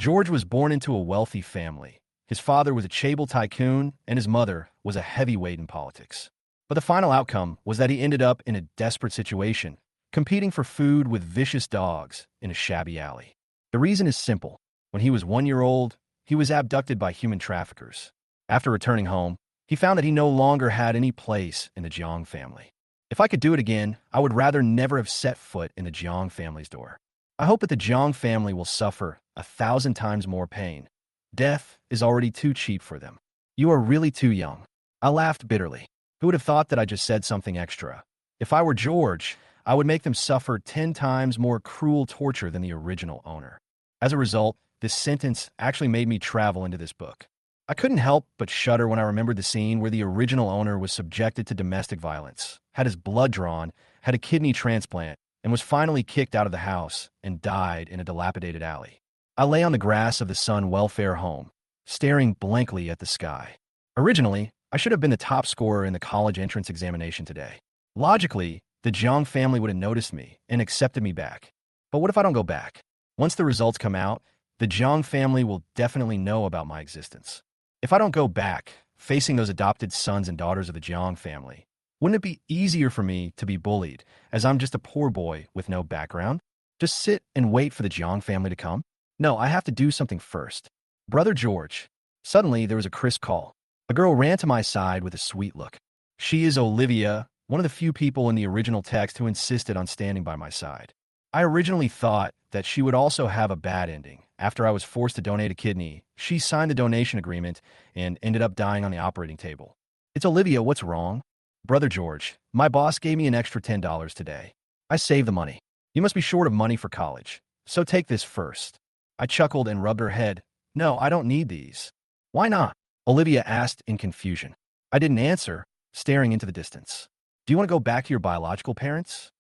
George was born into a wealthy family. His father was a chaebol tycoon, and his mother was a heavyweight in politics. But the final outcome was that he ended up in a desperate situation, competing for food with vicious dogs in a shabby alley. The reason is simple. When he was 1 year old, he was abducted by human traffickers. After returning home, he found that he no longer had any place in the Jang family. If I could do it again, I would rather never have set foot in the Jang family's door. I hope that the Jang family will suffer 1,000 times more pain. Death is already too cheap for them. You are really too young. I laughed bitterly. Who would have thought that I just said something extra? If I were George, I would make them suffer 10 times more cruel torture than the original owner. As a result, this sentence actually made me travel into this book. I couldn't help but shudder when I remembered the scene where the original owner was subjected to domestic violence, had his blood drawn, had a kidney transplant, and was finally kicked out of the house and died in a dilapidated alley. I lay on the grass of the Sun welfare home, staring blankly at the sky. Originally, I should have been the top scorer in the college entrance examination today. Logically, the Jang family would have noticed me and accepted me back. But what if I don't go back? Once the results come out, the Jang family will definitely know about my existence. If I don't go back, facing those adopted sons and daughters of the Jang family, wouldn't it be easier for me to be bullied, as I'm just a poor boy with no background? Just sit and wait for the Jang family to come? No, I have to do something first. Brother George. Suddenly, there was a crisp call. A girl ran to my side with a sweet look. She is Olivia, one of the few people in the original text who insisted on standing by my side. I originally thought that she would also have a bad ending. After I was forced to donate a kidney, she signed the donation agreement and ended up dying on the operating table. It's Olivia, what's wrong? Brother George, my boss gave me an extra $10 today. I saved the money. You must be short of money for college, so take this first. I chuckled and rubbed her head. No, I don't need these. Why not? Olivia asked in confusion. I didn't answer, staring into the distance. Do you want to go back to your biological parents?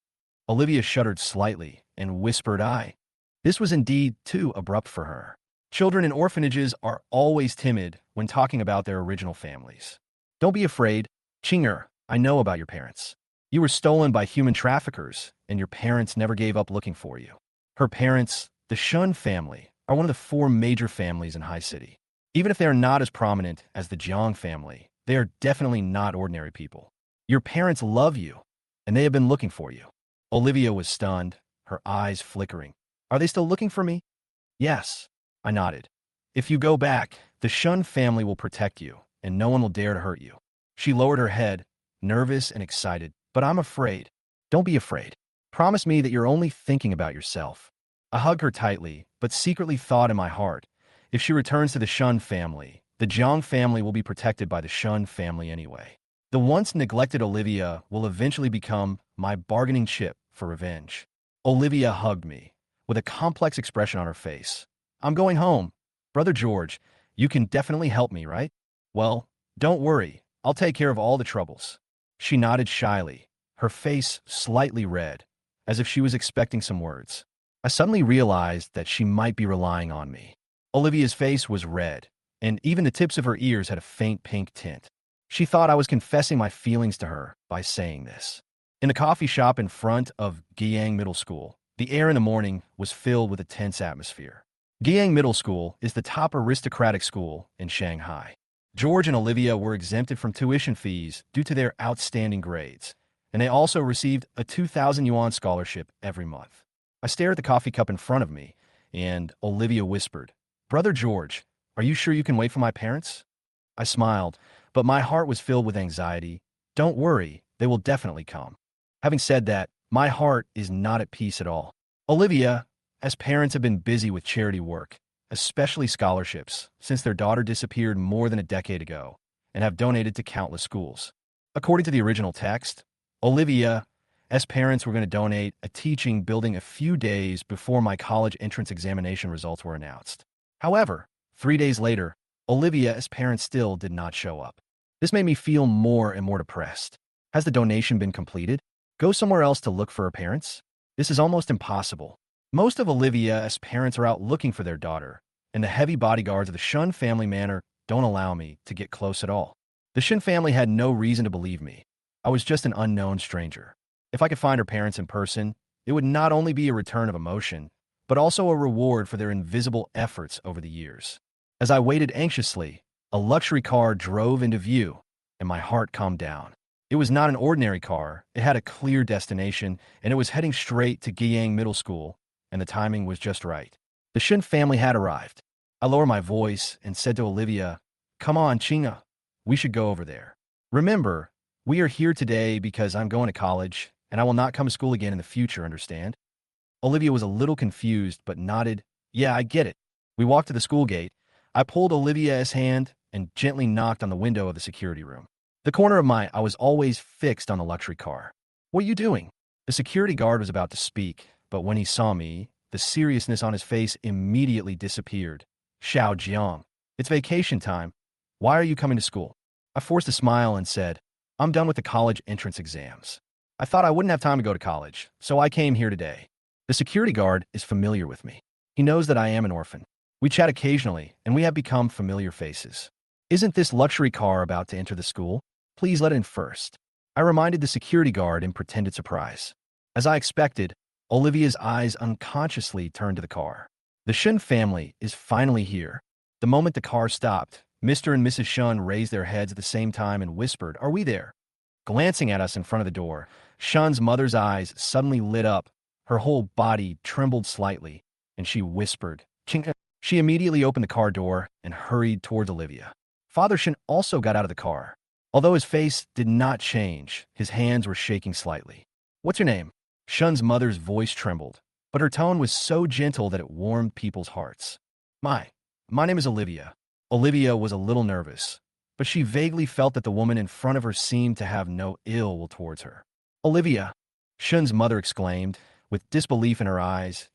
Olivia shuddered slightly and whispered I. This was indeed too abrupt for her. Children in orphanages are always timid when talking about their original families. Don't be afraid. Chinger, I know about your parents. You were stolen by human traffickers, and your parents never gave up looking for you. Her parents, the Shun family, are one of the 4 major families in High City. Even if they are not as prominent as the Jang family, they are definitely not ordinary people. Your parents love you, and they have been looking for you. Olivia was stunned, her eyes flickering. Are they still looking for me? Yes, I nodded. If you go back, the Shun family will protect you, and no one will dare to hurt you. She lowered her head, nervous and excited. But I'm afraid. Don't be afraid. Promise me that you're only thinking about yourself. I hugged her tightly, but secretly thought in my heart, if she returns to the Shun family, the Jang family will be protected by the Shun family anyway. The once neglected Olivia will eventually become my bargaining chip for revenge. Olivia hugged me, with a complex expression on her face. I'm going home. Brother George, you can definitely help me, right? Well, don't worry. I'll take care of all the troubles. She nodded shyly, her face slightly red, as if she was expecting some words. I suddenly realized that she might be relying on me. Olivia's face was red, and even the tips of her ears had a faint pink tint. She thought I was confessing my feelings to her by saying this. In the coffee shop in front of Gyang Middle School, the air in the morning was filled with a tense atmosphere. Gyang Middle School is the top aristocratic school in Shanghai. George and Olivia were exempted from tuition fees due to their outstanding grades, and they also received a 2,000 yuan scholarship every month. I stared at the coffee cup in front of me, and Olivia whispered, Brother George, are you sure you can wait for my parents? I smiled, but my heart was filled with anxiety. Don't worry, they will definitely come. Having said that, my heart is not at peace at all. Olivia, as parents have been busy with charity work, especially scholarships, since their daughter disappeared more than a decade ago, and have donated to countless schools. According to the original text, Olivia, as parents, were going to donate a teaching building a few days before my college entrance examination results were announced. However, 3 days later, Olivia, as parents, still did not show up. This made me feel more and more depressed. Has the donation been completed? Go somewhere else to look for her parents? This is almost impossible. Most of Olivia's parents are out looking for their daughter, and the heavy bodyguards of the Shun family manor don't allow me to get close at all. The Shun family had no reason to believe me. I was just an unknown stranger. If I could find her parents in person, it would not only be a return of emotion, but also a reward for their invisible efforts over the years. As I waited anxiously, a luxury car drove into view, and my heart calmed down. It was not an ordinary car. It had a clear destination, and it was heading straight to Giyang Middle School, and the timing was just right. The Shun family had arrived. I lowered my voice and said to Olivia, "Come on, Chinga. We should go over there. Remember, we are here today because I'm going to college, and I will not come to school again in the future, understand?" Olivia was a little confused, but nodded, "Yeah, I get it." We walked to the school gate. I pulled Olivia's hand and gently knocked on the window of the security room. The corner of my eye was always fixed on the luxury car. "What are you doing?" The security guard was about to speak, but when he saw me, the seriousness on his face immediately disappeared. "Xiao Jiang, it's vacation time. Why are you coming to school?" I forced a smile and said, "I'm done with the college entrance exams. I thought I wouldn't have time to go to college, so I came here today." The security guard is familiar with me. He knows that I am an orphan. We chat occasionally, and we have become familiar faces. "Isn't this luxury car about to enter the school? Please let in first." I reminded the security guard in pretended surprise. As I expected, Olivia's eyes unconsciously turned to the car. The Shun family is finally here. The moment the car stopped, Mr. and Mrs. Shun raised their heads at the same time and whispered, "Are we there?" Glancing at us in front of the door, Shun's mother's eyes suddenly lit up. Her whole body trembled slightly, and she whispered, "Ching." She immediately opened the car door and hurried towards Olivia. Father Shun also got out of the car. Although his face did not change, his hands were shaking slightly. "What's your name?" Shun's mother's voice trembled, but her tone was so gentle that it warmed people's hearts. My name is Olivia." Olivia was a little nervous, but she vaguely felt that the woman in front of her seemed to have no ill will towards her. "Olivia," Shun's mother exclaimed, with disbelief in her eyes,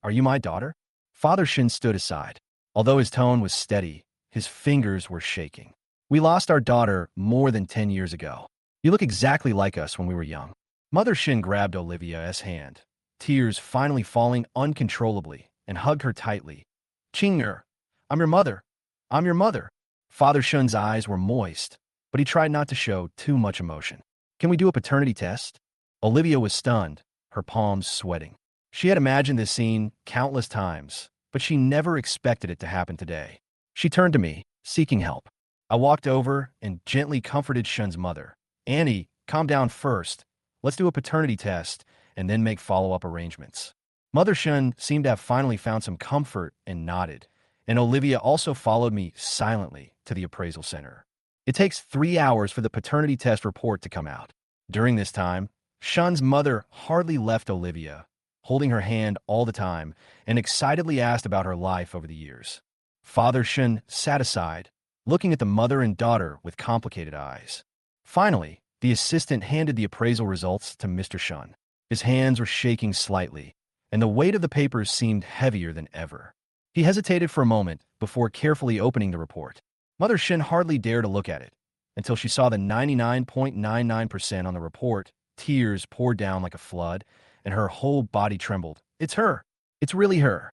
Are you my daughter?" Father Shun stood aside. Although his tone was steady, his fingers were shaking. "We lost our daughter more than 10 years ago. You look exactly like us when we were young." Mother Shun grabbed Olivia's hand, tears finally falling uncontrollably, and hugged her tightly. "Ching'er, I'm your mother. I'm your mother." Father Shun's eyes were moist, but he tried not to show too much emotion. "Can we do a paternity test?" Olivia was stunned, her palms sweating. She had imagined this scene countless times, but she never expected it to happen today. She turned to me, seeking help. I walked over and gently comforted Shun's mother. "Annie, calm down first. Let's do a paternity test and then make follow-up arrangements." Mother Shun seemed to have finally found some comfort and nodded, and Olivia also followed me silently to the appraisal center. It takes 3 hours for the paternity test report to come out. During this time, Shun's mother hardly left Olivia, holding her hand all the time, and excitedly asked about her life over the years. Father Shun sat aside, looking at the mother and daughter with complicated eyes. Finally, the assistant handed the appraisal results to Mr. Shun. His hands were shaking slightly, and the weight of the papers seemed heavier than ever. He hesitated for a moment before carefully opening the report. Mother Shun hardly dared to look at it, until she saw the 99.99% on the report. Tears poured down like a flood, and her whole body trembled. "It's her. It's really her.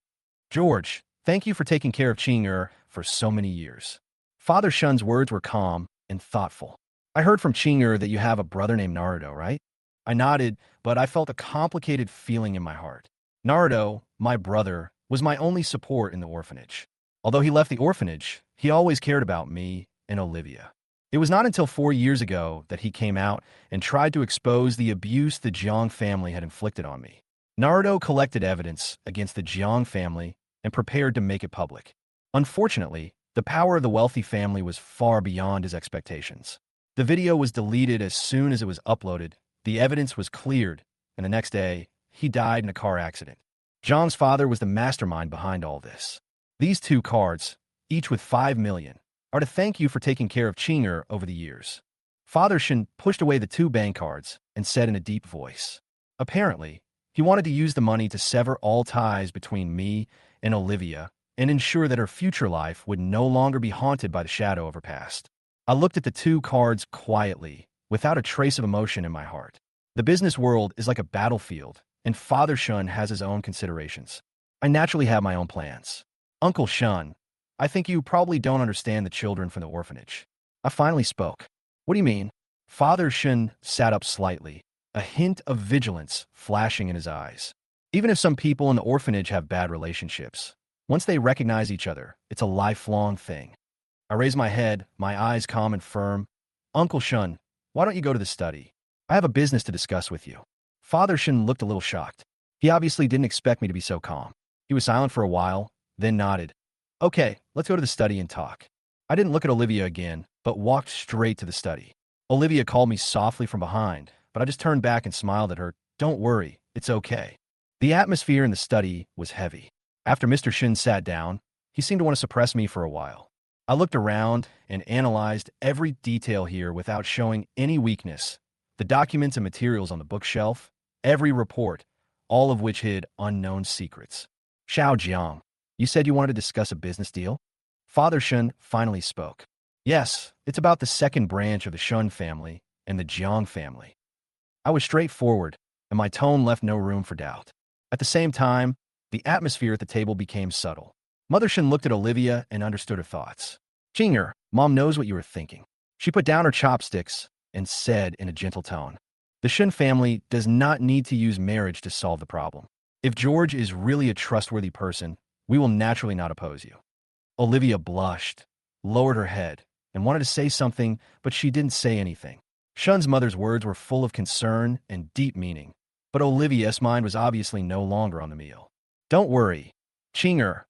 George, thank you for taking care of Ching'er for so many years." Father Shun's words were calm and thoughtful. "I heard from Ching'er that you have a brother named Nardo, right?" I nodded, but I felt a complicated feeling in my heart. Nardo, my brother, was my only support in the orphanage. Although he left the orphanage, he always cared about me and Olivia. It was not until 4 years ago that he came out and tried to expose the abuse the Jang family had inflicted on me. Nardo collected evidence against the Jang family and prepared to make it public. Unfortunately, the power of the wealthy family was far beyond his expectations. The video was deleted as soon as it was uploaded, the evidence was cleared, and the next day, he died in a car accident. Jang's father was the mastermind behind all this. These 2 cards, each with 5 million, are to thank you for taking care of Ching'er over the years. Father Shun pushed away the 2 bank cards and said in a deep voice. Apparently, he wanted to use the money to sever all ties between me and Olivia and ensure that her future life would no longer be haunted by the shadow of her past. I looked at the 2 cards quietly, without a trace of emotion in my heart. The business world is like a battlefield, and Father Shun has his own considerations. I naturally have my own plans. "Uncle Shun, I think you probably don't understand the children from the orphanage." I finally spoke. "What do you mean?" Father Shun sat up slightly, a hint of vigilance flashing in his eyes. Even if some people in the orphanage have bad relationships, once they recognize each other, it's a lifelong thing. I raise my head, my eyes calm and firm. Uncle Shun, why don't you go to the study? I have a business to discuss with you. Father Shun looked a little shocked. He obviously didn't expect me to be so calm. He was silent for a while, then nodded. Okay, let's go to the study and talk. I didn't look at Olivia again, but walked straight to the study. Olivia called me softly from behind, but I just turned back and smiled at her. Don't worry, it's okay. The atmosphere in the study was heavy. After Mr. Shun sat down, he seemed to want to suppress me for a while. I looked around and analyzed every detail here without showing any weakness. The documents and materials on the bookshelf, every report, all of which hid unknown secrets. Xiao, you said you wanted to discuss a business deal? Father Shun finally spoke. Yes, it's about the second branch of the Shun family and the Jiang family. I was straightforward, and my tone left no room for doubt. At the same time, the atmosphere at the table became subtle. Mother Shun looked at Olivia and understood her thoughts. Jinger, Mom knows what you were thinking. She put down her chopsticks and said in a gentle tone, the Shun family does not need to use marriage to solve the problem. If George is really a trustworthy person, we will naturally not oppose you. Olivia blushed, lowered her head, and wanted to say something, but she didn't say anything. Shun's mother's words were full of concern and deep meaning, but Olivia's mind was obviously no longer on the meal. Don't worry, Chinger.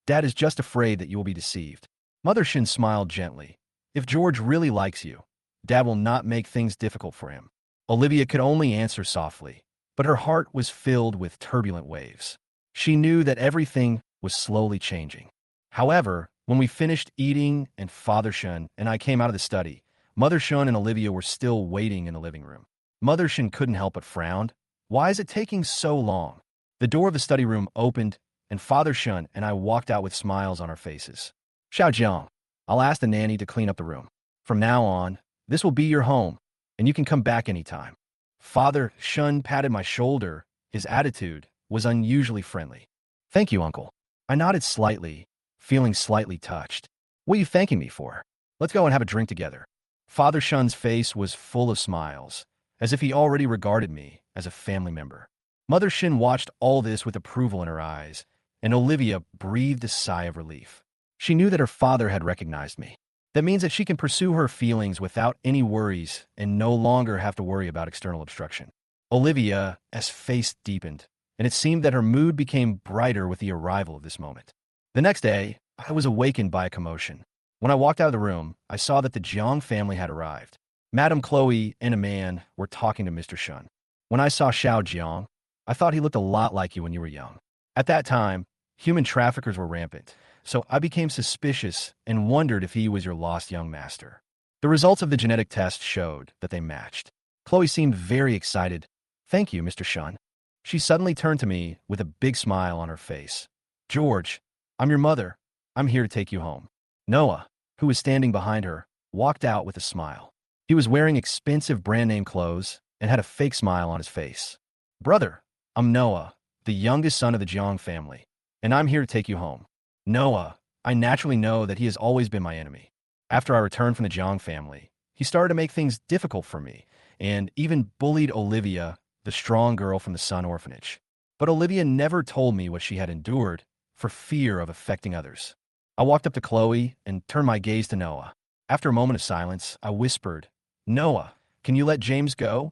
Dad is just afraid that you will be deceived. Mother Shun smiled gently. If George really likes you, Dad will not make things difficult for him. Olivia could only answer softly, but her heart was filled with turbulent waves. She knew that everything was slowly changing. However, when we finished eating and Father Shun and I came out of the study, Mother Shun and Olivia were still waiting in the living room. Mother Shun couldn't help but frown. Why is it taking so long? The door of the study room opened, and Father Shun and I walked out with smiles on our faces. Xiao, I'll ask the nanny to clean up the room. From now on, this will be your home, and you can come back anytime. Father Shun patted my shoulder. His attitude was unusually friendly. Thank you, Uncle. I nodded slightly, feeling slightly touched. What are you thanking me for? Let's go and have a drink together. Father Shun's face was full of smiles, as if he already regarded me as a family member. Mother Shun watched all this with approval in her eyes, and Olivia breathed a sigh of relief. She knew that her father had recognized me. That means that she can pursue her feelings without any worries and no longer have to worry about external obstruction. Olivia's face deepened, and it seemed that her mood became brighter with the arrival of this moment. The next day, I was awakened by a commotion. When I walked out of the room, I saw that the Jang family had arrived. Madame Khloe and a man were talking to Mr. Shun. When I saw Xiao Jiang, I thought he looked a lot like you when you were young. At that time, human traffickers were rampant, so I became suspicious and wondered if he was your lost young master. The results of the genetic test showed that they matched. Khloe seemed very excited. Thank you, Mr. Shun. She suddenly turned to me with a big smile on her face. George, I'm your mother. I'm here to take you home. Noah, who was standing behind her, walked out with a smile. He was wearing expensive brand-name clothes and had a fake smile on his face. Brother, I'm Noah, the youngest son of the Jiang family, and I'm here to take you home. Noah, I naturally know that he has always been my enemy. After I returned from the Jiang family, he started to make things difficult for me, and even bullied Olivia, the strong girl from the Sun orphanage. But Olivia never told me what she had endured for fear of affecting others. I walked up to Khloe and turned my gaze to Noah. After a moment of silence, I whispered, Noah, can you let James go?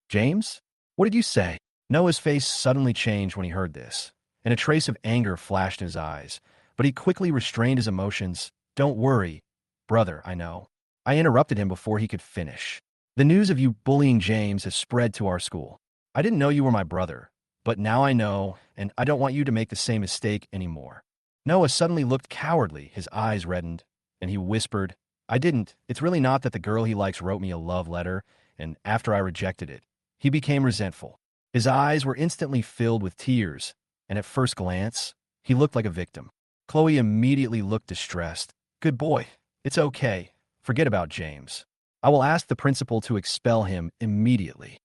James? What did you say? Noah's face suddenly changed when he heard this, and a trace of anger flashed in his eyes, but he quickly restrained his emotions. Don't worry, brother, I know. I interrupted him before he could finish. The news of you bullying James has spread to our school. I didn't know you were my brother, but now I know, and I don't want you to make the same mistake anymore. Noah suddenly looked cowardly, his eyes reddened, and he whispered, I didn't. It's really not that the girl he likes wrote me a love letter, and after I rejected it, he became resentful. His eyes were instantly filled with tears, and at first glance, he looked like a victim. Khloe immediately looked distressed. Good boy. It's okay. Forget about James. I will ask the principal to expel him immediately.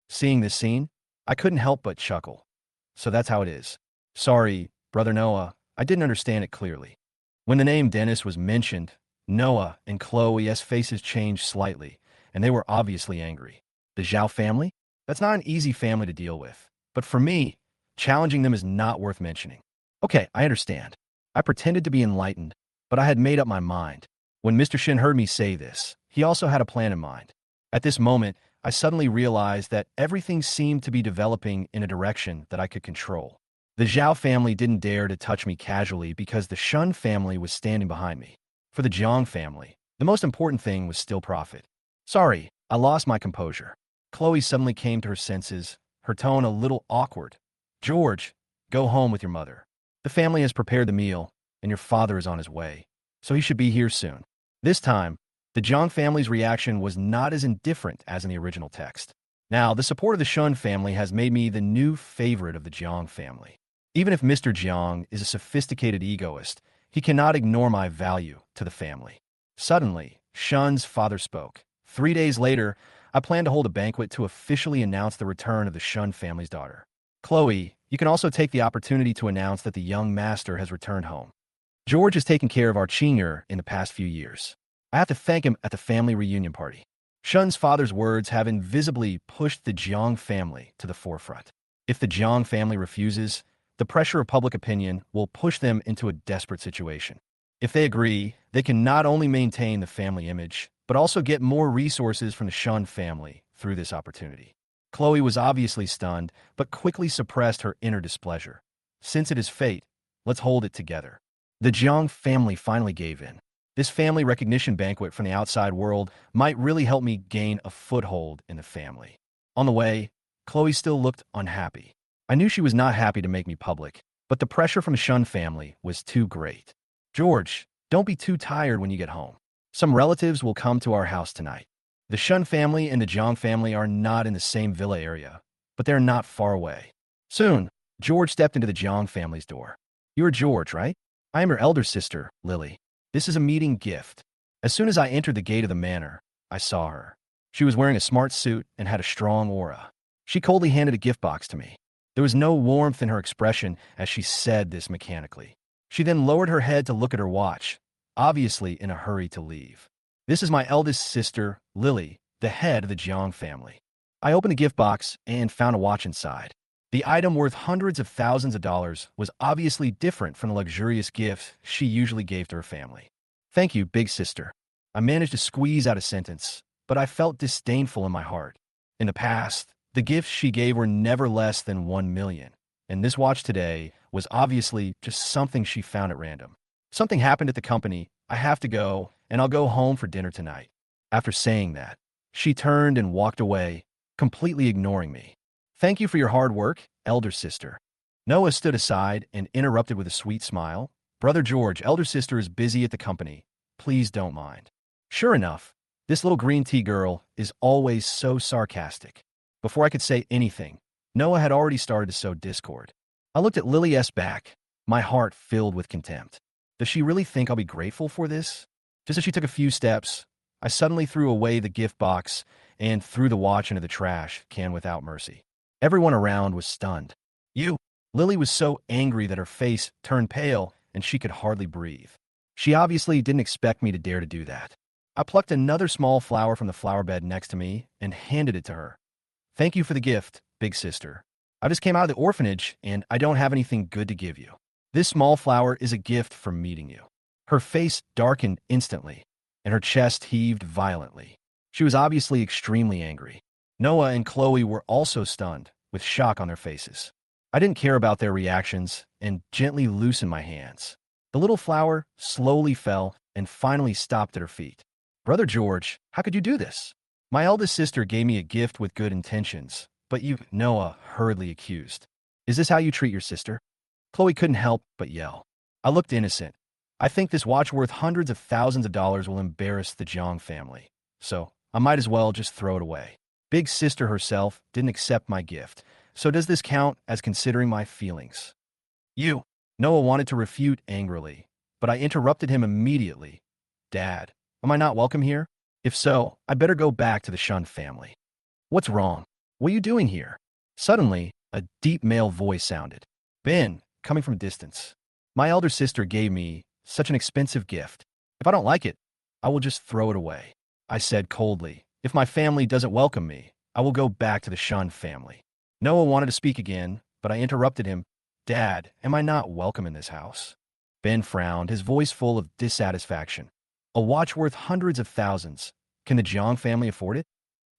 Seeing this scene, I couldn't help but chuckle. So that's how it is. Sorry, Brother Noah, I didn't understand it clearly. When the name Dennis was mentioned, Noah and Chloe's faces changed slightly, and they were obviously angry. The Xiao family? That's not an easy family to deal with. But for me, Challenging them is not worth mentioning. Okay, I understand. I pretended to be enlightened, but I had made up my mind. When Mr. Shin heard me say this, he also had a plan in mind. At this moment, I suddenly realized that everything seemed to be developing in a direction that I could control. The Xiao family didn't dare to touch me casually because the Shun family was standing behind me. For the Jang family, the most important thing was still profit. Sorry, I lost my composure. Khloe suddenly came to her senses, her tone a little awkward. George, go home with your mother. The family has prepared the meal, and your father is on his way, so he should be here soon. This time, the Jang family's reaction was not as indifferent as in the original text. Now, the support of the Shun family has made me the new favorite of the Jiang family. Even if Mr. Jiang is a sophisticated egoist, he cannot ignore my value to the family. Suddenly, Shun's father spoke. 3 days later, I plan to hold a banquet to officially announce the return of the Shun family's daughter. Khloe, you can also take the opportunity to announce that the young master has returned home. George has taken care of our Qing'er in the past few years. I have to thank him at the family reunion party. Shun's father's words have invisibly pushed the Jiang family to the forefront. If the Jiang family refuses, the pressure of public opinion will push them into a desperate situation. If they agree, they can not only maintain the family image, but also get more resources from the Shun family through this opportunity. Khloe was obviously stunned, but quickly suppressed her inner displeasure. Since it is fate, let's hold it together. The Jiang family finally gave in. This family recognition banquet from the outside world might really help me gain a foothold in the family. On the way, Khloe still looked unhappy. I knew she was not happy to make me public, but the pressure from the Shun family was too great. George, don't be too tired when you get home. Some relatives will come to our house tonight. The Shun family and the Jiang family are not in the same villa area, but they're not far away. Soon, George stepped into the Jiang family's door. You're George, right? I am your elder sister, Lily. This is a meeting gift. As soon as I entered the gate of the manor, I saw her. She was wearing a smart suit and had a strong aura. She coldly handed a gift box to me. There was no warmth in her expression as she said this mechanically. She then lowered her head to look at her watch, obviously in a hurry to leave. This is my eldest sister, Lily, the head of the Jiang family. I opened the gift box and found a watch inside. The item worth hundreds of thousands of dollars was obviously different from the luxurious gifts she usually gave to her family. Thank you, big sister. I managed to squeeze out a sentence, but I felt disdainful in my heart. In the past, the gifts she gave were never less than 1 million, and this watch today was obviously just something she found at random. Something happened at the company, I have to go, and I'll go home for dinner tonight. After saying that, she turned and walked away, completely ignoring me. Thank you for your hard work, elder sister. Noah stood aside and interrupted with a sweet smile. Brother George, elder sister is busy at the company. Please don't mind. Sure enough, this little green tea girl is always so sarcastic. Before I could say anything, Noah had already started to sow discord. I looked at Lily's back, my heart filled with contempt. Does she really think I'll be grateful for this? Just as she took a few steps, I suddenly threw away the gift box and threw the watch into the trash can without mercy. Everyone around was stunned. Lily was so angry that her face turned pale and she could hardly breathe. She obviously didn't expect me to dare to do that. I plucked another small flower from the flower bed next to me and handed it to her. Thank you for the gift, big sister. I just came out of the orphanage and I don't have anything good to give you. This small flower is a gift from meeting you. Her face darkened instantly, and her chest heaved violently. She was obviously extremely angry. Noah and Khloe were also stunned, with shock on their faces. I didn't care about their reactions and gently loosened my hands. The little flower slowly fell and finally stopped at her feet. Brother George, how could you do this? My eldest sister gave me a gift with good intentions, but you, Noah, hurriedly accused. Is this how you treat your sister? Khloe couldn't help but yell. I looked innocent. I think this watch worth hundreds of thousands of dollars will embarrass the Jang family, so I might as well just throw it away. Big sister herself didn't accept my gift, so does this count as considering my feelings? Noah wanted to refute angrily, but I interrupted him immediately. Dad, am I not welcome here? If so, I better go back to the Shun family. What's wrong? What are you doing here? Suddenly, a deep male voice sounded. Ben, coming from a distance. My elder sister gave me such an expensive gift. If I don't like it, I will just throw it away. I said coldly, if my family doesn't welcome me, I will go back to the Shun family. Noah wanted to speak again, but I interrupted him. Dad, am I not welcome in this house? Ben frowned, his voice full of dissatisfaction. A watch worth hundreds of thousands. Can the Jang family afford it?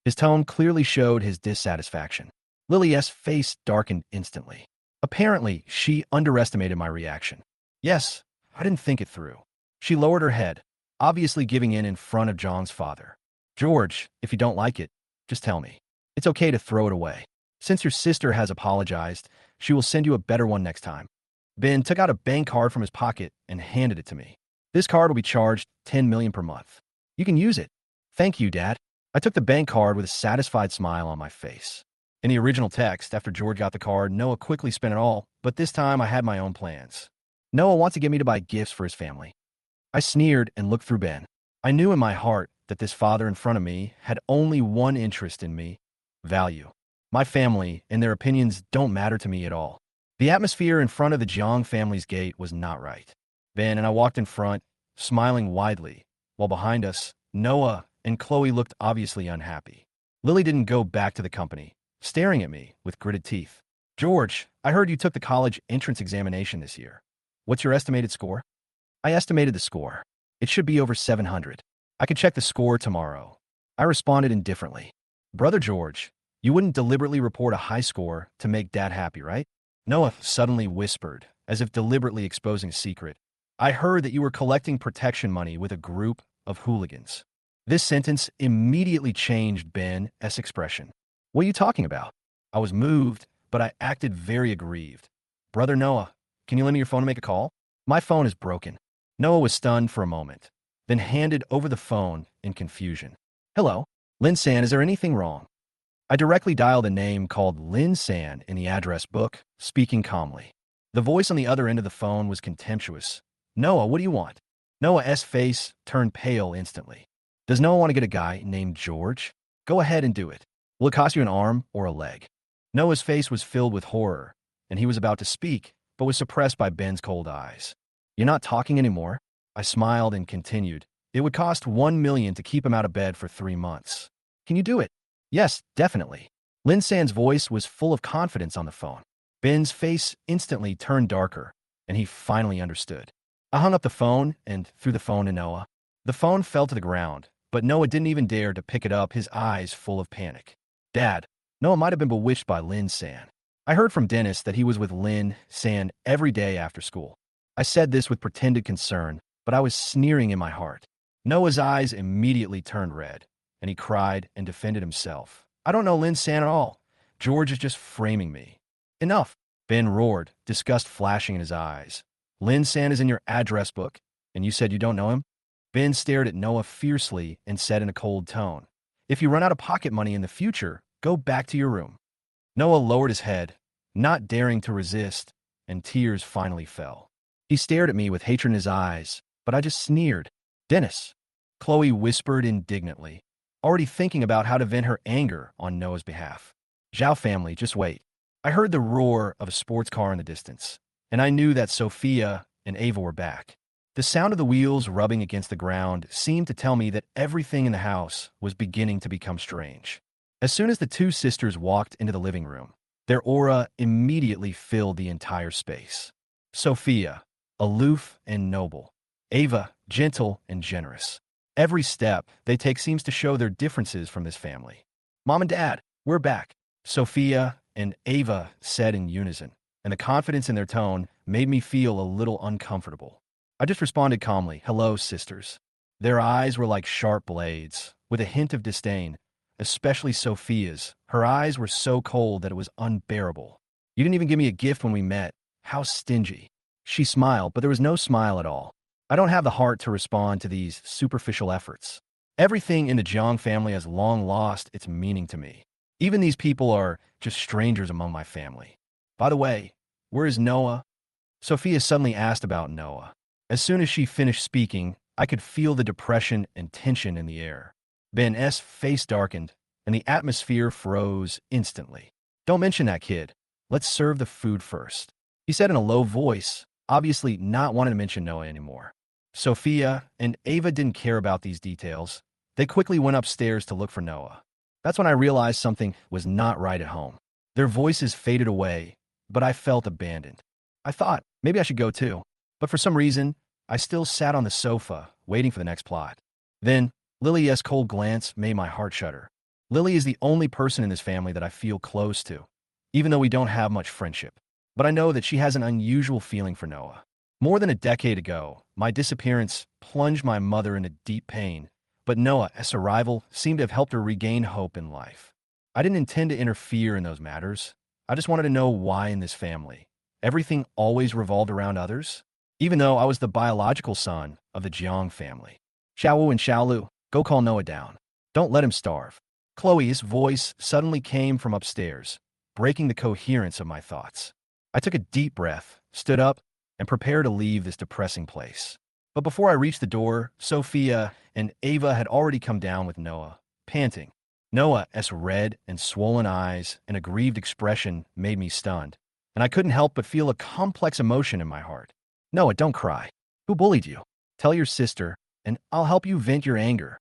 His tone clearly showed his dissatisfaction. Lily's face darkened instantly. Apparently, she underestimated my reaction. Yes, I didn't think it through. She lowered her head, obviously giving in front of Jang's father. George, if you don't like it, just tell me. It's okay to throw it away. Since your sister has apologized, she will send you a better one next time. Ben took out a bank card from his pocket and handed it to me. This card will be charged $10 million per month. You can use it. Thank you, Dad. I took the bank card with a satisfied smile on my face. In the original text, after George got the card, Noah quickly spent it all, but this time I had my own plans. Noah wants to get me to buy gifts for his family. I sneered and looked through Ben. I knew in my heart that this father in front of me had only one interest in me: value. My family and their opinions don't matter to me at all. The atmosphere in front of the Jang family's gate was not right. Ben and I walked in front, smiling widely, while behind us, Noah and Khloe looked obviously unhappy. Lily didn't go back to the company, staring at me with gritted teeth. George, I heard you took the college entrance examination this year. What's your estimated score? I estimated the score. It should be over 700. I could check the score tomorrow. I responded indifferently. Brother George, you wouldn't deliberately report a high score to make Dad happy, right? Noah suddenly whispered, as if deliberately exposing a secret. I heard that you were collecting protection money with a group of hooligans. This sentence immediately changed Ben's expression. What are you talking about? I was moved, but I acted very aggrieved. Brother Noah, can you lend me your phone to make a call? My phone is broken. Noah was stunned for a moment, then handed over the phone in confusion. Hello? Lin San, is there anything wrong? I directly dialed a name called Lin San in the address book, speaking calmly. The voice on the other end of the phone was contemptuous. Noah, what do you want? Noah's face turned pale instantly. Does Noah want to get a guy named George? Go ahead and do it. Will it cost you an arm or a leg? Noah's face was filled with horror, and he was about to speak, but was suppressed by Ben's cold eyes. You're not talking anymore? I smiled and continued. It would cost $1 million to keep him out of bed for 3 months. Can you do it? Yes, definitely. Lin San's voice was full of confidence on the phone. Ben's face instantly turned darker, and he finally understood. I hung up the phone and threw the phone to Noah. The phone fell to the ground, but Noah didn't even dare to pick it up, his eyes full of panic. Dad, Noah might have been bewitched by Lin San. I heard from Dennis that he was with Lin San every day after school. I said this with pretended concern, but I was sneering in my heart. Noah's eyes immediately turned red, and he cried and defended himself. I don't know Lin San at all. George is just framing me. Enough, Ben roared, disgust flashing in his eyes. Lin San is in your address book, and you said you don't know him? Ben stared at Noah fiercely and said in a cold tone, if you run out of pocket money in the future, go back to your room. Noah lowered his head, not daring to resist, and tears finally fell. He stared at me with hatred in his eyes, but I just sneered. Dennis, Khloe whispered indignantly, already thinking about how to vent her anger on Noah's behalf. Xiao family, just wait. I heard the roar of a sports car in the distance, and I knew that Sophia and Ava were back. The sound of the wheels rubbing against the ground seemed to tell me that everything in the house was beginning to become strange. As soon as the two sisters walked into the living room, their aura immediately filled the entire space. Sophia, aloof and noble. Ava, gentle and generous. Every step they take seems to show their differences from this family. Mom and Dad, we're back, Sophia and Ava said in unison, and the confidence in their tone made me feel a little uncomfortable. I just responded calmly, hello, sisters. Their eyes were like sharp blades, with a hint of disdain, especially Sophia's. Her eyes were so cold that it was unbearable. You didn't even give me a gift when we met. How stingy. She smiled, but there was no smile at all. I don't have the heart to respond to these superficial efforts. Everything in the Jang family has long lost its meaning to me. Even these people are just strangers among my family. By the way, where is Noah? Sophia suddenly asked about Noah. As soon as she finished speaking, I could feel the depression and tension in the air. Ben's face darkened, and the atmosphere froze instantly. Don't mention that kid. Let's serve the food first, he said in a low voice, obviously not wanting to mention Noah anymore. Sophia and Ava didn't care about these details. They quickly went upstairs to look for Noah. That's when I realized something was not right at home. Their voices faded away, but I felt abandoned. I thought, maybe I should go too. But for some reason, I still sat on the sofa, waiting for the next plot. Then, Lily's cold glance made my heart shudder. Lily is the only person in this family that I feel close to, even though we don't have much friendship. But I know that she has an unusual feeling for Noah. More than a decade ago, my disappearance plunged my mother into deep pain, but Noah's arrival seemed to have helped her regain hope in life. I didn't intend to interfere in those matters. I just wanted to know why in this family everything always revolved around others, even though I was the biological son of the Jang family. Xiao and Xiaolu, go call Noah down. Don't let him starve. Khloe's voice suddenly came from upstairs, breaking the coherence of my thoughts. I took a deep breath, stood up, and prepared to leave this depressing place. But before I reached the door, Sophia and Ava had already come down with Noah, panting. Noah's red and swollen eyes and a grieved expression made me stunned, and I couldn't help but feel a complex emotion in my heart. Noah, don't cry. Who bullied you? Tell your sister, and I'll help you vent your anger.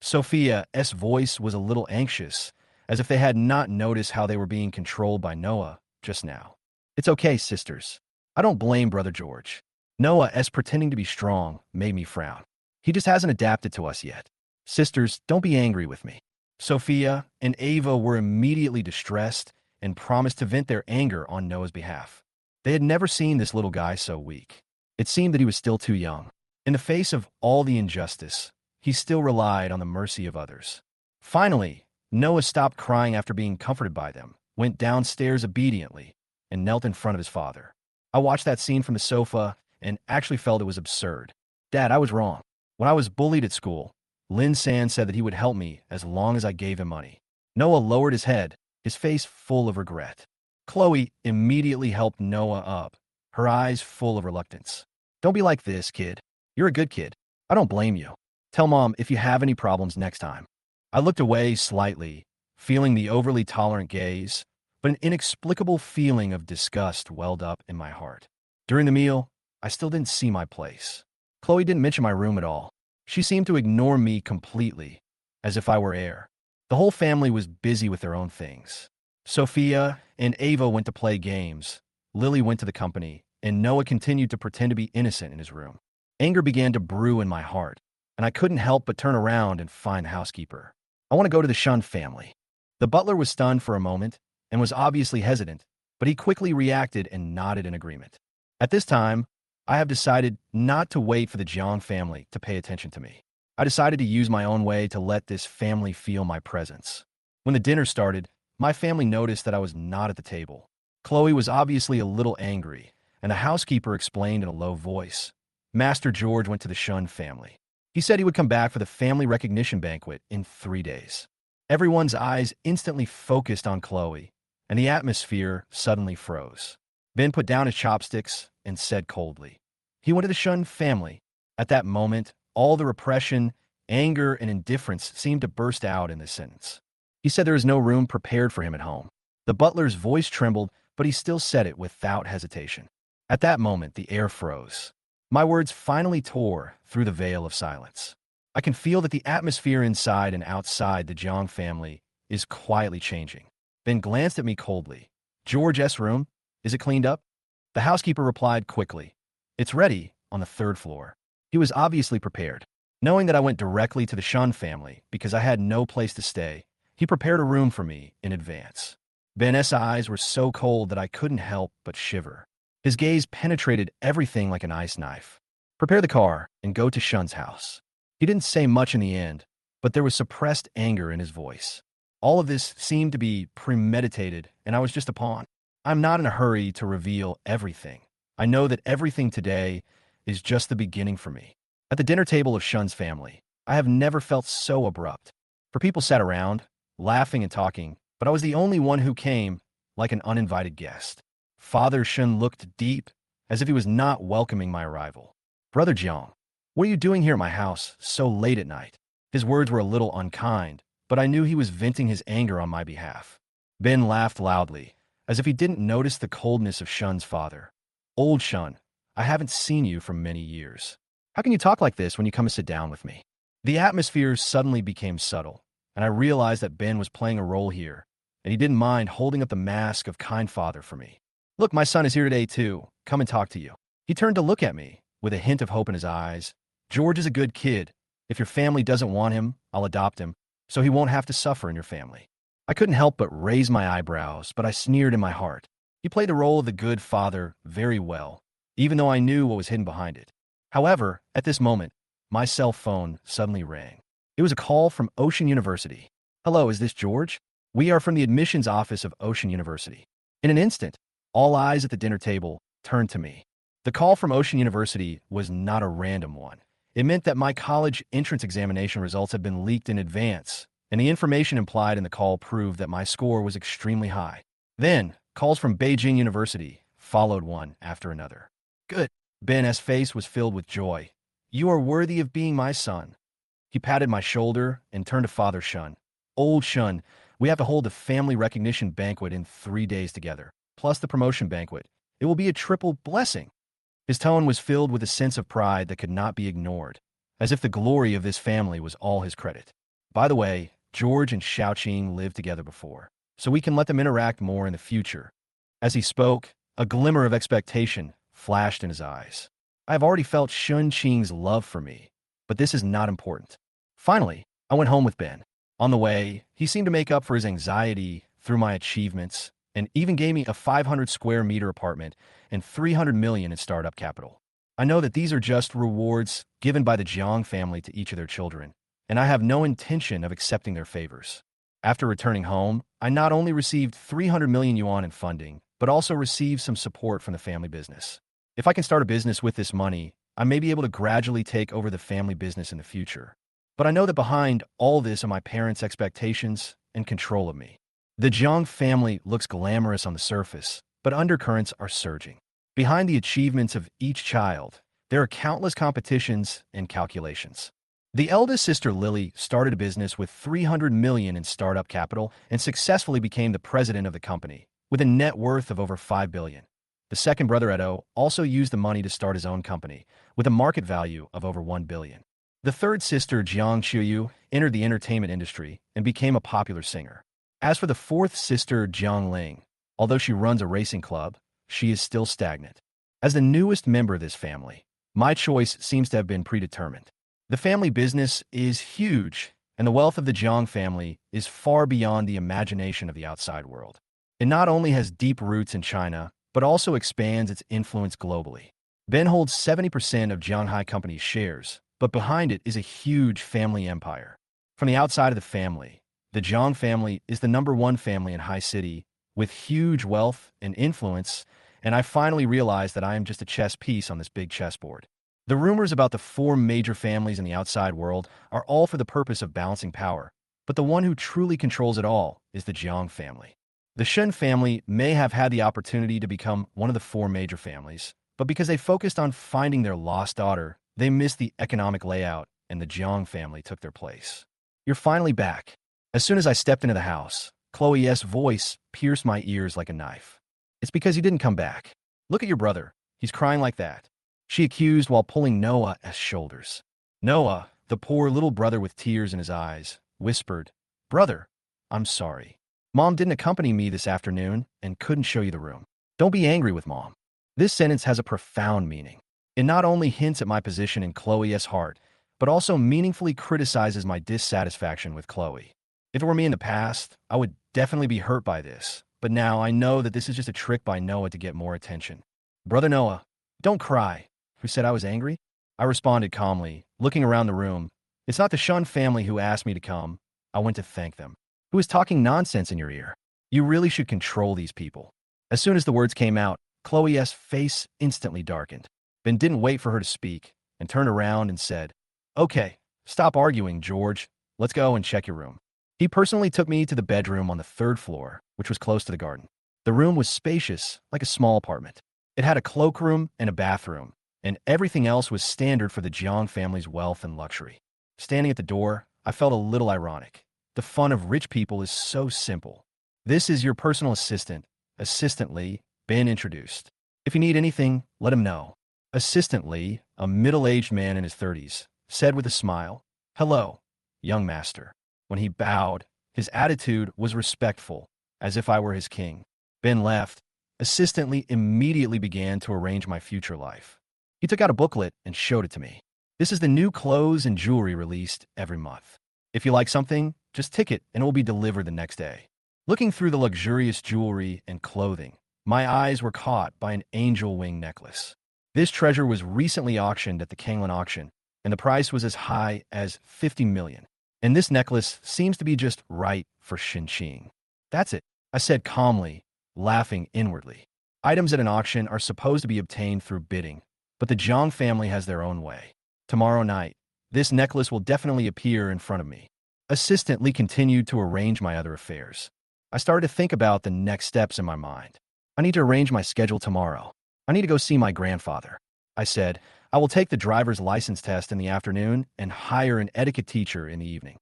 Sophia's voice was a little anxious, as if they had not noticed how they were being controlled by Noah just now. It's okay, sisters. I don't blame Brother George. Noah's pretending to be strong made me frown. He just hasn't adapted to us yet. Sisters, don't be angry with me. Sophia and Ava were immediately distressed and promised to vent their anger on Noah's behalf. They had never seen this little guy so weak. It seemed that he was still too young. In the face of all the injustice, he still relied on the mercy of others. Finally, Noah stopped crying after being comforted by them, went downstairs obediently, and knelt in front of his father. I watched that scene from the sofa and actually felt it was absurd. Dad, I was wrong. When I was bullied at school, Lin San said that he would help me as long as I gave him money. Noah lowered his head, his face full of regret. Khloe immediately helped Noah up, her eyes full of reluctance. Don't be like this, kid. You're a good kid. I don't blame you. Tell Mom if you have any problems next time. I looked away slightly, feeling the overly tolerant gaze, but an inexplicable feeling of disgust welled up in my heart. During the meal, I still didn't see my place. Khloe didn't mention my room at all. She seemed to ignore me completely, as if I were air. The whole family was busy with their own things. Sophia and Ava went to play games, Lily went to the company, and Noah continued to pretend to be innocent in his room. Anger began to brew in my heart, and I couldn't help but turn around and find the housekeeper. I want to go to the Shun family. The butler was stunned for a moment and was obviously hesitant, but he quickly reacted and nodded in agreement. At this time, I have decided not to wait for the Jiang family to pay attention to me. I decided to use my own way to let this family feel my presence. When the dinner started, my family noticed that I was not at the table. Khloe was obviously a little angry, and the housekeeper explained in a low voice. Master George went to the Shun family. He said he would come back for the family recognition banquet in 3 days. Everyone's eyes instantly focused on Khloe, and the atmosphere suddenly froze. Ben put down his chopsticks and said coldly, he went to the Shun family. At that moment, all the repression, anger, and indifference seemed to burst out in this sentence. He said there was no room prepared for him at home. The butler's voice trembled, but he still said it without hesitation. At that moment, the air froze. My words finally tore through the veil of silence. I can feel that the atmosphere inside and outside the Jiang family is quietly changing. Ben glanced at me coldly. George's room? Is it cleaned up? The housekeeper replied quickly. It's ready, on the 3rd floor. He was obviously prepared. Knowing that I went directly to the Shun family because I had no place to stay, he prepared a room for me in advance. Ben's eyes were so cold that I couldn't help but shiver. His gaze penetrated everything like an ice knife. Prepare the car and go to Shun's house. He didn't say much in the end, but there was suppressed anger in his voice. All of this seemed to be premeditated, and I was just a pawn. I'm not in a hurry to reveal everything. I know that everything today is just the beginning for me. At the dinner table of Shun's family, I have never felt so abrupt. For people sat around, laughing and talking, but I was the only one who came like an uninvited guest. Father Shun looked deep, as if he was not welcoming my arrival. Brother Jiang, what are you doing here at my house so late at night? His words were a little unkind, but I knew he was venting his anger on my behalf. Ben laughed loudly, as if he didn't notice the coldness of Shun's father. Old Shun, I haven't seen you for many years. How can you talk like this when you come to sit down with me? The atmosphere suddenly became subtle, and I realized that Ben was playing a role here, and he didn't mind holding up the mask of kind father for me. Look, my son is here today too. Come and talk to you. He turned to look at me, with a hint of hope in his eyes. George is a good kid. If your family doesn't want him, I'll adopt him, so he won't have to suffer in your family. I couldn't help but raise my eyebrows, but I sneered in my heart. He played the role of the good father very well, even though I knew what was hidden behind it. However, at this moment, my cell phone suddenly rang. It was a call from Ocean University. Hello, is this George? We are from the admissions office of Ocean University. In an instant, all eyes at the dinner table turned to me. The call from Ocean University was not a random one. It meant that my college entrance examination results had been leaked in advance, and the information implied in the call proved that my score was extremely high. Then, calls from Beijing University followed one after another. Good. Ben's face was filled with joy. You are worthy of being my son. He patted my shoulder and turned to Father Shun. Old Shun, we have to hold the family recognition banquet in 3 days together, plus the promotion banquet. It will be a triple blessing. His tone was filled with a sense of pride that could not be ignored, as if the glory of this family was all his credit. By the way, George and Xiao lived together before, so we can let them interact more in the future. As he spoke, a glimmer of expectation flashed in his eyes. I have already felt Shunqing's love for me, but this is not important. Finally, I went home with Ben. On the way, he seemed to make up for his anxiety through my achievements and even gave me a 500 square meter apartment and 300 million in startup capital. I know that these are just rewards given by the Jang family to each of their children, and I have no intention of accepting their favors. After returning home, I not only received 300 million yuan in funding, but also received some support from the family business. If I can start a business with this money, I may be able to gradually take over the family business in the future. But I know that behind all this are my parents' expectations and control of me. The Jang family looks glamorous on the surface, but undercurrents are surging. Behind the achievements of each child, there are countless competitions and calculations. The eldest sister, Lily, started a business with 300 million in startup capital and successfully became the president of the company, with a net worth of over 5 billion. The second brother, Edeto, also used the money to start his own company, with a market value of over 1 billion. The third sister, Jiang Shuyu, entered the entertainment industry and became a popular singer. As for the fourth sister, Jiang Ling, although she runs a racing club, she is still stagnant. As the newest member of this family, my choice seems to have been predetermined. The family business is huge, and the wealth of the Jiang family is far beyond the imagination of the outside world. It not only has deep roots in China, but also expands its influence globally. Ben holds 70% of Jianghai Company's shares, but behind it is a huge family empire. From the outside of the family, the Jiang family is the #1 family in High City, with huge wealth and influence, and I finally realized that I am just a chess piece on this big chessboard. The rumors about the 4 major families in the outside world are all for the purpose of balancing power, but the one who truly controls it all is the Jiang family. The Shun family may have had the opportunity to become one of the 4 major families, but because they focused on finding their lost daughter, they missed the economic layout, and the Jiang family took their place. You're finally back. As soon as I stepped into the house, Chloe's voice pierced my ears like a knife. It's because you didn't come back. Look at your brother. He's crying like that, she accused while pulling Noah's shoulders. Noah, the poor little brother with tears in his eyes, whispered, Brother, I'm sorry. Mom didn't accompany me this afternoon and couldn't show you the room. Don't be angry with Mom. This sentence has a profound meaning. It not only hints at my position in Chloe's heart, but also meaningfully criticizes my dissatisfaction with Khloe. If it were me in the past, I would definitely be hurt by this, but now I know that this is just a trick by Noah to get more attention. Brother Noah, don't cry. Who said I was angry? I responded calmly, looking around the room. It's not the Shun family who asked me to come. I went to thank them. Who is talking nonsense in your ear? You really should control these people. As soon as the words came out, Chloe's face instantly darkened. Ben didn't wait for her to speak and turned around and said, Okay, stop arguing, George. Let's go and check your room. He personally took me to the bedroom on the 3rd floor, which was close to the garden. The room was spacious, like a small apartment. It had a cloakroom and a bathroom, and everything else was standard for the Jiang family's wealth and luxury. Standing at the door, I felt a little ironic. The fun of rich people is so simple. This is your personal assistant, Assistant Lee, Ben introduced. If you need anything, let him know. Assistant Lee, a middle-aged man in his 30s, said with a smile, Hello, young master. When he bowed, his attitude was respectful, as if I were his king. Ben left, Assistantly immediately began to arrange my future life. He took out a booklet and showed it to me. This is the new clothes and jewelry released every month. If you like something, just tick it and it will be delivered the next day. Looking through the luxurious jewelry and clothing, my eyes were caught by an angel wing necklace. This treasure was recently auctioned at the Kanglan auction, and the price was as high as 50 million. And this necklace seems to be just right for Shingchin. That's it, I said calmly, laughing inwardly. Items at an auction are supposed to be obtained through bidding, but the Jang family has their own way. Tomorrow night, this necklace will definitely appear in front of me. Assistantly continued to arrange my other affairs. I started to think about the next steps in my mind. I need to arrange my schedule tomorrow. I need to go see my grandfather. I said, I will take the driver's license test in the afternoon and hire an etiquette teacher in the evening.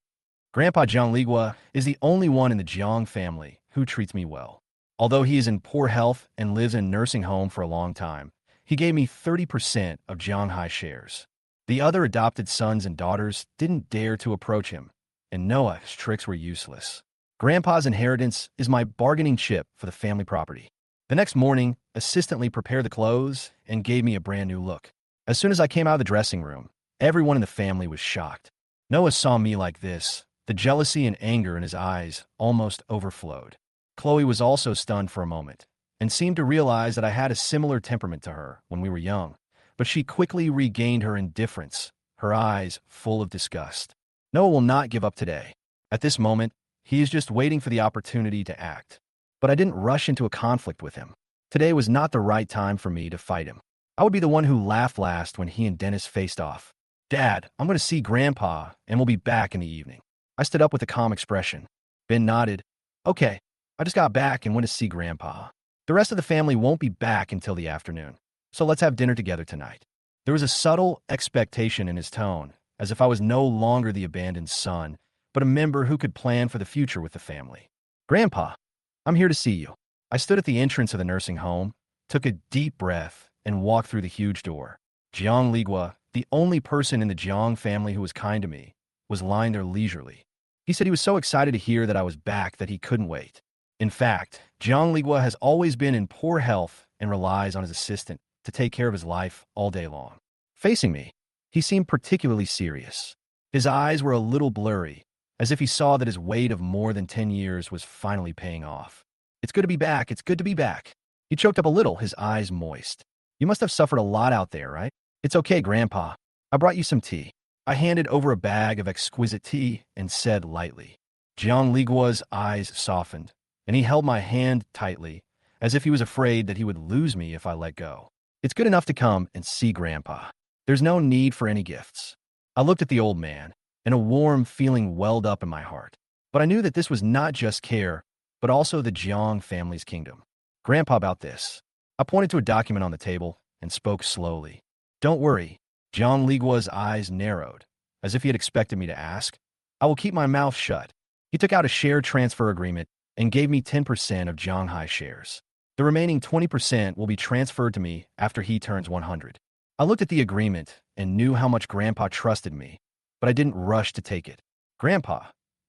Grandpa Zhang Ligua is the only one in the Jiang family who treats me well. Although he is in poor health and lives in a nursing home for a long time, he gave me 30% of Jianghai shares. The other adopted sons and daughters didn't dare to approach him, and Noah's tricks were useless. Grandpa's inheritance is my bargaining chip for the family property. The next morning, assistantly prepared the clothes and gave me a brand new look. As soon as I came out of the dressing room, everyone in the family was shocked. Noah saw me like this. The jealousy and anger in his eyes almost overflowed. Khloe was also stunned for a moment and seemed to realize that I had a similar temperament to her when we were young, but she quickly regained her indifference, her eyes full of disgust. Noah will not give up today. At this moment, he is just waiting for the opportunity to act. But I didn't rush into a conflict with him. Today was not the right time for me to fight him. I would be the one who laughed last when he and Dennis faced off. Dad, I'm going to see Grandpa, and we'll be back in the evening. I stood up with a calm expression. Ben nodded. Okay, I just got back and went to see Grandpa. The rest of the family won't be back until the afternoon, so let's have dinner together tonight. There was a subtle expectation in his tone, as if I was no longer the abandoned son, but a member who could plan for the future with the family. Grandpa, I'm here to see you. I stood at the entrance of the nursing home, took a deep breath, and walked through the huge door. Jiang Ligua, the only person in the Jiang family who was kind to me, was lying there leisurely. He said he was so excited to hear that I was back that he couldn't wait. In fact, Jiang Ligua has always been in poor health and relies on his assistant to take care of his life all day long. Facing me, he seemed particularly serious. His eyes were a little blurry, as if he saw that his wait of more than 10 years was finally paying off. It's good to be back. It's good to be back. He choked up a little, his eyes moist. You must have suffered a lot out there, right? It's okay, Grandpa. I brought you some tea. I handed over a bag of exquisite tea and said lightly. Jiang Ligua's eyes softened, and he held my hand tightly, as if he was afraid that he would lose me if I let go. It's good enough to come and see Grandpa. There's no need for any gifts. I looked at the old man, and a warm feeling welled up in my heart. But I knew that this was not just care, but also the Jiang family's kingdom. Grandpa, about this. I pointed to a document on the table and spoke slowly. Don't worry. Jiang Ligua's eyes narrowed, as if he had expected me to ask. I will keep my mouth shut. He took out a share transfer agreement and gave me 10% of Jianghai shares. The remaining 20% will be transferred to me after he turns 100. I looked at the agreement and knew how much Grandpa trusted me, but I didn't rush to take it. Grandpa,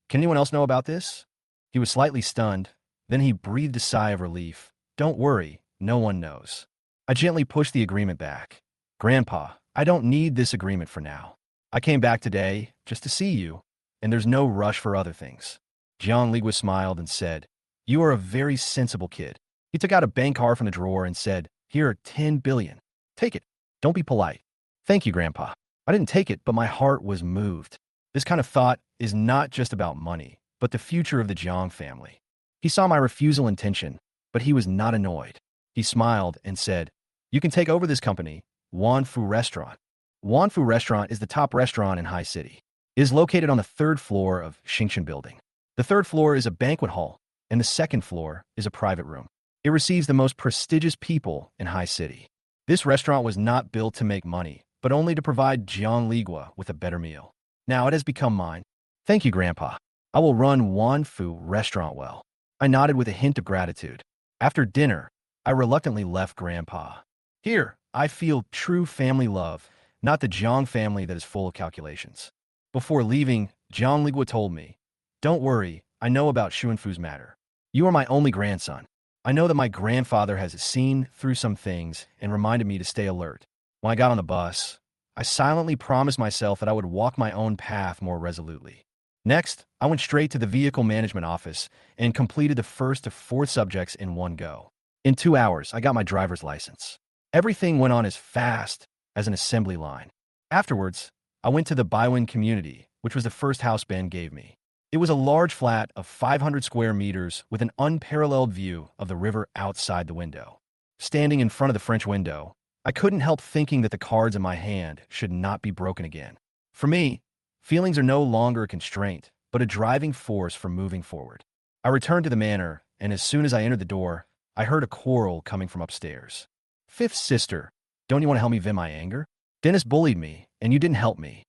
can anyone else know about this? He was slightly stunned. Then he breathed a sigh of relief. Don't worry, no one knows. I gently pushed the agreement back. Grandpa, I don't need this agreement for now. I came back today just to see you, and there's no rush for other things. Jiang Ligua smiled and said, You are a very sensible kid. He took out a bank card from the drawer and said, Here are 10 billion. Take it. Don't be polite. Thank you, Grandpa. I didn't take it, but my heart was moved. This kind of thought is not just about money, but the future of the Jiang family. He saw my refusal intention, but he was not annoyed. He smiled and said, You can take over this company, Wanfu Restaurant. Wanfu Restaurant is the top restaurant in High City. It is located on the 3rd floor of Shingchin Building. The 3rd floor is a banquet hall, and the 2nd floor is a private room. It receives the most prestigious people in High City. This restaurant was not built to make money, but only to provide Jiang Ligua with a better meal. Now it has become mine. Thank you, Grandpa. I will run Wanfu Restaurant well. I nodded with a hint of gratitude. After dinner, I reluctantly left Grandpa. Here, I feel true family love, not the Jiang family that is full of calculations. Before leaving, Jiang Ligua told me, Don't worry, I know about Xuanfu's matter. You are my only grandson. I know that my grandfather has seen through some things and reminded me to stay alert. When I got on the bus, I silently promised myself that I would walk my own path more resolutely. Next, I went straight to the vehicle management office and completed the first of 4 subjects in one go. In 2 hours, I got my driver's license. Everything went on as fast as an assembly line. Afterwards, I went to the Baiwen community, which was the first house Ben gave me. It was a large flat of 500 square meters with an unparalleled view of the river outside the window. Standing in front of the French window, I couldn't help thinking that the cards in my hand should not be broken again. For me, feelings are no longer a constraint, but a driving force for moving forward. I returned to the manor, and as soon as I entered the door, I heard a quarrel coming from upstairs. Fifth sister, don't you want to help me vent my anger? Dennis bullied me, and you didn't help me.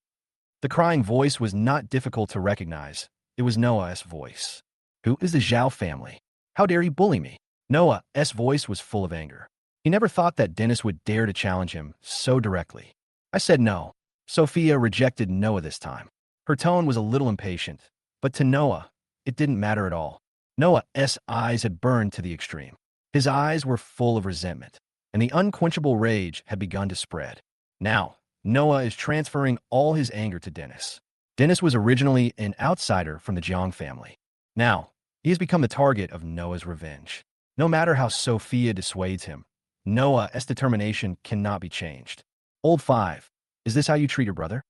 The crying voice was not difficult to recognize. It was Noah's voice. Who is the Xiao family? How dare he bully me? Noah's voice was full of anger. He never thought that Dennis would dare to challenge him so directly. I said no. Sophia rejected Noah this time. Her tone was a little impatient, but to Noah, it didn't matter at all. Noah's eyes had burned to the extreme. His eyes were full of resentment, and the unquenchable rage had begun to spread. Now, Noah is transferring all his anger to Dennis. Dennis was originally an outsider from the Jang family. Now, he has become the target of Noah's revenge. No matter how Sophia dissuades him, Noah's determination cannot be changed. Old 5, is this how you treat your brother?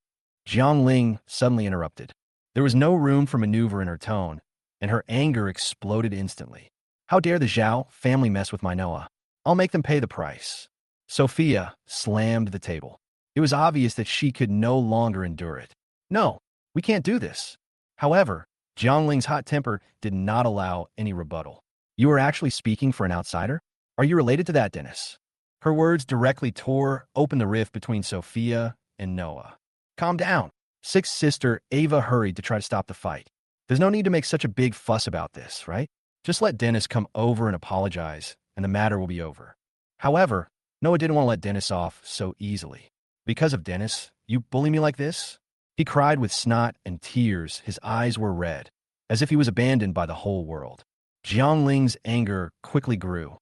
Jiang Ling suddenly interrupted. There was no room for maneuver in her tone, and her anger exploded instantly. How dare the Xiao family mess with my Noah? I'll make them pay the price. Sophia slammed the table. It was obvious that she could no longer endure it. No, we can't do this. However, Jiang Ling's hot temper did not allow any rebuttal. You are actually speaking for an outsider? Are you related to that, Dennis? Her words directly tore open the rift between Sophia and Noah. Calm down. Sixth sister Ava hurried to try to stop the fight. There's no need to make such a big fuss about this, right? Just let Dennis come over and apologize, and the matter will be over. However, Noah didn't want to let Dennis off so easily. Because of Dennis, you bully me like this? He cried with snot and tears. His eyes were red, as if he was abandoned by the whole world. Jiang Ling's anger quickly grew.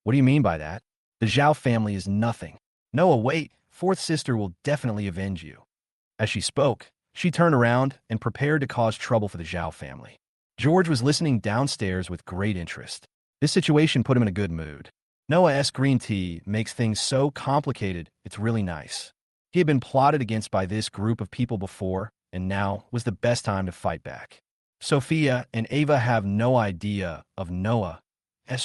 What do you mean by that? The Xiao family is nothing. Noah, wait. Fourth sister will definitely avenge you. As she spoke, she turned around and prepared to cause trouble for the Xiao family. George was listening downstairs with great interest. This situation put him in a good mood. Noah's green tea makes things so complicated, it's really nice. He had been plotted against by this group of people before, and now was the best time to fight back. Sophia and Ava have no idea of Noah's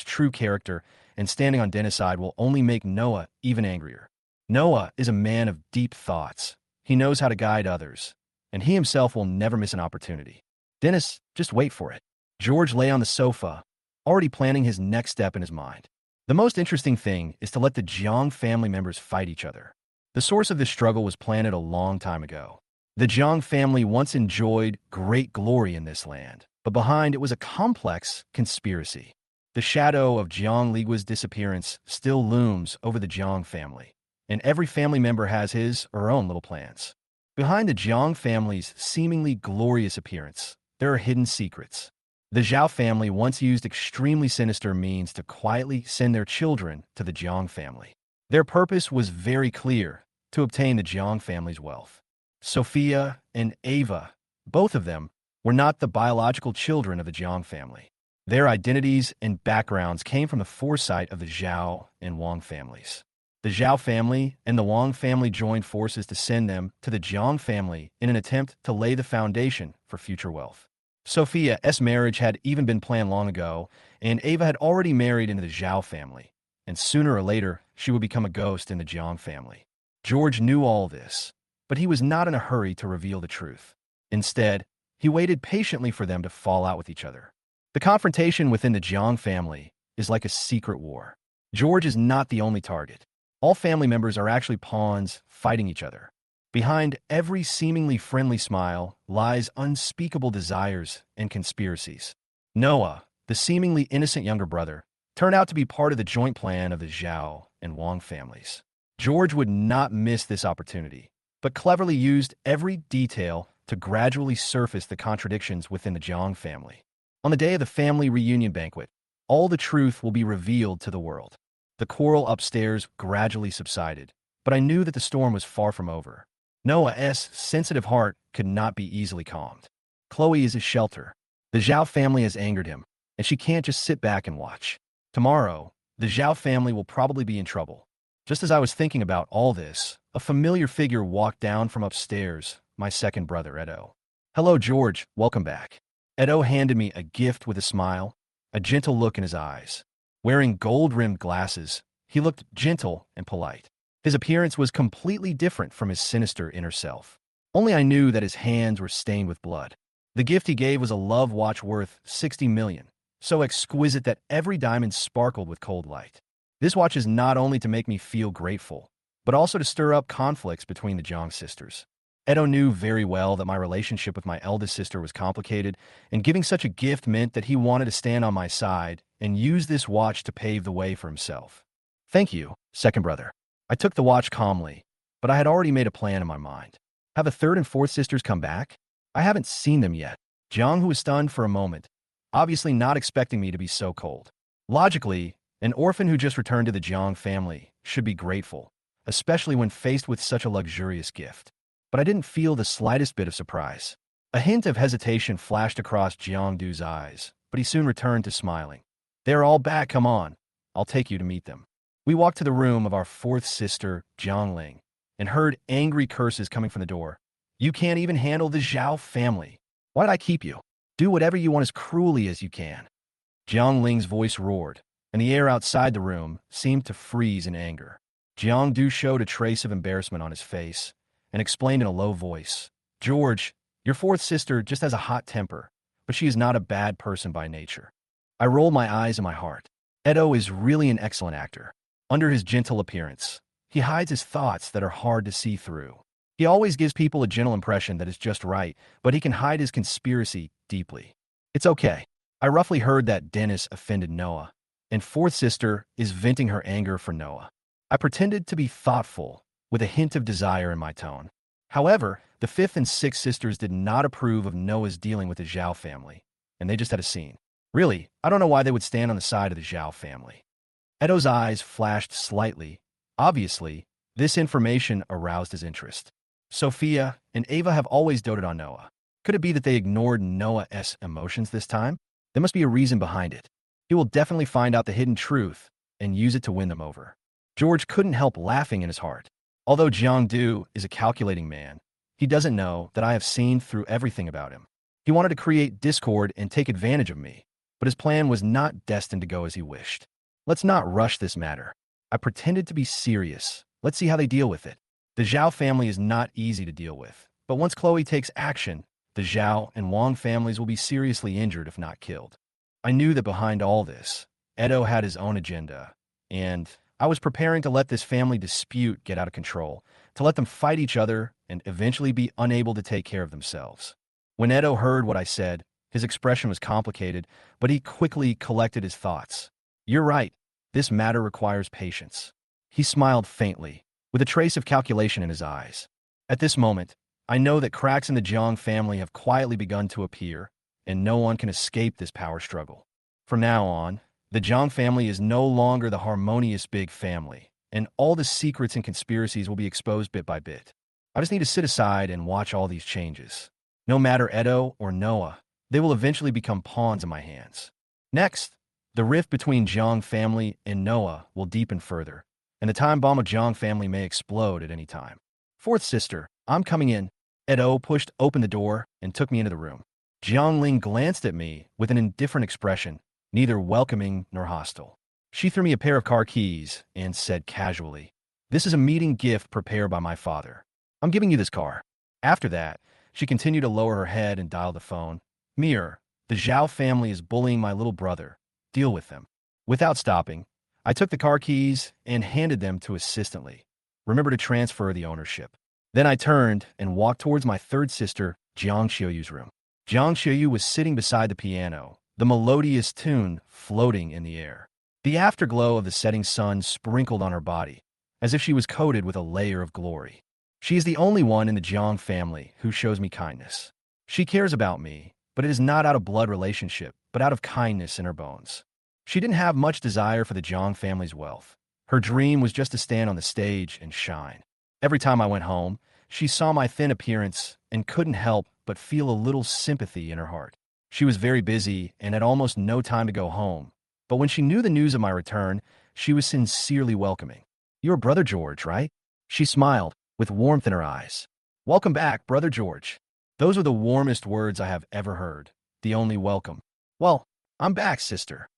true character, and standing on Dennis' side will only make Noah even angrier. Noah is a man of deep thoughts. He knows how to guide others, and he himself will never miss an opportunity. Dennis, just wait for it. George lay on the sofa, already planning his next step in his mind. The most interesting thing is to let the Jiang family members fight each other. The source of this struggle was planted a long time ago. The Jiang family once enjoyed great glory in this land, but behind it was a complex conspiracy. The shadow of Jiang Ligua's disappearance still looms over the Jiang family, and every family member has his or her own little plans. Behind the Jiang family's seemingly glorious appearance, there are hidden secrets. The Xiao family once used extremely sinister means to quietly send their children to the Jiang family. Their purpose was very clear: to obtain the Jiang family's wealth. Sophia and Ava, both of them, were not the biological children of the Jiang family. Their identities and backgrounds came from the foresight of the Xiao and Wang families. The Xiao family and the Wang family joined forces to send them to the Jiang family in an attempt to lay the foundation for future wealth. Sophia's marriage had even been planned long ago, and Ava had already married into the Xiao family, and sooner or later she would become a ghost in the Jiang family. George knew all this, but he was not in a hurry to reveal the truth. Instead, he waited patiently for them to fall out with each other. The confrontation within the Jiang family is like a secret war. George is not the only target. All family members are actually pawns fighting each other. Behind every seemingly friendly smile lies unspeakable desires and conspiracies. Noah, the seemingly innocent younger brother, turned out to be part of the joint plan of the Xiao and Wang families. George would not miss this opportunity, but cleverly used every detail to gradually surface the contradictions within the Jiang family. On the day of the family reunion banquet, all the truth will be revealed to the world. The quarrel upstairs gradually subsided, but I knew that the storm was far from over. Noah's sensitive heart could not be easily calmed. Khloe is his shelter. The Xiao family has angered him, and she can't just sit back and watch. Tomorrow, the Xiao family will probably be in trouble. Just as I was thinking about all this, a familiar figure walked down from upstairs, my second brother, Edeto. "Hello, George. Welcome back." Edeto handed me a gift with a smile, a gentle look in his eyes. Wearing gold-rimmed glasses, he looked gentle and polite. His appearance was completely different from his sinister inner self. Only I knew that his hands were stained with blood. The gift he gave was a love watch worth 60 million, so exquisite that every diamond sparkled with cold light. This watch is not only to make me feel grateful, but also to stir up conflicts between the Jang sisters. Edo knew very well that my relationship with my eldest sister was complicated, and giving such a gift meant that he wanted to stand on my side and use this watch to pave the way for himself. "Thank you, second brother." I took the watch calmly, but I had already made a plan in my mind. Have the third and fourth sisters come back? I haven't seen them yet. Jang, who was stunned for a moment, obviously not expecting me to be so cold. Logically, an orphan who just returned to the Jang family should be grateful, especially when faced with such a luxurious gift. But I didn't feel the slightest bit of surprise. A hint of hesitation flashed across Jiangdu's eyes, but he soon returned to smiling. "They're all back, come on. I'll take you to meet them." We walked to the room of our fourth sister, Ling, and heard angry curses coming from the door. "You can't even handle the Xiao family. Why did I keep you? Do whatever you want as cruelly as you can." Ling's voice roared, and the air outside the room seemed to freeze in anger. Jiangdu showed a trace of embarrassment on his face and explained in a low voice, "George, your fourth sister just has a hot temper, but she is not a bad person by nature." I rolled my eyes in my heart. Edo is really an excellent actor. Under his gentle appearance, he hides his thoughts that are hard to see through. He always gives people a gentle impression that is just right, but he can hide his conspiracy deeply. It's okay. I roughly heard that Dennis offended Noah, and fourth sister is venting her anger for Noah. I pretended to be thoughtful, with a hint of desire in my tone. However, the fifth and sixth sisters did not approve of Noah's dealing with the Xiao family, and they just had a scene. Really, I don't know why they would stand on the side of the Xiao family. Edo's eyes flashed slightly. Obviously, this information aroused his interest. Sophia and Ava have always doted on Noah. Could it be that they ignored Noah's emotions this time? There must be a reason behind it. He will definitely find out the hidden truth and use it to win them over. George couldn't help laughing in his heart. Although Jiangdu is a calculating man, he doesn't know that I have seen through everything about him. He wanted to create discord and take advantage of me, but his plan was not destined to go as he wished. Let's not rush this matter. I pretended to be serious. Let's see how they deal with it. The Xiao family is not easy to deal with, but once Khloe takes action, the Xiao and Wang families will be seriously injured if not killed. I knew that behind all this, Edo had his own agenda, and I was preparing to let this family dispute get out of control, to let them fight each other and eventually be unable to take care of themselves. When Edo heard what I said, his expression was complicated, but he quickly collected his thoughts. "You're right. This matter requires patience." He smiled faintly, with a trace of calculation in his eyes. At this moment, I know that cracks in the Jiang family have quietly begun to appear, and no one can escape this power struggle. From now on, the Jiang family is no longer the harmonious big family, and all the secrets and conspiracies will be exposed bit by bit. I just need to sit aside and watch all these changes. No matter Edo or Noah, they will eventually become pawns in my hands. Next, the rift between Jiang family and Noah will deepen further, and the time bomb of Jiang family may explode at any time. "Fourth sister, I'm coming in." Edo pushed open the door and took me into the room. Ling glanced at me with an indifferent expression, neither welcoming nor hostile. She threw me a pair of car keys and said casually, "This is a meeting gift prepared by my father. I'm giving you this car." After that, she continued to lower her head and dial the phone. "Mirror, the Xiao family is bullying my little brother. Deal with them." Without stopping, I took the car keys and handed them to assistantly. "Remember to transfer the ownership." Then I turned and walked towards my third sister, Shuyu's room. Shuyu was sitting beside the piano, the melodious tune floating in the air. The afterglow of the setting sun sprinkled on her body, as if she was coated with a layer of glory. She is the only one in the Jiang family who shows me kindness. She cares about me, but it is not out of blood relationship, but out of kindness in her bones. She didn't have much desire for the Jang family's wealth. Her dream was just to stand on the stage and shine. Every time I went home, she saw my thin appearance and couldn't help but feel a little sympathy in her heart. She was very busy and had almost no time to go home, but when she knew the news of my return, she was sincerely welcoming. "You're Brother George, right?" She smiled, with warmth in her eyes. "Welcome back, Brother George." Those were the warmest words I have ever heard, the only welcome. "Well, I'm back, sister,"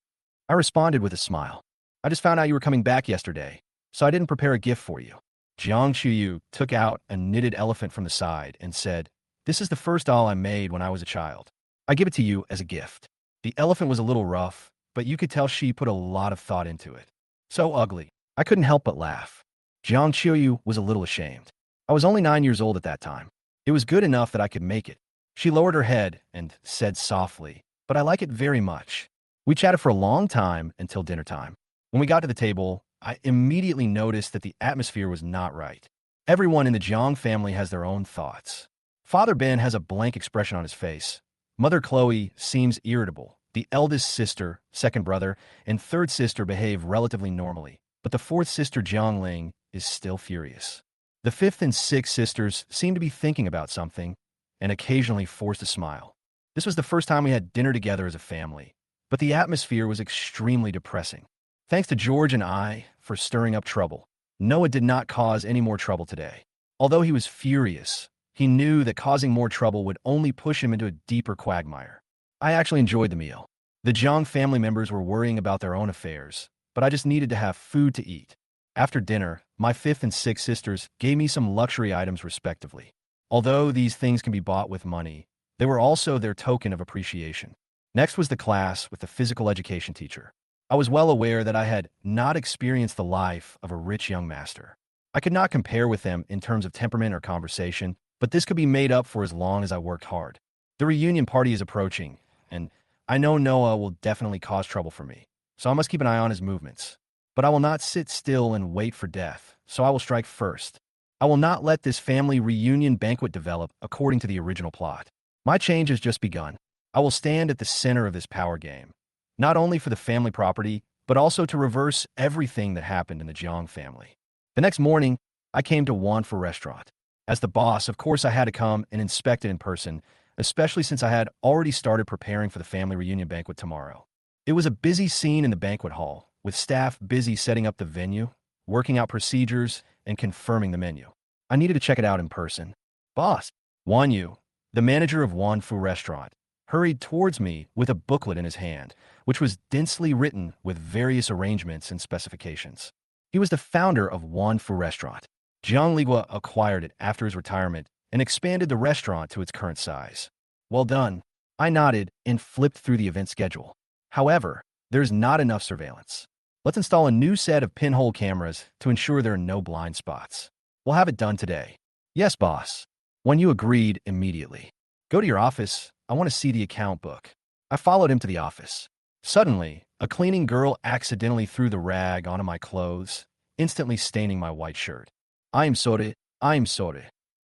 I responded with a smile. "I just found out you were coming back yesterday, so I didn't prepare a gift for you." Jiang Shuyu took out a knitted elephant from the side and said, "This is the first doll I made when I was a child. I give it to you as a gift." The elephant was a little rough, but you could tell she put a lot of thought into it. So ugly. I couldn't help but laugh. Jiang Shuyu was a little ashamed. I was only 9 years old at that time. It was good enough that I could make it. She lowered her head and said softly, "But I like it very much." We chatted for a long time until dinner time. When we got to the table, I immediately noticed that the atmosphere was not right. Everyone in the Jiang family has their own thoughts. Father Ben has a blank expression on his face. Mother Khloe seems irritable. The eldest sister, second brother, and third sister behave relatively normally, but the fourth sister, Ling, is still furious. The fifth and sixth sisters seem to be thinking about something and occasionally forced a smile. This was the first time we had dinner together as a family, but the atmosphere was extremely depressing. Thanks to George and I for stirring up trouble, Noah did not cause any more trouble today. Although he was furious, he knew that causing more trouble would only push him into a deeper quagmire. I actually enjoyed the meal. The Jiang family members were worrying about their own affairs, but I just needed to have food to eat. After dinner, my fifth and sixth sisters gave me some luxury items respectively. Although these things can be bought with money, they were also their token of appreciation. Next was the class with the physical education teacher. I was well aware that I had not experienced the life of a rich young master. I could not compare with them in terms of temperament or conversation, but this could be made up for as long as I worked hard. The reunion party is approaching, and I know Noah will definitely cause trouble for me, so I must keep an eye on his movements. But I will not sit still and wait for death, so I will strike first. I will not let this family reunion banquet develop according to the original plot. My change has just begun. I will stand at the center of this power game, not only for the family property, but also to reverse everything that happened in the Jiang family. The next morning, I came to Wanfu Restaurant. As the boss, of course I had to come and inspect it in person, especially since I had already started preparing for the family reunion banquet tomorrow. It was a busy scene in the banquet hall, with staff busy setting up the venue, working out procedures, and confirming the menu. I needed to check it out in person. "Boss," Wanyu, the manager of Wanfu Restaurant, hurried towards me with a booklet in his hand, which was densely written with various arrangements and specifications. He was the founder of Wanfu Restaurant. Jiang Ligua acquired it after his retirement and expanded the restaurant to its current size. "Well done." I nodded and flipped through the event schedule. However, there's not enough surveillance. Let's install a new set of pinhole cameras to ensure there are no blind spots. We'll have it done today. "Yes, boss." Wanyu agreed immediately. "Go to your office. I want to see the account book." I followed him to the office. Suddenly, a cleaning girl accidentally threw the rag onto my clothes, instantly staining my white shirt. I'm sorry.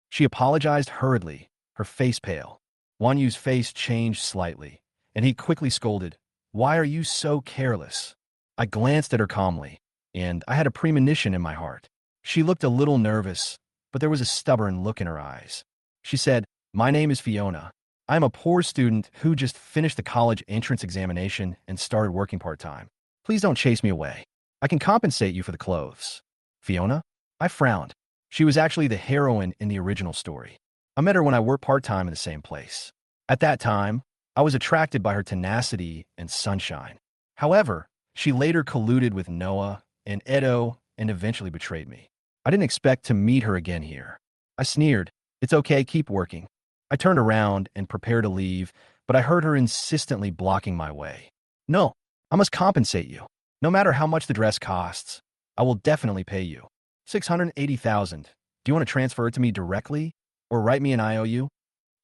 She apologized hurriedly, her face pale. Wanyu's face changed slightly, and he quickly scolded, "Why are you so careless?" I glanced at her calmly, and I had a premonition in my heart. She looked a little nervous, but there was a stubborn look in her eyes. She said, "My name is Fiona. I'm a poor student who just finished the college entrance examination and started working part-time. Please don't chase me away. I can compensate you for the clothes." Fiona? I frowned. She was actually the heroine in the original story. I met her when I worked part-time in the same place. At that time, I was attracted by her tenacity and sunshine. However, she later colluded with Noah and Edeto and eventually betrayed me. I didn't expect to meet her again here. I sneered, "It's okay, keep working." I turned around and prepared to leave, but I heard her insistently blocking my way. "No, I must compensate you. No matter how much the dress costs, I will definitely pay you. 680,000. Do you want to transfer it to me directly or write me an IOU?"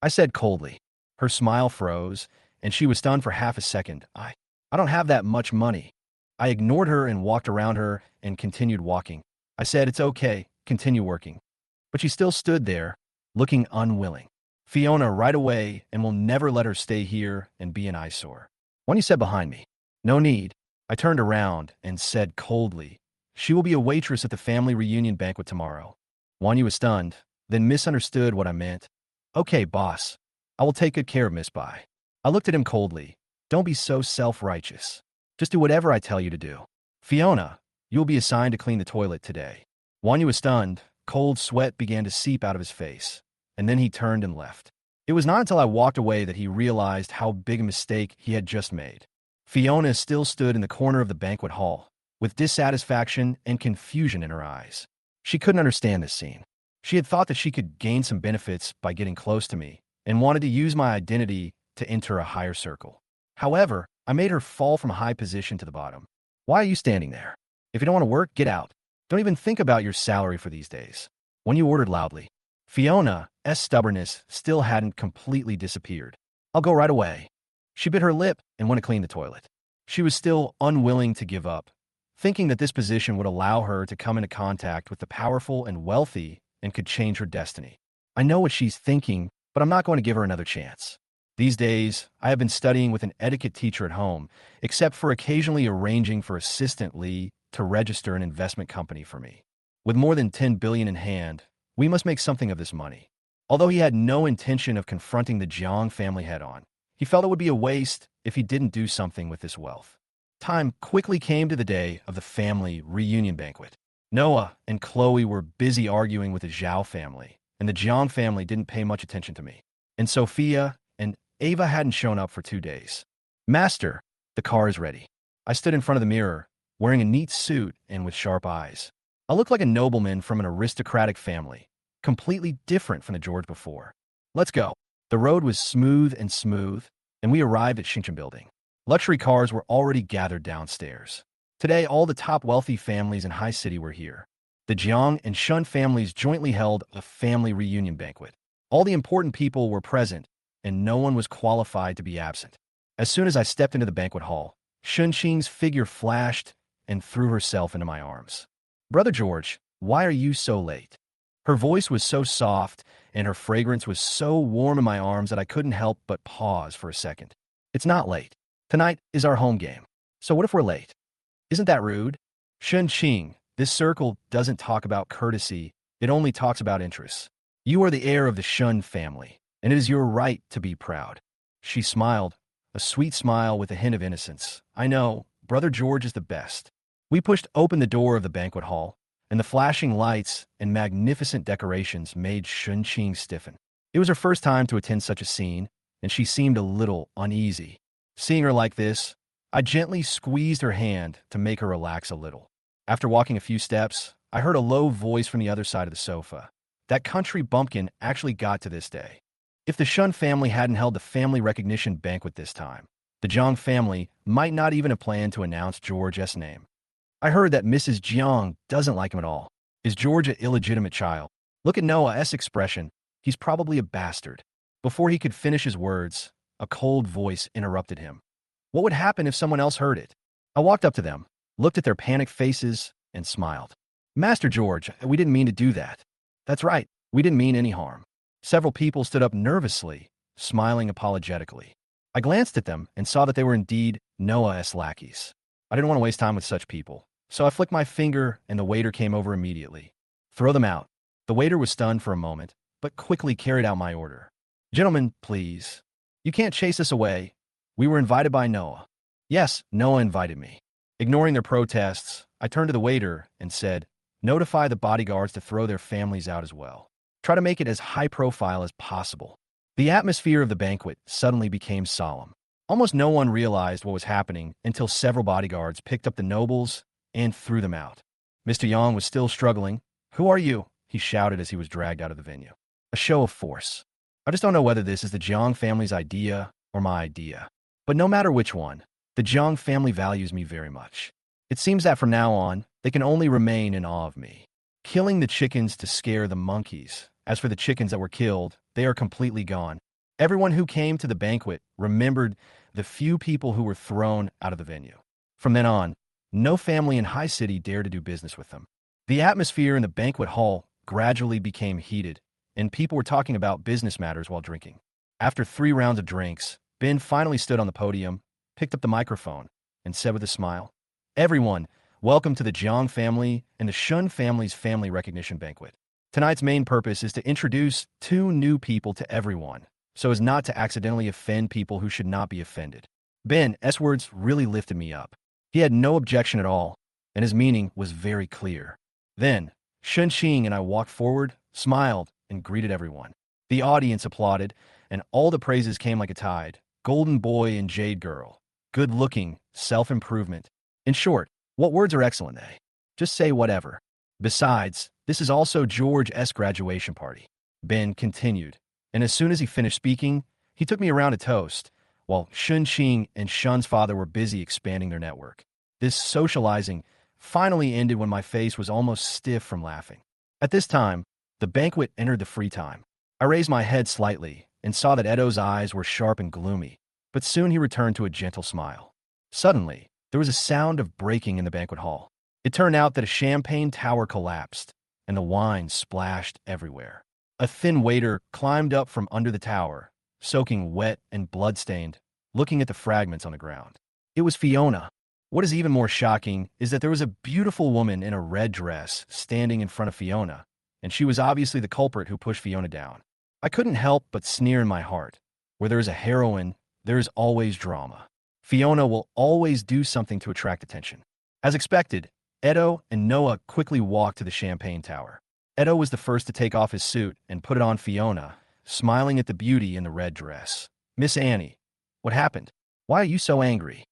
I said coldly. Her smile froze, and she was stunned for half a second. I don't have that much money." I ignored her and walked around her and continued walking. I said, "It's okay, continue working." But she still stood there, looking unwilling. "Fiona, right away, and we'll never let her stay here and be an eyesore." One you said behind me, "No need." I turned around and said coldly, "She will be a waitress at the family reunion banquet tomorrow." Wanyu was stunned, then misunderstood what I meant. "Okay, boss. I will take good care of Miss Bai." I looked at him coldly. "Don't be so self-righteous. Just do whatever I tell you to do. Fiona, you will be assigned to clean the toilet today." Wanyu was stunned. Cold sweat began to seep out of his face, and then he turned and left. It was not until I walked away that he realized how big a mistake he had just made. Fiona still stood in the corner of the banquet hall, with dissatisfaction and confusion in her eyes. She couldn't understand this scene. She had thought that she could gain some benefits by getting close to me, and wanted to use my identity to enter a higher circle. However, I made her fall from a high position to the bottom. "Why are you standing there? If you don't want to work, get out. Don't even think about your salary for these days." Wanyu ordered loudly. Fiona's stubbornness still hadn't completely disappeared. "I'll go right away." She bit her lip and went to clean the toilet. She was still unwilling to give up, thinking that this position would allow her to come into contact with the powerful and wealthy and could change her destiny. I know what she's thinking, but I'm not going to give her another chance. These days, I have been studying with an etiquette teacher at home, except for occasionally arranging for Assistant Lee to register an investment company for me. With more than 10 billion in hand, we must make something of this money. Although he had no intention of confronting the Jang family head-on, he felt it would be a waste if he didn't do something with this wealth. Time quickly came to the day of the family reunion banquet. Noah and Khloe were busy arguing with the Xiao family, and the Jang family didn't pay much attention to me. And Sophia and Ava hadn't shown up for 2 days. "Master, the car is ready." I stood in front of the mirror, wearing a neat suit and with sharp eyes. I looked like a nobleman from an aristocratic family, completely different from the George before. "Let's go." The road was smooth, and we arrived at Shingchin Building. Luxury cars were already gathered downstairs. Today, all the top wealthy families in High City were here. The Jiang and Shun families jointly held a family reunion banquet. All the important people were present, and no one was qualified to be absent. As soon as I stepped into the banquet hall, Shunqing's figure flashed and threw herself into my arms. "Brother George, why are you so late?" Her voice was so soft, and her fragrance was so warm in my arms that I couldn't help but pause for a second. "It's not late. Tonight is our home game. So what if we're late? Isn't that rude?" "Shunqing, this circle doesn't talk about courtesy, it only talks about interests. You are the heir of the Shun family, and it is your right to be proud." She smiled, a sweet smile with a hint of innocence. "I know, Brother George is the best." We pushed open the door of the banquet hall, and the flashing lights and magnificent decorations made Shunqing stiffen. It was her first time to attend such a scene, and she seemed a little uneasy. Seeing her like this, I gently squeezed her hand to make her relax a little. After walking a few steps, I heard a low voice from the other side of the sofa. That country bumpkin actually got to this day. If the Shun family hadn't held the family recognition banquet this time, the Jiang family might not even have planned to announce George's name. "I heard that Mrs. Jiang doesn't like him at all. Is George an illegitimate child? Look at Noah's expression. He's probably a bastard." Before he could finish his words, a cold voice interrupted him. What would happen if someone else heard it? I walked up to them, looked at their panicked faces, and smiled. "Master George, we didn't mean to do that." "That's right, we didn't mean any harm." Several people stood up nervously, smiling apologetically. I glanced at them and saw that they were indeed Noah's lackeys. I didn't want to waste time with such people, so I flicked my finger and the waiter came over immediately. "Throw them out." The waiter was stunned for a moment, but quickly carried out my order. "Gentlemen, please. You can't chase us away. We were invited by Noah." "Yes, Noah invited me." Ignoring their protests, I turned to the waiter and said, "Notify the bodyguards to throw their families out as well. Try to make it as high profile as possible." The atmosphere of the banquet suddenly became solemn. Almost no one realized what was happening until several bodyguards picked up the nobles and threw them out. Mr. Yang was still struggling. "Who are you?" he shouted as he was dragged out of the venue. A show of force. I just don't know whether this is the Jiang family's idea or my idea. But no matter which one, the Jiang family values me very much. It seems that from now on, they can only remain in awe of me. Killing the chickens to scare the monkeys. As for the chickens that were killed, they are completely gone. Everyone who came to the banquet remembered the few people who were thrown out of the venue. From then on, no family in High City dared to do business with them. The atmosphere in the banquet hall gradually became heated, and people were talking about business matters while drinking. After 3 rounds of drinks, Ben finally stood on the podium, picked up the microphone, and said with a smile, Everyone, welcome to the Jang family and the Shun family's family recognition banquet. Tonight's main purpose is to introduce two new people to everyone, so as not to accidentally offend people who should not be offended. Ben's words really lifted me up. He had no objection at all, and his meaning was very clear. Then, Shun and I walked forward, smiled, and greeted everyone. The audience applauded, and all the praises came like a tide. Golden boy and jade girl. Good looking, self-improvement. In short, what words are excellent, eh? Just say whatever. Besides, this is also George's graduation party. Ben continued, and as soon as he finished speaking, he took me around a toast, while Shun and Shun's father were busy expanding their network. This socializing finally ended when my face was almost stiff from laughing. At this time, the banquet entered the free time. I raised my head slightly and saw that Edeto's eyes were sharp and gloomy, but soon he returned to a gentle smile. Suddenly, there was a sound of breaking in the banquet hall. It turned out that a champagne tower collapsed, and the wine splashed everywhere. A thin waiter climbed up from under the tower, soaking wet and blood-stained, looking at the fragments on the ground. It was Fiona. What is even more shocking is that there was a beautiful woman in a red dress standing in front of Fiona, and she was obviously the culprit who pushed Fiona down. I couldn't help but sneer in my heart. Where there is a heroine, there is always drama. Fiona will always do something to attract attention. As expected, Edeto and Noah quickly walked to the champagne tower. Edeto was the first to take off his suit and put it on Fiona, smiling at the beauty in the red dress. Miss Annie, what happened? Why are you so angry?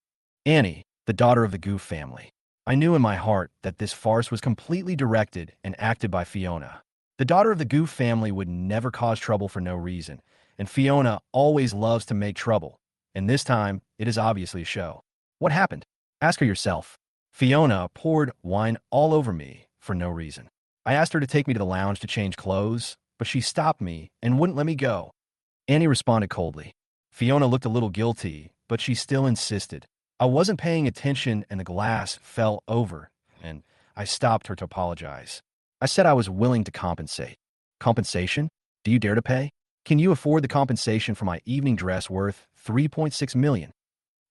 Annie, the daughter of the Goof family. I knew in my heart that this farce was completely directed and acted by Fiona. The daughter of the Goof family would never cause trouble for no reason, and Fiona always loves to make trouble, and this time it is obviously a show. What happened? Ask her yourself. Fiona poured wine all over me for no reason. I asked her to take me to the lounge to change clothes, but she stopped me and wouldn't let me go. Annie responded coldly. Fiona looked a little guilty, but she still insisted. I wasn't paying attention and the glass fell over, and I stopped her to apologize. I said I was willing to compensate. Compensation? Do you dare to pay? Can you afford the compensation for my evening dress worth $3.6 million?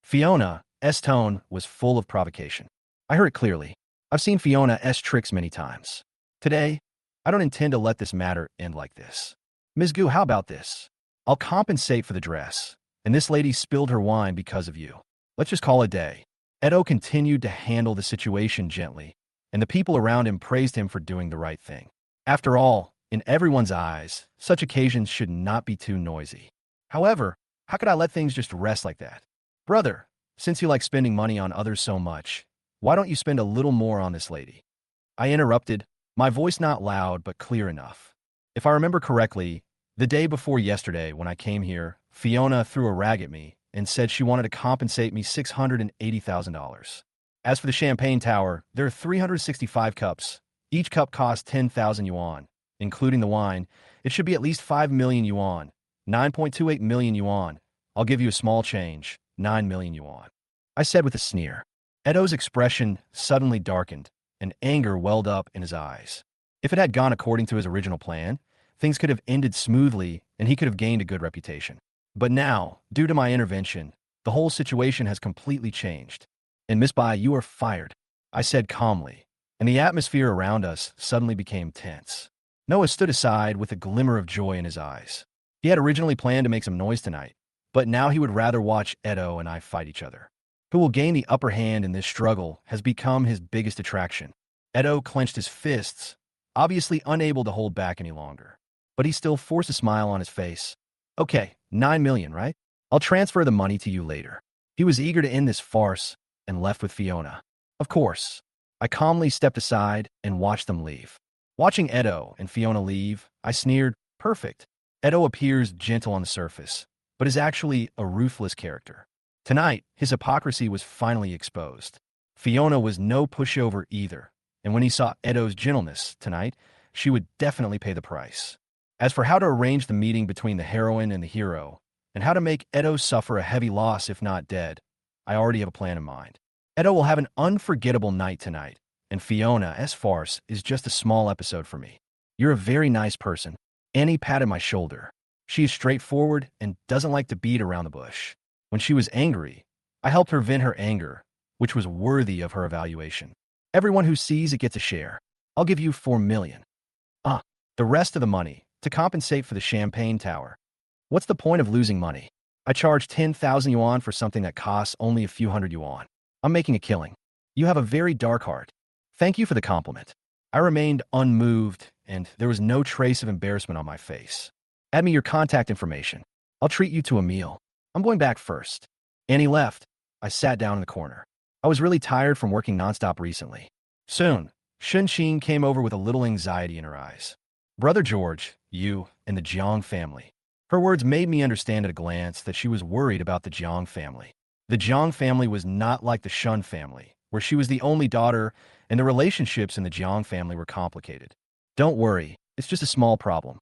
Fiona's tone was full of provocation. I heard it clearly. I've seen Fiona's tricks many times. Today, I don't intend to let this matter end like this. Ms. Gu, how about this? I'll compensate for the dress, and this lady spilled her wine because of you. Let's just call it a day. Edeto continued to handle the situation gently, and the people around him praised him for doing the right thing. After all, in everyone's eyes, such occasions should not be too noisy. However, how could I let things just rest like that? Brother, since you like spending money on others so much, why don't you spend a little more on this lady? I interrupted, my voice not loud but clear enough. If I remember correctly, the day before yesterday when I came here, Fiona threw a rag at me and said she wanted to compensate me $680,000. As for the champagne tower, there are 365 cups. Each cup costs 10,000 yuan. Including the wine, it should be at least 5 million yuan, 9.28 million yuan. I'll give you a small change, 9 million yuan. I said with a sneer. Edeto's expression suddenly darkened, and anger welled up in his eyes. If it had gone according to his original plan, things could have ended smoothly and he could have gained a good reputation. But now, due to my intervention, the whole situation has completely changed. And Miss Bai, you are fired, I said calmly, and the atmosphere around us suddenly became tense. Noah stood aside with a glimmer of joy in his eyes. He had originally planned to make some noise tonight, but now he would rather watch Edeto and I fight each other. Who will gain the upper hand in this struggle has become his biggest attraction. Edeto clenched his fists, obviously unable to hold back any longer. But he still forced a smile on his face. Okay, 9 million, right? I'll transfer the money to you later. He was eager to end this farce and left with Fiona. Of course. I calmly stepped aside and watched them leave. Watching Edeto and Fiona leave, I sneered, perfect. Edeto appears gentle on the surface, but is actually a ruthless character. Tonight, his hypocrisy was finally exposed. Fiona was no pushover either, and when he saw Edeto's gentleness tonight, she would definitely pay the price. As for how to arrange the meeting between the heroine and the hero, and how to make Edeto suffer a heavy loss if not dead, I already have a plan in mind. Edeto will have an unforgettable night tonight, and Fiona's farce is just a small episode for me. You're a very nice person. Annie patted my shoulder. She is straightforward and doesn't like to beat around the bush. When she was angry, I helped her vent her anger, which was worthy of her evaluation. Everyone who sees it gets a share. I'll give you 4 million. The rest of the money, to compensate for the champagne tower. What's the point of losing money? I charge 10,000 yuan for something that costs only a few hundred yuan. I'm making a killing. You have a very dark heart. Thank you for the compliment. I remained unmoved, and there was no trace of embarrassment on my face. Add me your contact information. I'll treat you to a meal. I'm going back first. Annie left. I sat down in the corner. I was really tired from working nonstop recently. Soon, Shingchin came over with a little anxiety in her eyes. Brother George, you, and the Jang family. Her words made me understand at a glance that she was worried about the Jang family. The Jang family was not like the Shun family, where she was the only daughter, and the relationships in the Jang family were complicated. Don't worry, it's just a small problem.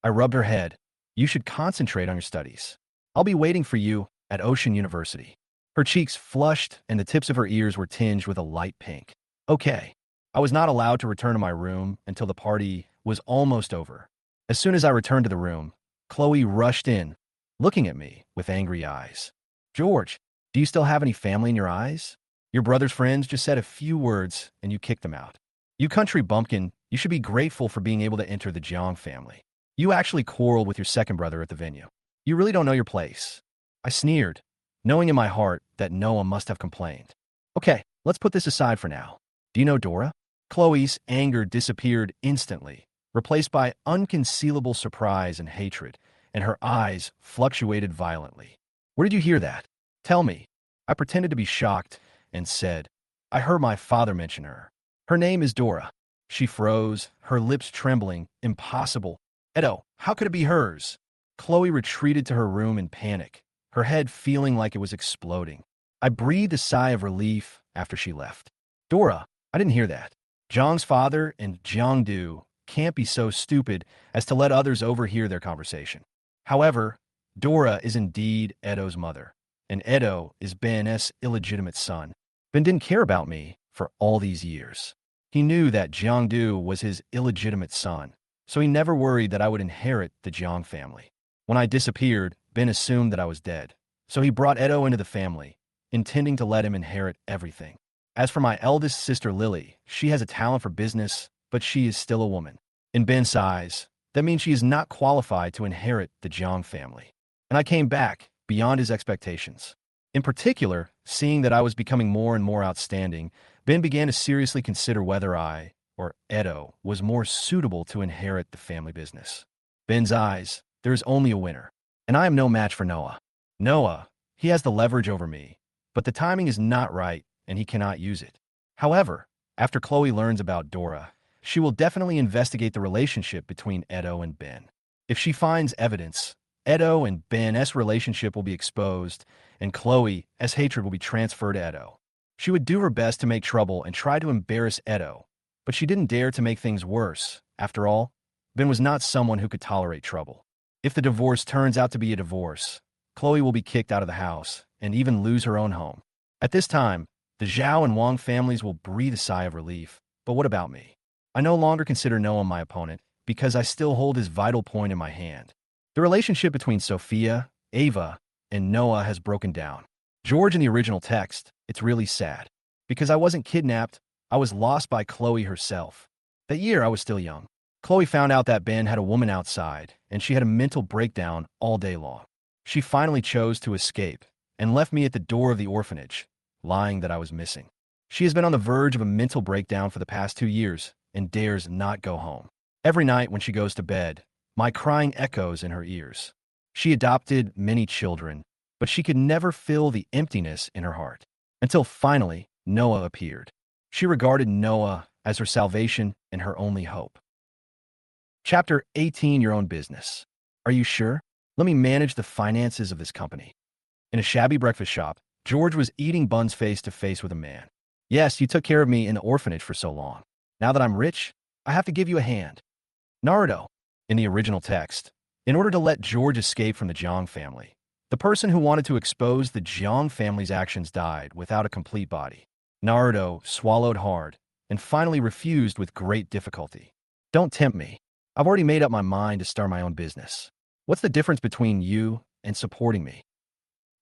I rubbed her head. You should concentrate on your studies. I'll be waiting for you at Ocean University. Her cheeks flushed, and the tips of her ears were tinged with a light pink. Okay. I was not allowed to return to my room until the party was almost over. As soon as I returned to the room, Khloe rushed in, looking at me with angry eyes. George, do you still have any family in your eyes? Your brother's friends just said a few words and you kicked them out. You country bumpkin, you should be grateful for being able to enter the Jiang family. You actually quarreled with your second brother at the venue. You really don't know your place. I sneered, knowing in my heart that Noah must have complained. Okay, let's put this aside for now. Do you know Dora? Khloe's anger disappeared instantly, replaced by unconcealable surprise and hatred, and her eyes fluctuated violently. Where did you hear that? Tell me. I pretended to be shocked and said, I heard my father mention her. Her name is Dora. She froze, her lips trembling. Impossible. Edeto, how could it be hers? Khloe retreated to her room in panic, her head feeling like it was exploding. I breathed a sigh of relief after she left. Dora, I didn't hear that. Zhang's father and Jiangdu can't be so stupid as to let others overhear their conversation. However, Dora is indeed Edeto's mother, and Edeto is Ben's illegitimate son. Ben didn't care about me for all these years. He knew that Jiangdu was his illegitimate son, so he never worried that I would inherit the Jiang family. When I disappeared, Ben assumed that I was dead, so he brought Edeto into the family, intending to let him inherit everything. As for my eldest sister Lily, she has a talent for business, but she is still a woman. In Ben's eyes, that means she is not qualified to inherit the Jiang family. And I came back beyond his expectations. In particular, seeing that I was becoming more and more outstanding, Ben began to seriously consider whether I, or Edeto, was more suitable to inherit the family business. Ben's eyes, there is only a winner. And I am no match for Noah. Noah, he has the leverage over me, but the timing is not right and he cannot use it. However, after Khloe learns about Dora, she will definitely investigate the relationship between Edeto and Ben. If she finds evidence, Edeto and Ben's relationship will be exposed, and Khloe's hatred will be transferred to Edeto. She would do her best to make trouble and try to embarrass Edeto, but she didn't dare to make things worse. After all, Ben was not someone who could tolerate trouble. If the divorce turns out to be a divorce, Khloe will be kicked out of the house and even lose her own home. At this time, the Xiao and Wang families will breathe a sigh of relief. But what about me? I no longer consider Noah my opponent because I still hold his vital point in my hand. The relationship between Sophia, Ava, and Noah has broken down. George in the original text, it's really sad. Because I wasn't kidnapped, I was lost by Khloe herself. That year, I was still young. Khloe found out that Ben had a woman outside, and she had a mental breakdown all day long. She finally chose to escape and left me at the door of the orphanage, lying that I was missing. She has been on the verge of a mental breakdown for the past 2 years and dares not go home. Every night when she goes to bed, my crying echoes in her ears. She adopted many children, but she could never fill the emptiness in her heart. Until finally, Noah appeared. She regarded Noah as her salvation and her only hope. Chapter 18, Your Own Business. Are you sure? Let me manage the finances of this company. In a shabby breakfast shop, George was eating buns face to face with a man. Yes, you took care of me in the orphanage for so long. Now that I'm rich, I have to give you a hand. Nardo, in the original text, in order to let George escape from the Jiang family, the person who wanted to expose the Jiang family's actions died without a complete body. Nardo swallowed hard and finally refused with great difficulty. Don't tempt me. I've already made up my mind to start my own business. What's the difference between you and supporting me?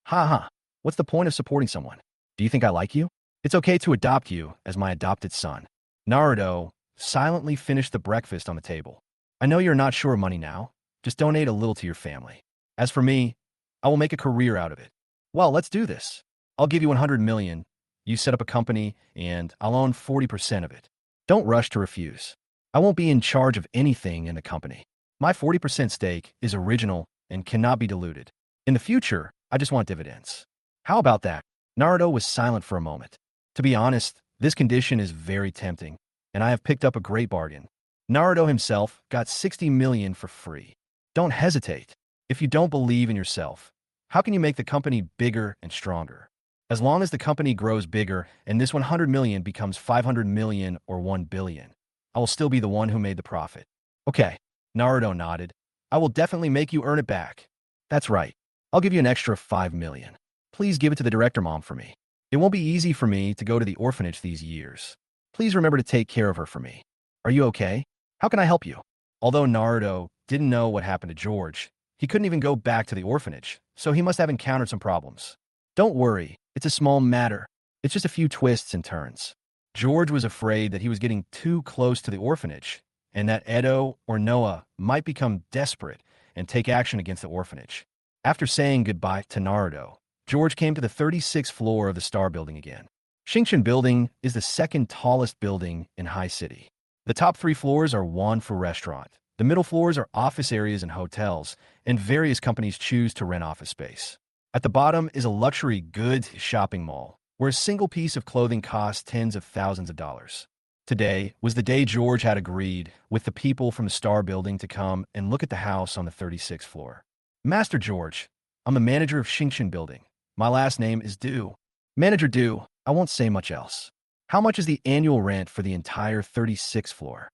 Ha ha. What's the point of supporting someone? Do you think I like you? It's okay to adopt you as my adopted son. Nardo silently finished the breakfast on the table. I know you're not sure of money now. Just donate a little to your family. As for me, I will make a career out of it. Well, let's do this. I'll give you 100 million. You set up a company, and I'll own 40% of it. Don't rush to refuse. I won't be in charge of anything in the company. My 40% stake is original and cannot be diluted. In the future, I just want dividends. How about that? Nardo was silent for a moment. To be honest, this condition is very tempting, and I have picked up a great bargain. Nardo himself got 60 million for free. Don't hesitate. If you don't believe in yourself, how can you make the company bigger and stronger? As long as the company grows bigger and this 100 million becomes 500 million or 1 billion, I will still be the one who made the profit. Okay, Nardo nodded. I will definitely make you earn it back. That's right. I'll give you an extra 5 million. Please give it to the director mom for me. It won't be easy for me to go to the orphanage these years. Please remember to take care of her for me. Are you okay? How can I help you? Although Nardo didn't know what happened to George, he couldn't even go back to the orphanage, so he must have encountered some problems. Don't worry, it's a small matter. It's just a few twists and turns. George was afraid that he was getting too close to the orphanage, and that Edeto or Noah might become desperate and take action against the orphanage. After saying goodbye to Nardo, George came to the 36th floor of the Star Building again. Shingchin Building is the second tallest building in High City. The top 3 floors are Wanfu Restaurant. The middle floors are office areas and hotels, and various companies choose to rent office space. At the bottom is a luxury goods shopping mall, where a single piece of clothing costs tens of thousands of dollars. Today was the day George had agreed with the people from the Star Building to come and look at the house on the 36th floor. Master George, I'm the manager of Shingchin Building. My last name is Du. Manager Du, I won't say much else. How much is the annual rent for the entire 36th floor?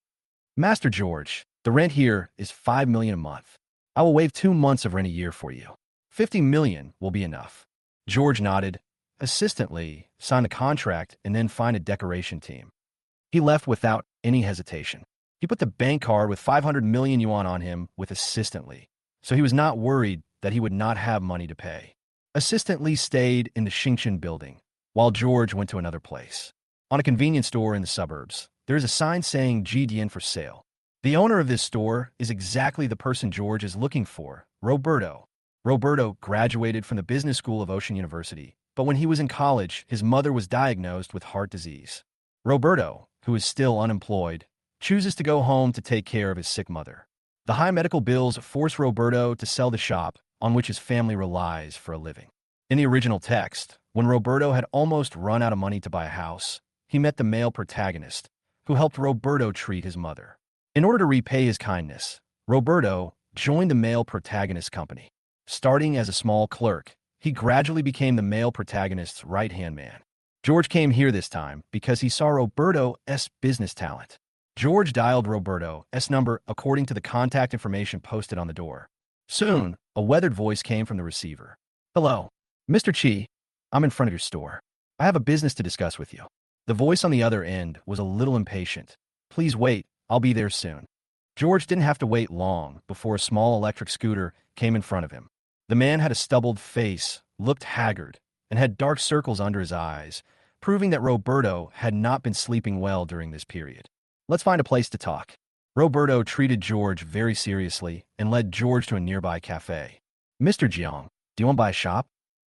Master George, the rent here is 5 million a month. I will waive 2 months of rent a year for you. 50 million will be enough. George nodded, assistantly signed the contract, and then find a decoration team. He left without any hesitation. He put the bank card with 500 million yuan on him with assistantly, so he was not worried that he would not have money to pay. Assistant Lee stayed in the Shingchin Building, while George went to another place. On a convenience store in the suburbs, there is a sign saying Jidian for sale. The owner of this store is exactly the person George is looking for, Roberto. Roberto graduated from the business school of Ocean University, but when he was in college, his mother was diagnosed with heart disease. Roberto, who is still unemployed, chooses to go home to take care of his sick mother. The high medical bills force Roberto to sell the shop on which his family relies for a living. In the original text, when Roberto had almost run out of money to buy a house, he met the male protagonist, who helped Roberto treat his mother. In order to repay his kindness, Roberto joined the male protagonist's company. Starting as a small clerk, he gradually became the male protagonist's right-hand man. George came here this time because he saw Roberto's business talent. George dialed Roberto's number according to the contact information posted on the door. Soon, a weathered voice came from the receiver. Hello, Mr. Chi. I'm in front of your store. I have a business to discuss with you. The voice on the other end was a little impatient. Please wait, I'll be there soon. George didn't have to wait long before a small electric scooter came in front of him. The man had a stubbled face, looked haggard, and had dark circles under his eyes, proving that Roberto had not been sleeping well during this period. Let's find a place to talk. Roberto treated George very seriously and led George to a nearby cafe. Mr. Jang, do you want to buy a shop?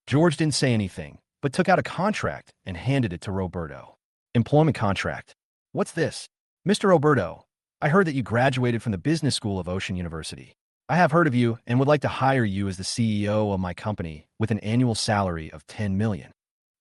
George didn't say anything, but took out a contract and handed it to Roberto. Employment contract. What's this? Mr. Roberto, I heard that you graduated from the business school of Ocean University. I have heard of you and would like to hire you as the CEO of my company with an annual salary of 10 million.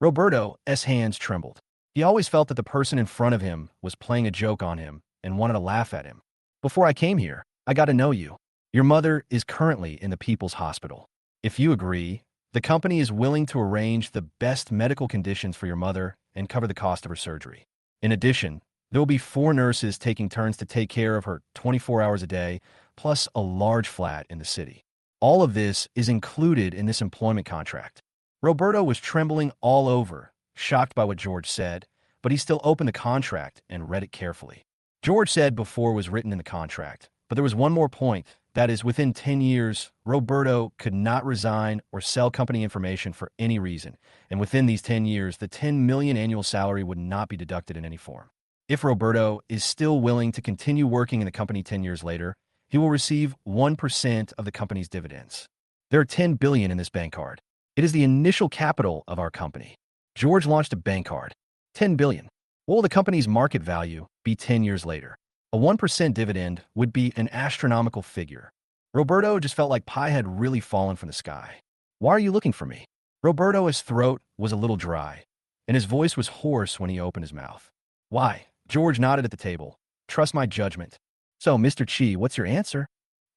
Roberto's hands trembled. He always felt that the person in front of him was playing a joke on him and wanted to laugh at him. Before I came here, I got to know you. Your mother is currently in the People's Hospital. If you agree, the company is willing to arrange the best medical conditions for your mother and cover the cost of her surgery. In addition, there will be 4 nurses taking turns to take care of her 24 hours a day, plus a large flat in the city. All of this is included in this employment contract. Roberto was trembling all over, shocked by what George said, but he still opened the contract and read it carefully. George said before was written in the contract, but there was one more point That is, within 10 years, Roberto could not resign or sell company information for any reason, and within these 10 years, the 10 million annual salary would not be deducted in any form. If Roberto is still willing to continue working in the company 10 years later, he will receive 1% of the company's dividends. There are 10 billion in this bank card. It is the initial capital of our company. George launched a bank card. 10 billion. What will the company's market value be 10 years later? A 1% dividend would be an astronomical figure. Roberto just felt like pie had really fallen from the sky. Why are you looking for me? Roberto's throat was a little dry, and his voice was hoarse when he opened his mouth. Why? George nodded at the table. Trust my judgment. So, Mr. Chi, what's your answer?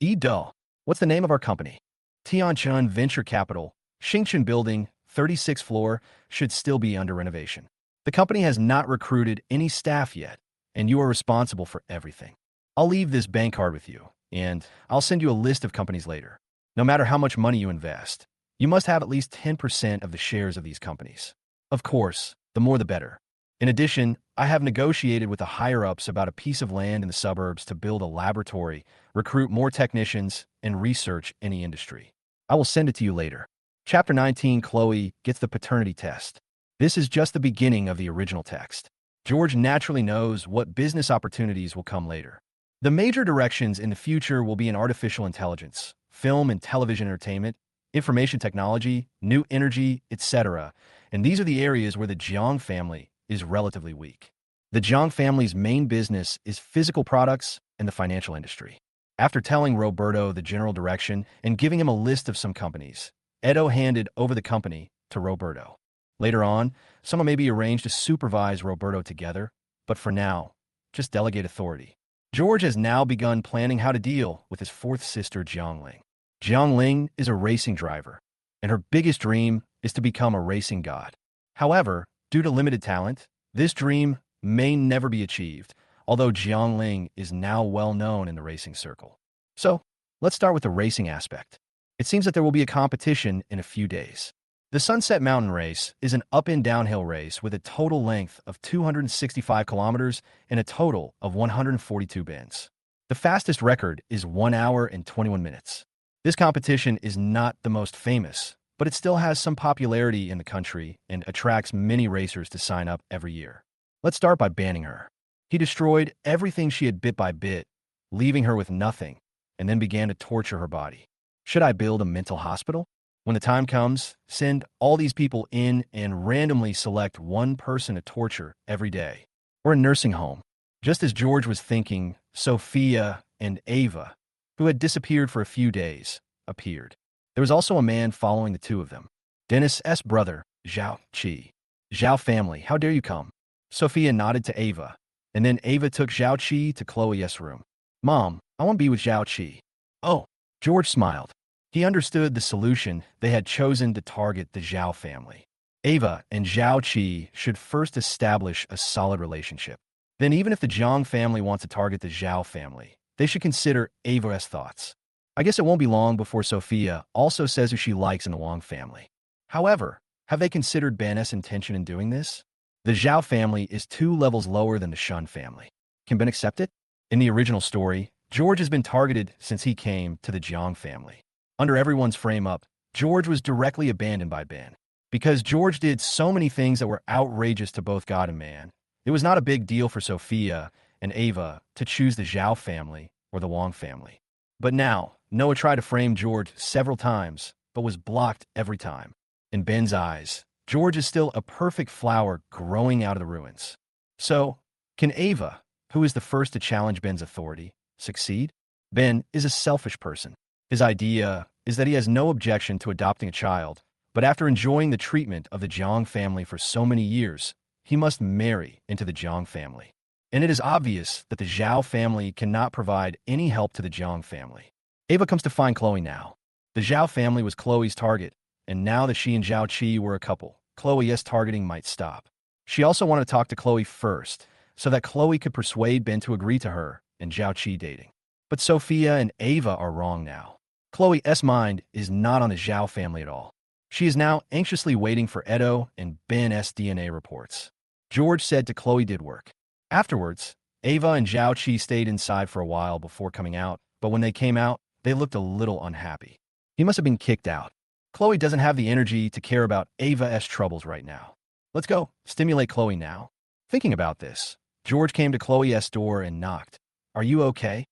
Edeto. What's the name of our company? Tian Venture Capital, Shingchin Building, 36th floor, should still be under renovation. The company has not recruited any staff yet, and you are responsible for everything. I'll leave this bank card with you, and I'll send you a list of companies later. No matter how much money you invest, you must have at least 10% of the shares of these companies. Of course, the more the better. In addition, I have negotiated with the higher-ups about a piece of land in the suburbs to build a laboratory, recruit more technicians, and research any industry. I will send it to you later. Chapter 19, Chloe gets the paternity test. This is just the beginning of the original text. George naturally knows what business opportunities will come later. The major directions in the future will be in artificial intelligence, film and television entertainment, information technology, new energy, etc. And these are the areas where the Jang family is relatively weak. The Jang family's main business is physical products and the financial industry. After telling Roberto the general direction and giving him a list of some companies, Edeto handed over the company to Roberto. Later on, someone may be arranged to supervise Roberto together, but for now, just delegate authority. George has now begun planning how to deal with his fourth sister, Ling. Ling is a racing driver, and her biggest dream is to become a racing god. However, due to limited talent, this dream may never be achieved, although Ling is now well known in the racing circle. So, let's start with the racing aspect. It seems that there will be a competition in a few days. The Sunset Mountain Race is an up and downhill race with a total length of 265 kilometers and a total of 142 bends. The fastest record is 1 hour and 21 minutes. This competition is not the most famous, but it still has some popularity in the country and attracts many racers to sign up every year. Let's start by banning her. He destroyed everything she had bit by bit, leaving her with nothing, and then began to torture her body. Should I build a mental hospital? When the time comes, send all these people in and randomly select one person to torture every day. Or a nursing home. Just as George was thinking, Sophia and Ava, who had disappeared for a few days, appeared. There was also a man following the two of them. Dennis's brother, Xiao Qi. Xiao family, how dare you come? Sophia nodded to Ava, and then Ava took Xiao Qi to Chloe's room. Mom, I want to be with Xiao Qi. Oh, George smiled. He understood the solution. They had chosen to target the Xiao family. Ava and Xiao Qi should first establish a solid relationship. Then even if the Zhang family wants to target the Xiao family, they should consider Ava's thoughts. I guess it won't be long before Sophia also says who she likes in the Wang family. However, have they considered Ben's intention in doing this? The Xiao family is 2 levels lower than the Shun family. Can Ben accept it? In the original story, George has been targeted since he came to the Zhang family. Under everyone's frame-up, George was directly abandoned by Ben. Because George did so many things that were outrageous to both God and man, it was not a big deal for Sophia and Ava to choose the Xiao family or the Wang family. But now, Noah tried to frame George several times, but was blocked every time. In Ben's eyes, George is still a perfect flower growing out of the ruins. So, can Ava, who is the first to challenge Ben's authority, succeed? Ben is a selfish person. His idea is that he has no objection to adopting a child, but after enjoying the treatment of the Zhang family for so many years, he must marry into the Zhang family. And it is obvious that the Xiao family cannot provide any help to the Zhang family. Ava comes to find Chloe now. The Xiao family was Chloe's target, and now that she and Xiao Qi were a couple, Chloe's targeting might stop. She also wanted to talk to Chloe first, so that Chloe could persuade Ben to agree to her and Xiao Qi dating. But Sophia and Ava are wrong now. Chloe's mind is not on the Xiao family at all. She is now anxiously waiting for Edeto and Ben's DNA reports. George said to Chloe did work. Afterwards, Ava and Xiao Qi stayed inside for a while before coming out, but when they came out, They looked a little unhappy. He must have been kicked out. Khloe doesn't have the energy to care about Ava's troubles right now. Let's go. Stimulate Khloe now. Thinking about this, George came to Khloe's door and knocked. Are you okay?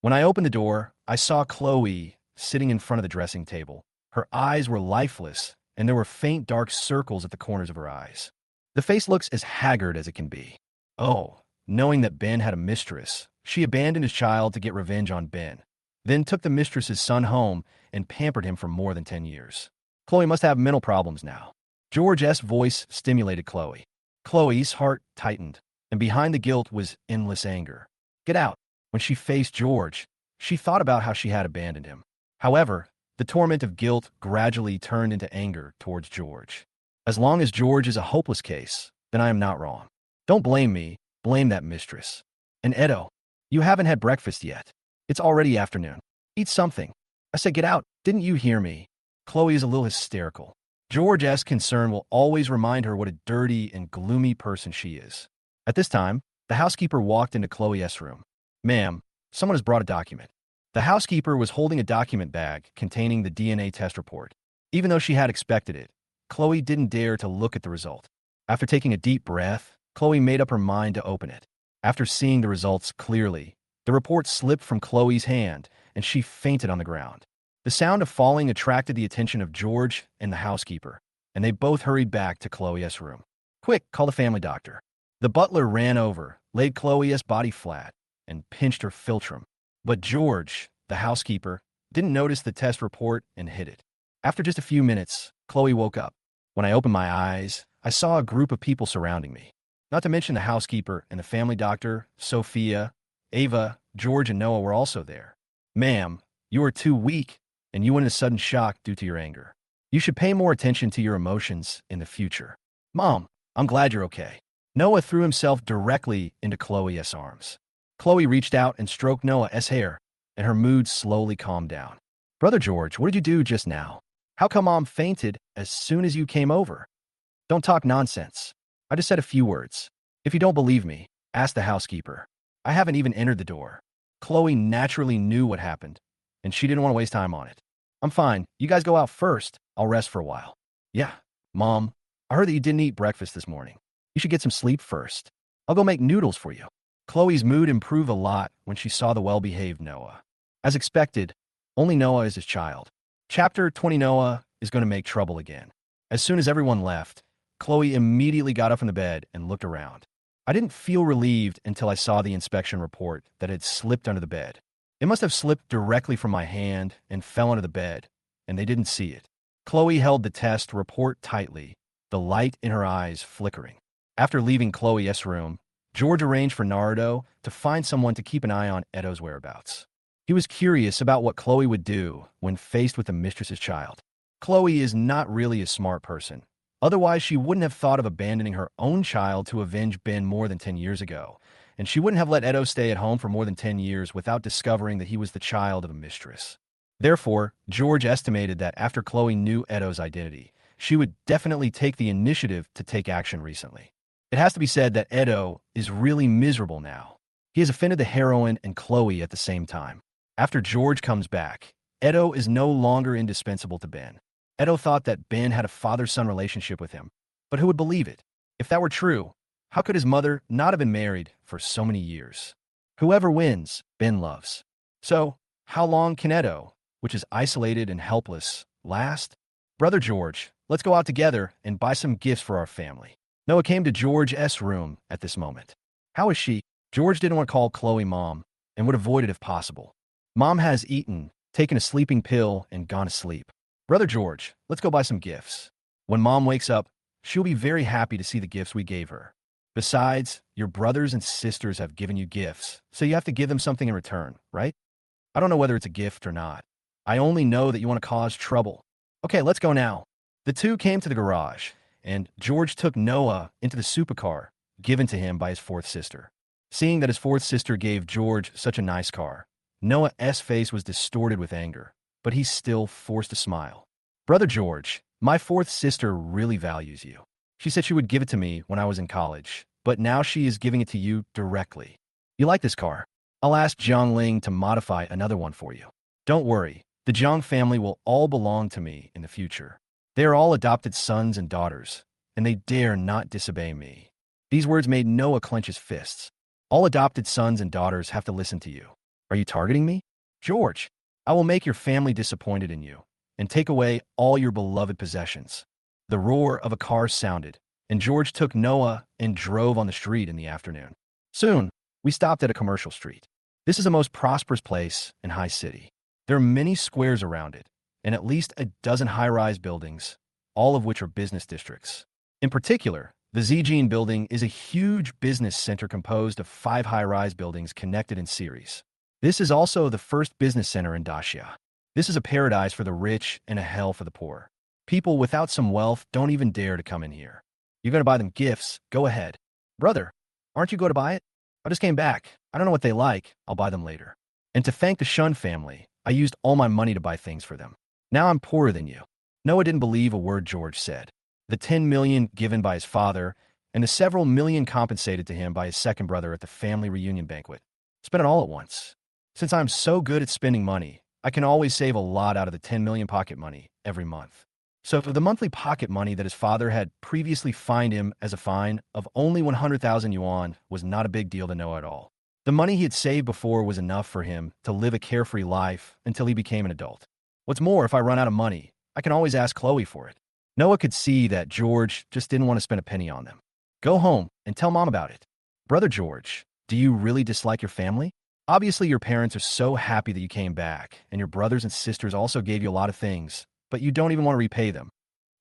When I opened the door, I saw Khloe sitting in front of the dressing table. Her eyes were lifeless, and there were faint dark circles at the corners of her eyes. The face looks as haggard as it can be. Oh, knowing that Ben had a mistress, she abandoned his child to get revenge on Ben, then took the mistress's son home and pampered him for more than 10 years. Khloe must have mental problems now. George's voice stimulated Khloe. Khloe's heart tightened, and behind the guilt was endless anger. Get out. When she faced George, she thought about how she had abandoned him. However, the torment of guilt gradually turned into anger towards George. As long as George is a hopeless case, then I am not wrong. Don't blame me, blame that mistress. And Edeto, you haven't had breakfast yet. It's already afternoon. Eat something. I said get out, didn't you hear me? Khloe is a little hysterical. George's concern will always remind her what a dirty and gloomy person she is. At this time, the housekeeper walked into Khloe's room. Ma'am, someone has brought a document. The housekeeper was holding a document bag containing the DNA test report. Even though she had expected it, Khloe didn't dare to look at the result. After taking a deep breath, Khloe made up her mind to open it. After seeing the results clearly, the report slipped from Khloe's hand, and she fainted on the ground. The sound of falling attracted the attention of George and the housekeeper, and they both hurried back to Khloe's room. Quick, call the family doctor. The butler ran over, laid Khloe's body flat, and pinched her philtrum. But George, the housekeeper, didn't notice the test report and hid it. After just a few minutes, Khloe woke up. When I opened my eyes, I saw a group of people surrounding me. Not to mention the housekeeper and the family doctor, Sophia, Ava, George, and Noah were also there. Ma'am, you are too weak, and you went in a sudden shock due to your anger. You should pay more attention to your emotions in the future. Mom, I'm glad you're okay. Noah threw himself directly into Khloe's arms. Khloe reached out and stroked Noah's hair, and her mood slowly calmed down. Brother George, what did you do just now? How come Mom fainted as soon as you came over? Don't talk nonsense. I just said a few words. If you don't believe me, ask the housekeeper. I haven't even entered the door. Khloe naturally knew what happened, and she didn't want to waste time on it. I'm fine. You guys go out first. I'll rest for a while. Yeah, Mom, I heard that you didn't eat breakfast this morning. You should get some sleep first. I'll go make noodles for you. Khloe's mood improved a lot when she saw the well-behaved Noah. As expected, only Noah is his child. Chapter 20 Noah is going to make trouble again. As soon as everyone left, Khloe immediately got up from the bed and looked around. I didn't feel relieved until I saw the inspection report that had slipped under the bed. It must have slipped directly from my hand and fell under the bed, and they didn't see it. Khloe held the test report tightly, the light in her eyes flickering. After leaving Khloe's room, George arranged for Nardo to find someone to keep an eye on Edeto's whereabouts. He was curious about what Khloe would do when faced with the mistress's child. Khloe is not really a smart person. Otherwise, she wouldn't have thought of abandoning her own child to avenge Ben more than 10 years ago, and she wouldn't have let Edeto stay at home for more than 10 years without discovering that he was the child of a mistress. Therefore, George estimated that after Khloe knew Edeto's identity, she would definitely take the initiative to take action recently. It has to be said that Edeto is really miserable now. He has offended the heroine and Khloe at the same time. After George comes back, Edeto is no longer indispensable to Ben. Edeto thought that Ben had a father-son relationship with him, but who would believe it? If that were true, how could his mother not have been married for so many years? Whoever wins, Ben loves. So, how long can Edeto, which is isolated and helpless, last? Brother George, let's go out together and buy some gifts for our family. Noah came to George's room at this moment. How is she? George didn't want to call Khloe Mom and would avoid it if possible. Mom has eaten, taken a sleeping pill, and gone to sleep. Brother George, let's go buy some gifts. When Mom wakes up, she'll be very happy to see the gifts we gave her. Besides, your brothers and sisters have given you gifts, so you have to give them something in return, right? I don't know whether it's a gift or not. I only know that you want to cause trouble. Okay, let's go now. The two came to the garage, and George took Noah into the supercar given to him by his fourth sister. Seeing that his fourth sister gave George such a nice car, Noah's face was distorted with anger, but he still forced a smile. Brother George, my fourth sister really values you. She said she would give it to me when I was in college, but now she is giving it to you directly. You like this car? I'll ask Ling to modify another one for you. Don't worry, the Jang family will all belong to me in the future. They are all adopted sons and daughters, and they dare not disobey me. These words made Noah clench his fists. All adopted sons and daughters have to listen to you. Are you targeting me? George, I will make your family disappointed in you and take away all your beloved possessions. The roar of a car sounded, and George took Noah and drove on the street in the afternoon. Soon, we stopped at a commercial street. This is the most prosperous place in High City. There are many squares around it, and at least a dozen high-rise buildings, all of which are business districts. In particular, the Shingchin Building is a huge business center composed of 5 high-rise buildings connected in series. This is also the first business center in Daxia. This is a paradise for the rich and a hell for the poor. People without some wealth don't even dare to come in here. You're going to buy them gifts, go ahead. Brother, aren't you going to buy it? I just came back. I don't know what they like. I'll buy them later. And to thank the Shun family, I used all my money to buy things for them. Now I'm poorer than you. Noah didn't believe a word George said. The 10 million given by his father, and the several million compensated to him by his second brother at the family reunion banquet. Spent it all at once. Since I'm so good at spending money, I can always save a lot out of the 10 million pocket money every month. So the monthly pocket money that his father had previously fined him as a fine of only 100,000 yuan was not a big deal to Noah at all. The money he had saved before was enough for him to live a carefree life until he became an adult. What's more, if I run out of money, I can always ask Khloe for it. Noah could see that George just didn't want to spend a penny on them. Go home and tell Mom about it. Brother George, do you really dislike your family? Obviously, your parents are so happy that you came back, and your brothers and sisters also gave you a lot of things, but you don't even want to repay them.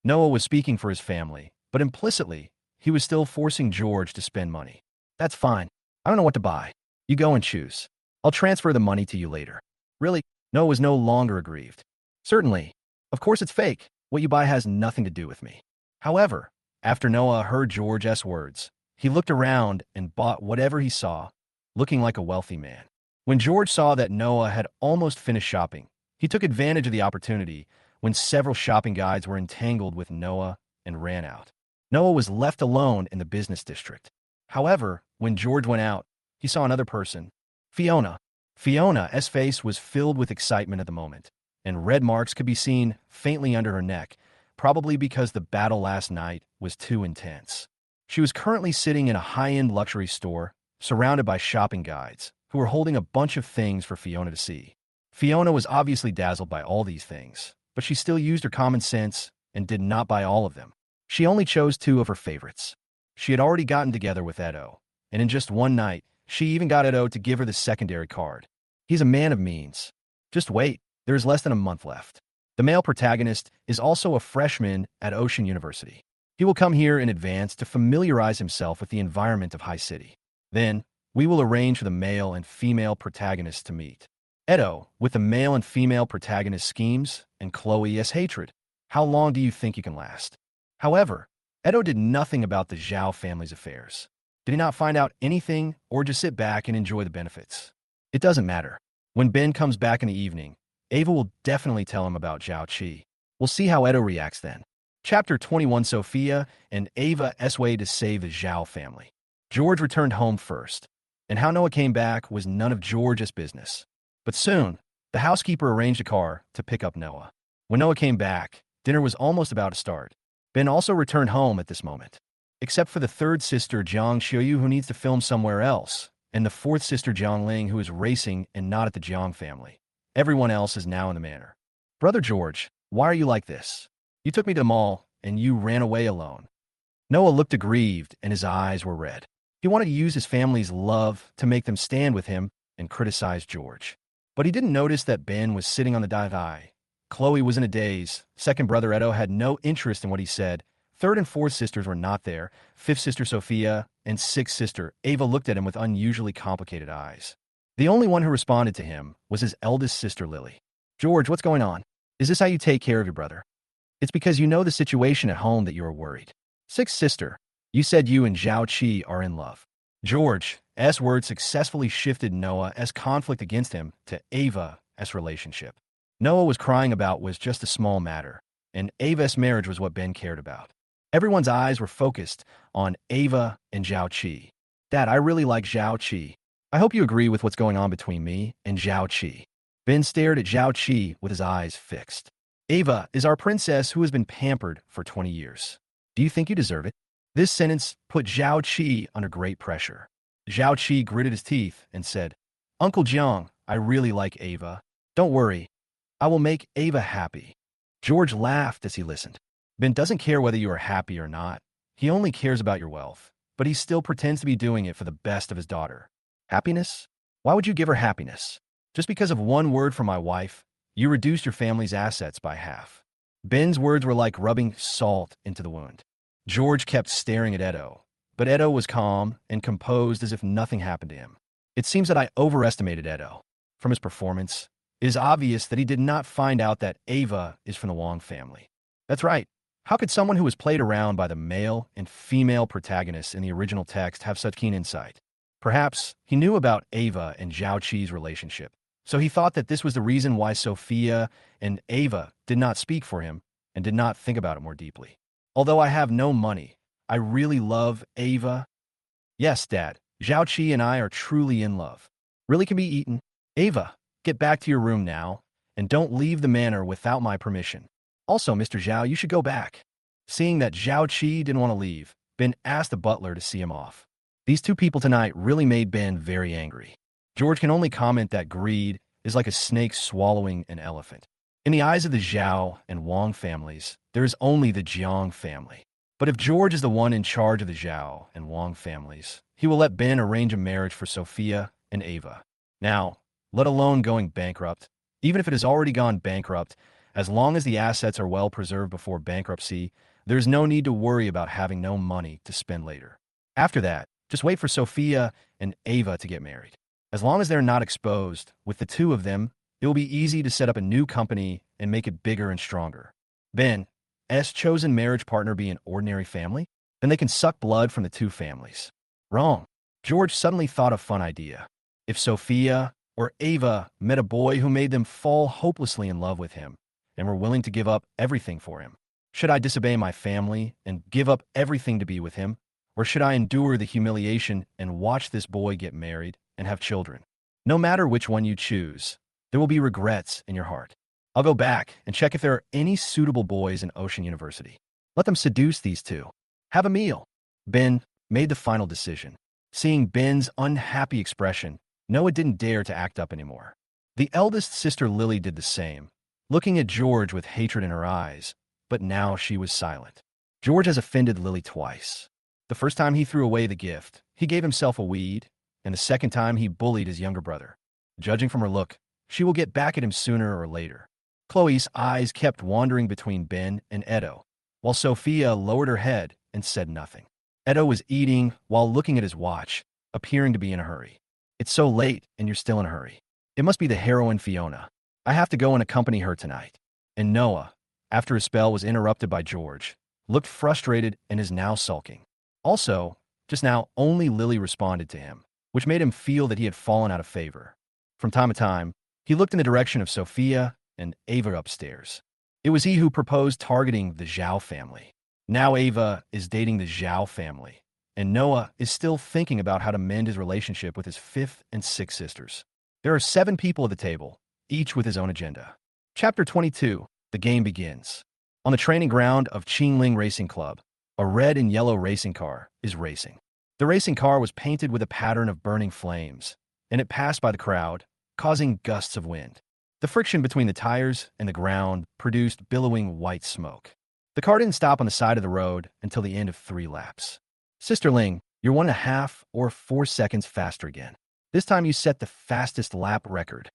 Noah was speaking for his family, but implicitly, he was still forcing George to spend money. That's fine. I don't know what to buy. You go and choose. I'll transfer the money to you later. Really? Noah was no longer aggrieved. Certainly. Of course it's fake. What you buy has nothing to do with me. However, after Noah heard George's words, he looked around and bought whatever he saw, looking like a wealthy man. When George saw that Noah had almost finished shopping, he took advantage of the opportunity when several shopping guides were entangled with Noah and ran out. Noah was left alone in the business district. However, when George went out, he saw another person, Fiona. Fiona's face was filled with excitement at the moment, and red marks could be seen faintly under her neck, probably because the battle last night was too intense. She was currently sitting in a high-end luxury store, surrounded by shopping guides, who were holding a bunch of things for Fiona to see. Fiona was obviously dazzled by all these things, but she still used her common sense and did not buy all of them. She only chose 2 of her favorites. She had already gotten together with Edeto, and in just one night, she even got Edeto to give her the secondary card. He's a man of means. Just wait, there is less than a month left. The male protagonist is also a freshman at Ocean University. He will come here in advance to familiarize himself with the environment of High City. Then, we will arrange for the male and female protagonists to meet. Edeto, with the male and female protagonist schemes, and Khloe's hatred. How long do you think you can last? However, Edeto did nothing about the Xiao family's affairs. Did he not find out anything, or just sit back and enjoy the benefits? It doesn't matter. When Ben comes back in the evening, Ava will definitely tell him about Zhao Qi. We'll see how Edeto reacts then. Chapter 21: Sophia and Ava's way to save the Xiao family. George returned home first, and how Noah came back was none of George's business. But soon, the housekeeper arranged a car to pick up Noah. When Noah came back, dinner was almost about to start. Ben also returned home at this moment. Except for the third sister, Jang Shuyu, who needs to film somewhere else, and the fourth sister, Jiang Ling, who is racing and not at the Jiang family. Everyone else is now in the manor. Brother George, why are you like this? You took me to the mall, and you ran away alone. Noah looked aggrieved, and his eyes were red. He wanted to use his family's love to make them stand with him and criticize George. But he didn't notice that Ben was sitting on the divan. Khloe was in a daze. Second brother Edeto had no interest in what he said. Third and fourth sisters were not there. Fifth sister Sophia and sixth sister Ava looked at him with unusually complicated eyes. The only one who responded to him was his eldest sister Lily. George, what's going on? Is this how you take care of your brother? It's because you know the situation at home that you are worried. Sixth sister, you said you and Zhao Qi are in love. George's words successfully shifted Noah's conflict against him to Ava's relationship. Noah was crying about was just a small matter, and Ava's marriage was what Ben cared about. Everyone's eyes were focused on Ava and Zhao Qi. Dad, I really like Zhao Qi. I hope you agree with what's going on between me and Zhao Qi. Ben stared at Zhao Qi with his eyes fixed. Ava is our princess who has been pampered for 20 years. Do you think you deserve it? This sentence put Zhao Qi under great pressure. Zhao Qi gritted his teeth and said, Uncle Jiang, I really like Ava. Don't worry, I will make Ava happy. George laughed as he listened. Ben doesn't care whether you are happy or not. He only cares about your wealth, but he still pretends to be doing it for the best of his daughter. Happiness? Why would you give her happiness? Just because of one word from my wife, you reduced your family's assets by half. Ben's words were like rubbing salt into the wound. George kept staring at Edeto, but Edeto was calm and composed as if nothing happened to him. It seems that I overestimated Edeto. From his performance, it is obvious that he did not find out that Ava is from the Wang family. That's right. How could someone who was played around by the male and female protagonists in the original text have such keen insight? Perhaps he knew about Ava and Zhao Qi's relationship, so he thought that this was the reason why Sophia and Ava did not speak for him and did not think about it more deeply. Although I have no money, I really love Ava. Yes, Dad, Zhao Qi and I are truly in love. Really can be eaten. Ava, get back to your room now, and don't leave the manor without my permission. Also, Mr. Xiao, you should go back. Seeing that Zhao Qi didn't want to leave, Ben asked the butler to see him off. These two people tonight really made Ben very angry. George can only comment that greed is like a snake swallowing an elephant. In the eyes of the Xiao and Wang families, there is only the Jiang family. But if George is the one in charge of the Xiao and Wang families, he will let Ben arrange a marriage for Sophia and Ava. Now, let alone going bankrupt, even if it has already gone bankrupt, as long as the assets are well preserved before bankruptcy, there is no need to worry about having no money to spend later. After that, just wait for Sophia and Ava to get married. As long as they're not exposed, with the two of them, it will be easy to set up a new company and make it bigger and stronger. Ben's chosen marriage partner be an ordinary family? Then they can suck blood from the two families. Wrong. George suddenly thought of a fun idea. If Sophia or Ava met a boy who made them fall hopelessly in love with him, and were willing to give up everything for him. Should I disobey my family and give up everything to be with him? Or should I endure the humiliation and watch this boy get married and have children? No matter which one you choose, there will be regrets in your heart. I'll go back and check if there are any suitable boys in Ocean University. Let them seduce these two. Have a meal. Ben made the final decision. Seeing Ben's unhappy expression, Noah didn't dare to act up anymore. The eldest sister Lily did the same, looking at George with hatred in her eyes, but now she was silent. George has offended Lily twice. The first time he threw away the gift, he gave himself a weed, and the second time he bullied his younger brother. Judging from her look, she will get back at him sooner or later. Chloe's eyes kept wandering between Ben and Edeto, while Sophia lowered her head and said nothing. Edeto was eating while looking at his watch, appearing to be in a hurry. It's so late and you're still in a hurry. It must be the heroine Fiona. I have to go and accompany her tonight. And Noah, after his spell was interrupted by George, looked frustrated and is now sulking. Also, just now only Lily responded to him, which made him feel that he had fallen out of favor. From time to time, he looked in the direction of Sophia and Ava upstairs. It was he who proposed targeting the Xiao family. Now Ava is dating the Xiao family, and Noah is still thinking about how to mend his relationship with his fifth and sixth sisters. There are 7 people at the table, each with his own agenda. Chapter 22, the game begins. On the training ground of Qingling Racing Club, a red and yellow racing car is racing. The racing car was painted with a pattern of burning flames, and it passed by the crowd, causing gusts of wind. The friction between the tires and the ground produced billowing white smoke. The car didn't stop on the side of the road until the end of 3 laps. Sister Ling, you're 1.5 or 4 seconds faster again. This time you set the fastest lap record.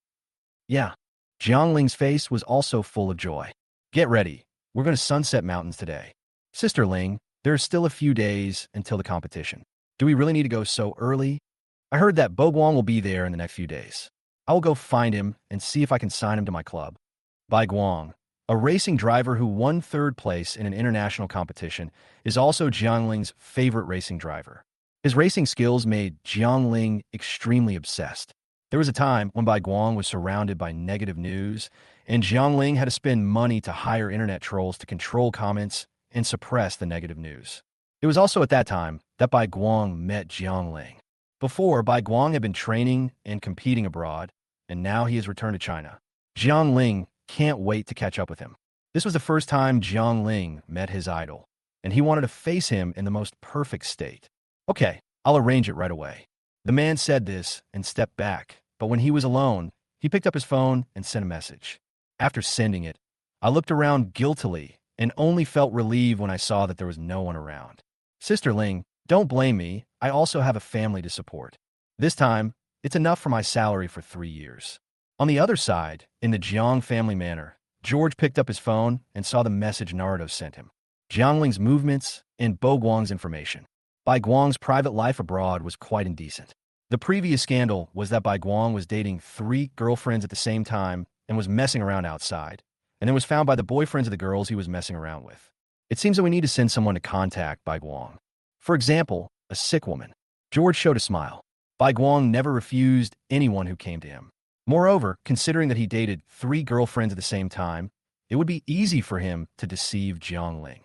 Yeah. Jiang Ling's face was also full of joy. Get ready. We're going to Sunset Mountains today. Sister Ling, there are still a few days until the competition. Do we really need to go so early? I heard that Bo Guang will be there in the next few days. I will go find him and see if I can sign him to my club. Bai Guang, a racing driver who won 3rd place in an international competition, is also Jiang Ling's favorite racing driver. His racing skills made Jiang Ling extremely obsessed. There was a time when Bai Guang was surrounded by negative news, and Jiang Ling had to spend money to hire internet trolls to control comments and suppress the negative news. It was also at that time that Bai Guang met Jiang Ling. Before, Bai Guang had been training and competing abroad, and now he has returned to China. Ling can't wait to catch up with him. This was the first time Ling met his idol, and he wanted to face him in the most perfect state. Okay, I'll arrange it right away. The man said this and stepped back, but when he was alone, he picked up his phone and sent a message. After sending it, I looked around guiltily and only felt relieved when I saw that there was no one around. Sister Ling, don't blame me. I also have a family to support. This time, it's enough for my salary for 3 years. On the other side, in the Jiang family manor, George picked up his phone and saw the message Nardo sent him. Jiangling's movements and Bo Guang's information. Bai Guang's private life abroad was quite indecent. The previous scandal was that Bai Guang was dating 3 girlfriends at the same time and was messing around outside, and then was found by the boyfriends of the girls he was messing around with. It seems that we need to send someone to contact Bai Guang. For example, a sick woman. George showed a smile. Bai Guang never refused anyone who came to him. Moreover, considering that he dated 3 girlfriends at the same time, it would be easy for him to deceive Ling.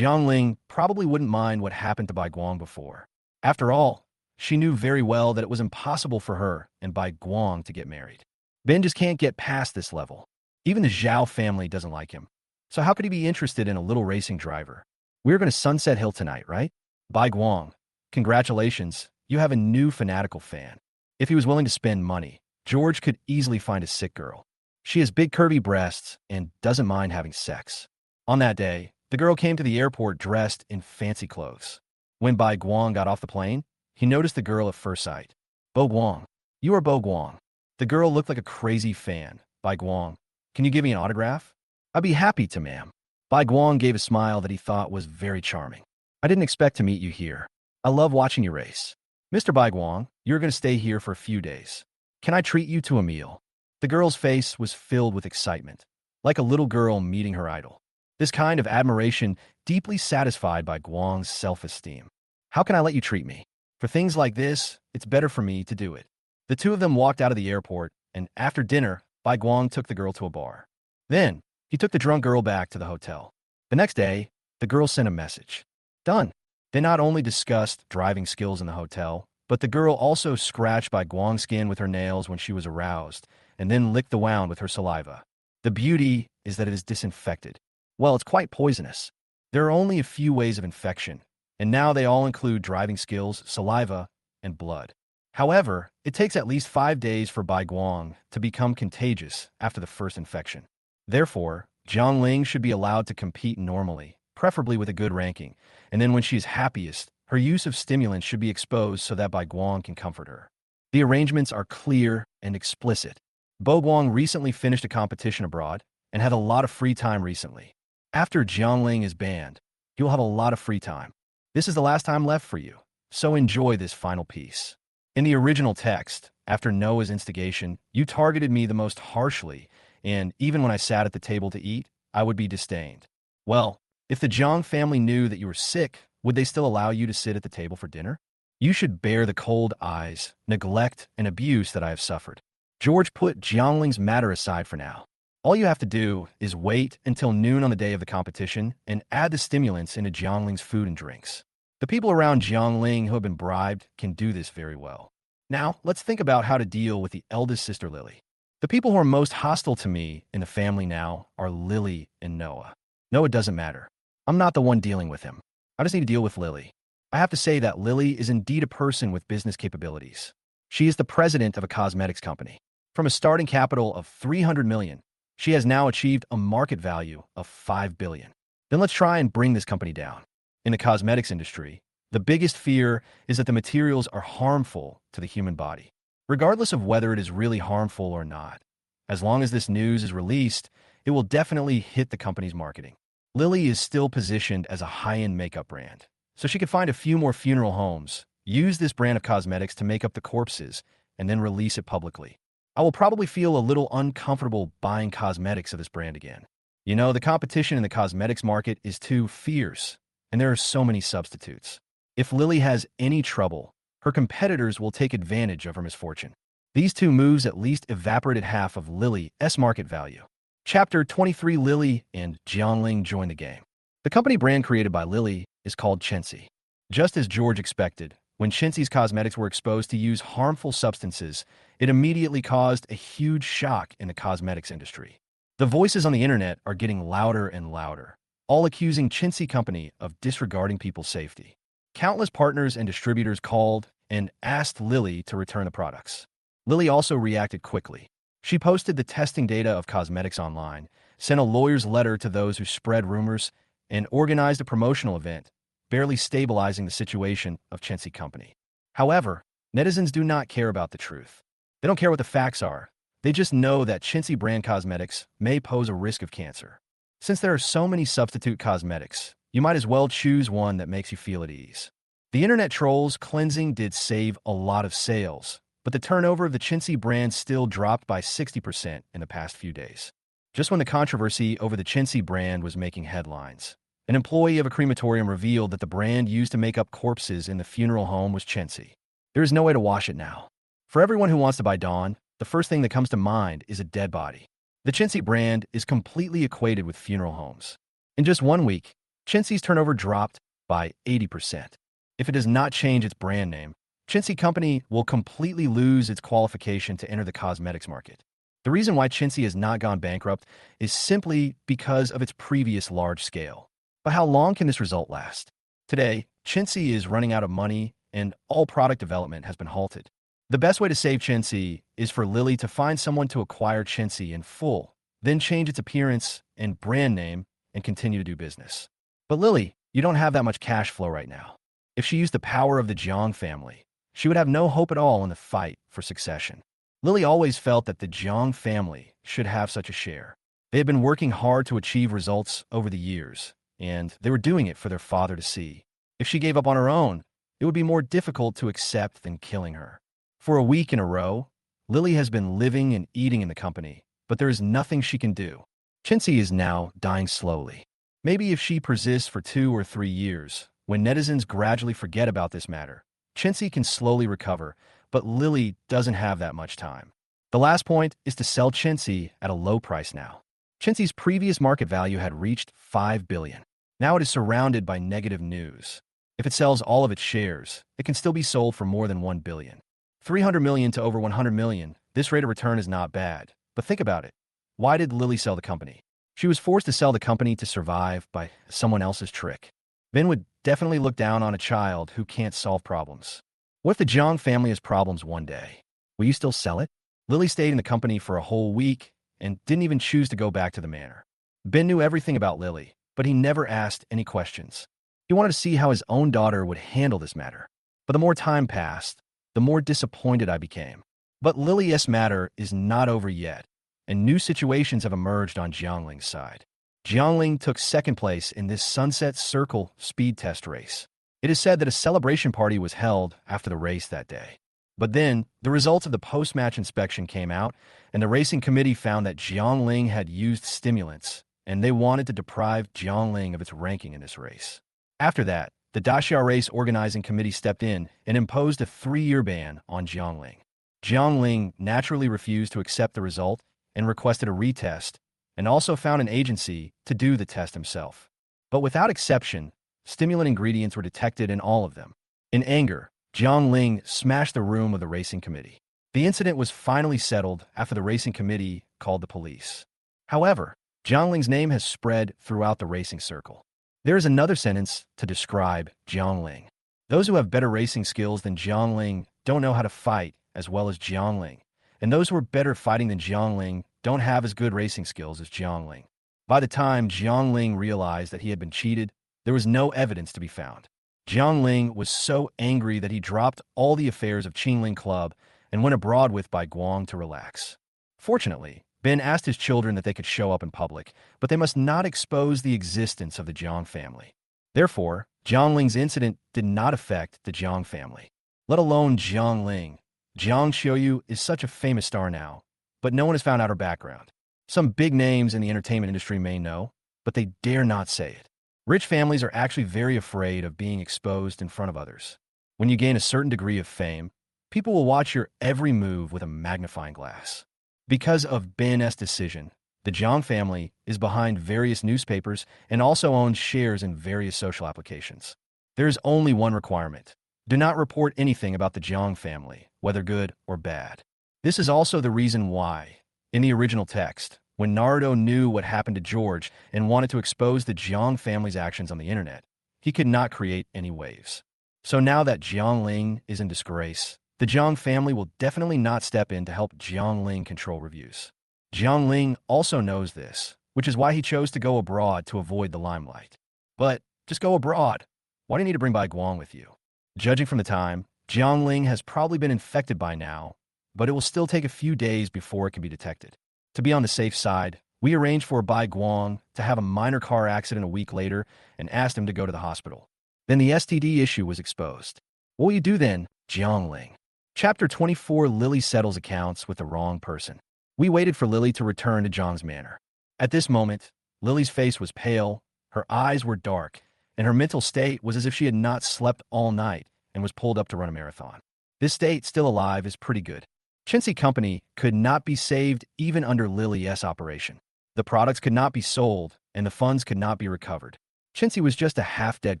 Ling probably wouldn't mind what happened to Bai Guang before. After all, she knew very well that it was impossible for her and Bai Guang to get married. Ben just can't get past this level. Even the Xiao family doesn't like him. So how could he be interested in a little racing driver? We're going to Sunset Hill tonight, right? Bai Guang, congratulations, you have a new fanatical fan. If he was willing to spend money, George could easily find a sick girl. She has big curvy breasts and doesn't mind having sex. On that day, the girl came to the airport dressed in fancy clothes. When Bai Guang got off the plane, he noticed the girl at first sight. Bo Guang, you are Bo Guang. The girl looked like a crazy fan. Bai Guang, can you give me an autograph? I'd be happy to, ma'am. Bai Guang gave a smile that he thought was very charming. I didn't expect to meet you here. I love watching you race. Mr. Bai Guang, you're going to stay here for a few days. Can I treat you to a meal? The girl's face was filled with excitement, like a little girl meeting her idol. This kind of admiration deeply satisfied Bai Guang's self-esteem. How can I let you treat me? For things like this, it's better for me to do it. The two of them walked out of the airport, and after dinner, Bai Guang took the girl to a bar. Then, he took the drunk girl back to the hotel. The next day, the girl sent a message. Done. They not only discussed driving skills in the hotel, but the girl also scratched Bai Guang's skin with her nails when she was aroused, and then licked the wound with her saliva. The beauty is that it is disinfected. Well, it's quite poisonous. There are only a few ways of infection, and now they all include driving skills, saliva, and blood. However, it takes at least 5 days for Bai Guang to become contagious after the first infection. Therefore, Ling should be allowed to compete normally, preferably with a good ranking, and then when she is happiest, her use of stimulants should be exposed so that Bai Guang can comfort her. The arrangements are clear and explicit. Bo Guang recently finished a competition abroad and had a lot of free time recently. After Ling is banned, he will have a lot of free time. This is the last time left for you, so enjoy this final piece. In the original text, after Noah's instigation, you targeted me the most harshly, and even when I sat at the table to eat, I would be disdained. Well, if the Jang family knew that you were sick, would they still allow you to sit at the table for dinner? You should bear the cold eyes, neglect, and abuse that I have suffered. George put Jiangling's matter aside for now. All you have to do is wait until noon on the day of the competition and add the stimulants into Jiangling's food and drinks. The people around Ling who have been bribed can do this very well. Now, let's think about how to deal with the eldest sister Lily. The people who are most hostile to me in the family now are Lily and Noah. Noah doesn't matter. I'm not the one dealing with him. I just need to deal with Lily. I have to say that Lily is indeed a person with business capabilities. She is the president of a cosmetics company. From a starting capital of 300 million, she has now achieved a market value of 5 billion. Then let's try and bring this company down. In the cosmetics industry, the biggest fear is that the materials are harmful to the human body. Regardless of whether it is really harmful or not, as long as this news is released, it will definitely hit the company's marketing. Lily is still positioned as a high-end makeup brand, so she could find a few more funeral homes, use this brand of cosmetics to make up the corpses, and then release it publicly. I will probably feel a little uncomfortable buying cosmetics of this brand again. You know, the competition in the cosmetics market is too fierce, and there are so many substitutes. If Lily has any trouble, her competitors will take advantage of her misfortune. These two moves at least evaporated half of Lily's market value. Chapter 23. Lily and Ling join the game. The company brand created by Lily is called Chenxi. Just as George expected, when Chenxi's cosmetics were exposed to use harmful substances, It immediately caused a huge shock in the cosmetics industry. The voices on the internet are getting louder and louder, all accusing Chintzy Company of disregarding people's safety. Countless partners and distributors called and asked Lily to return the products. Lily also reacted quickly. She posted the testing data of cosmetics online, sent a lawyer's letter to those who spread rumors, and organized a promotional event, barely stabilizing the situation of Chintzy Company. However, netizens do not care about the truth. They don't care what the facts are. They just know that Chintzy brand cosmetics may pose a risk of cancer. Since there are so many substitute cosmetics, you might as well choose one that makes you feel at ease. The internet trolls cleansing did save a lot of sales, but the turnover of the Chintzy brand still dropped by 60% in the past few days. Just when the controversy over the Chintzy brand was making headlines, an employee of a crematorium revealed that the brand used to make up corpses in the funeral home was Chintzy. There is no way to wash it now. For everyone who wants to buy Dawn, the first thing that comes to mind is a dead body. The Chintzy brand is completely equated with funeral homes. In just 1 week, Chintzy's turnover dropped by 80%. If it does not change its brand name, Chintzy Company will completely lose its qualification to enter the cosmetics market. The reason why Chintzy has not gone bankrupt is simply because of its previous large scale. But how long can this result last? Today, Chintzy is running out of money and all product development has been halted. The best way to save Chintzy is for Lily to find someone to acquire Chintzy in full, then change its appearance and brand name and continue to do business. But Lily, you don't have that much cash flow right now. If she used the power of the Jang family, she would have no hope at all in the fight for succession. Lily always felt that the Jang family should have such a share. They had been working hard to achieve results over the years, and they were doing it for their father to see. If she gave up on her own, it would be more difficult to accept than killing her. For a week in a row, Lily has been living and eating in the company, but there is nothing she can do. Chintzy is now dying slowly. Maybe if she persists for 2 or 3 years, when netizens gradually forget about this matter, Chintzy can slowly recover, but Lily doesn't have that much time. The last point is to sell Chintzy at a low price now. Chintzy's previous market value had reached 5 billion. Now it is surrounded by negative news. If it sells all of its shares, it can still be sold for more than 1 billion. 300 million to over 100 million, this rate of return is not bad. But think about it. Why did Lily sell the company? She was forced to sell the company to survive by someone else's trick. Ben would definitely look down on a child who can't solve problems. What if the Jang family has problems one day? Will you still sell it? Lily stayed in the company for a whole week and didn't even choose to go back to the manor. Ben knew everything about Lily, but he never asked any questions. He wanted to see how his own daughter would handle this matter. But the more time passed, the more disappointed I became. But Lily's matter is not over yet, and new situations have emerged on Jiangling's side. Jiangling took second place in this Sunset Circle speed test race. It is said that a celebration party was held after the race that day. But then, the results of the post-match inspection came out, and the racing committee found that Jiangling had used stimulants, and they wanted to deprive Jiangling of its ranking in this race. After that, the Daxia race organizing committee stepped in and imposed a 3-year ban on Jiangling. Jiangling naturally refused to accept the result and requested a retest, and also found an agency to do the test himself. But without exception, stimulant ingredients were detected in all of them. In anger, Jiangling smashed the room of the racing committee. The incident was finally settled after the racing committee called the police. However, Jiangling's name has spread throughout the racing circle. There is another sentence to describe Jiangling. Those who have better racing skills than Jiangling don't know how to fight as well as Jiangling, and those who are better fighting than Jiangling don't have as good racing skills as Jiangling. By the time Jiangling realized that he had been cheated, there was no evidence to be found. Jiangling was so angry that he dropped all the affairs of Qingling Club and went abroad with Bai Guang to relax. Fortunately, Ben asked his children that they could show up in public, but they must not expose the existence of the Jiang family. Therefore, Jiangling's incident did not affect the Jiang family, let alone Jiangling. Jiang Shuyu is such a famous star now, but no one has found out her background. Some big names in the entertainment industry may know, but they dare not say it. Rich families are actually very afraid of being exposed in front of others. When you gain a certain degree of fame, people will watch your every move with a magnifying glass. Because of Ben's decision, the Jiang family is behind various newspapers and also owns shares in various social applications. There is only one requirement. Do not report anything about the Jiang family, whether good or bad. This is also the reason why, in the original text, when Nardo knew what happened to George and wanted to expose the Jang family's actions on the internet, he could not create any waves. So now that Ling is in disgrace, the Jang family will definitely not step in to help Ling control reviews. Ling also knows this, which is why he chose to go abroad to avoid the limelight. But just go abroad. Why do you need to bring Bai Guang with you? Judging from the time, Ling has probably been infected by now, but it will still take a few days before it can be detected. To be on the safe side, we arranged for Bai Guang to have a minor car accident a week later and asked him to go to the hospital. Then the STD issue was exposed. What will you do then, Ling? Chapter 24. Lily settles accounts with the wrong person. We waited for Lily to return to Zhang's manor. At this moment, Lily's face was pale, her eyes were dark, and her mental state was as if she had not slept all night and was pulled up to run a marathon. This state, still alive, is pretty good. Chintzy Company could not be saved even under Lily's operation. The products could not be sold, and the funds could not be recovered. Chintzy was just a half-dead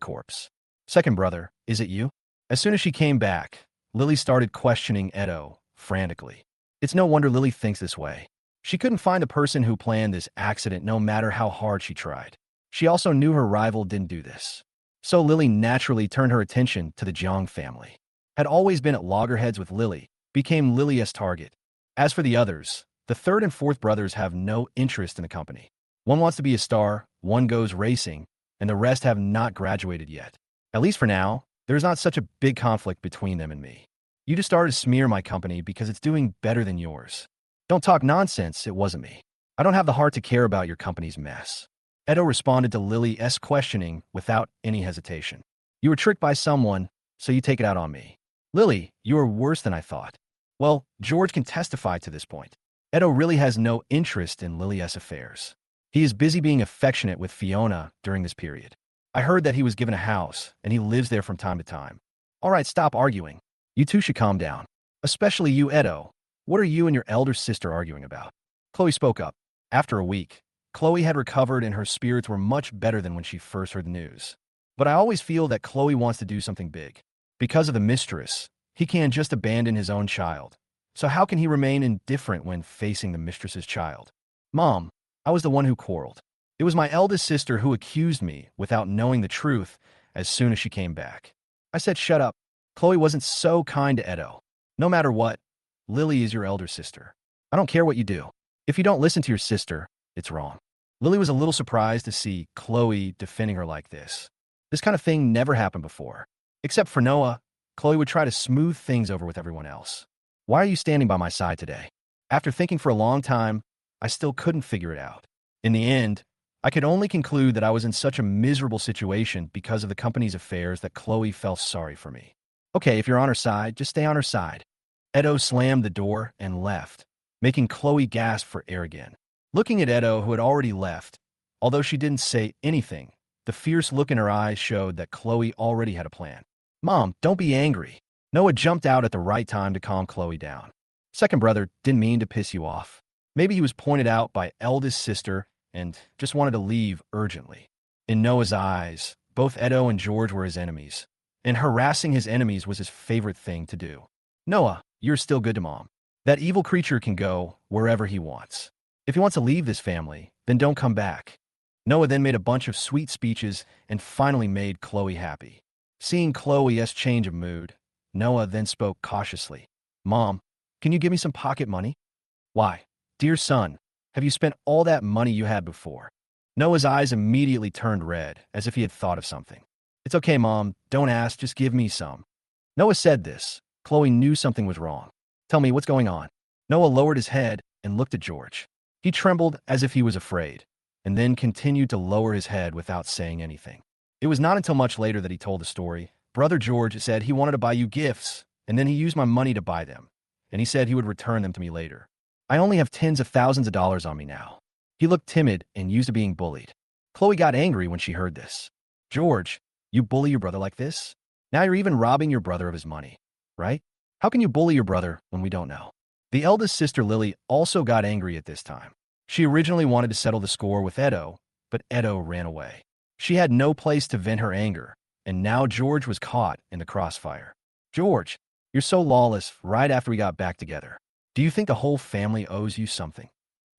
corpse. Second brother, is it you? As soon as she came back, Lily started questioning Edeto frantically. It's no wonder Lily thinks this way. She couldn't find the person who planned this accident no matter how hard she tried. She also knew her rival didn't do this. So Lily naturally turned her attention to the Jang family. Had always been at loggerheads with Lily, became Lily's target. As for the others, the third and fourth brothers have no interest in the company. One wants to be a star, one goes racing, and the rest have not graduated yet. At least for now, there's not such a big conflict between them and me. You just started to smear my company because it's doing better than yours. Don't talk nonsense, it wasn't me. I don't have the heart to care about your company's mess. Edeto responded to Lily's questioning without any hesitation. You were tricked by someone, so you take it out on me. Lily, you are worse than I thought. Well, George can testify to this point. Edeto really has no interest in Lily's affairs. He is busy being affectionate with Fiona during this period. I heard that he was given a house, and he lives there from time to time. All right, stop arguing. You two should calm down. Especially you, Edeto. What are you and your elder sister arguing about? Khloe spoke up. After a week, Khloe had recovered and her spirits were much better than when she first heard the news. But I always feel that Khloe wants to do something big. Because of the mistress, he can't just abandon his own child. So how can he remain indifferent when facing the mistress's child? Mom, I was the one who quarreled. It was my eldest sister who accused me without knowing the truth as soon as she came back. I said, shut up. Khloe wasn't so kind to Edeto. No matter what, Lily is your elder sister. I don't care what you do. If you don't listen to your sister, it's wrong. Lily was a little surprised to see Khloe defending her like this. This kind of thing never happened before. Except for Noah, Khloe would try to smooth things over with everyone else. Why are you standing by my side today? After thinking for a long time, I still couldn't figure it out. In the end, I could only conclude that I was in such a miserable situation because of the company's affairs that Khloe felt sorry for me. Okay, if you're on her side, just stay on her side. Edeto slammed the door and left, making Khloe gasp for air again. Looking at Edeto, who had already left, although she didn't say anything, the fierce look in her eyes showed that Khloe already had a plan. Mom, don't be angry. Noah jumped out at the right time to calm Khloe down. Second brother didn't mean to piss you off. Maybe he was pointed out by eldest sister and just wanted to leave urgently. In Noah's eyes, both Edeto and George were his enemies, and harassing his enemies was his favorite thing to do. Noah, you're still good to Mom. That evil creature can go wherever he wants. If he wants to leave this family, then don't come back. Noah then made a bunch of sweet speeches and finally made Khloe happy. Seeing Khloe's change of mood, Noah then spoke cautiously. Mom, can you give me some pocket money? Why? Dear son, have you spent all that money you had before? Noah's eyes immediately turned red, as if he had thought of something. It's okay, Mom. Don't ask. Just give me some. Noah said this. Khloe knew something was wrong. Tell me, what's going on? Noah lowered his head and looked at George. He trembled as if he was afraid, and then continued to lower his head without saying anything. It was not until much later that he told the story. Brother George said he wanted to buy you gifts, and then he used my money to buy them, and he said he would return them to me later. I only have tens of thousands of dollars on me now. He looked timid and used to being bullied. Khloe got angry when she heard this. George, you bully your brother like this? Now you're even robbing your brother of his money, right? How can you bully your brother when we don't know? The eldest sister Lily also got angry at this time. She originally wanted to settle the score with Edeto, but Edeto ran away. She had no place to vent her anger, and now George was caught in the crossfire. George, you're so lawless right after we got back together. Do you think the whole family owes you something?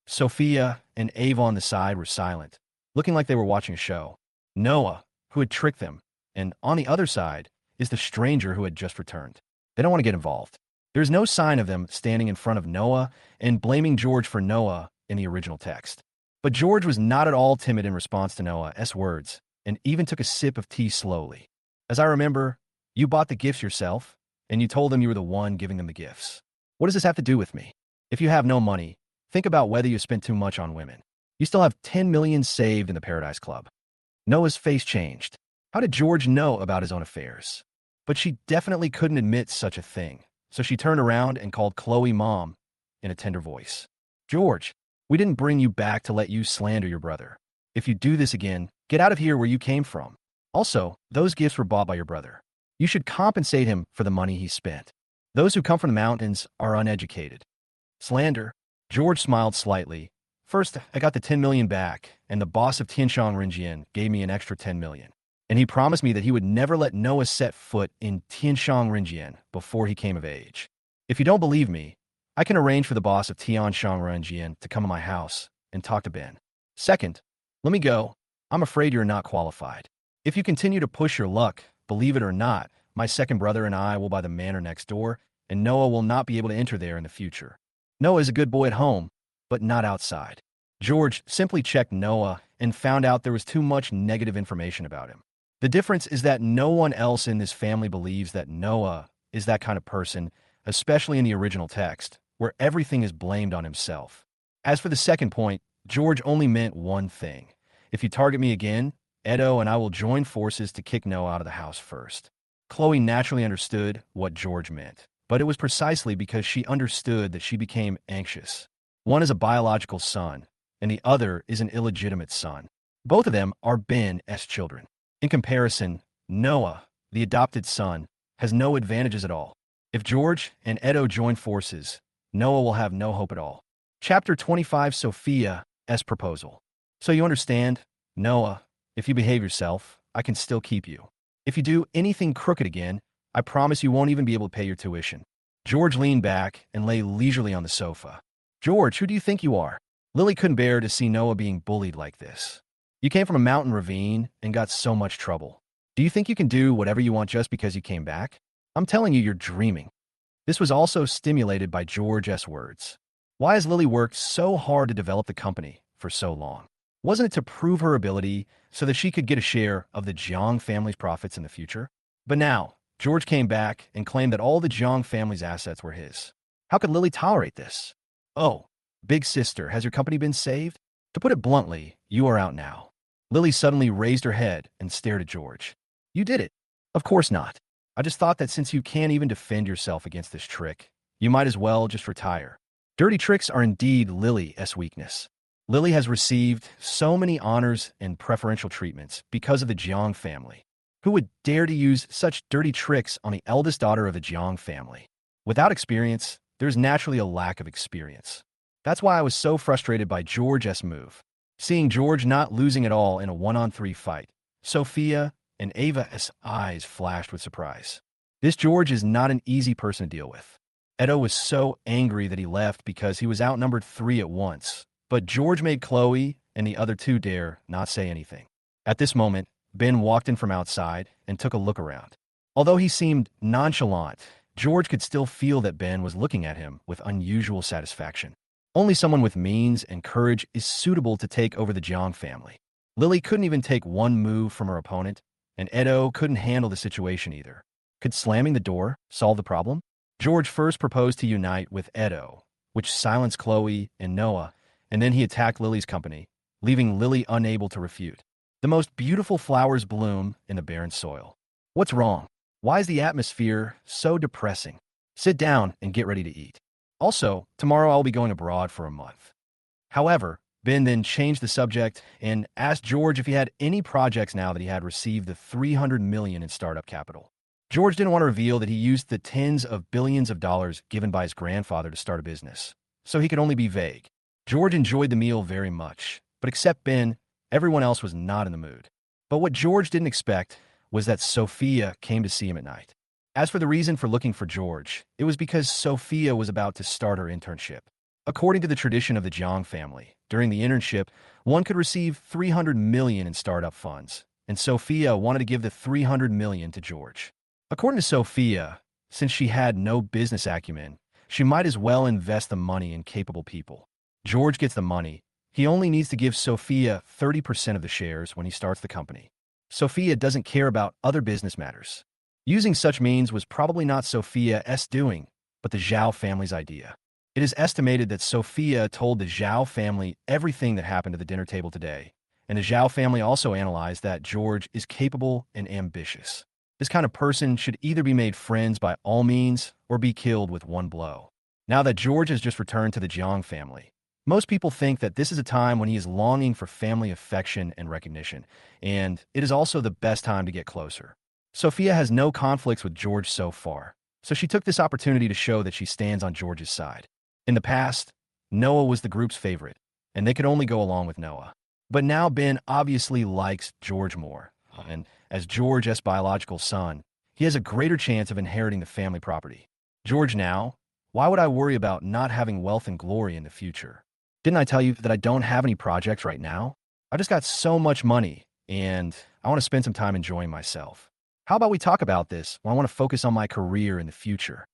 Sophia and Ava on the side were silent, looking like they were watching a show. Noah, who had tricked them, and on the other side is the stranger who had just returned. They don't want to get involved. There's no sign of them standing in front of Noah and blaming George for Noah in the original text. But George was not at all timid in response to Noah's words, and even took a sip of tea slowly. As I remember, you bought the gifts yourself, and you told them you were the one giving them the gifts. What does this have to do with me? If you have no money, think about whether you spent too much on women. You still have 10 million saved in the Paradise Club. Noah's face changed. How did George know about his own affairs? But she definitely couldn't admit such a thing, so she turned around and called Khloe Mom in a tender voice. George, we didn't bring you back to let you slander your brother. If you do this again, get out of here where you came from. Also, those gifts were bought by your brother. You should compensate him for the money he spent. Those who come from the mountains are uneducated. Slander? George smiled slightly. First, I got the 10 million back, and the boss of Tianshang Rinjian gave me an extra 10 million. And he promised me that he would never let Noah set foot in Tianshang Rinjian before he came of age. If you don't believe me, I can arrange for the boss of Tianshang Rinjian to come to my house and talk to Ben. Second, let me go. I'm afraid you're not qualified. If you continue to push your luck, believe it or not, my second brother and I will buy the manor next door, and Noah will not be able to enter there in the future. Noah is a good boy at home, but not outside. George simply checked Noah and found out there was too much negative information about him. The difference is that no one else in this family believes that Noah is that kind of person, especially in the original text, where everything is blamed on himself. As for the second point, George only meant one thing. If you target me again, Edeto and I will join forces to kick Noah out of the house first. Khloe naturally understood what George meant, but it was precisely because she understood that she became anxious. One is a biological son, and the other is an illegitimate son. Both of them are Ben's children. In comparison, Noah, the adopted son, has no advantages at all. If George and Edeto join forces, Noah will have no hope at all. Chapter 25, Sophia's proposal. So you understand, Noah, if you behave yourself, I can still keep you. If you do anything crooked again, I promise you won't even be able to pay your tuition. George leaned back and lay leisurely on the sofa. George, who do you think you are? Lily couldn't bear to see Noah being bullied like this. You came from a mountain ravine and got so much trouble. Do you think you can do whatever you want just because you came back? I'm telling you, you're dreaming. This was also stimulated by George's words. Why has Lily worked so hard to develop the company for so long? Wasn't it to prove her ability so that she could get a share of the Jang family's profits in the future? But now, George came back and claimed that all the Jang family's assets were his. How could Lily tolerate this? Oh, big sister, has your company been saved? To put it bluntly, you are out now. Lily suddenly raised her head and stared at George. You did it. Of course not. I just thought that since you can't even defend yourself against this trick, you might as well just retire. Dirty tricks are indeed Lily's weakness. Lily has received so many honors and preferential treatments because of the Jiang family. Who would dare to use such dirty tricks on the eldest daughter of the Jiang family? Without experience, there's naturally a lack of experience. That's why I was so frustrated by George's move. Seeing George not losing at all in a one-on-three fight, Sophia and Ava's eyes flashed with surprise. This George is not an easy person to deal with. Edeto was so angry that he left because he was outnumbered 3 at once. But George made Khloe and the other two dare not say anything. At this moment, Ben walked in from outside and took a look around. Although he seemed nonchalant, George could still feel that Ben was looking at him with unusual satisfaction. Only someone with means and courage is suitable to take over the Jiang family. Lily couldn't even take one move from her opponent, and Edeto couldn't handle the situation either. Could slamming the door solve the problem? George first proposed to unite with Edeto, which silenced Khloe and Noah, and then he attacked Lily's company, leaving Lily unable to refute. The most beautiful flowers bloom in the barren soil. What's wrong? Why is the atmosphere so depressing? Sit down and get ready to eat. Also, tomorrow I'll be going abroad for a month. However, Ben then changed the subject and asked George if he had any projects now that he had received the $300 million in startup capital. George didn't want to reveal that he used the tens of billions of dollars given by his grandfather to start a business, so he could only be vague. George enjoyed the meal very much, but except Ben, everyone else was not in the mood. But what George didn't expect was that Sophia came to see him at night. As for the reason for looking for George, it was because Sophia was about to start her internship. According to the tradition of the Jang family, during the internship, one could receive 300 million in startup funds, and Sophia wanted to give the 300 million to George. According to Sophia, since she had no business acumen, she might as well invest the money in capable people. George gets the money. He only needs to give Sophia 30% of the shares when he starts the company. Sophia doesn't care about other business matters. Using such means was probably not Sophia's doing, but the Xiao family's idea. It is estimated that Sophia told the Xiao family everything that happened at the dinner table today, and the Xiao family also analyzed that George is capable and ambitious. This kind of person should either be made friends by all means or be killed with one blow. Now that George has just returned to the Jiang family, most people think that this is a time when he is longing for family affection and recognition, and it is also the best time to get closer. Sophia has no conflicts with George so far, so she took this opportunity to show that she stands on George's side. In the past, Noah was the group's favorite, and they could only go along with Noah. But now Ben obviously likes George more, and as George's biological son, he has a greater chance of inheriting the family property. George now, why would I worry about not having wealth and glory in the future? Didn't I tell you that I don't have any projects right now? I just got so much money, and I want to spend some time enjoying myself. How about we talk about this when I want to focus on my career in the future?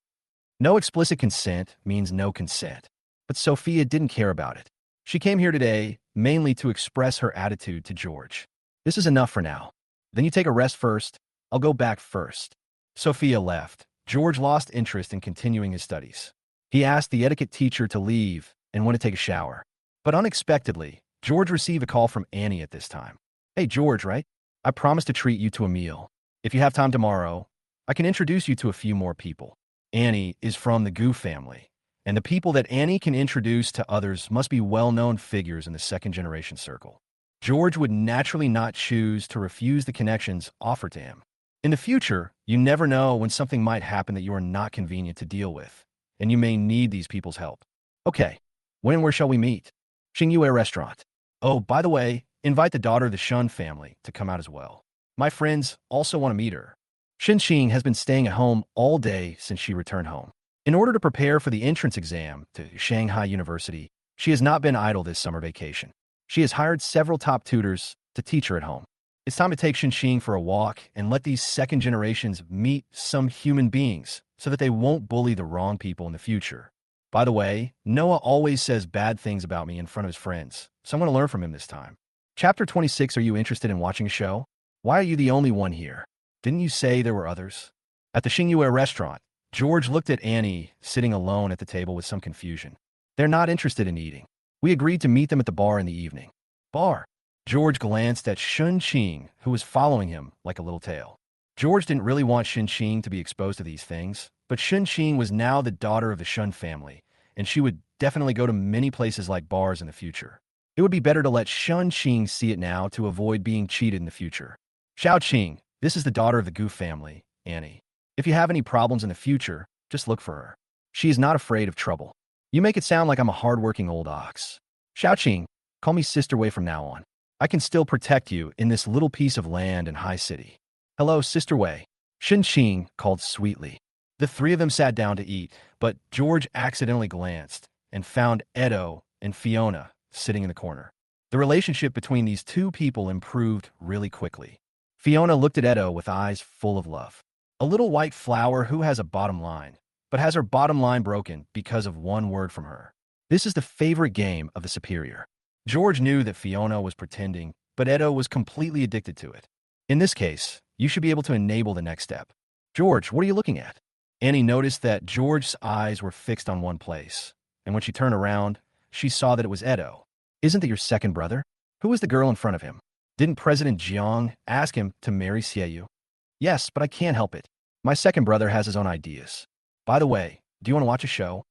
No explicit consent means no consent, but Sophia didn't care about it. She came here today mainly to express her attitude to George. This is enough for now. Then you take a rest first. I'll go back first. Sophia left. George lost interest in continuing his studies. He asked the etiquette teacher to leave and went to take a shower. But unexpectedly, George received a call from Annie at this time. Hey, George, right? I promised to treat you to a meal. If you have time tomorrow, I can introduce you to a few more people. Annie is from the Gu family, and the people that Annie can introduce to others must be well-known figures in the second-generation circle. George would naturally not choose to refuse the connections offered to him. In the future, you never know when something might happen that you are not convenient to deal with, and you may need these people's help. Okay, when and where shall we meet? Xingyu Restaurant. Oh, by the way, invite the daughter of the Shun family to come out as well. My friends also want to meet her. Shingchin has been staying at home all day since she returned home. In order to prepare for the entrance exam to Shanghai University, she has not been idle this summer vacation. She has hired several top tutors to teach her at home. It's time to take Shingchin for a walk and let these second generations meet some human beings so that they won't bully the wrong people in the future. By the way, Noah always says bad things about me in front of his friends, so I'm going to learn from him this time. Chapter 26. Are you interested in watching a show? Why are you the only one here? Didn't you say there were others? At the Xingyu Restaurant, George looked at Annie sitting alone at the table with some confusion. They're not interested in eating. We agreed to meet them at the bar in the evening. Bar? George glanced at Shun, who was following him like a little tail. George didn't really want Shun to be exposed to these things, but Shun was now the daughter of the Shun family, and she would definitely go to many places like bars in the future. It would be better to let Shun see it now to avoid being cheated in the future. Xiao, this is the daughter of the Gu family, Annie. If you have any problems in the future, just look for her. She is not afraid of trouble. You make it sound like I'm a hard-working old ox. Xiao, call me Sister Wei from now on. I can still protect you in this little piece of land in High City. Hello, Sister Wei. Shun called sweetly. The three of them sat down to eat, but George accidentally glanced and found Edeto and Fiona sitting in the corner. The relationship between these two people improved really quickly. Fiona looked at Edeto with eyes full of love. A little white flower who has a bottom line, but has her bottom line broken because of one word from her. This is the favorite game of the superior. George knew that Fiona was pretending, but Edeto was completely addicted to it. In this case, you should be able to enable the next step. George, what are you looking at? Annie noticed that George's eyes were fixed on one place, and when she turned around, she saw that it was Edeto. Isn't that your second brother? Who is the girl in front of him? Didn't President Jiang ask him to marry Xiao? Yes, but I can't help it. My second brother has his own ideas. By the way, do you want to watch a show?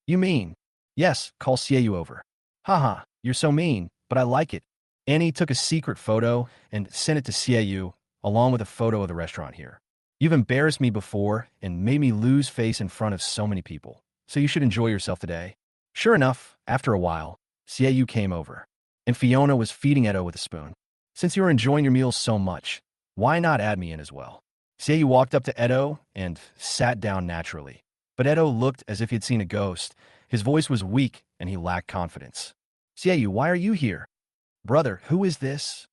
You mean? Yes, call Xiao over. Haha, you're so mean, but I like it. Annie took a secret photo and sent it to Xiao, along with a photo of the restaurant here. You've embarrassed me before and made me lose face in front of so many people, so you should enjoy yourself today. Sure enough, after a while, Xiao came over, and Fiona was feeding Edeto with a spoon. Since you're enjoying your meal so much, why not add me in as well? Xiao walked up to Edo and sat down naturally. But Edo looked as if he had seen a ghost. His voice was weak and he lacked confidence. Xiao, why are you here? Brother, who is this?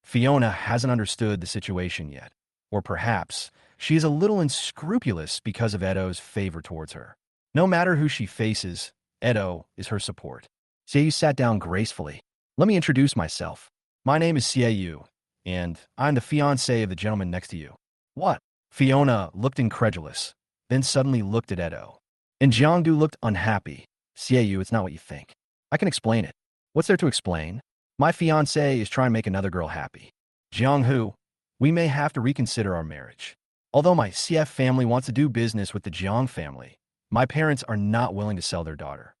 Fiona hasn't understood the situation yet. Or perhaps she is a little unscrupulous because of Edo's favor towards her. No matter who she faces, Edo is her support. Xiao sat down gracefully. Let me introduce myself. My name is Xiao, and I'm the fiancé of the gentleman next to you. What? Fiona looked incredulous, then suddenly looked at Edo. And Jiangdu looked unhappy. Xiao, it's not what you think. I can explain it. What's there to explain? My fiancé is trying to make another girl happy. Jianghu, we may have to reconsider our marriage. Although my CF family wants to do business with the Jiang family, my parents are not willing to sell their daughter.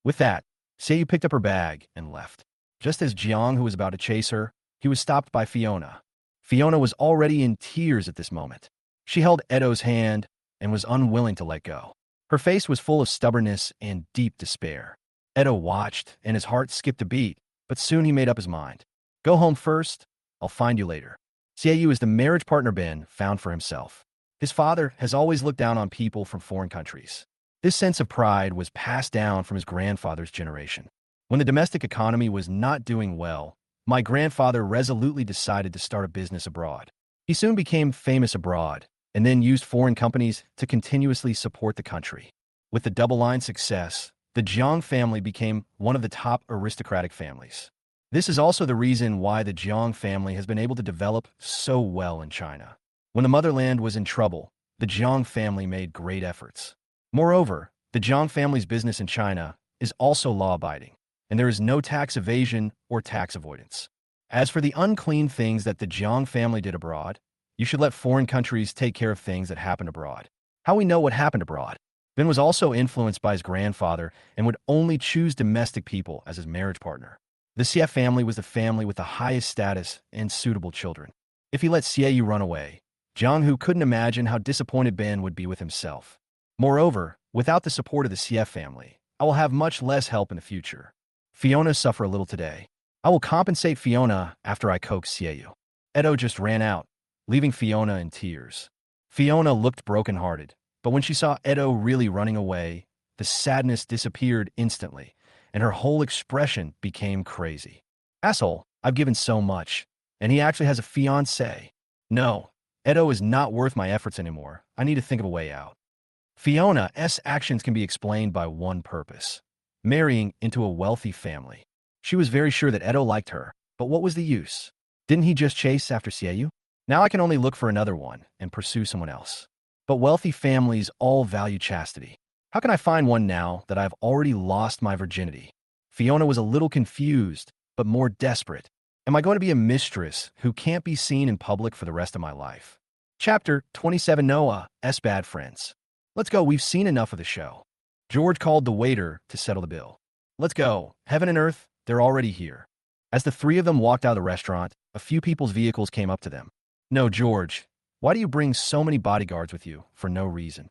With that, Xiao picked up her bag and left. Just as Jiang, who was about to chase her, he was stopped by Fiona. Fiona was already in tears at this moment. She held Edo's hand and was unwilling to let go. Her face was full of stubbornness and deep despair. Edo watched, and his heart skipped a beat, but soon he made up his mind. Go home first. I'll find you later. Xiao is the marriage partner Ben found for himself. His father has always looked down on people from foreign countries. This sense of pride was passed down from his grandfather's generation. When the domestic economy was not doing well, my grandfather resolutely decided to start a business abroad. He soon became famous abroad, and then used foreign companies to continuously support the country. With the double-line success, the Jiang family became one of the top aristocratic families. This is also the reason why the Jiang family has been able to develop so well in China. When the motherland was in trouble, the Jiang family made great efforts. Moreover, the Jiang family's business in China is also law-abiding, and there is no tax evasion or tax avoidance. As for the unclean things that the Jiang family did abroad, you should let foreign countries take care of things that happened abroad. How we know what happened abroad? Ben was also influenced by his grandfather and would only choose domestic people as his marriage partner. The Xie family was the family with the highest status and suitable children. If he let Xiaoyu run away, Jianghu couldn't imagine how disappointed Ben would be with himself. Moreover, without the support of the Xie family, I will have much less help in the future. Fiona suffer a little today. I will compensate Fiona after I coax Xiaoyu. Edo just ran out, leaving Fiona in tears. Fiona looked brokenhearted, but when she saw Edo really running away, the sadness disappeared instantly, and her whole expression became crazy. Asshole, I've given so much, and he actually has a fiancé. No, Edo is not worth my efforts anymore. I need to think of a way out. Fiona's actions can be explained by one purpose: marrying into a wealthy family. She was very sure that Edo liked her, but what was the use? Didn't he just chase after Xiaoyu? Now I can only look for another one and pursue someone else. But wealthy families all value chastity. How can I find one now that I've already lost my virginity? Fiona was a little confused, but more desperate. Am I going to be a mistress who can't be seen in public for the rest of my life? Chapter 27 Noah's Bad Friends. Let's go, we've seen enough of the show. George called the waiter to settle the bill. Let's go, heaven and earth, they're already here. As the three of them walked out of the restaurant, a few people's vehicles came up to them. No, George, why do you bring so many bodyguards with you for no reason?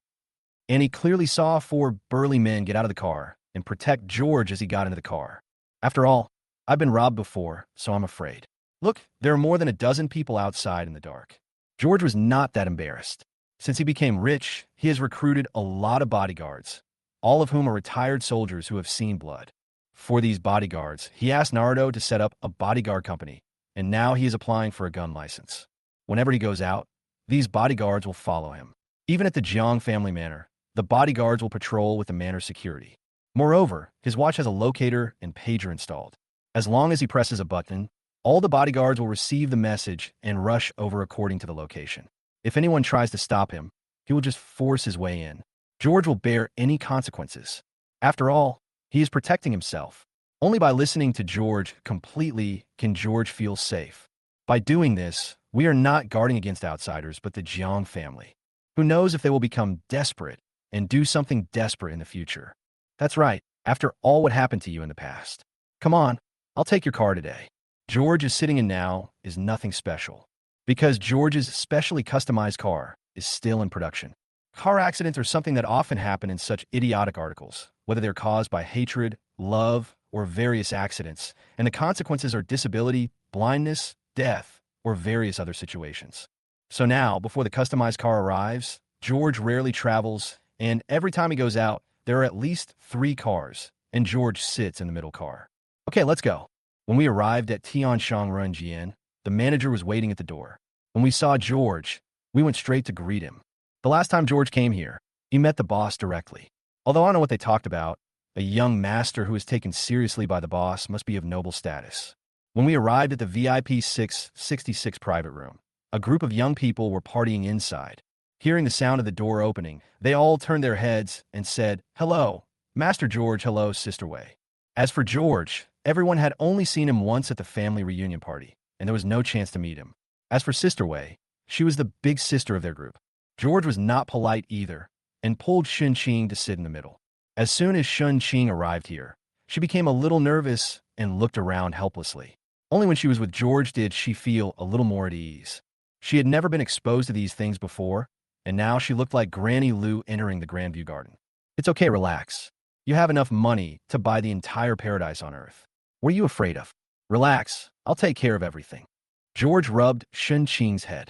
And he clearly saw four burly men get out of the car and protect George as he got into the car. After all, I've been robbed before, so I'm afraid. Look, there are more than a dozen people outside in the dark. George was not that embarrassed. Since he became rich, he has recruited a lot of bodyguards, all of whom are retired soldiers who have seen blood. For these bodyguards, he asked Nardo to set up a bodyguard company, and now he is applying for a gun license. Whenever he goes out, these bodyguards will follow him. Even at the Jiang family manor, the bodyguards will patrol with the manor security. Moreover, his watch has a locator and pager installed. As long as he presses a button, all the bodyguards will receive the message and rush over according to the location. If anyone tries to stop him, he will just force his way in. George will bear any consequences. After all, he is protecting himself. Only by listening to George completely can George feel safe. By doing this, we are not guarding against outsiders but the Jiang family. Who knows if they will become desperate and do something desperate in the future. That's right, after all what happened to you in the past. Come on, I'll take your car today. George is sitting in now is nothing special, because George's specially customized car is still in production. Car accidents are something that often happen in such idiotic articles, whether they're caused by hatred, love, or various accidents, and the consequences are disability, blindness, death, or various other situations. So now, before the customized car arrives, George rarely travels, and every time he goes out, there are at least 3 cars, and George sits in the middle car. Okay, let's go. When we arrived at Tian Jian, the manager was waiting at the door. When we saw George, we went straight to greet him. The last time George came here, he met the boss directly. Although I don't know what they talked about, a young master who is taken seriously by the boss must be of noble status. When we arrived at the VIP 666 private room, a group of young people were partying inside. Hearing the sound of the door opening, they all turned their heads and said, "Hello, Master George, hello, Sister Wei." As for George, everyone had only seen him once at the family reunion party, and there was no chance to meet him. As for Sister Wei, she was the big sister of their group. George was not polite either, and pulled Shingchin to sit in the middle. As soon as Shingchin arrived here, she became a little nervous and looked around helplessly. Only when she was with George did she feel a little more at ease. She had never been exposed to these things before, and now she looked like Granny Lou entering the Grandview Garden. It's okay, relax. You have enough money to buy the entire paradise on Earth. What are you afraid of? Relax, I'll take care of everything. George rubbed Shinchin's head.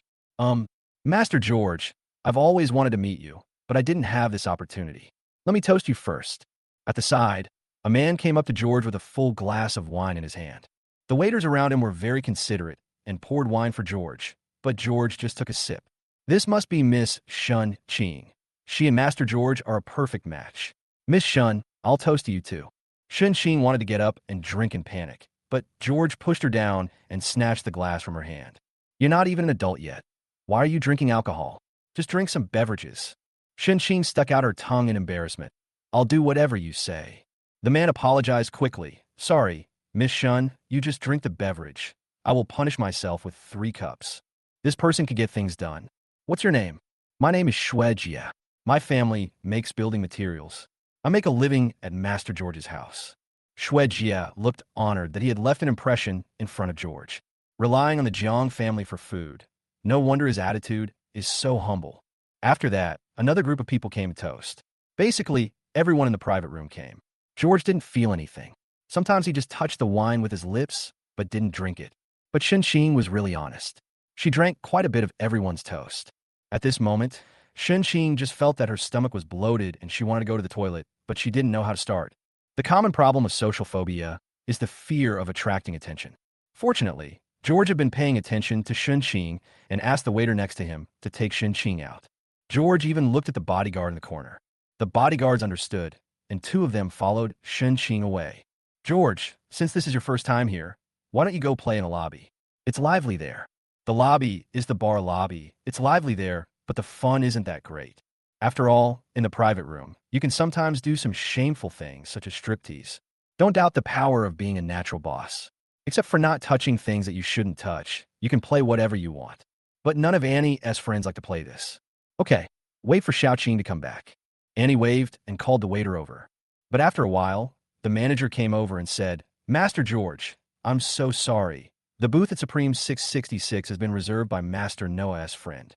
Master George, I've always wanted to meet you, but I didn't have this opportunity. Let me toast you first. At the side, a man came up to George with a full glass of wine in his hand. The waiters around him were very considerate and poured wine for George, but George just took a sip. This must be Miss Shun Qing. She and Master George are a perfect match. Miss Shun, I'll toast to you too. Shun Qing wanted to get up and drink in panic, but George pushed her down and snatched the glass from her hand. You're not even an adult yet. Why are you drinking alcohol? Just drink some beverages. Shun Qing stuck out her tongue in embarrassment. I'll do whatever you say. The man apologized quickly. Sorry, Miss Shun, you just drink the beverage. I will punish myself with 3 cups. This person can get things done. What's your name? My name is Jia. My family makes building materials. I make a living at Master George's house. Jia looked honored that he had left an impression in front of George, relying on the Jang family for food. No wonder his attitude is so humble. After that, another group of people came to toast. Basically, everyone in the private room came. George didn't feel anything. Sometimes he just touched the wine with his lips, but didn't drink it. But Shingchin was really honest. She drank quite a bit of everyone's toast. At this moment, Shingchin just felt that her stomach was bloated and she wanted to go to the toilet, but she didn't know how to start. The common problem of social phobia is the fear of attracting attention. Fortunately, George had been paying attention to Shingchin and asked the waiter next to him to take Shingchin out. George even looked at the bodyguard in the corner. The bodyguards understood, and 2 of them followed Shingchin away. George, since this is your first time here, why don't you go play in the lobby? It's lively there. The lobby is the bar lobby. It's lively there, but the fun isn't that great. After all, in the private room, you can sometimes do some shameful things, such as striptease. Don't doubt the power of being a natural boss. Except for not touching things that you shouldn't touch, you can play whatever you want. But none of Annie's friends like to play this. Okay, wait for Xiao to come back. Annie waved and called the waiter over. But after a while, the manager came over and said, Master George, I'm so sorry. The booth at Supreme 666 has been reserved by Master Noah's friend.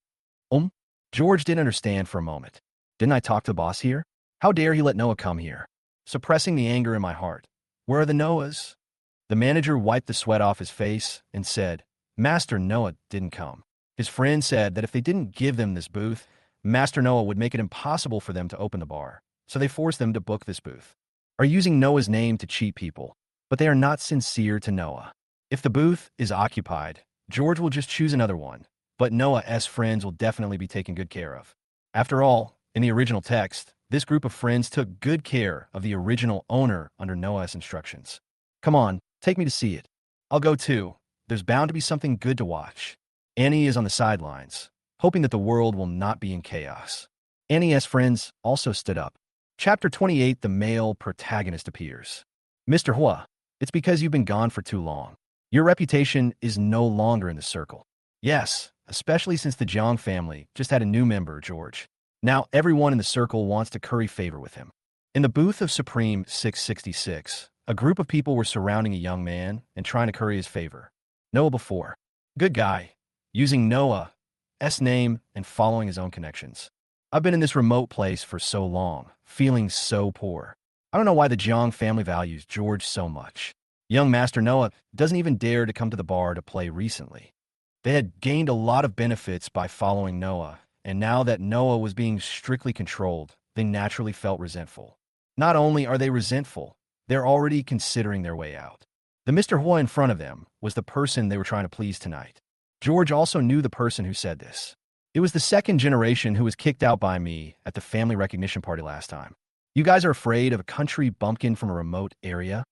George didn't understand for a moment. Didn't I talk to the boss here? How dare he let Noah come here? Suppressing the anger in my heart. Where are the Noahs? The manager wiped the sweat off his face and said, Master Noah didn't come. His friend said that if they didn't give them this booth, Master Noah would make it impossible for them to open the bar, so they forced them to book this booth. Are using Noah's name to cheat people, but they are not sincere to Noah. If the booth is occupied, George will just choose another one, but Noah's friends will definitely be taken good care of. After all, in the original text, this group of friends took good care of the original owner under Noah's instructions. Come on, take me to see it. I'll go too. There's bound to be something good to watch. Annie is on the sidelines, hoping that the world will not be in chaos. Annie's friends also stood up. Chapter 28, the male protagonist appears. Mr. Hua, it's because you've been gone for too long. Your reputation is no longer in the circle. Yes, especially since the Jiang family just had a new member, George. Now everyone in the circle wants to curry favor with him. In the booth of Supreme 666, a group of people were surrounding a young man and trying to curry his favor. Noah before. Good guy. Using Noah's name and following his own connections. I've been in this remote place for so long, feeling so poor. I don't know why the Jiang family values George so much. Young Master Noah doesn't even dare to come to the bar to play recently. They had gained a lot of benefits by following Noah, and now that Noah was being strictly controlled, they naturally felt resentful. Not only are they resentful, they're already considering their way out. The Mr. Hua in front of them was the person they were trying to please tonight. George also knew the person who said this. It was the second generation who was kicked out by me at the family recognition party last time. You guys are afraid of a country bumpkin from a remote area?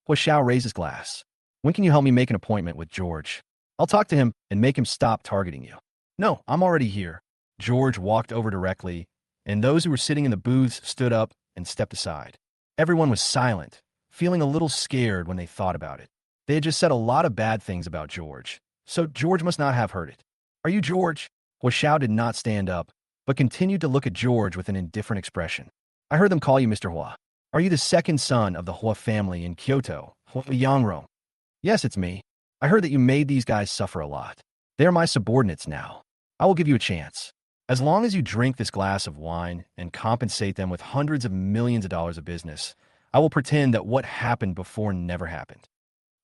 Hua Xiao raised his glass. When can you help me make an appointment with George? I'll talk to him and make him stop targeting you. No, I'm already here. George walked over directly, and those who were sitting in the booths stood up and stepped aside. Everyone was silent, feeling a little scared when they thought about it. They had just said a lot of bad things about George, so George must not have heard it. Are you George? Hua Xiao did not stand up, but continued to look at George with an indifferent expression. I heard them call you Mr. Hua. Are you the second son of the Hua family in Kyoto, Hua Yangrong? Yes, it's me. I heard that you made these guys suffer a lot. They're my subordinates now. I will give you a chance. As long as you drink this glass of wine and compensate them with hundreds of millions of dollars of business, I will pretend that what happened before never happened.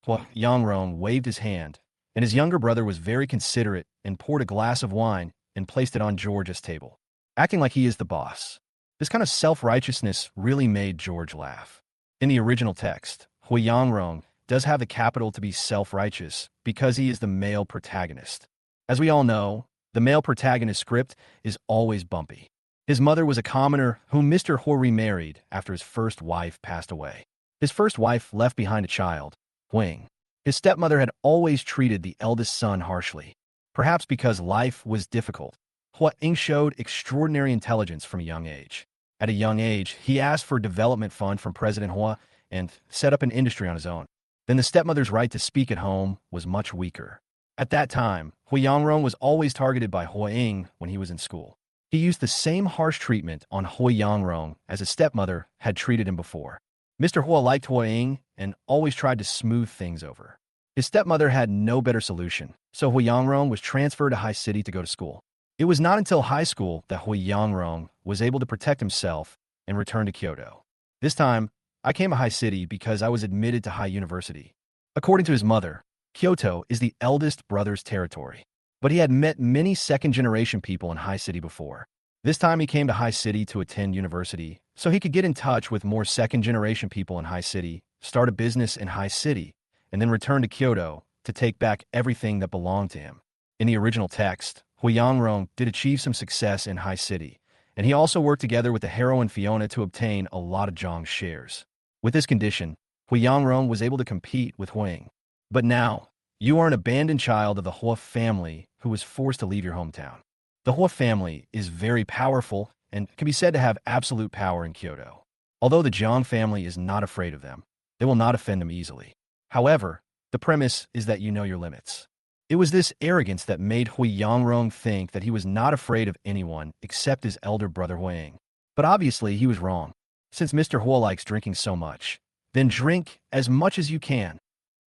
Hua Yangrong waved his hand, and his younger brother was very considerate and poured a glass of wine and placed it on George's table, acting like he is the boss. This kind of self-righteousness really made George laugh. In the original text, Hua Yangrong does have the capital to be self-righteous because he is the male protagonist. As we all know, the male protagonist script is always bumpy. His mother was a commoner whom Mr. Hua remarried after his first wife passed away. His first wife left behind a child, Ling. His stepmother had always treated the eldest son harshly. Perhaps because life was difficult, Hua Ying showed extraordinary intelligence from a young age. At a young age, he asked for a development fund from President Hua and set up an industry on his own. Then the stepmother's right to speak at home was much weaker. At that time, Hua Yangrong was always targeted by Hua Ying when he was in school. He used the same harsh treatment on Hua Yangrong as his stepmother had treated him before. Mr. Hua liked Hua Ying and always tried to smooth things over. His stepmother had no better solution, so Hua Yangrong was transferred to High City to go to school. It was not until high school that Hua Yangrong was able to protect himself and return to Kyoto. This time, I came to High City because I was admitted to High University. According to his mother, Kyoto is the eldest brother's territory, but he had met many second-generation people in High City before. This time he came to High City to attend university, so he could get in touch with more second-generation people in High City, start a business in High City, and then return to Kyoto to take back everything that belonged to him. In the original text, Hua Yangrong did achieve some success in High City, and he also worked together with the heroine Fiona to obtain a lot of Jang's shares. With this condition, Hua Yangrong was able to compete with Hua Ying. But now, you are an abandoned child of the Hua family who was forced to leave your hometown. The Hua family is very powerful and can be said to have absolute power in Kyoto. Although the Jang family is not afraid of them, they will not offend them easily. However, the premise is that you know your limits. It was this arrogance that made Hua Yangrong think that he was not afraid of anyone except his elder brother Hua Ying. But obviously he was wrong. Since Mr. Hua likes drinking so much, then drink as much as you can.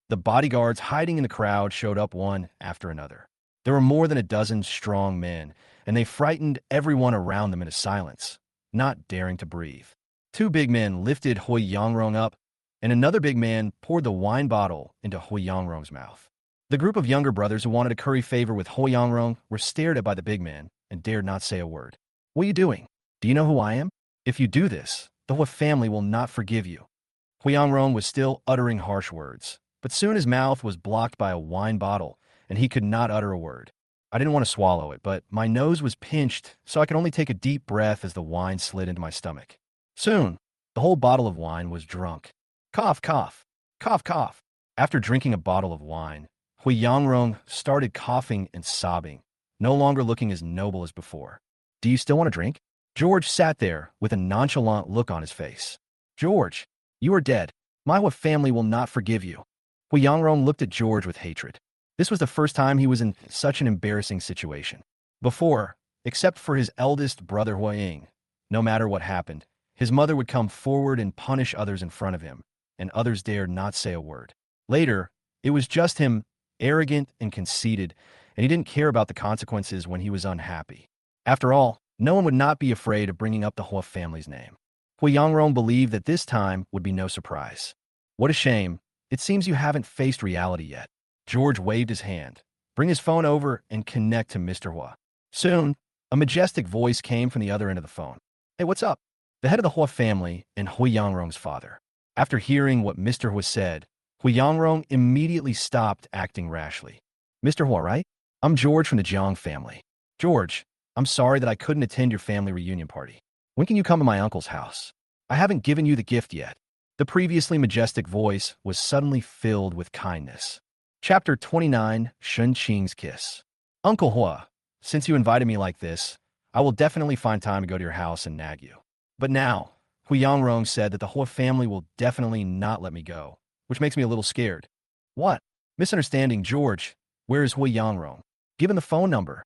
The bodyguards hiding in the crowd showed up one after another. There were more than a dozen strong men, and they frightened everyone around them into silence, not daring to breathe. Two big men lifted Hua Yangrong up, and another big man poured the wine bottle into Hua Yangrong's mouth. The group of younger brothers who wanted to curry favor with Hua Yangrong were stared at by the big man and dared not say a word. What are you doing? Do you know who I am? If you do this, the Hua family will not forgive you. Hua Yangrong was still uttering harsh words, but soon his mouth was blocked by a wine bottle, and he could not utter a word. I didn't want to swallow it, but my nose was pinched, so I could only take a deep breath as the wine slid into my stomach. Soon, the whole bottle of wine was drunk. Cough, cough, cough, cough. After drinking a bottle of wine, Hua Yangrong started coughing and sobbing, no longer looking as noble as before. Do you still want to drink? George sat there with a nonchalant look on his face. George, you are dead. My Hua family will not forgive you. Hua Yangrong looked at George with hatred. This was the first time he was in such an embarrassing situation. Before, except for his eldest brother Hua Ying, no matter what happened, his mother would come forward and punish others in front of him, and others dared not say a word. Later, it was just him, arrogant and conceited, and he didn't care about the consequences when he was unhappy. After all, no one would not be afraid of bringing up the Hua family's name. Hua Yangrong believed that this time would be no surprise. What a shame. It seems you haven't faced reality yet. George waved his hand, Bring his phone over and connect to Mr. Hua. Soon, a majestic voice came from the other end of the phone. Hey, what's up? The head of the Hua family and Hui Yangrong's father. After hearing what Mr. Hua said, Hui Yangrong immediately stopped acting rashly. Mr. Hua, right? I'm George from the Jang family. George, I'm sorry that I couldn't attend your family reunion party. When can you come to my uncle's house? I haven't given you the gift yet. The previously majestic voice was suddenly filled with kindness. Chapter 29, Shun Qing's Kiss. Uncle Hua, since you invited me like this, I will definitely find time to go to your house and nag you. But now, Hui Yangrong said that the Hua family will definitely not let me go, which makes me a little scared. What? Misunderstanding, George. Where is Hui Yangrong? Give him the phone number.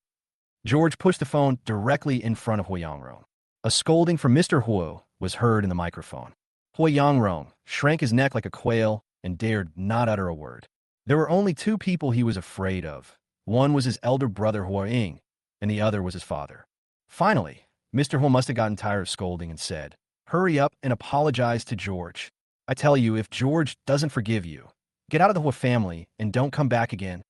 George pushed the phone directly in front of Hui Yangrong. A scolding from Mr. Hua was heard in the microphone. Hui Yangrong shrank his neck like a quail and dared not utter a word. There were only two people he was afraid of. One was his elder brother Hua Ying, and the other was his father. Finally, Mr. Hua must have gotten tired of scolding and said, "Hurry up and apologize to George. I tell you, if George doesn't forgive you, get out of the Hua family and don't come back again."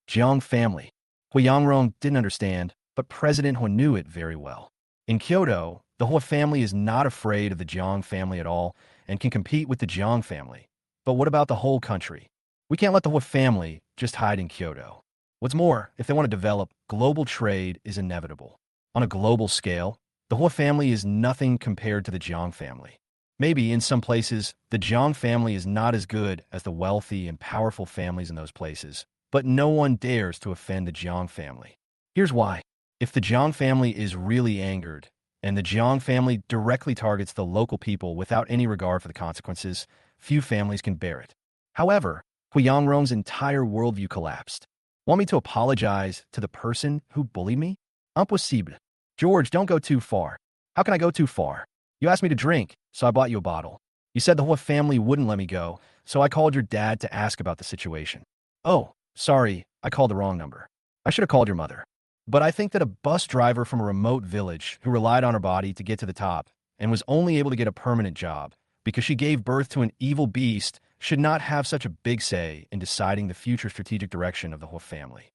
Jiang family. Hui Yangrong didn't understand, but President Hua knew it very well. In Kyoto, the Hua family is not afraid of the Jiang family at all and can compete with the Jiang family. But what about the whole country? We can't let the Hua family just hide in Kyoto. What's more, if they want to develop, global trade is inevitable. On a global scale, the Hua family is nothing compared to the Jiang family. Maybe in some places, the Jiang family is not as good as the wealthy and powerful families in those places, but no one dares to offend the Jiang family. Here's why. If the Jiang family is really angered, and the Jiang family directly targets the local people without any regard for the consequences, few families can bear it. However, Hui Yangrong's entire worldview collapsed. Want me to apologize to the person who bullied me? Impossible. George, don't go too far. How can I go too far? You asked me to drink, so I bought you a bottle. You said the Hua family wouldn't let me go, so I called your dad to ask about the situation. Oh, sorry, I called the wrong number. I should have called your mother. But I think that a bus driver from a remote village who relied on her body to get to the top and was only able to get a permanent job because she gave birth to an evil beast should not have such a big say in deciding the future strategic direction of the Hua family.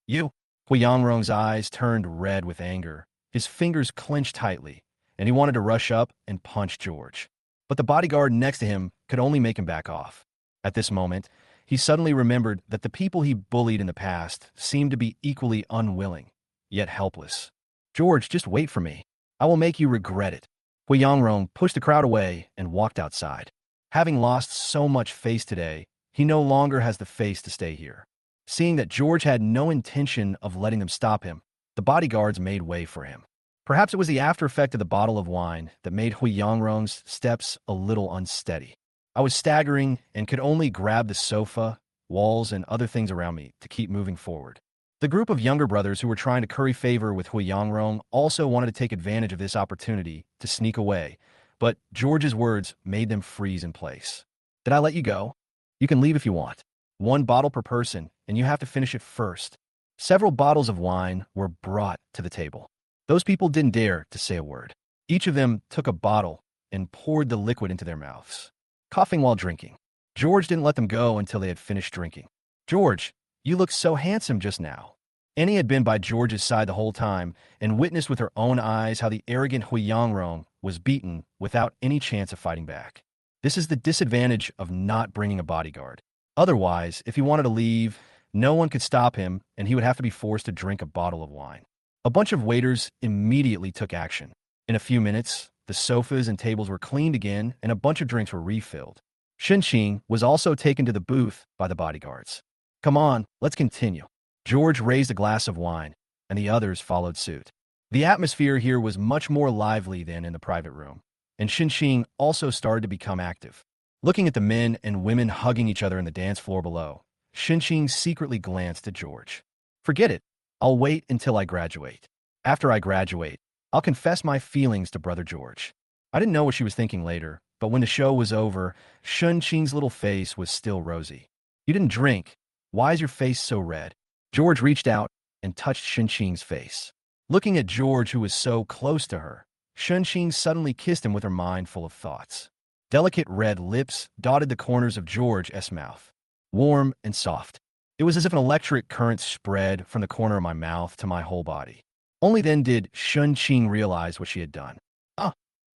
You? Hui Yangrong's eyes turned red with anger. His fingers clenched tightly, and he wanted to rush up and punch George. But the bodyguard next to him could only make him back off. At this moment, he suddenly remembered that the people he bullied in the past seemed to be equally unwilling, yet helpless. George, just wait for me. I will make you regret it. Hui Yangrong pushed the crowd away and walked outside. Having lost so much face today, he no longer has the face to stay here. Seeing that George had no intention of letting them stop him, the bodyguards made way for him. Perhaps it was the after effect of the bottle of wine that made Hui Yangrong's steps a little unsteady. I was staggering and could only grab the sofa, walls, and other things around me to keep moving forward. The group of younger brothers who were trying to curry favor with Hui Yangrong also wanted to take advantage of this opportunity to sneak away, but George's words made them freeze in place. Did I let you go? You can leave if you want. 1 bottle per person, and you have to finish it first. Several bottles of wine were brought to the table. Those people didn't dare to say a word. Each of them took a bottle and poured the liquid into their mouths, coughing while drinking. George didn't let them go until they had finished drinking. George, you looked so handsome just now. Annie had been by George's side the whole time and witnessed with her own eyes how the arrogant Hui Yangrong was beaten without any chance of fighting back. This is the disadvantage of not bringing a bodyguard. Otherwise, if he wanted to leave, no one could stop him and he would have to be forced to drink a bottle of wine. A bunch of waiters immediately took action. In a few minutes, the sofas and tables were cleaned again and a bunch of drinks were refilled. Shingchin was also taken to the booth by the bodyguards. Come on, let's continue. George raised a glass of wine, and the others followed suit. The atmosphere here was much more lively than in the private room, and Shingchin also started to become active. Looking at the men and women hugging each other in the dance floor below, Shingchin secretly glanced at George. Forget it. I'll wait until I graduate. After I graduate, I'll confess my feelings to Brother George. I didn't know what she was thinking later, but when the show was over, Shingchin's little face was still rosy. You didn't drink. Why is your face so red? George reached out and touched Shingchin's face. Looking at George, who was so close to her, Shingchin suddenly kissed him with her mind full of thoughts. Delicate red lips dotted the corners of George's mouth. Warm and soft. It was as if an electric current spread from the corner of my mouth to my whole body. Only then did Shun realize what she had done. Ah!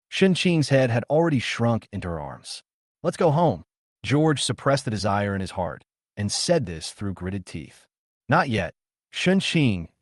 Shun's head had already shrunk into her arms. Let's go home. George suppressed the desire in his heart and said this through gritted teeth. Not yet. Shun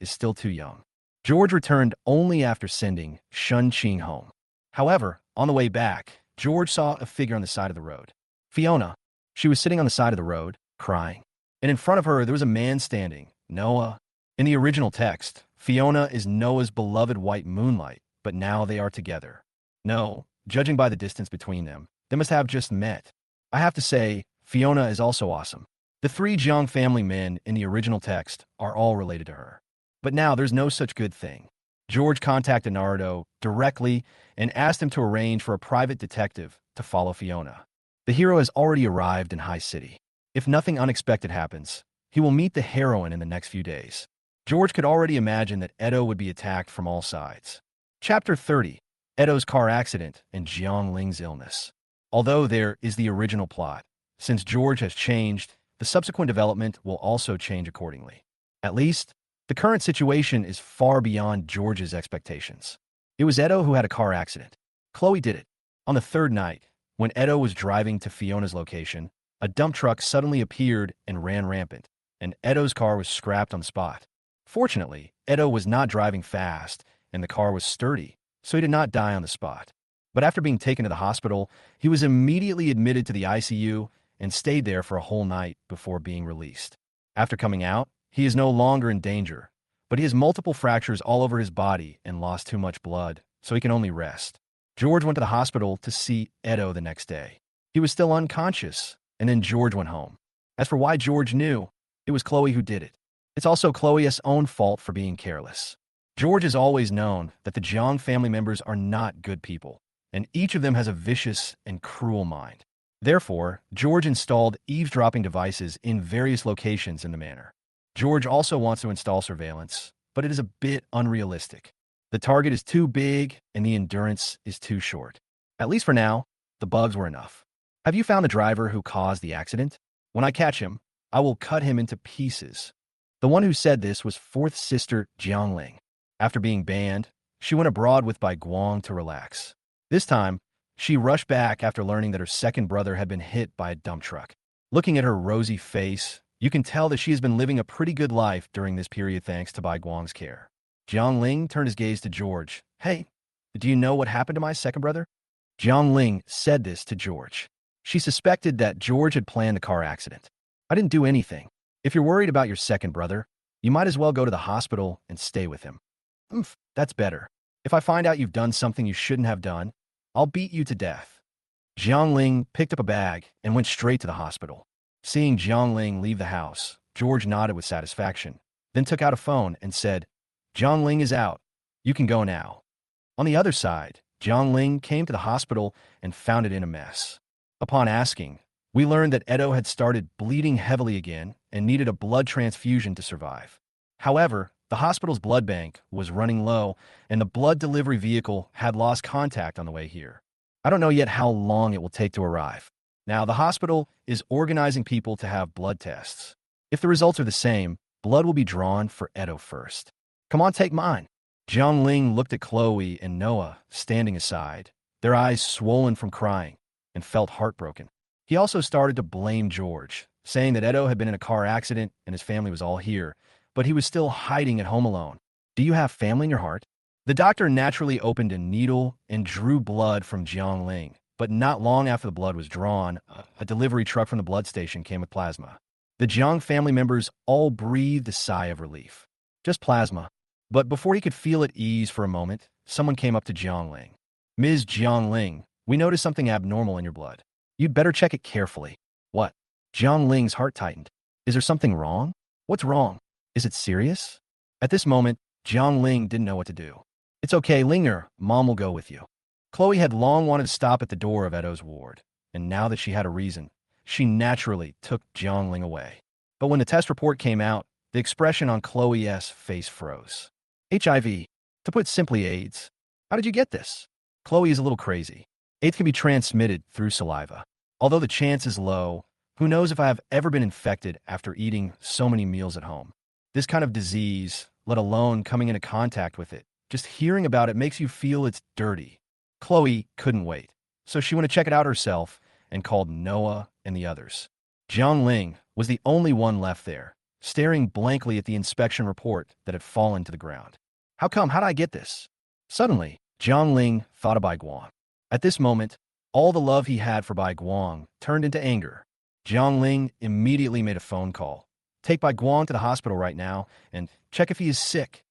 is still too young. George returned only after sending Shun home. However, on the way back, George saw a figure on the side of the road. Fiona. She was sitting on the side of the road, crying. And in front of her, there was a man standing, Noah. In the original text, Fiona is Noah's beloved white moonlight, but now they are together. No, judging by the distance between them, they must have just met. I have to say, Fiona is also awesome. The three Jang family men in the original text are all related to her. But now there's no such good thing. George contacted Nardo directly and asked him to arrange for a private detective to follow Fiona. The hero has already arrived in High City. If nothing unexpected happens, he will meet the heroine in the next few days. George could already imagine that Edeto would be attacked from all sides. Chapter 30. Edeto's car accident and Jiang Ling's illness. Although there is the original plot, since George has changed, the subsequent development will also change accordingly. At least, the current situation is far beyond George's expectations. It was Edeto who had a car accident. Khloe did it. On the third night, when Edeto was driving to Fiona's location, a dump truck suddenly appeared and ran rampant, and Edeto's car was scrapped on the spot. Fortunately, Edeto was not driving fast, and the car was sturdy, so he did not die on the spot. But after being taken to the hospital, he was immediately admitted to the ICU and stayed there for a whole night before being released. After coming out, he is no longer in danger, but he has multiple fractures all over his body and lost too much blood, so he can only rest. George went to the hospital to see Edeto the next day. He was still unconscious, and then George went home. As for why George knew, it was Khloe who did it. It's also Chloe's own fault for being careless. George has always known that the Jang family members are not good people, and each of them has a vicious and cruel mind. Therefore, George installed eavesdropping devices in various locations in the manor. George also wants to install surveillance, but it is a bit unrealistic. The target is too big and the endurance is too short. At least for now, the bugs were enough. Have you found the driver who caused the accident? When I catch him, I will cut him into pieces. The one who said this was fourth sister Jiang Ling. After being banned, she went abroad with Bai Guang to relax. This time, she rushed back after learning that her second brother had been hit by a dump truck. Looking at her rosy face, you can tell that she has been living a pretty good life during this period thanks to Bai Guang's care. Jiang Ling turned his gaze to George. Hey, do you know what happened to my second brother? Jiang Ling said this to George. She suspected that George had planned the car accident. I didn't do anything. If you're worried about your second brother, you might as well go to the hospital and stay with him. That's better. If I find out you've done something you shouldn't have done, I'll beat you to death. Jiang Ling picked up a bag and went straight to the hospital. Seeing Jiang Ling leave the house, George nodded with satisfaction, then took out a phone and said, Jiang Ling is out. You can go now. On the other side, Jiang Ling came to the hospital and found it in a mess. Upon asking, we learned that Edeto had started bleeding heavily again and needed a blood transfusion to survive. However, the hospital's blood bank was running low and the blood delivery vehicle had lost contact on the way here. I don't know yet how long it will take to arrive. Now, the hospital is organizing people to have blood tests. If the results are the same, blood will be drawn for Edeto first. Come on, take mine. Jiang Ling looked at Khloe and Noah standing aside, their eyes swollen from crying, and felt heartbroken. He also started to blame George, saying that Edeto had been in a car accident and his family was all here, but he was still hiding at home alone. Do you have family in your heart? The doctor naturally opened a needle and drew blood from Jiang Ling, but not long after the blood was drawn, a delivery truck from the blood station came with plasma. The Jiang family members all breathed a sigh of relief. Just plasma. But before he could feel at ease for a moment, someone came up to Jiang Ling. Ms. Jiang Ling, we noticed something abnormal in your blood. You'd better check it carefully. What? Jiang Ling's heart tightened. Is there something wrong? What's wrong? Is it serious? At this moment, Jiang Ling didn't know what to do. It's okay, Linger. Mom will go with you. Khloe had long wanted to stop at the door of Edeto's ward, and now that she had a reason, she naturally took Jiang Ling away. But when the test report came out, the expression on Chloe's face froze. HIV. To put simply, AIDS. How did you get this? Khloe is a little crazy. AIDS can be transmitted through saliva. Although the chance is low, Who knows if I have ever been infected after eating so many meals at home. This kind of disease, let alone coming into contact with it, just hearing about it makes you feel it's dirty. Khloe couldn't wait, so she went to check it out herself and called Noah and the others. Ling was the only one left there, staring blankly at the inspection report that had fallen to the ground. How come? How did I get this? Suddenly, Ling thought of Bai Guang. At this moment, all the love he had for Bai Guang turned into anger. Ling immediately made a phone call. Take Bai Guang to the hospital right now and check if he is sick.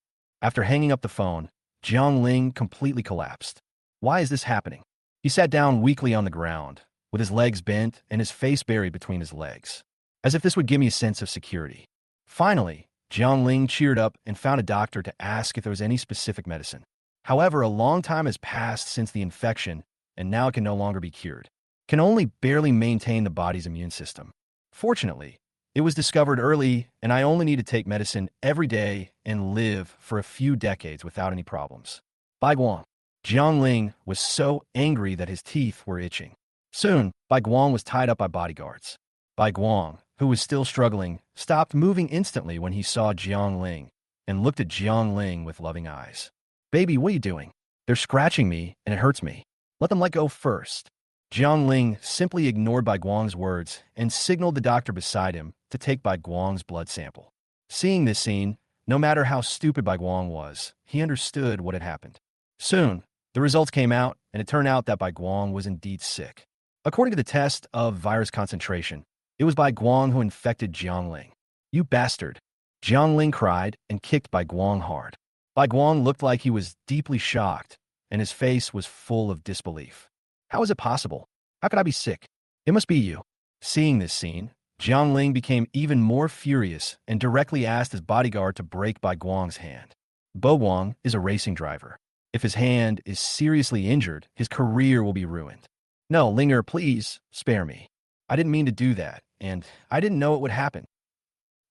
After hanging up the phone, Ling completely collapsed. Why is this happening? He sat down weakly on the ground, with his legs bent and his face buried between his legs, as if this would give me a sense of security. Finally, Ling cheered up and found a doctor to ask if there was any specific medicine. However, a long time has passed since the infection, and now it can no longer be cured. Can only barely maintain the body's immune system. Fortunately, it was discovered early, and I only need to take medicine every day and live for a few decades without any problems. Bai Guang. Ling was so angry that his teeth were itching. Soon, Bai Guang was tied up by bodyguards. Bai Guang, who was still struggling, stopped moving instantly when he saw Ling and looked at Ling with loving eyes. Baby, what are you doing? They're scratching me, and it hurts me. Let them let go first. Ling simply ignored Bai Guang's words and signaled the doctor beside him to take Bai Guang's blood sample. Seeing this scene, no matter how stupid Bai Guang was, he understood what had happened. Soon, the results came out, and it turned out that Bai Guang was indeed sick. According to the test of virus concentration, it was Bai Guang who infected Ling. You bastard! Ling cried and kicked Bai Guang hard. Bai Guang looked like he was deeply shocked, and his face was full of disbelief. How is it possible? How could I be sick? It must be you. Seeing this scene, Ling became even more furious and directly asked his bodyguard to break Bai Guang's hand. Bo Guang is a racing driver. If his hand is seriously injured, his career will be ruined. No, Linger, please, spare me. I didn't mean to do that, and I didn't know it would happen.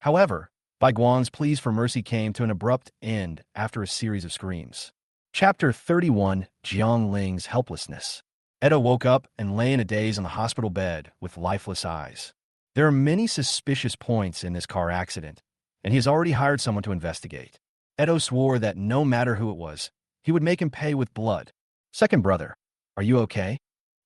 However, Bai Guang's pleas for mercy came to an abrupt end after a series of screams. Chapter 31, Ling's Helplessness. Edeto woke up and lay in a daze on the hospital bed with lifeless eyes. There are many suspicious points in this car accident, and he has already hired someone to investigate. Edeto swore that no matter who it was, he would make him pay with blood. Second brother, are you okay?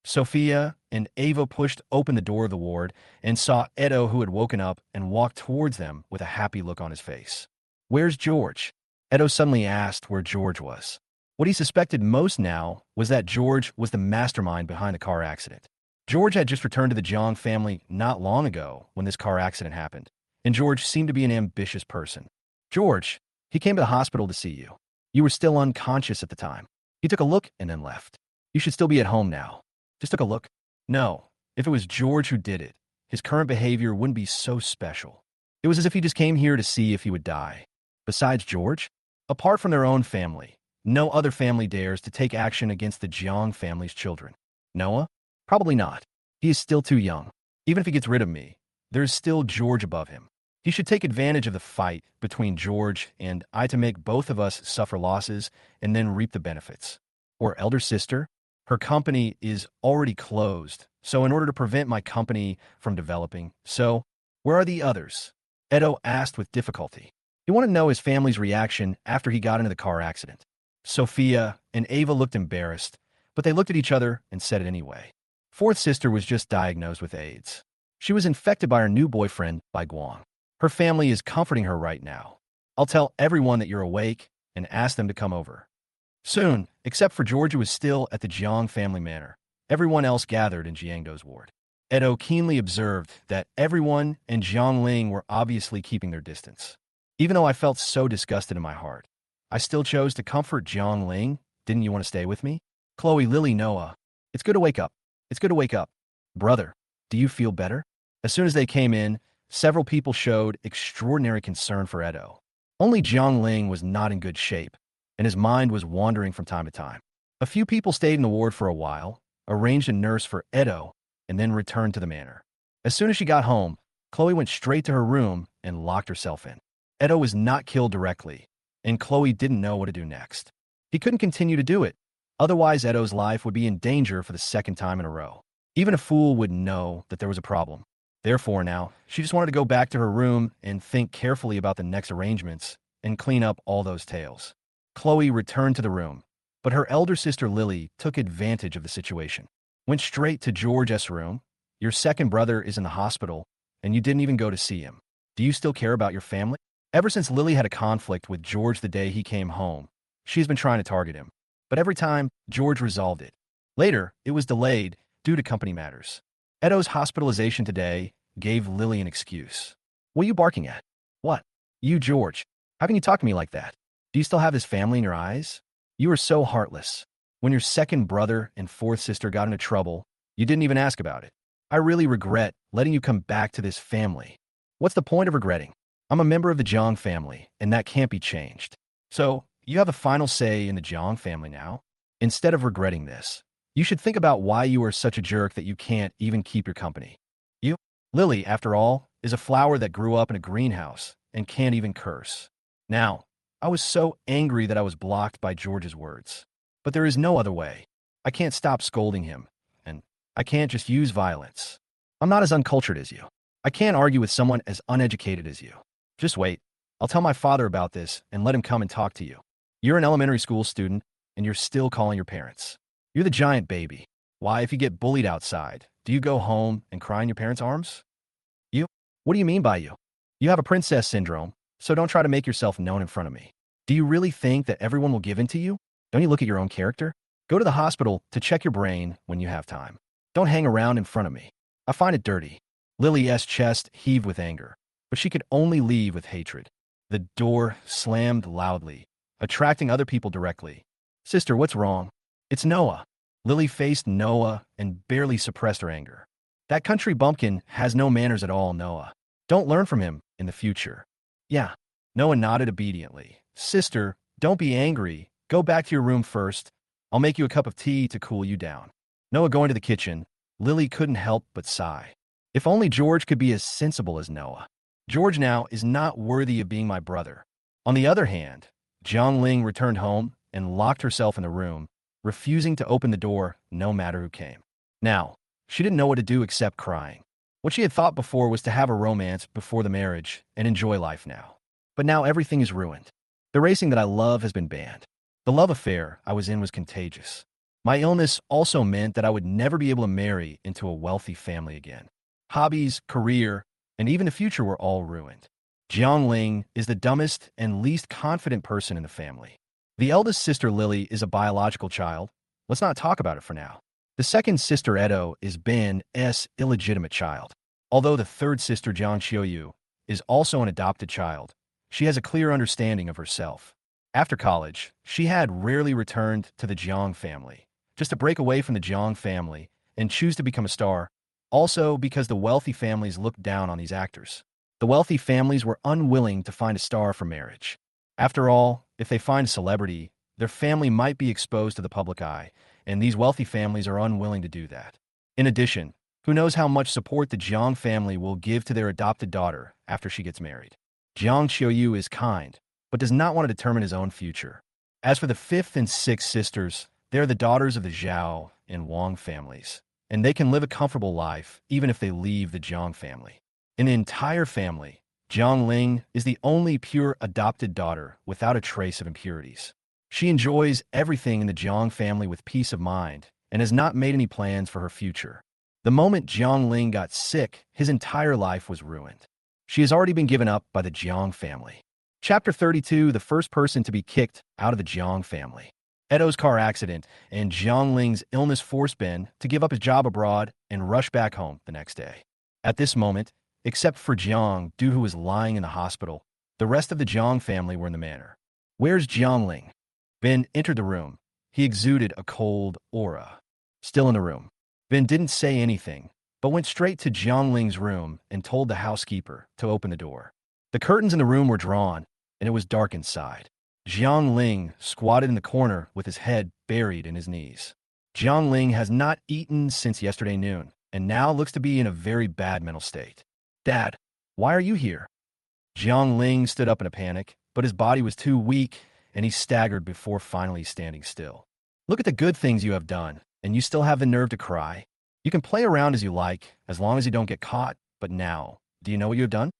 Sophia and Ava pushed open the door of the ward and saw Edeto, who had woken up, and walked towards them with a happy look on his face. Where's George? Edeto suddenly asked where George was. What he suspected most now was that George was the mastermind behind the car accident. George had just returned to the Jang family not long ago when this car accident happened, and George seemed to be an ambitious person. George, he came to the hospital to see you. You were still unconscious at the time. He took a look and then left. You should still be at home now. Just took a look. No, if it was George who did it, his current behavior wouldn't be so special. It was as if he just came here to see if he would die. Besides George, apart from their own family, no other family dares to take action against the Jiang family's children. Noah? Probably not. He is still too young. Even if he gets rid of me, there is still George above him. He should take advantage of the fight between George and I to make both of us suffer losses and then reap the benefits. Or elder sister? Her company is already closed, so in order to prevent my company from developing, so where are the others? Edeto asked with difficulty. He wanted to know his family's reaction after he got into the car accident. Sophia and Ava looked embarrassed, but they looked at each other and said it anyway. Fourth sister was just diagnosed with AIDS. She was infected by her new boyfriend, Bai Guang. Her family is comforting her right now. I'll tell everyone that you're awake and ask them to come over. Soon, except for George, who was still at the Jiang family manor, everyone else gathered in Jiangdo's ward. Edeto keenly observed that everyone and Ling were obviously keeping their distance. Even though I felt so disgusted in my heart, I still chose to comfort Ling. Didn't you want to stay with me? Khloe, Lily, Noah. It's good to wake up. It's good to wake up. Brother, do you feel better? As soon as they came in, several people showed extraordinary concern for Edeto. Only Ling was not in good shape, and his mind was wandering from time to time. A few people stayed in the ward for a while, arranged a nurse for Edeto, and then returned to the manor. As soon as she got home, Khloe went straight to her room and locked herself in. Edeto was not killed directly, and Khloe didn't know what to do next. He couldn't continue to do it. Otherwise, Edeto's life would be in danger for the second time in a row. Even a fool would know that there was a problem. Therefore now, she just wanted to go back to her room and think carefully about the next arrangements and clean up all those tales. Khloe returned to the room, but her elder sister Lily took advantage of the situation. Went straight to George's room. Your second brother is in the hospital, and you didn't even go to see him. Do you still care about your family? Ever since Lily had a conflict with George the day he came home, she's been trying to target him. But every time, George resolved it. Later, it was delayed due to company matters. Edo's hospitalization today gave Lily an excuse. What are you barking at? What? You, George. How can you talk to me like that? Do you still have his family in your eyes? You are so heartless. When your second brother and fourth sister got into trouble, you didn't even ask about it. I really regret letting you come back to this family. What's the point of regretting? I'm a member of the Jang family, and that can't be changed. So, you have a final say in the Jang family now. Instead of regretting this, you should think about why you are such a jerk that you can't even keep your company. You, Lily, after all, is a flower that grew up in a greenhouse and can't even curse. Now, I was so angry that I was blocked by George's words. But there is no other way. I can't stop scolding him, and I can't just use violence. I'm not as uncultured as you. I can't argue with someone as uneducated as you. Just wait. I'll tell my father about this and let him come and talk to you. You're an elementary school student, and you're still calling your parents. You're the giant baby. Why, if you get bullied outside, do you go home and cry in your parents' arms? You? What do you mean by you? You have a princess syndrome, so don't try to make yourself known in front of me. Do you really think that everyone will give in to you? Don't you look at your own character? Go to the hospital to check your brain when you have time. Don't hang around in front of me. I find it dirty. Lily's chest heaved with anger, but she could only leave with hatred. The door slammed loudly, attracting other people directly. Sister, what's wrong? It's Noah. Lily faced Noah and barely suppressed her anger. That country bumpkin has no manners at all, Noah. Don't learn from him in the future. Yeah. Noah nodded obediently. Sister, don't be angry. Go back to your room first. I'll make you a cup of tea to cool you down. Noah going to the kitchen. Lily couldn't help but sigh. If only George could be as sensible as Noah. George now is not worthy of being my brother. On the other hand, Ling returned home and locked herself in the room, refusing to open the door no matter who came. Now, she didn't know what to do except crying. What she had thought before was to have a romance before the marriage and enjoy life now. But now everything is ruined. The racing that I love has been banned. The love affair I was in was contagious. My illness also meant that I would never be able to marry into a wealthy family again. Hobbies, career, and even the future were all ruined. Ling is the dumbest and least confident person in the family. The eldest sister Lily is a biological child. Let's not talk about it for now. The second sister Edeto is Ben's illegitimate child. Although the third sister Shuyu is also an adopted child, she has a clear understanding of herself. After college, she had rarely returned to the Jang family, just to break away from the Jang family and choose to become a star, also because the wealthy families looked down on these actors. The wealthy families were unwilling to find a star for marriage. After all, if they find a celebrity, their family might be exposed to the public eye, and these wealthy families are unwilling to do that. In addition, who knows how much support the Jang family will give to their adopted daughter after she gets married. Shuyu is kind, but does not want to determine his own future. As for the fifth and sixth sisters, they are the daughters of the Xiao and Wang families, and they can live a comfortable life even if they leave the Jang family. In the entire family, Ling is the only pure adopted daughter without a trace of impurities. She enjoys everything in the Jang family with peace of mind and has not made any plans for her future. The moment Ling got sick, his entire life was ruined. She has already been given up by the Jang family. Chapter 32, the first person to be kicked out of the Jang family. Edo's car accident and Ling's illness forced Ben to give up his job abroad and rush back home the next day. At this moment, except for Jang, who was lying in the hospital, the rest of the Jang family were in the manor. Where's Ling? Ben entered the room. He exuded a cold aura. Still in the room. Ben didn't say anything, but went straight to Ling's room and told the housekeeper to open the door. The curtains in the room were drawn, and it was dark inside. Ling squatted in the corner with his head buried in his knees. Ling has not eaten since yesterday noon, and now looks to be in a very bad mental state. Dad, why are you here? Ling stood up in a panic, but his body was too weak, and he staggered before finally standing still. Look at the good things you have done, and you still have the nerve to cry. You can play around as you like, as long as you don't get caught. But now, do you know what you have done?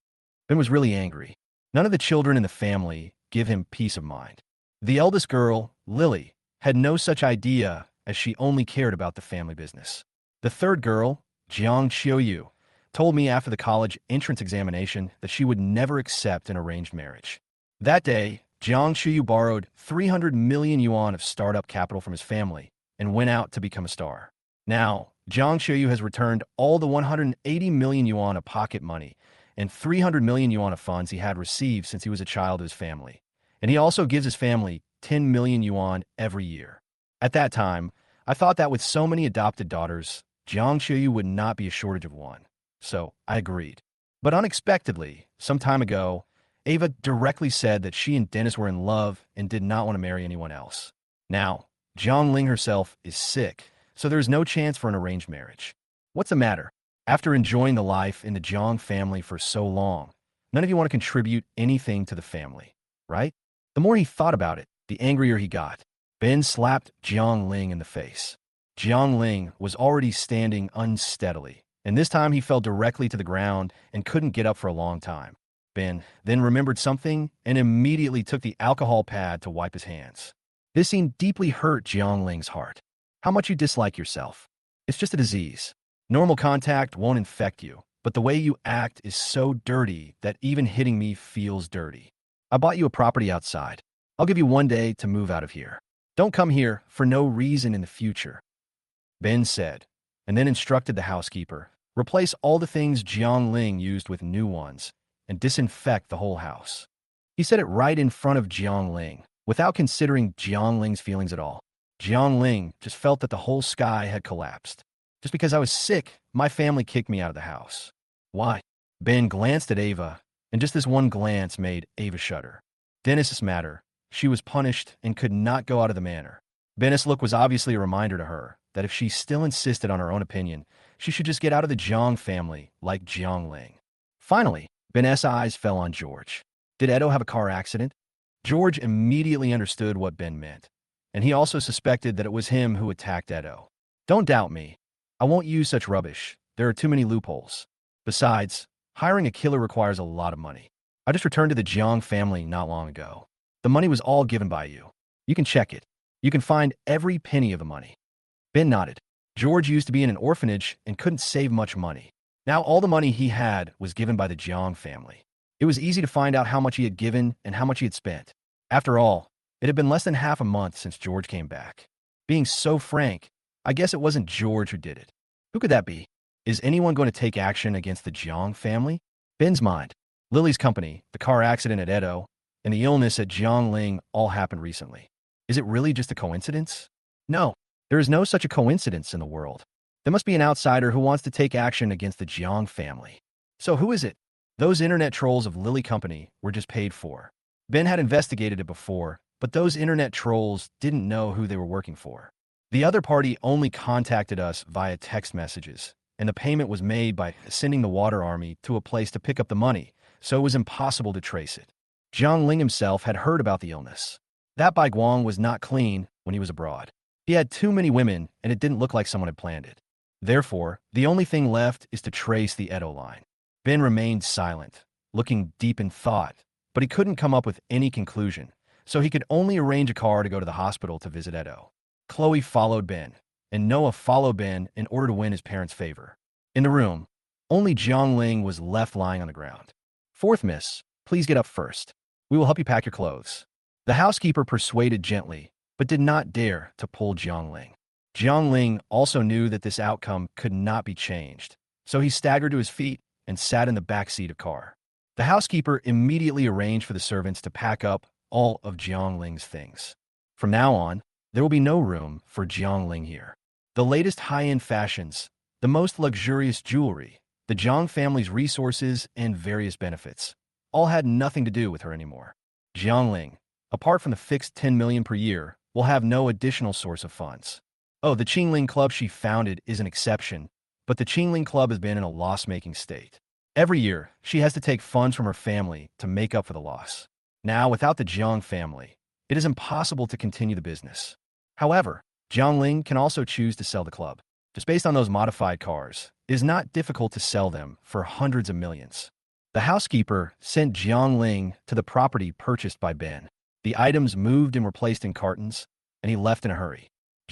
Ben was really angry. None of the children in the family give him peace of mind. The eldest girl, Lily, had no such idea as she only cared about the family business. The third girl, Jiang Xiaoyu, told me after the college entrance examination that she would never accept an arranged marriage. That day, Jiang Shuyu borrowed 300 million yuan of startup capital from his family and went out to become a star. Now, Jiang Shuyu has returned all the 180 million yuan of pocket money and 300 million yuan of funds he had received since he was a child of his family. And he also gives his family 10 million yuan every year. At that time, I thought that with so many adopted daughters, Jiang Shuyu would not be a shortage of one. So I agreed. But unexpectedly, some time ago, Ava directly said that she and Dennis were in love and did not want to marry anyone else. Now, Jiang Ling herself is sick, so there is no chance for an arranged marriage. What's the matter? After enjoying the life in the Jiang family for so long, none of you want to contribute anything to the family, right? The more he thought about it, the angrier he got. Ben slapped Jiang Ling in the face. Jiang Ling was already standing unsteadily, and this time he fell directly to the ground and couldn't get up for a long time. Ben then remembered something and immediately took the alcohol pad to wipe his hands. This scene deeply hurt Jiang Ling's heart. How much you dislike yourself. It's just a disease. Normal contact won't infect you, but the way you act is so dirty that even hitting me feels dirty. I bought you a property outside. I'll give you 1 day to move out of here. Don't come here for no reason in the future. Ben said, and then instructed the housekeeper, replace all the things Jiang Ling used with new ones and disinfect the whole house. He said it right in front of Jiang Ling, without considering Jiang Ling's feelings at all. Jiang Ling just felt that the whole sky had collapsed. Just because I was sick, my family kicked me out of the house. Why? Ben glanced at Ava, and just this one glance made Ava shudder. Dennis's matter. She was punished and could not go out of the manor. Ben's look was obviously a reminder to her that if she still insisted on her own opinion, she should just get out of the Jiang family like Jiang Ling. Finally, Ben's eyes fell on George. Did Edeto have a car accident? George immediately understood what Ben meant, and he also suspected that it was him who attacked Edeto. Don't doubt me. I won't use such rubbish. There are too many loopholes. Besides, hiring a killer requires a lot of money. I just returned to the Jiang family not long ago. The money was all given by you. You can check it. You can find every penny of the money. Ben nodded. George used to be in an orphanage and couldn't save much money. Now all the money he had was given by the Jiang family. It was easy to find out how much he had given and how much he had spent. After all, it had been less than half a month since George came back. Being so frank, I guess it wasn't George who did it. Who could that be? Is anyone going to take action against the Jiang family? Ben's mind. Lily's company, the car accident at Edeto, and the illness at Jiang Ling all happened recently. Is it really just a coincidence? No, there is no such a coincidence in the world. There must be an outsider who wants to take action against the Jiang family. So who is it? Those internet trolls of Lily Company were just paid for. Ben had investigated it before, but those internet trolls didn't know who they were working for. The other party only contacted us via text messages, and the payment was made by sending the water army to a place to pick up the money, so it was impossible to trace it. Jiang Ling himself had heard about the illness. That Bai Guang was not clean when he was abroad. He had too many women, and it didn't look like someone had planned it. Therefore, the only thing left is to trace the Edeto line. Ben remained silent, looking deep in thought, but he couldn't come up with any conclusion, so he could only arrange a car to go to the hospital to visit Edeto. Khloe followed Ben, and Noah followed Ben in order to win his parents' favor. In the room, only Jiang Ling was left lying on the ground. Fourth miss, please get up first. We will help you pack your clothes. The housekeeper persuaded gently, but did not dare to pull Jiang Ling. Jiang Ling also knew that this outcome could not be changed, so he staggered to his feet and sat in the back seat of car. The housekeeper immediately arranged for the servants to pack up all of Jiang Ling's things. From now on, there will be no room for Jiang Ling here. The latest high-end fashions, the most luxurious jewelry, the Jiang family's resources, and various benefits all had nothing to do with her anymore. Jiang Ling, apart from the fixed 10 million per year, will have no additional source of funds. Oh, the Qingling Club she founded is an exception, but the Qingling Club has been in a loss-making state. Every year, she has to take funds from her family to make up for the loss. Now, without the Jiang family, it is impossible to continue the business. However, Jiang Ling can also choose to sell the club. Just based on those modified cars, it is not difficult to sell them for hundreds of millions. The housekeeper sent Ling to the property purchased by Ben. The items moved and were placed in cartons, and he left in a hurry.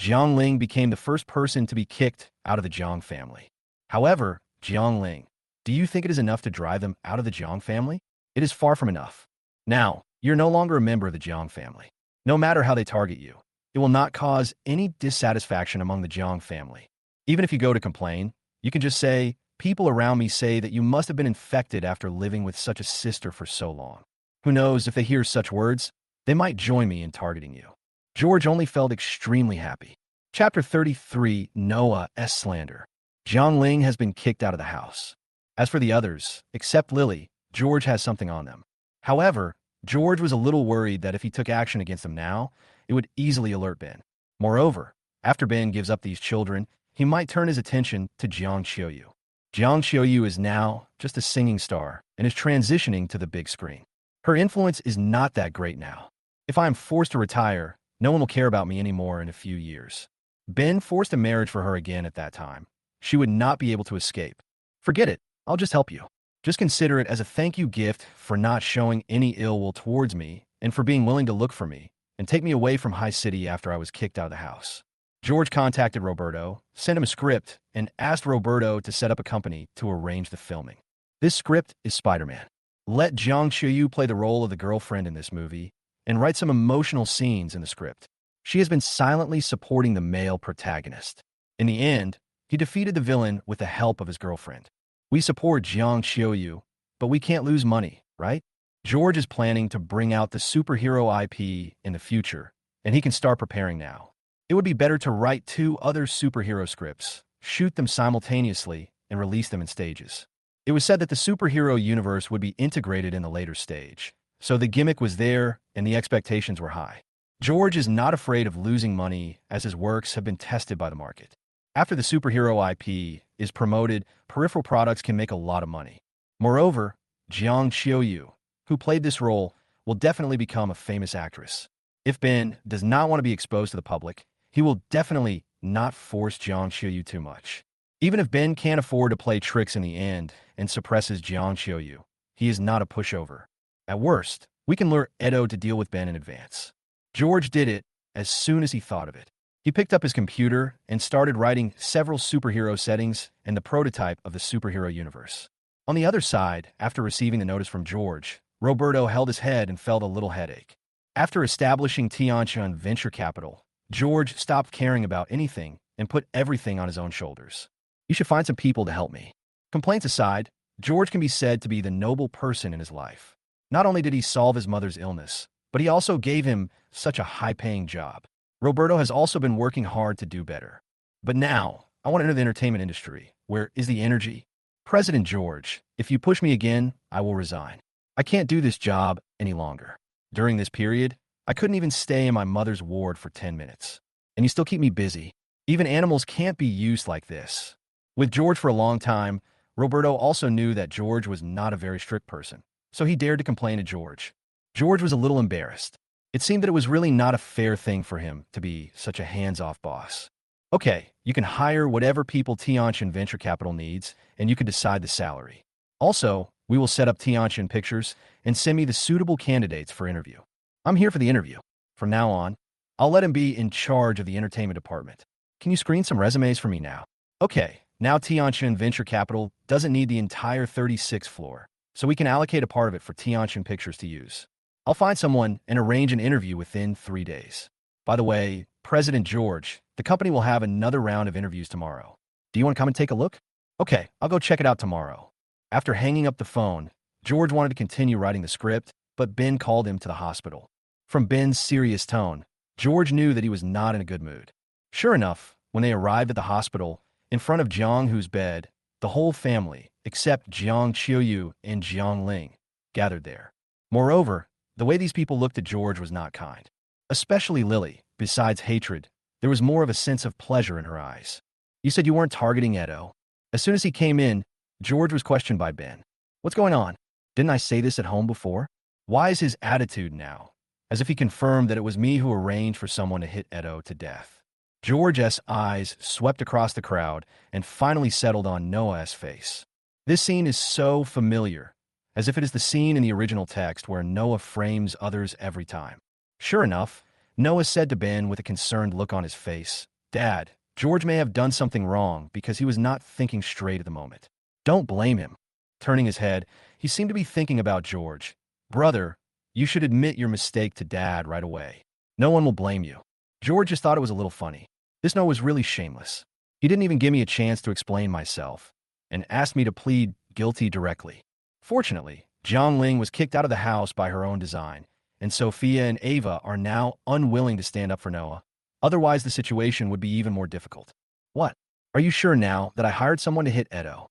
Ling became the first person to be kicked out of the Jang family. However, Ling, do you think it is enough to drive them out of the Jang family? It is far from enough. Now, you're no longer a member of the Jang family. No matter how they target you, it will not cause any dissatisfaction among the Jang family. Even if you go to complain, you can just say, people around me say that you must have been infected after living with such a sister for so long. Who knows, if they hear such words, they might join me in targeting you. George only felt extremely happy. Chapter 33, Noah's Slander. Ling has been kicked out of the house. As for the others, except Lily, George has something on them. However, George was a little worried that if he took action against them now, it would easily alert Ben. Moreover, after Ben gives up these children, he might turn his attention to Xiao. Xiao is now just a singing star and is transitioning to the big screen. Her influence is not that great now. If I am forced to retire, no one will care about me anymore in a few years. Ben forced a marriage for her again at that time. She would not be able to escape. Forget it, I'll just help you. Just consider it as a thank you gift for not showing any ill will towards me and for being willing to look for me and take me away from High City after I was kicked out of the house. George contacted Roberto, sent him a script, and asked Roberto to set up a company to arrange the filming. This script is Spider-Man. Let Shuyu play the role of the girlfriend in this movie and write some emotional scenes in the script. She has been silently supporting the male protagonist. In the end, he defeated the villain with the help of his girlfriend. We support Shuyu, but we can't lose money, right? George is planning to bring out the superhero IP in the future, and he can start preparing now. It would be better to write 2 other superhero scripts, shoot them simultaneously, and release them in stages. It was said that the superhero universe would be integrated in the later stage, so the gimmick was there and the expectations were high. George is not afraid of losing money as his works have been tested by the market. After the superhero IP is promoted, peripheral products can make a lot of money. Moreover, Xiao, who played this role, will definitely become a famous actress. If Ben does not want to be exposed to the public, he will definitely not force Xiao too much. Even if Ben can't afford to play tricks in the end and suppresses Xiao, he is not a pushover. At worst, we can lure Edeto to deal with Ben in advance. George did it as soon as he thought of it. He picked up his computer and started writing several superhero settings and the prototype of the superhero universe. On the other side, after receiving the notice from George, Roberto held his head and felt a little headache. After establishing Tian venture capital, George stopped caring about anything and put everything on his own shoulders. You should find some people to help me. Complaints aside, George can be said to be the noble person in his life. Not only did he solve his mother's illness, but he also gave him such a high-paying job. Roberto has also been working hard to do better. But now, I want to enter the entertainment industry. Where is the energy? President George, if you push me again, I will resign. I can't do this job any longer. During this period, I couldn't even stay in my mother's ward for 10 minutes. And you still keep me busy. Even animals can't be used like this. With George for a long time, Roberto also knew that George was not a very strict person, so he dared to complain to George. George was a little embarrassed. It seemed that it was really not a fair thing for him to be such a hands-off boss. Okay, you can hire whatever people Tianjin Venture Capital needs, and you can decide the salary. Also, we will set up Tianjin Pictures and send me the suitable candidates for interview. I'm here for the interview. From now on, I'll let him be in charge of the entertainment department. Can you screen some resumes for me now? Okay, now Tianjin Venture Capital doesn't need the entire 36th floor, so we can allocate a part of it for Tianjin Pictures to use. I'll find someone and arrange an interview within 3 days. By the way, President George, the company will have another round of interviews tomorrow. Do you want to come and take a look? Okay, I'll go check it out tomorrow. After hanging up the phone, George wanted to continue writing the script, but Ben called him to the hospital. From Ben's serious tone, George knew that he was not in a good mood. Sure enough, when they arrived at the hospital, in front of Jianghu's bed, the whole family, except Jiang Xiaoyu and Jiang Ling, gathered there. Moreover, the way these people looked at George was not kind. Especially Lily. Besides hatred, there was more of a sense of pleasure in her eyes. You said you weren't targeting Edeto. As soon as he came in, George was questioned by Ben. What's going on? Didn't I say this at home before? Why is his attitude now? As if he confirmed that it was me who arranged for someone to hit Edeto to death. George's eyes swept across the crowd and finally settled on Noah's face. This scene is so familiar, as if it is the scene in the original text where Noah frames others every time. Sure enough, Noah said to Ben with a concerned look on his face, "Dad, George may have done something wrong because he was not thinking straight at the moment. Don't blame him." Turning his head, he seemed to be thinking about George. "Brother, you should admit your mistake to Dad right away. No one will blame you." George just thought it was a little funny. This Noah was really shameless. He didn't even give me a chance to explain myself, and asked me to plead guilty directly. Fortunately, Jiang Ling was kicked out of the house by her own design, and Sophia and Ava are now unwilling to stand up for Noah. Otherwise, the situation would be even more difficult. "What? Are you sure now that I hired someone to hit Edeto?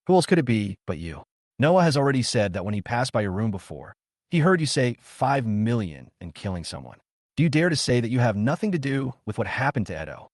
Who else could it be but you? Noah has already said that when he passed by your room before, he heard you say 5 million and killing someone. Do you dare to say that you have nothing to do with what happened to Edeto?"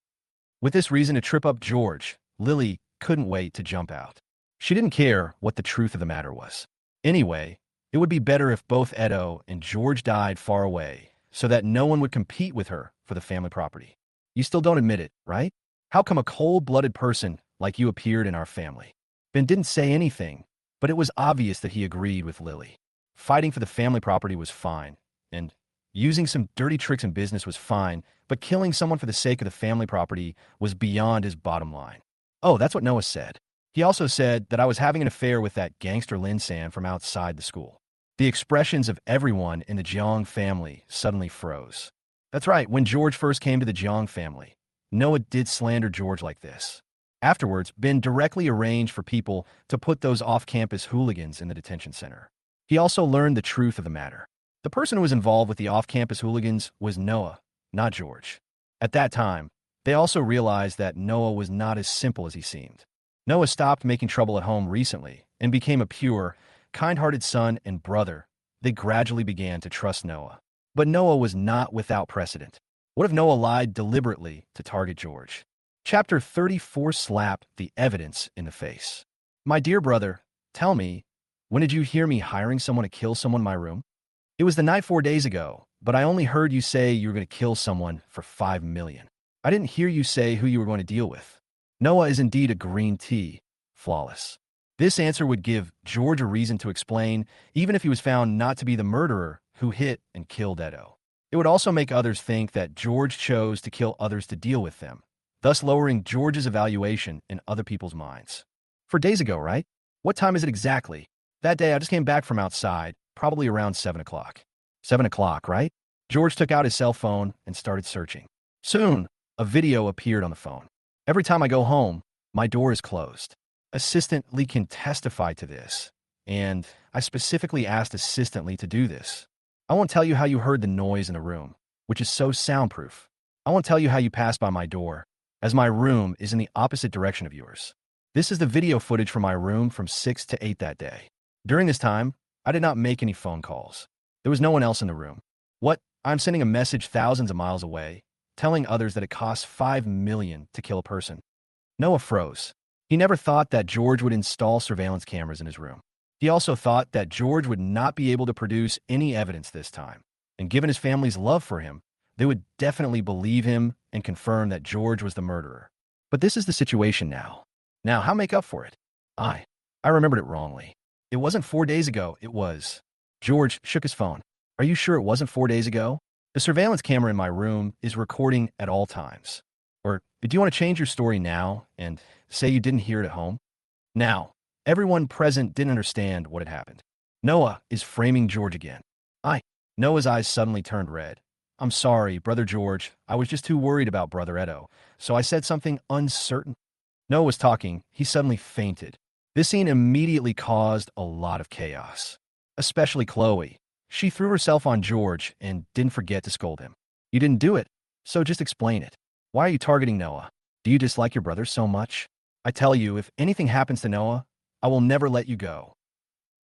With this reason to trip up George, Lily couldn't wait to jump out. She didn't care what the truth of the matter was. Anyway, it would be better if both Edeto and George died far away, so that no one would compete with her for the family property. You still don't admit it, right? How come a cold-blooded person like you appeared in our family? Ben didn't say anything, but it was obvious that he agreed with Lily. Fighting for the family property was fine, and using some dirty tricks in business was fine, but killing someone for the sake of the family property was beyond his bottom line. Oh, that's what Noah said. He also said that I was having an affair with that gangster Lin San from outside the school. The expressions of everyone in the Jiang family suddenly froze. That's right, when George first came to the Jiang family, Noah did slander George like this. Afterwards, Ben directly arranged for people to put those off-campus hooligans in the detention center. He also learned the truth of the matter. The person who was involved with the off-campus hooligans was Noah, not George. At that time, they also realized that Noah was not as simple as he seemed. Noah stopped making trouble at home recently and became a pure, kind-hearted son and brother. They gradually began to trust Noah. But Noah was not without precedent. What if Noah lied deliberately to target George? Chapter 34 slapped the evidence in the face. My dear brother, tell me, when did you hear me hiring someone to kill someone in my room? It was the night 4 days ago, but I only heard you say you were going to kill someone for 5 million. I didn't hear you say who you were going to deal with. Noah is indeed a green tea, flawless. This answer would give George a reason to explain, even if he was found not to be the murderer who hit and killed Edeto. It would also make others think that George chose to kill others to deal with them, thus lowering George's evaluation in other people's minds. 4 days ago, right? What time is it exactly? That day, I just came back from outside, probably around 7 o'clock. 7 o'clock, right? George took out his cell phone and started searching. Soon, a video appeared on the phone. Every time I go home, my door is closed. Assistant Lee can testify to this, and I specifically asked Assistant Lee to do this. I won't tell you how you heard the noise in the room, which is so soundproof. I won't tell you how you passed by my door, as my room is in the opposite direction of yours. This is the video footage from my room from 6 to 8 that day. During this time, I did not make any phone calls. There was no one else in the room. What? I'm sending a message thousands of miles away, telling others that it costs 5 million to kill a person. Noah froze. He never thought that George would install surveillance cameras in his room. He also thought that George would not be able to produce any evidence this time, and given his family's love for him, they would definitely believe him and confirm that George was the murderer. But this is the situation now. Now, how make up for it? I remembered it wrongly. It wasn't 4 days ago, it was. George shook his phone. Are you sure it wasn't 4 days ago? The surveillance camera in my room is recording at all times. Or do you want to change your story now and say you didn't hear it at home? Now, everyone present didn't understand what had happened. Noah is framing George again. Noah's eyes suddenly turned red. I'm sorry, Brother George. I was just too worried about Brother Edeto, so I said something uncertain. Noah was talking. He suddenly fainted. This scene immediately caused a lot of chaos, especially Khloe. She threw herself on George and didn't forget to scold him. You didn't do it, so just explain it. Why are you targeting Noah? Do you dislike your brother so much? I tell you, if anything happens to Noah, I will never let you go.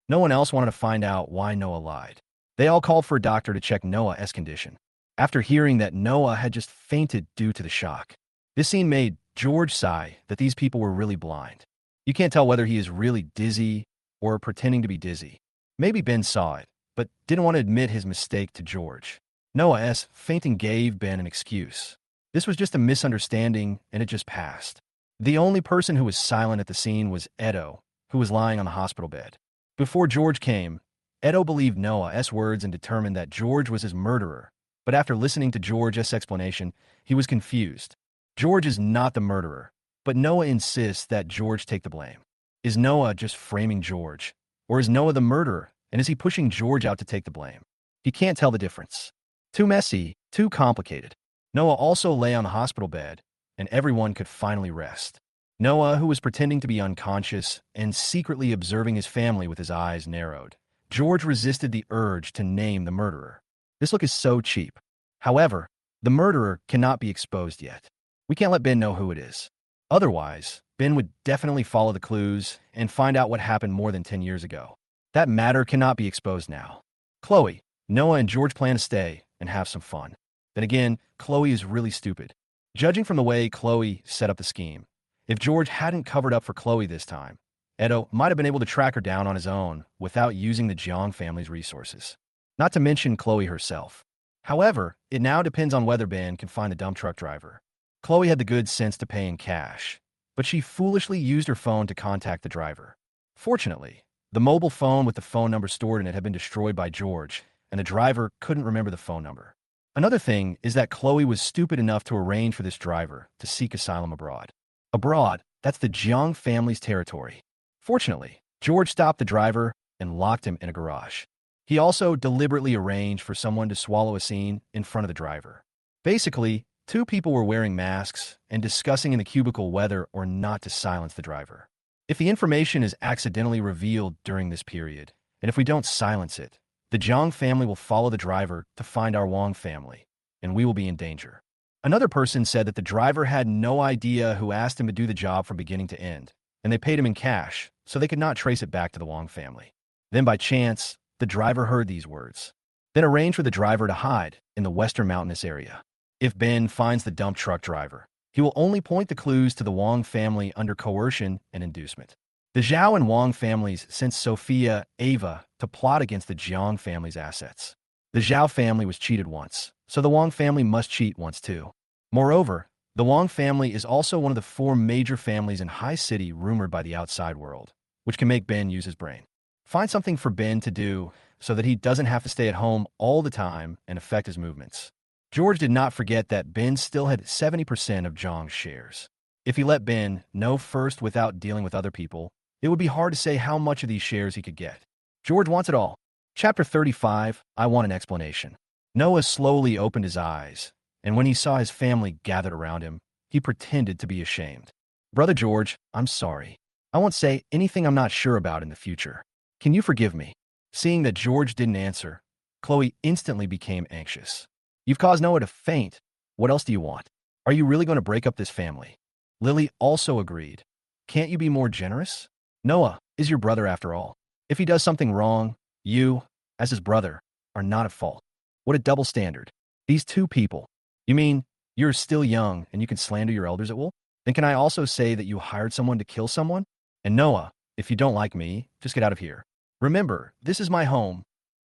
No one else wanted to find out why Noah lied. They all called for a doctor to check Noah's condition, after hearing that Noah had just fainted due to the shock. This scene made George sigh that these people were really blind. You can't tell whether he is really dizzy or pretending to be dizzy. Maybe Ben saw it, but didn't want to admit his mistake to George. Noah's fainting gave Ben an excuse. This was just a misunderstanding, and it just passed. The only person who was silent at the scene was Edeto, who was lying on the hospital bed. Before George came, Edeto believed Noah's words and determined that George was his murderer. But after listening to George's explanation, he was confused. George is not the murderer, but Noah insists that George take the blame. Is Noah just framing George? Or is Noah the murderer, and is he pushing George out to take the blame? He can't tell the difference. Too messy, too complicated. Noah also lay on the hospital bed, and everyone could finally rest. Noah, who was pretending to be unconscious and secretly observing his family with his eyes narrowed. George resisted the urge to name the murderer. This look is so cheap. However, the murderer cannot be exposed yet. We can't let Ben know who it is. Otherwise, Ben would definitely follow the clues and find out what happened more than 10 years ago. That matter cannot be exposed now. Khloe, Noah and George plan to stay and have some fun. Then again, Khloe is really stupid. Judging from the way Khloe set up the scheme, if George hadn't covered up for Khloe this time, Edeto might have been able to track her down on his own without using the Jang family's resources. Not to mention Khloe herself. However, it now depends on whether Ben can find the dump truck driver. Khloe had the good sense to pay in cash, but she foolishly used her phone to contact the driver. Fortunately, the mobile phone with the phone number stored in it had been destroyed by George, and the driver couldn't remember the phone number. Another thing is that Khloe was stupid enough to arrange for this driver to seek asylum abroad. Abroad, that's the Jiang family's territory. Fortunately, George stopped the driver and locked him in a garage. He also deliberately arranged for someone to swallow a scene in front of the driver. Basically, two people were wearing masks and discussing in the cubicle whether or not to silence the driver. If the information is accidentally revealed during this period, and if we don't silence it, the Jiang family will follow the driver to find our Wang family, and we will be in danger. Another person said that the driver had no idea who asked him to do the job from beginning to end, and they paid him in cash, so they could not trace it back to the Wang family. Then by chance, the driver heard these words, then arranged for the driver to hide in the western mountainous area. If Ben finds the dump truck driver, he will only point the clues to the Wang family under coercion and inducement. The Xiao and Wang families sent Sophia, Ava, to plot against the Jiang family's assets. The Xiao family was cheated once, so the Wang family must cheat once too. Moreover, the Wang family is also one of the 4 major families in High City rumored by the outside world, which can make Ben use his brain. Find something for Ben to do so that he doesn't have to stay at home all the time and affect his movements. George did not forget that Ben still had 70% of Zhang's shares. If he let Ben know first without dealing with other people, it would be hard to say how much of these shares he could get. George wants it all. Chapter 35, I want an explanation. Noah slowly opened his eyes, and when he saw his family gathered around him, he pretended to be ashamed. Brother George, I'm sorry. I won't say anything I'm not sure about in the future. Can you forgive me? Seeing that George didn't answer, Khloe instantly became anxious. You've caused Noah to faint. What else do you want? Are you really going to break up this family? Lily also agreed. Can't you be more generous? Noah is your brother after all. If he does something wrong, you, as his brother, are not at fault. What a double standard. These two people. You mean you're still young and you can slander your elders at will? Then can I also say that you hired someone to kill someone? And Noah, if you don't like me, just get out of here. Remember, this is my home.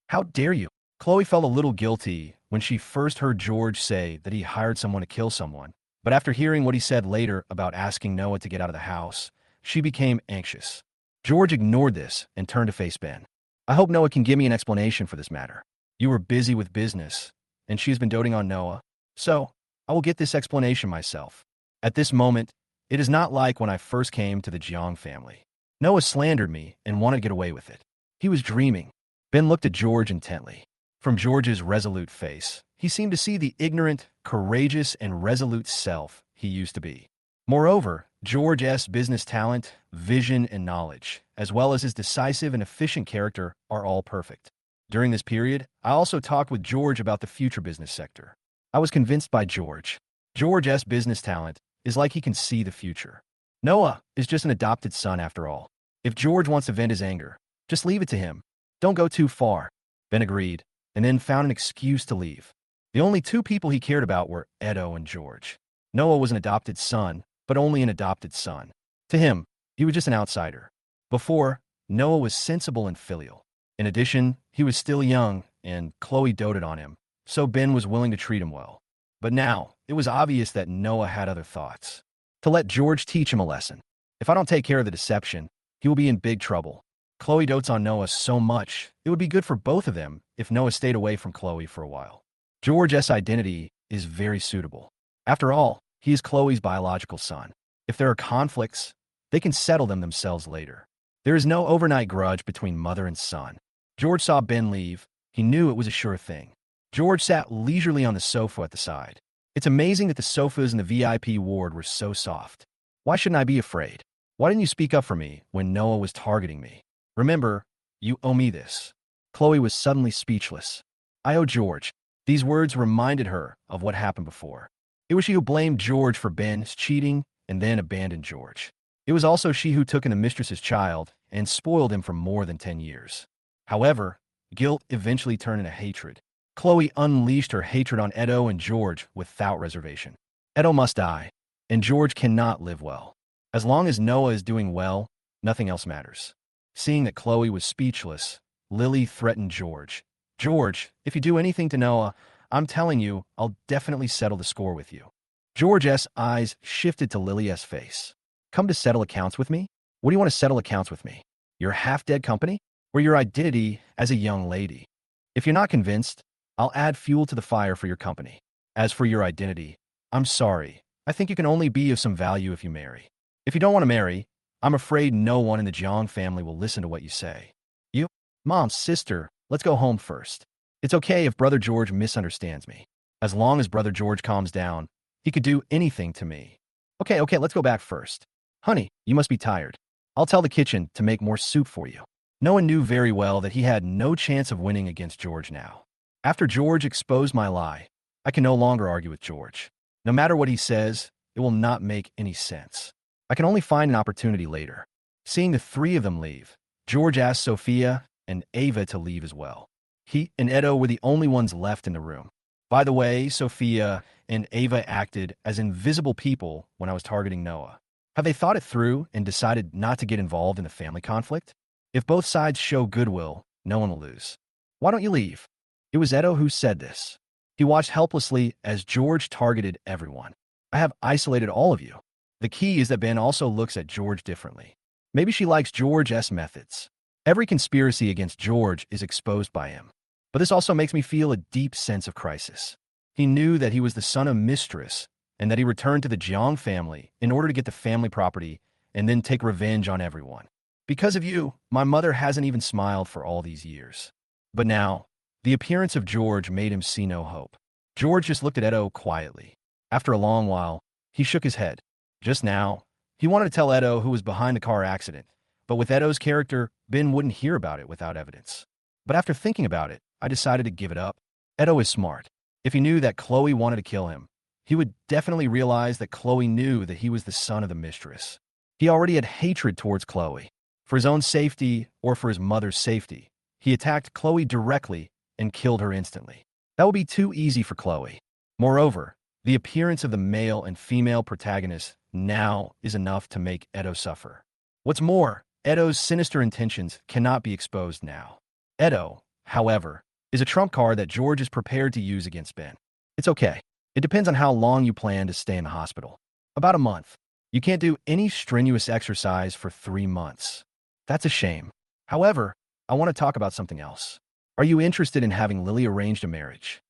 How dare you? Khloe felt a little guilty when she first heard George say that he hired someone to kill someone, but after hearing what he said later about asking Noah to get out of the house, she became anxious. George ignored this and turned to face Ben. I hope Noah can give me an explanation for this matter. You were busy with business, and she has been doting on Noah, so I will get this explanation myself. At this moment, it is not like when I first came to the Jiang family. Noah slandered me and wanted to get away with it. He was dreaming. Ben looked at George intently. From George's resolute face, he seemed to see the ignorant, courageous, and resolute self he used to be. Moreover, George's business talent, vision, and knowledge, as well as his decisive and efficient character, are all perfect. During this period, I also talked with George about the future business sector. I was convinced by George. George's business talent is like he can see the future. Noah is just an adopted son after all. If George wants to vent his anger, just leave it to him. Don't go too far. Ben agreed, and then found an excuse to leave. The only 2 people he cared about were Edeto and George. Noah was an adopted son, but only an adopted son. To him, he was just an outsider. Before, Noah was sensible and filial. In addition, he was still young, and Khloe doted on him, so Ben was willing to treat him well. But now, it was obvious that Noah had other thoughts. To let George teach him a lesson. If I don't take care of the deception, he will be in big trouble. Khloe dotes on Noah so much, it would be good for both of them if Noah stayed away from Khloe for a while. George's identity is very suitable. After all, he is Khloe's biological son. If there are conflicts, they can settle them themselves later. There is no overnight grudge between mother and son. George saw Ben leave. He knew it was a sure thing. George sat leisurely on the sofa at the side. It's amazing that the sofas in the VIP ward were so soft. Why shouldn't I be afraid? Why didn't you speak up for me when Noah was targeting me? Remember, you owe me this. Khloe was suddenly speechless. I owe George. These words reminded her of what happened before. It was she who blamed George for Ben's cheating and then abandoned George. It was also she who took in the mistress's child and spoiled him for more than 10 years. However, guilt eventually turned into hatred. Khloe unleashed her hatred on Edeto and George without reservation. Edeto must die, and George cannot live well. As long as Noah is doing well, nothing else matters. Seeing that Khloe was speechless, Lily threatened George. George, if you do anything to Noah, I'm telling you, I'll definitely settle the score with you. George's eyes shifted to Lily's face. Come to settle accounts with me? What do you want to settle accounts with me? Your half-dead company? Or your identity as a young lady? If you're not convinced, I'll add fuel to the fire for your company. As for your identity, I'm sorry. I think you can only be of some value if you marry. If you don't want to marry, I'm afraid no one in the Jang family will listen to what you say. You? Mom, sister, let's go home first. It's okay if Brother George misunderstands me. As long as Brother George calms down, he could do anything to me. Okay, let's go back first. Honey, you must be tired. I'll tell the kitchen to make more soup for you. Noah knew very well that he had no chance of winning against George now. After George exposed my lie, I can no longer argue with George. No matter what he says, it will not make any sense. I can only find an opportunity later. Seeing the three of them leave, George asked Sophia and Ava to leave as well. He and Edeto were the only ones left in the room. By the way, Sophia and Ava acted as invisible people when I was targeting Noah. Have they thought it through and decided not to get involved in the family conflict? If both sides show goodwill, no one will lose. Why don't you leave? It was Edeto who said this. He watched helplessly as George targeted everyone. I have isolated all of you. The key is that Ben also looks at George differently. Maybe she likes George's methods. Every conspiracy against George is exposed by him. But this also makes me feel a deep sense of crisis. He knew that he was the son of mistress and that he returned to the Jiang family in order to get the family property and then take revenge on everyone. Because of you, my mother hasn't even smiled for all these years. But now, the appearance of George made him see no hope. George just looked at Edeto quietly. After a long while, he shook his head. Just now, he wanted to tell Edeto who was behind the car accident, but with Edeto's character, Ben wouldn't hear about it without evidence. But after thinking about it, I decided to give it up. Edeto is smart. If he knew that Khloe wanted to kill him, he would definitely realize that Khloe knew that he was the son of the mistress. He already had hatred towards Khloe. For his own safety or for his mother's safety, he attacked Khloe directly and killed her instantly. That would be too easy for Khloe. Moreover, the appearance of the male and female protagonists now is enough to make Edeto suffer. What's more, Edeto's sinister intentions cannot be exposed now. Edeto, however, is a trump card that George is prepared to use against Ben. It's okay. It depends on how long you plan to stay in the hospital. About a month. You can't do any strenuous exercise for 3 months. That's a shame. However, I want to talk about something else. Are you interested in having Lily arrange a marriage?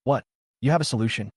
What? You have a solution?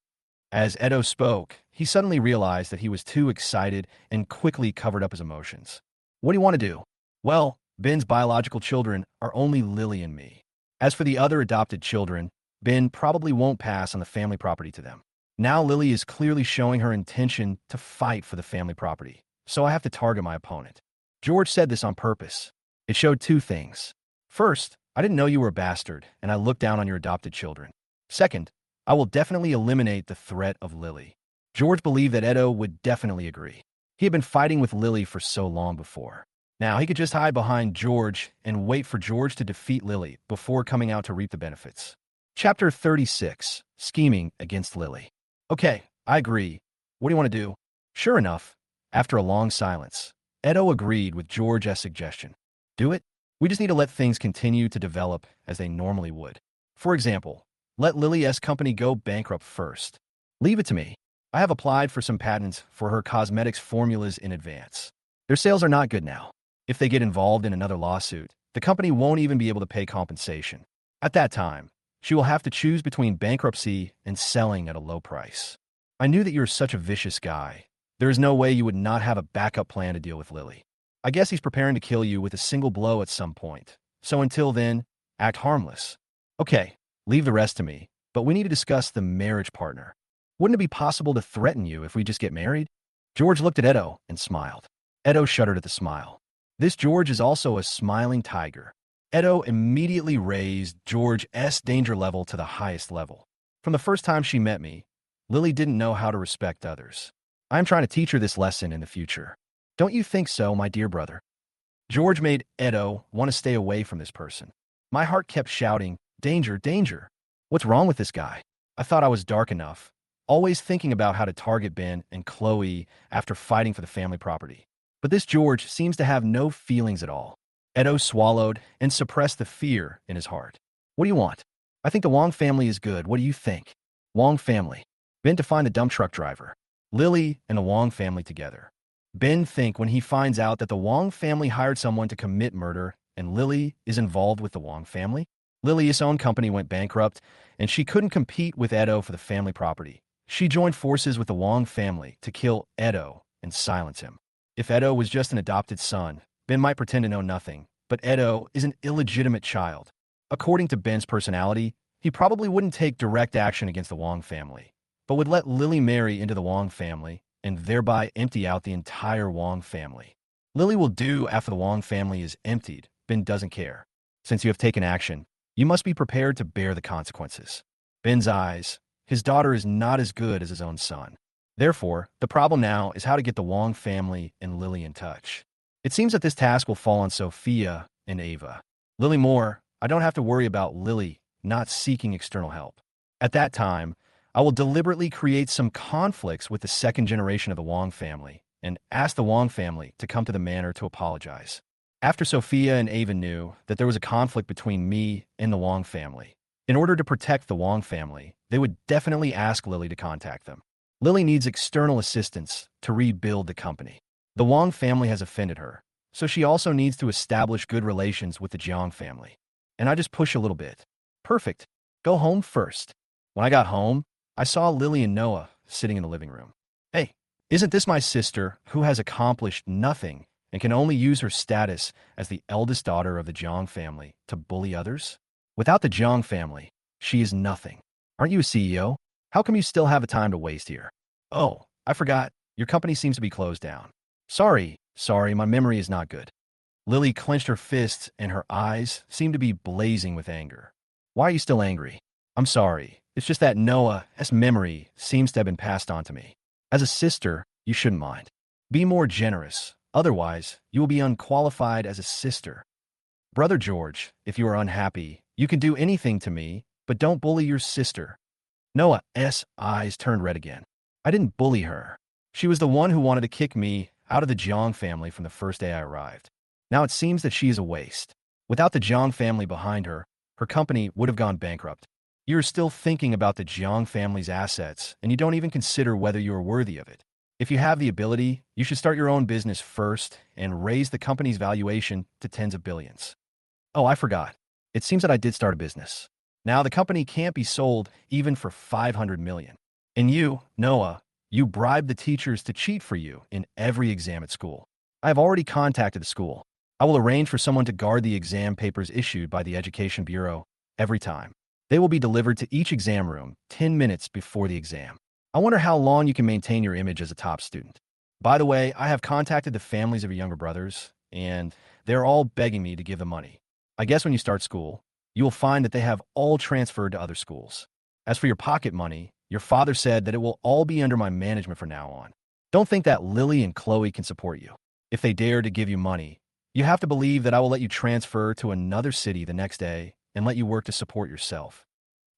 As Edeto spoke, he suddenly realized that he was too excited and quickly covered up his emotions. What do you want to do? Well, Ben's biological children are only Lily and me. As for the other adopted children, Ben probably won't pass on the family property to them. Now Lily is clearly showing her intention to fight for the family property, so I have to target my opponent. George said this on purpose. It showed 2 things. First, I didn't know you were a bastard, and I looked down on your adopted children. Second, I will definitely eliminate the threat of Lily. George believed that Edeto would definitely agree. He had been fighting with Lily for so long before. Now he could just hide behind George and wait for George to defeat Lily before coming out to reap the benefits. Chapter 36, Scheming Against Lily. Okay, I agree. What do you want to do? Sure enough, after a long silence, Edeto agreed with George's suggestion. Do it? We just need to let things continue to develop as they normally would. For example, let Lily's company go bankrupt first. Leave it to me. I have applied for some patents for her cosmetics formulas in advance. Their sales are not good now. If they get involved in another lawsuit, the company won't even be able to pay compensation. At that time, she will have to choose between bankruptcy and selling at a low price. I knew that you were such a vicious guy. There is no way you would not have a backup plan to deal with Lily. I guess he's preparing to kill you with a single blow at some point. So until then, act harmless. Okay, leave the rest to me, but we need to discuss the marriage partner. Wouldn't it be possible to threaten you if we just get married? George looked at Edo and smiled. Edo shuddered at the smile. This George is also a smiling tiger. Edo immediately raised George's danger level to the highest level. From the first time she met me, Lily didn't know how to respect others. I am trying to teach her this lesson in the future. Don't you think so, my dear brother? George made Edo want to stay away from this person. My heart kept shouting, danger, danger. What's wrong with this guy? I thought I was dark enough, always thinking about how to target Ben and Khloe after fighting for the family property. But this George seems to have no feelings at all. Edo swallowed and suppressed the fear in his heart. What do you want? I think the Wong family is good. What do you think? Wong family. Ben to find the dump truck driver. Lily and the Wong family together. Ben think when he finds out that the Wong family hired someone to commit murder and Lily is involved with the Wong family. Lily's own company went bankrupt and she couldn't compete with Edo for the family property. She joined forces with the Wong family to kill Edo and silence him. If Edo was just an adopted son, Ben might pretend to know nothing, but Edo is an illegitimate child. According to Ben's personality, he probably wouldn't take direct action against the Wong family, but would let Lily marry into the Wong family and thereby empty out the entire Wong family. Lily will do after the Wong family is emptied. Ben doesn't care. Since you have taken action, you must be prepared to bear the consequences. Ben's eyes, his daughter is not as good as his own son. Therefore, the problem now is how to get the Wong family and Lily in touch. It seems that this task will fall on Sophia and Ava. Lily Moore, I don't have to worry about Lily not seeking external help. At that time, I will deliberately create some conflicts with the second generation of the Wong family and ask the Wong family to come to the manor to apologize. After Sophia and Ava knew that there was a conflict between me and the Wong family, in order to protect the Wong family, they would definitely ask Lily to contact them. Lily needs external assistance to rebuild the company. The Wong family has offended her, so she also needs to establish good relations with the Jang family. And I just push a little bit. Perfect. Go home first. When I got home, I saw Lily and Noah sitting in the living room. Hey, isn't this my sister who has accomplished nothing and can only use her status as the eldest daughter of the Jang family to bully others? Without the Jang family, she is nothing. Aren't you a CEO? How come you still have the time to waste here? Oh, I forgot. Your company seems to be closed down. Sorry, my memory is not good. Lily clenched her fists and her eyes seemed to be blazing with anger. Why are you still angry? I'm sorry. It's just that Noah's memory seems to have been passed on to me. As a sister, you shouldn't mind. Be more generous. Otherwise, you will be unqualified as a sister. Brother George, if you are unhappy, you can do anything to me, but don't bully your sister. Noah's eyes turned red again. I didn't bully her. She was the one who wanted to kick me out of the Jang family from the first day I arrived. Now it seems that she is a waste. Without the Jang family behind her, her company would have gone bankrupt. You are still thinking about the Jang family's assets, and you don't even consider whether you are worthy of it. If you have the ability, you should start your own business first and raise the company's valuation to tens of billions. Oh, I forgot. It seems that I did start a business. Now the company can't be sold even for 500 million. And you, Noah, you bribed the teachers to cheat for you in every exam at school. I have already contacted the school. I will arrange for someone to guard the exam papers issued by the Education Bureau every time. They will be delivered to each exam room 10 minutes before the exam. I wonder how long you can maintain your image as a top student. By the way, I have contacted the families of your younger brothers, and they're all begging me to give them money. I guess when you start school, you will find that they have all transferred to other schools. As for your pocket money, your father said that it will all be under my management from now on. Don't think that Lily and Khloe can support you. If they dare to give you money, you have to believe that I will let you transfer to another city the next day and let you work to support yourself.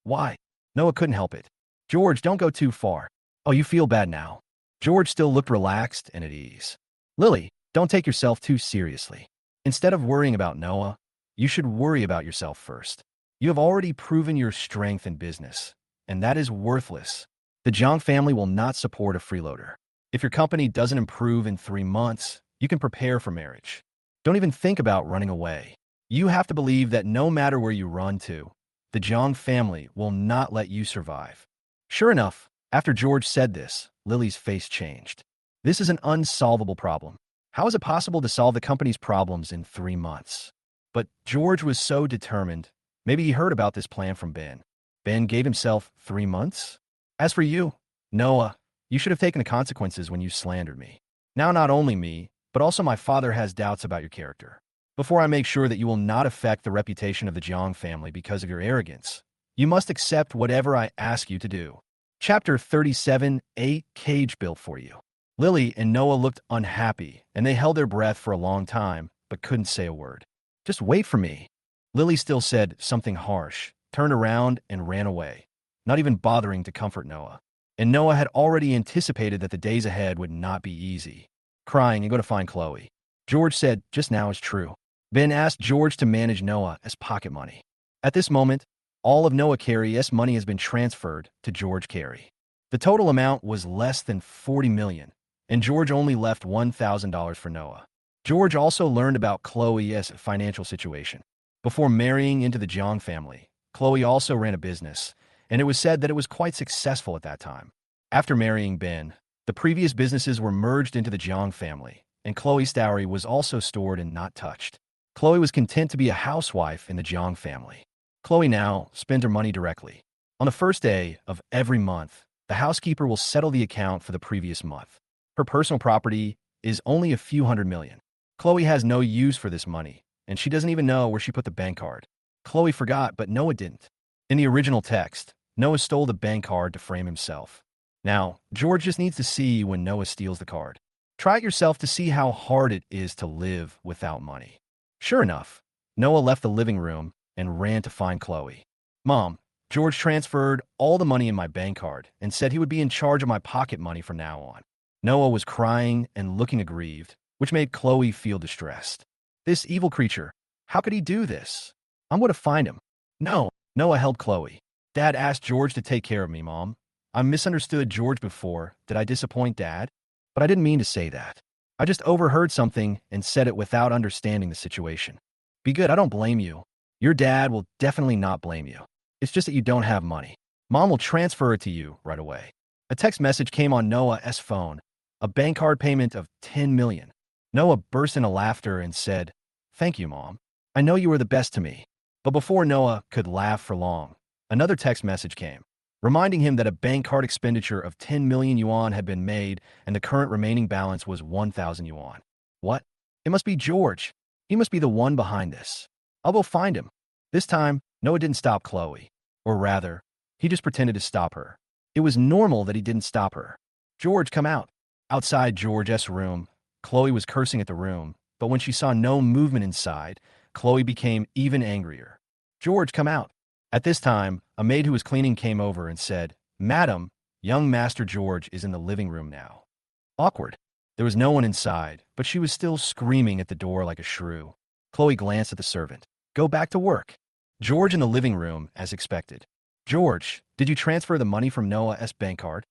Why? Noah couldn't help it. George, don't go too far. Oh, you feel bad now. George still looked relaxed and at ease. Lily, don't take yourself too seriously. Instead of worrying about Noah, you should worry about yourself first. You have already proven your strength in business, and that is worthless. The Jang family will not support a freeloader. If your company doesn't improve in 3 months, you can prepare for marriage. Don't even think about running away. You have to believe that no matter where you run to, the Jang family will not let you survive. Sure enough, after George said this, Lily's face changed. This is an unsolvable problem. How is it possible to solve the company's problems in 3 months? But George was so determined. Maybe he heard about this plan from Ben. Ben gave himself 3 months? As for you, Noah, you should have taken the consequences when you slandered me. Now not only me, but also my father has doubts about your character. Before I make sure that you will not affect the reputation of the Jang family because of your arrogance, you must accept whatever I ask you to do. Chapter 37, A Cage Built for You. Lily and Noah looked unhappy, and they held their breath for a long time, but couldn't say a word. Just wait for me. Lily still said something harsh, turned around, and ran away, not even bothering to comfort Noah. And Noah had already anticipated that the days ahead would not be easy. Crying and go to find Khloe. George said just now is true. Ben asked George to manage Noah as pocket money. At this moment, all of Noah Carey's money has been transferred to George Carey. The total amount was less than $40 million, and George only left $1,000 for Noah. George also learned about Khloe's financial situation. Before marrying into the Jang family, Khloe also ran a business, and it was said that it was quite successful at that time. After marrying Ben, the previous businesses were merged into the Jang family, and Khloe's dowry was also stored and not touched. Khloe was content to be a housewife in the Jang family. Khloe now spends her money directly. On the first day of every month, the housekeeper will settle the account for the previous month. Her personal property is only a few hundred million. Khloe has no use for this money, and she doesn't even know where she put the bank card. Khloe forgot, but Noah didn't. In the original text, Noah stole the bank card to frame himself. Now, George just needs to see when Noah steals the card. Try it yourself to see how hard it is to live without money. Sure enough, Noah left the living room and ran to find Khloe. Mom, George transferred all the money in my bank card and said he would be in charge of my pocket money from now on. Noah was crying and looking aggrieved, which made Khloe feel distressed. This evil creature, how could he do this? I'm going to find him. No, Noah held Khloe. Dad asked George to take care of me, Mom. I misunderstood George before. Did I disappoint Dad? But I didn't mean to say that. I just overheard something and said it without understanding the situation. Be good, I don't blame you. Your dad will definitely not blame you. It's just that you don't have money. Mom will transfer it to you right away. A text message came on Noah's phone. A bank card payment of $10 million. Noah burst into laughter and said, "Thank you, Mom. I know you were the best to me." But before Noah could laugh for long, another text message came, reminding him that a bank card expenditure of 10 million yuan had been made and the current remaining balance was 1,000 yuan. What? It must be George. He must be the one behind this. I'll go find him. This time, Noah didn't stop Khloe. Or rather, he just pretended to stop her. It was normal that he didn't stop her. George, come out. Outside George's room, Khloe was cursing at the room, but when she saw no movement inside, Khloe became even angrier. George, come out. At this time, a maid who was cleaning came over and said, "Madam, young Master George is in the living room now." Awkward. There was no one inside, but she was still screaming at the door like a shrew. Khloe glanced at the servant. "Go back to work." George in the living room, as expected. "George, did you transfer the money from Noah's bank card?"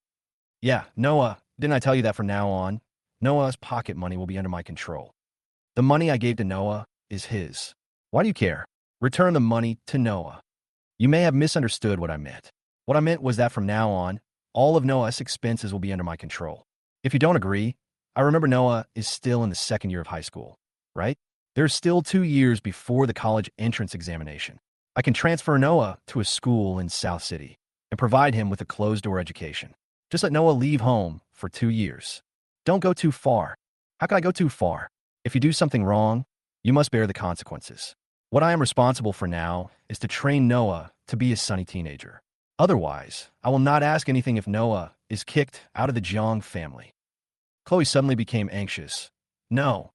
"Yeah, Noah, didn't I tell you that from now on, Noah's pocket money will be under my control? The money I gave to Noah is his. Why do you care? Return the money to Noah." "You may have misunderstood what I meant. What I meant was that from now on, all of Noah's expenses will be under my control. If you don't agree, I remember Noah is still in the second year of high school, right? There's still 2 years before the college entrance examination. I can transfer Noah to a school in South City and provide him with a closed-door education. Just let Noah leave home for 2 years. Don't go too far." "How can I go too far? If you do something wrong, you must bear the consequences. What I am responsible for now is to train Noah to be a sunny teenager. Otherwise, I will not ask anything if Noah is kicked out of the Jang family." Khloe suddenly became anxious. "No.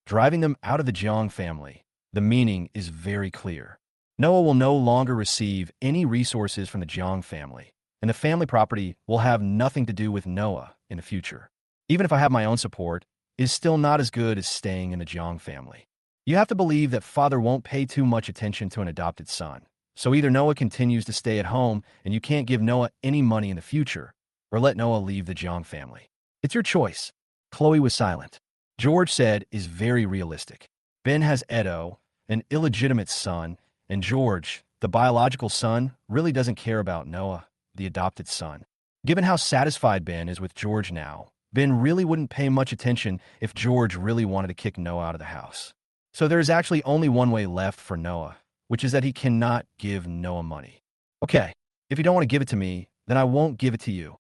Driving them out of the Jang family. The meaning is very clear. Noah will no longer receive any resources from the Jang family, and the family property will have nothing to do with Noah in the future. Even if I have my own support, it is still not as good as staying in the Jang family. You have to believe that father won't pay too much attention to an adopted son. So either Noah continues to stay at home and you can't give Noah any money in the future, or let Noah leave the Jang family. It's your choice. Khloe was silent. George said is very realistic. Ben has Edeto, an illegitimate son, and George, the biological son, really doesn't care about Noah, the adopted son. Given how satisfied Ben is with George now, Ben really wouldn't pay much attention if George really wanted to kick Noah out of the house. So there is actually only one way left for Noah, which is that he cannot give Noah money. Okay, if you don't want to give it to me, then I won't give it to you.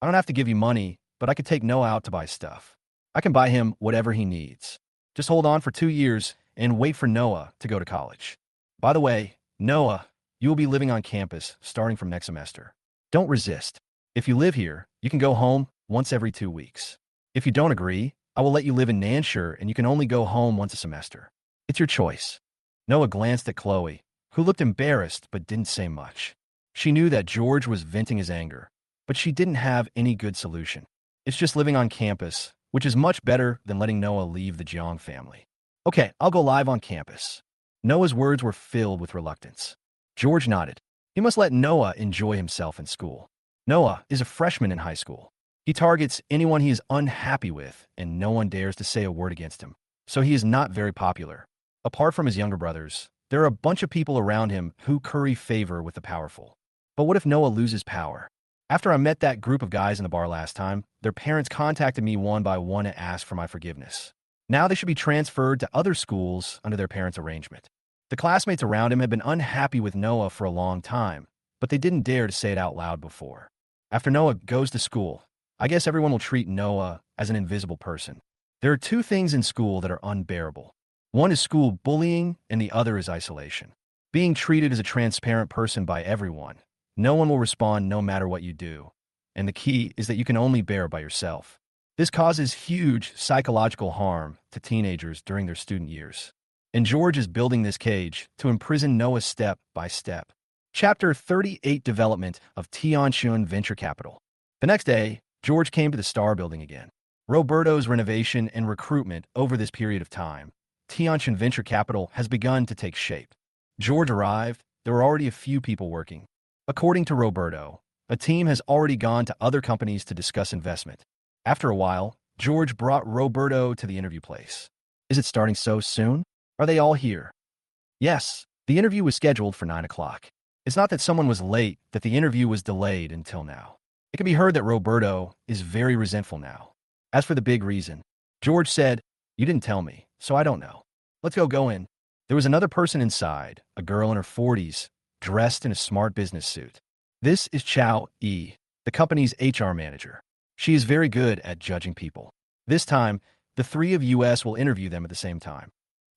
I don't have to give you money, but I could take Noah out to buy stuff. I can buy him whatever he needs. Just hold on for 2 years and wait for Noah to go to college. By the way, Noah, you will be living on campus starting from next semester. Don't resist. If you live here, you can go home once every 2 weeks. If you don't agree, I will let you live in Nanshire and you can only go home once a semester. It's your choice. Noah glanced at Khloe, who looked embarrassed but didn't say much. She knew that George was venting his anger, but she didn't have any good solution. It's just living on campus, which is much better than letting Noah leave the Jang family. Okay, I'll go live on campus. Noah's words were filled with reluctance. George nodded. He must let Noah enjoy himself in school. Noah is a freshman in high school. He targets anyone he is unhappy with, and no one dares to say a word against him. So he is not very popular. Apart from his younger brothers, there are a bunch of people around him who curry favor with the powerful. But what if Noah loses power? After I met that group of guys in the bar last time, their parents contacted me one by one and asked for my forgiveness. Now they should be transferred to other schools under their parents' arrangement. The classmates around him had been unhappy with Noah for a long time, but they didn't dare to say it out loud before. After Noah goes to school, I guess everyone will treat Noah as an invisible person. There are 2 things in school that are unbearable. One is school bullying, and the other is isolation. Being treated as a transparent person by everyone. No one will respond no matter what you do. And the key is that you can only bear by yourself. This causes huge psychological harm to teenagers during their student years. And George is building this cage to imprison Noah step by step. Chapter 38 Development of Tian Shun Venture Capital. The next day, George came to the Star Building again. Roberto's renovation and recruitment over this period of time, Tian Shun Venture Capital has begun to take shape. George arrived, there were already a few people working. According to Roberto, a team has already gone to other companies to discuss investment. After a while, George brought Roberto to the interview place. Is it starting so soon? Are they all here? Yes, the interview was scheduled for 9 o'clock. It's not that someone was late, that the interview was delayed until now. It can be heard that Roberto is very resentful now. As for the big reason, George said, "You didn't tell me, so I don't know. Let's go in." There was another person inside, a girl in her 40s, dressed in a smart business suit. This is Xiao, the company's HR manager. She is very good at judging people. This time, the 3 of us will interview them at the same time.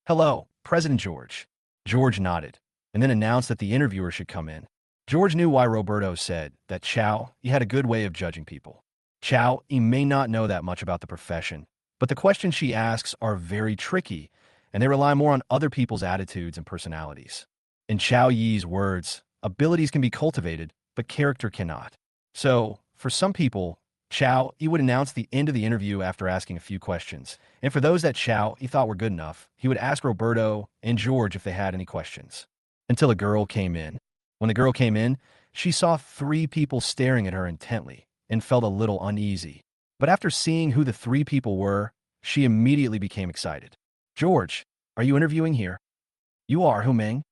Hello, President George. George nodded, and then announced that the interviewer should come in. George knew why Roberto said that Xiao, he had a good way of judging people. Xiao, he may not know that much about the profession, but the questions she asks are very tricky, and they rely more on other people's attitudes and personalities. In Xiao Yi's words, abilities can be cultivated, but character cannot. So, for some people, Xiao Yi would announce the end of the interview after asking a few questions. And for those that Xiao Yi thought were good enough, he would ask Roberto and George if they had any questions. Until a girl came in. When the girl came in, she saw 3 people staring at her intently and felt a little uneasy. But after seeing who the 3 people were, she immediately became excited. George, are you interviewing here? You are, Humeng.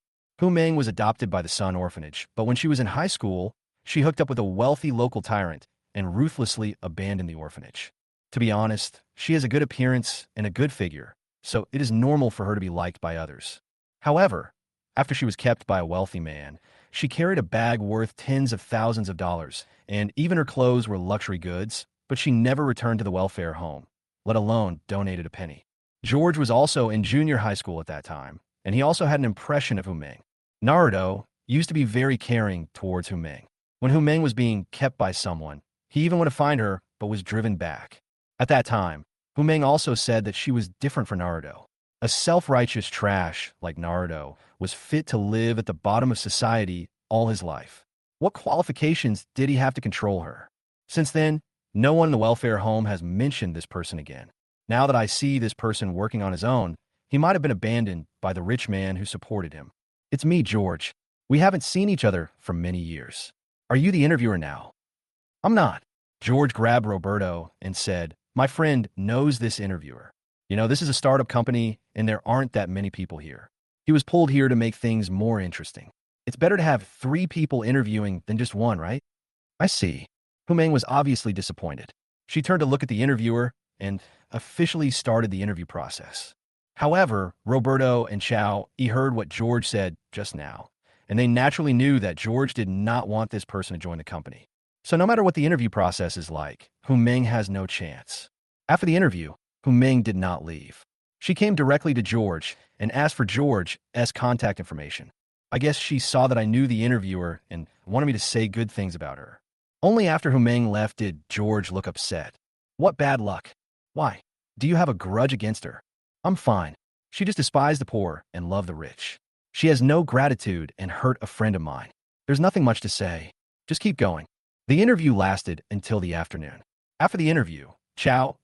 Humeng was adopted by the Sun Orphanage, but when she was in high school, she hooked up with a wealthy local tyrant and ruthlessly abandoned the orphanage. To be honest, she has a good appearance and a good figure, so it is normal for her to be liked by others. However, after she was kept by a wealthy man, she carried a bag worth tens of thousands of dollars, and even her clothes were luxury goods, but she never returned to the welfare home, let alone donated a penny. George was also in junior high school at that time, and he also had an impression of Humeng. Nardo used to be very caring towards Humeng. When Humeng was being kept by someone, he even went to find her, but was driven back. At that time, Humeng also said that she was different from Nardo. A self-righteous trash like Nardo was fit to live at the bottom of society all his life. What qualifications did he have to control her? Since then, no one in the welfare home has mentioned this person again. Now that I see this person working on his own, he might have been abandoned by the rich man who supported him. It's me, George. We haven't seen each other for many years. Are you the interviewer now? I'm not. George grabbed Roberto and said, "My friend knows this interviewer. You know, this is a startup company, and there aren't that many people here. He was pulled here to make things more interesting. It's better to have 3 people interviewing than just one, right?" "I see." Humeng was obviously disappointed. She turned to look at the interviewer and officially started the interview process. However, Roberto and Xiao heard what George said just now, and they naturally knew that George did not want this person to join the company. So no matter what the interview process is like, Humeng has no chance. After the interview, Humeng did not leave. She came directly to George and asked for George's contact information. I guess she saw that I knew the interviewer and wanted me to say good things about her. Only after Humeng left did George look upset. "What bad luck. Why? Do you have a grudge against her?" "I'm fine. She just despised the poor and loved the rich. She has no gratitude and hurt a friend of mine. There's nothing much to say. Just keep going." The interview lasted until the afternoon. After the interview,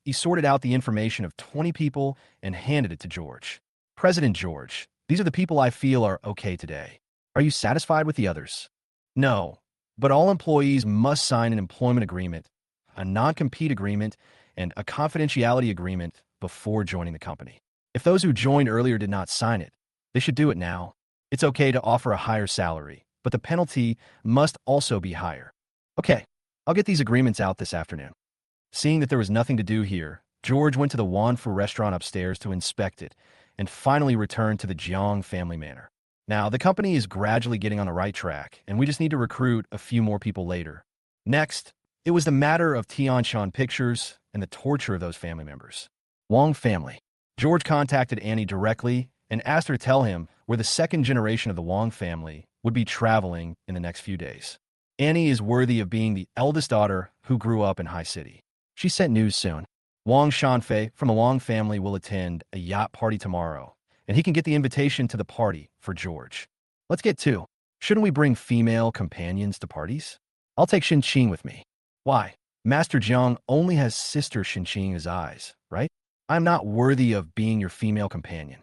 he sorted out the information of 20 people and handed it to George. "President George, these are the people I feel are okay today. Are you satisfied with the others?" "No, but all employees must sign an employment agreement, a non-compete agreement, and a confidentiality agreement before joining the company. If those who joined earlier did not sign it, they should do it now. It's okay to offer a higher salary, but the penalty must also be higher." "Okay, I'll get these agreements out this afternoon." Seeing that there was nothing to do here, George went to the Wanfu Restaurant upstairs to inspect it, and finally returned to the Jang family manor. Now, the company is gradually getting on the right track, and we just need to recruit a few more people later. Next, it was the matter of Tian pictures and the torture of those family members. Wang family. George contacted Annie directly and asked her to tell him where the second generation of the Wang family would be traveling in the next few days. Annie is worthy of being the eldest daughter who grew up in High City. She sent news soon. Wang Shanfei from the Wang family will attend a yacht party tomorrow, and he can get the invitation to the party for George. Let's get to. Shouldn't we bring female companions to parties? I'll take Shingchin with me. Why? Master Jang only has sister Shingchin as eyes, right? I'm not worthy of being your female companion.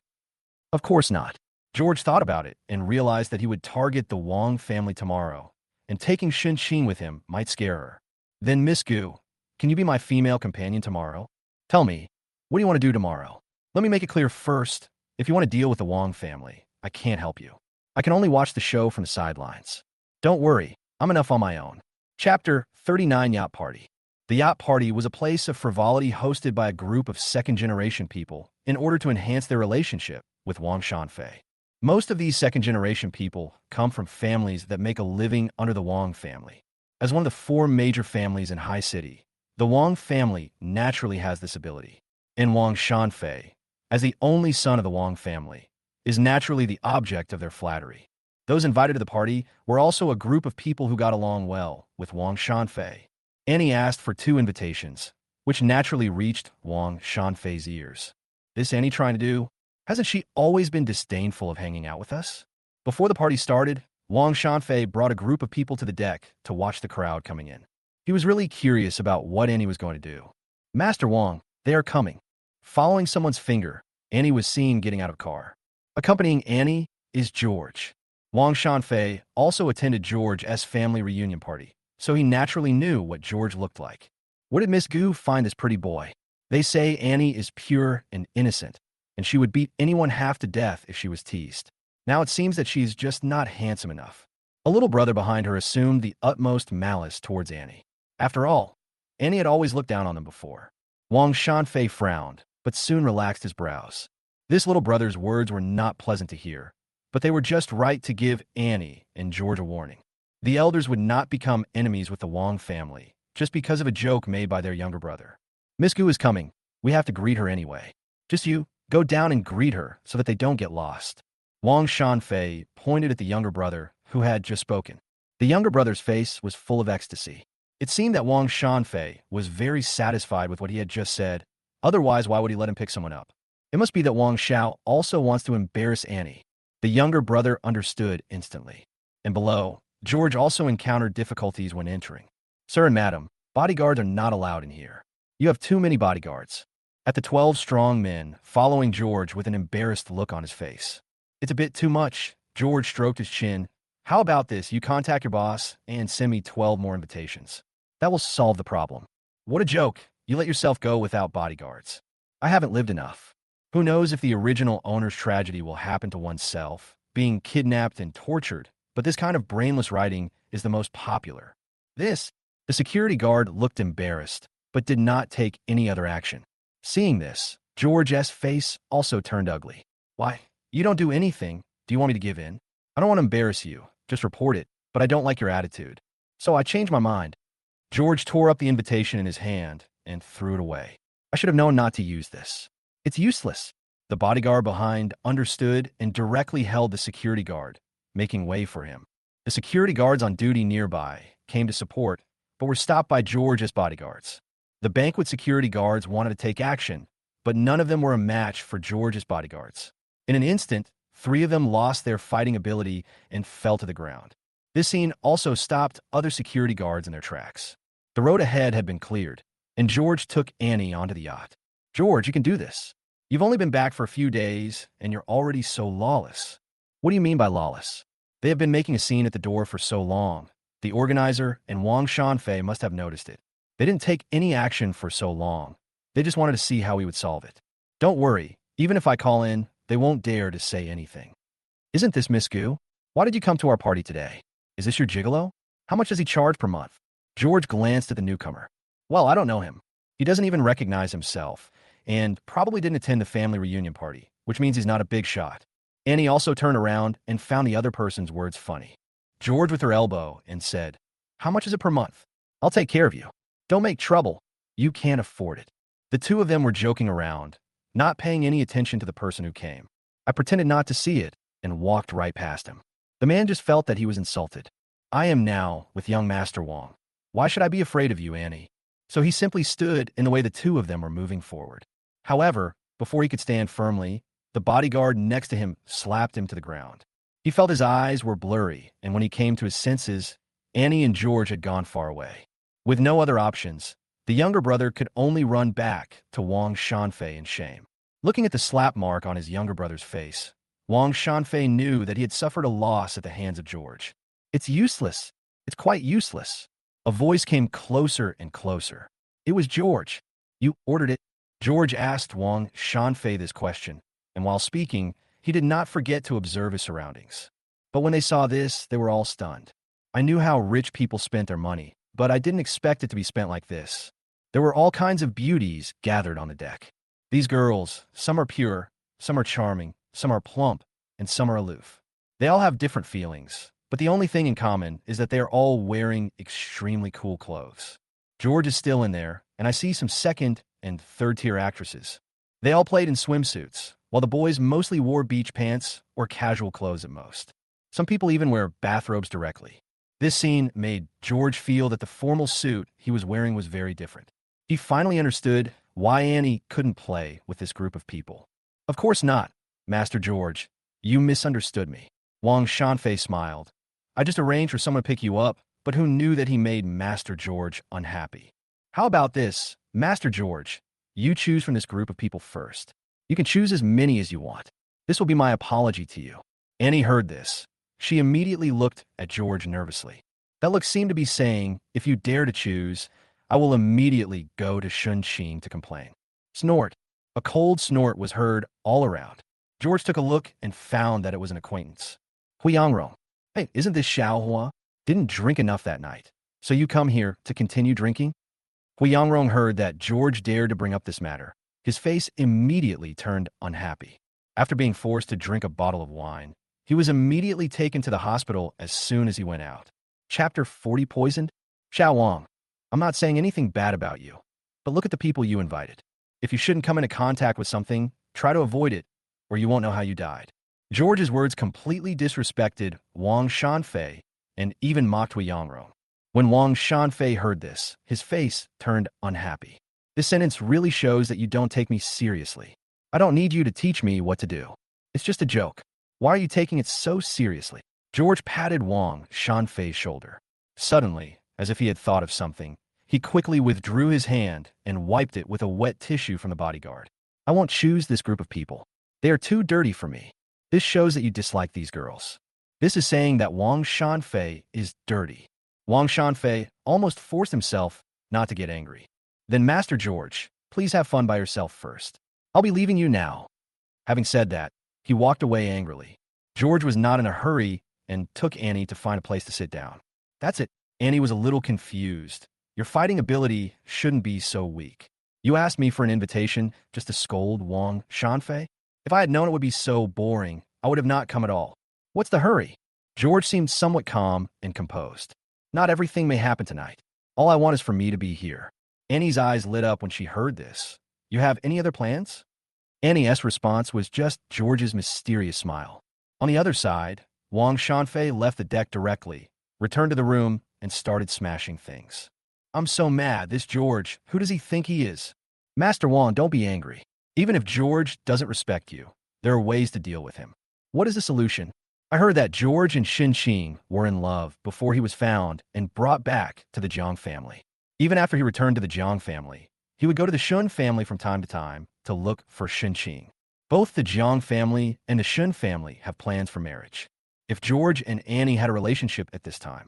Of course not. George thought about it and realized that he would target the Wang family tomorrow, and taking Shingchin with him might scare her. Then, Miss Gu, can you be my female companion tomorrow? Tell me, what do you want to do tomorrow? Let me make it clear first. If you want to deal with the Wang family, I can't help you. I can only watch the show from the sidelines. Don't worry, I'm enough on my own. Chapter 39 Yacht Party. The yacht party was a place of frivolity hosted by a group of second-generation people in order to enhance their relationship with Wang Shanfei. Most of these second-generation people come from families that make a living under the Wang family. As one of the 4 major families in High City, the Wang family naturally has this ability. And Wang Shanfei, as the only son of the Wang family, is naturally the object of their flattery. Those invited to the party were also a group of people who got along well with Wang Shanfei. Annie asked for 2 invitations, which naturally reached Wang Shanfei's ears. This Annie trying to do? Hasn't she always been disdainful of hanging out with us? Before the party started, Wang Shanfei brought a group of people to the deck to watch the crowd coming in. He was really curious about what Annie was going to do. "Master Wang, they are coming." Following someone's finger, Annie was seen getting out of the car. Accompanying Annie is George. Wang Shanfei also attended George's family reunion party, so he naturally knew what George looked like. What did Miss Gu find this pretty boy? They say Annie is pure and innocent, and she would beat anyone half to death if she was teased. Now it seems that she's just not handsome enough. A little brother behind her assumed the utmost malice towards Annie. After all, Annie had always looked down on them before. Wang Shanfei frowned, but soon relaxed his brows. This little brother's words were not pleasant to hear, but they were just right to give Annie and George a warning. The elders would not become enemies with the Wang family just because of a joke made by their younger brother. "Miss Gu is coming. We have to greet her anyway. Just you, go down and greet her so that they don't get lost." Wang Shanfei pointed at the younger brother who had just spoken. The younger brother's face was full of ecstasy. It seemed that Wang Shanfei was very satisfied with what he had just said. Otherwise, why would he let him pick someone up? It must be that Wang Xiao also wants to embarrass Annie. The younger brother understood instantly. And below, George also encountered difficulties when entering. "Sir and madam, bodyguards are not allowed in here. You have too many bodyguards." At the 12 strong men following George with an embarrassed look on his face. "It's a bit too much." George stroked his chin. "How about this? You contact your boss and send me 12 more invitations." That will solve the problem. What a joke. You let yourself go without bodyguards. I haven't lived enough. Who knows if the original owner's tragedy will happen to oneself, being kidnapped and tortured, but this kind of brainless writing is the most popular. The security guard looked embarrassed, but did not take any other action. Seeing this, George's face also turned ugly. Why? You don't do anything. Do you want me to give in? I don't want to embarrass you. Just report it, but I don't like your attitude. So I changed my mind. George tore up the invitation in his hand and threw it away. I should have known not to use this. It's useless. The bodyguard behind understood and directly held the security guard, making way for him. The security guards on duty nearby came to support, but were stopped by George's bodyguards. The banquet security guards wanted to take action, but none of them were a match for George's bodyguards. In an instant, 3 of them lost their fighting ability and fell to the ground. This scene also stopped other security guards in their tracks. The road ahead had been cleared, and George took Annie onto the yacht. George, you can do this. You've only been back for a few days, and you're already so lawless. What do you mean by lawless? They have been making a scene at the door for so long. The organizer and Wang Shanfei must have noticed it. They didn't take any action for so long. They just wanted to see how we would solve it. Don't worry, even if I call in, they won't dare to say anything. Isn't this Miss Gu? Why did you come to our party today? Is this your gigolo? How much does he charge per month? George glanced at the newcomer. Well, I don't know him. He doesn't even recognize himself, and probably didn't attend the family reunion party, which means he's not a big shot. Annie also turned around and found the other person's words funny. George with her elbow and said, "How much is it per month? I'll take care of you. Don't make trouble. You can't afford it." The 2 of them were joking around, not paying any attention to the person who came. I pretended not to see it and walked right past him. The man just felt that he was insulted. I am now with young Master Wang. Why should I be afraid of you, Annie? So he simply stood in the way the 2 of them were moving forward. However, before he could stand firmly, the bodyguard next to him slapped him to the ground. He felt his eyes were blurry, and when he came to his senses, Annie and George had gone far away. With no other options, the younger brother could only run back to Wang Shanfei in shame. Looking at the slap mark on his younger brother's face, Wang Shanfei knew that he had suffered a loss at the hands of George. It's useless. It's quite useless. A voice came closer and closer. It was George. You ordered it? George asked Wang Shanfei this question, and while speaking, he did not forget to observe his surroundings. But when they saw this, they were all stunned. I knew how rich people spent their money, but I didn't expect it to be spent like this. There were all kinds of beauties gathered on the deck. These girls, some are pure, some are charming, some are plump, and some are aloof. They all have different feelings, but the only thing in common is that they are all wearing extremely cool clothes. George is still in there, and I see some 2nd and 3rd-tier actresses. They all played in swimsuits, while the boys mostly wore beach pants or casual clothes at most. Some people even wear bathrobes directly. This scene made George feel that the formal suit he was wearing was very different. He finally understood why Annie couldn't play with this group of people. Of course not, Master George. You misunderstood me. Wang Shanfei smiled. I just arranged for someone to pick you up, but who knew that he made Master George unhappy? How about this, Master George? You choose from this group of people first. You can choose as many as you want. This will be my apology to you. Annie heard this. She immediately looked at George nervously. That look seemed to be saying, if you dare to choose, I will immediately go to Shingchin to complain. Snort. A cold snort was heard all around. George took a look and found that it was an acquaintance. Huiyangrong. Hey, isn't this Xiao? Didn't drink enough that night. So you come here to continue drinking? Huiyangrong heard that George dared to bring up this matter. His face immediately turned unhappy. After being forced to drink a bottle of wine, he was immediately taken to the hospital as soon as he went out. Chapter 40 Poisoned? Xiao Wang, I'm not saying anything bad about you, but look at the people you invited. If you shouldn't come into contact with something, try to avoid it, or you won't know how you died. George's words completely disrespected Wang Shanfei and even mocked Huiyangrong. When Wang Shanfei heard this, his face turned unhappy. This sentence really shows that you don't take me seriously. I don't need you to teach me what to do. It's just a joke. Why are you taking it so seriously? George patted Wang Shanfei's shoulder. Suddenly, as if he had thought of something, he quickly withdrew his hand and wiped it with a wet tissue from the bodyguard. I won't choose this group of people. They are too dirty for me. This shows that you dislike these girls. This is saying that Wang Shanfei is dirty. Wang Shanfei almost forced himself not to get angry. Then Master George, please have fun by yourself first. I'll be leaving you now. Having said that, he walked away angrily. George was not in a hurry and took Annie to find a place to sit down. That's it. Annie was a little confused. Your fighting ability shouldn't be so weak. You asked me for an invitation just to scold Wang Shanfei? If I had known it would be so boring, I would have not come at all. What's the hurry? George seemed somewhat calm and composed. Not everything may happen tonight. All I want is for me to be here. Annie's eyes lit up when she heard this. You have any other plans? Annie's response was just George's mysterious smile. On the other side, Wang Shanfei left the deck directly, returned to the room, and started smashing things. I'm so mad, this George, who does he think he is? Master Wang, don't be angry. Even if George doesn't respect you, there are ways to deal with him. What is the solution? I heard that George and Shingchin were in love before he was found and brought back to the Jang family. Even after he returned to the Jang family, he would go to the Shun family from time to time to look for Shingchin. Both the Jang family and the Shun family have plans for marriage. If George and Annie had a relationship at this time,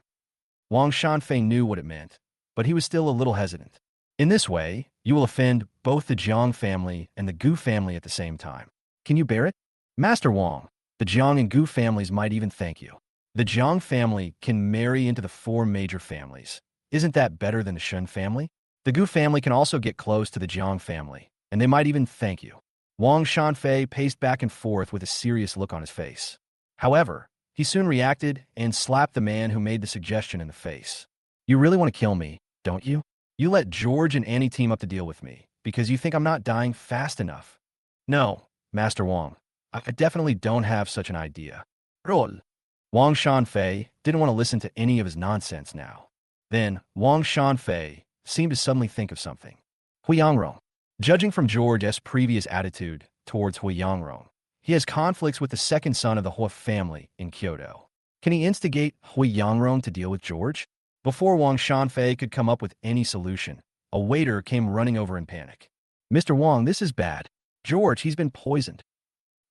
Wang Shanfei knew what it meant, but he was still a little hesitant. In this way, you will offend both the Jang family and the Gu family at the same time. Can you bear it? Master Wang, the Jang and Gu families might even thank you. The Jang family can marry into the 4 major families. Isn't that better than the Shun family? The Gu family can also get close to the Jang family, and they might even thank you. Wang Shanfei paced back and forth with a serious look on his face. However, he soon reacted and slapped the man who made the suggestion in the face. You really want to kill me, don't you? You let George and Annie team up to deal with me because you think I'm not dying fast enough. No, Master Wang, I definitely don't have such an idea. Roll. Wang Shanfei didn't want to listen to any of his nonsense now. Then, Wang Shanfei seemed to suddenly think of something. Huiyangrong. Judging from George's previous attitude towards Huiyangrong, he has conflicts with the second son of the Hua family in Kyoto. Can he instigate Huiyangrong to deal with George? Before Wang Shanfei could come up with any solution, a waiter came running over in panic. Mr. Wang, this is bad. George, he's been poisoned.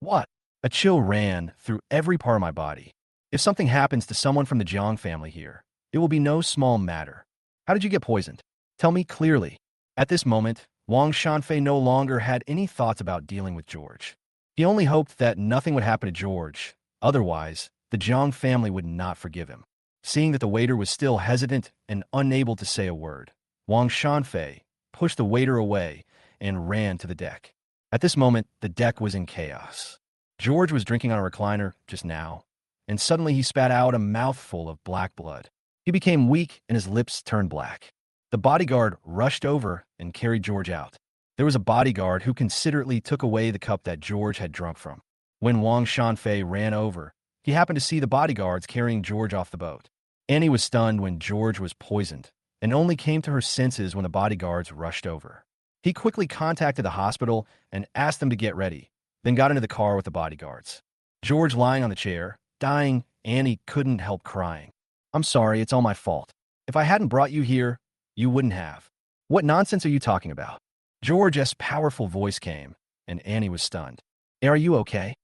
What? A chill ran through every part of my body. If something happens to someone from the Jiang family here, it will be no small matter. How did you get poisoned? Tell me clearly. At this moment, Wang Shanfei no longer had any thoughts about dealing with George. He only hoped that nothing would happen to George. Otherwise, the Jiang family would not forgive him. Seeing that the waiter was still hesitant and unable to say a word, Wang Shanfei pushed the waiter away and ran to the deck. At this moment, the deck was in chaos. George was drinking on a recliner just now, and suddenly he spat out a mouthful of black blood. He became weak and his lips turned black. The bodyguard rushed over and carried George out. There was a bodyguard who considerately took away the cup that George had drunk from. When Wang Shanfei ran over, he happened to see the bodyguards carrying George off the boat. Annie was stunned when George was poisoned and only came to her senses when the bodyguards rushed over. He quickly contacted the hospital and asked them to get ready, then got into the car with the bodyguards. George lying on the chair, dying, Annie couldn't help crying. I'm sorry, it's all my fault. If I hadn't brought you here, you wouldn't have. What nonsense are you talking about? George's powerful voice came, and Annie was stunned. Are you okay?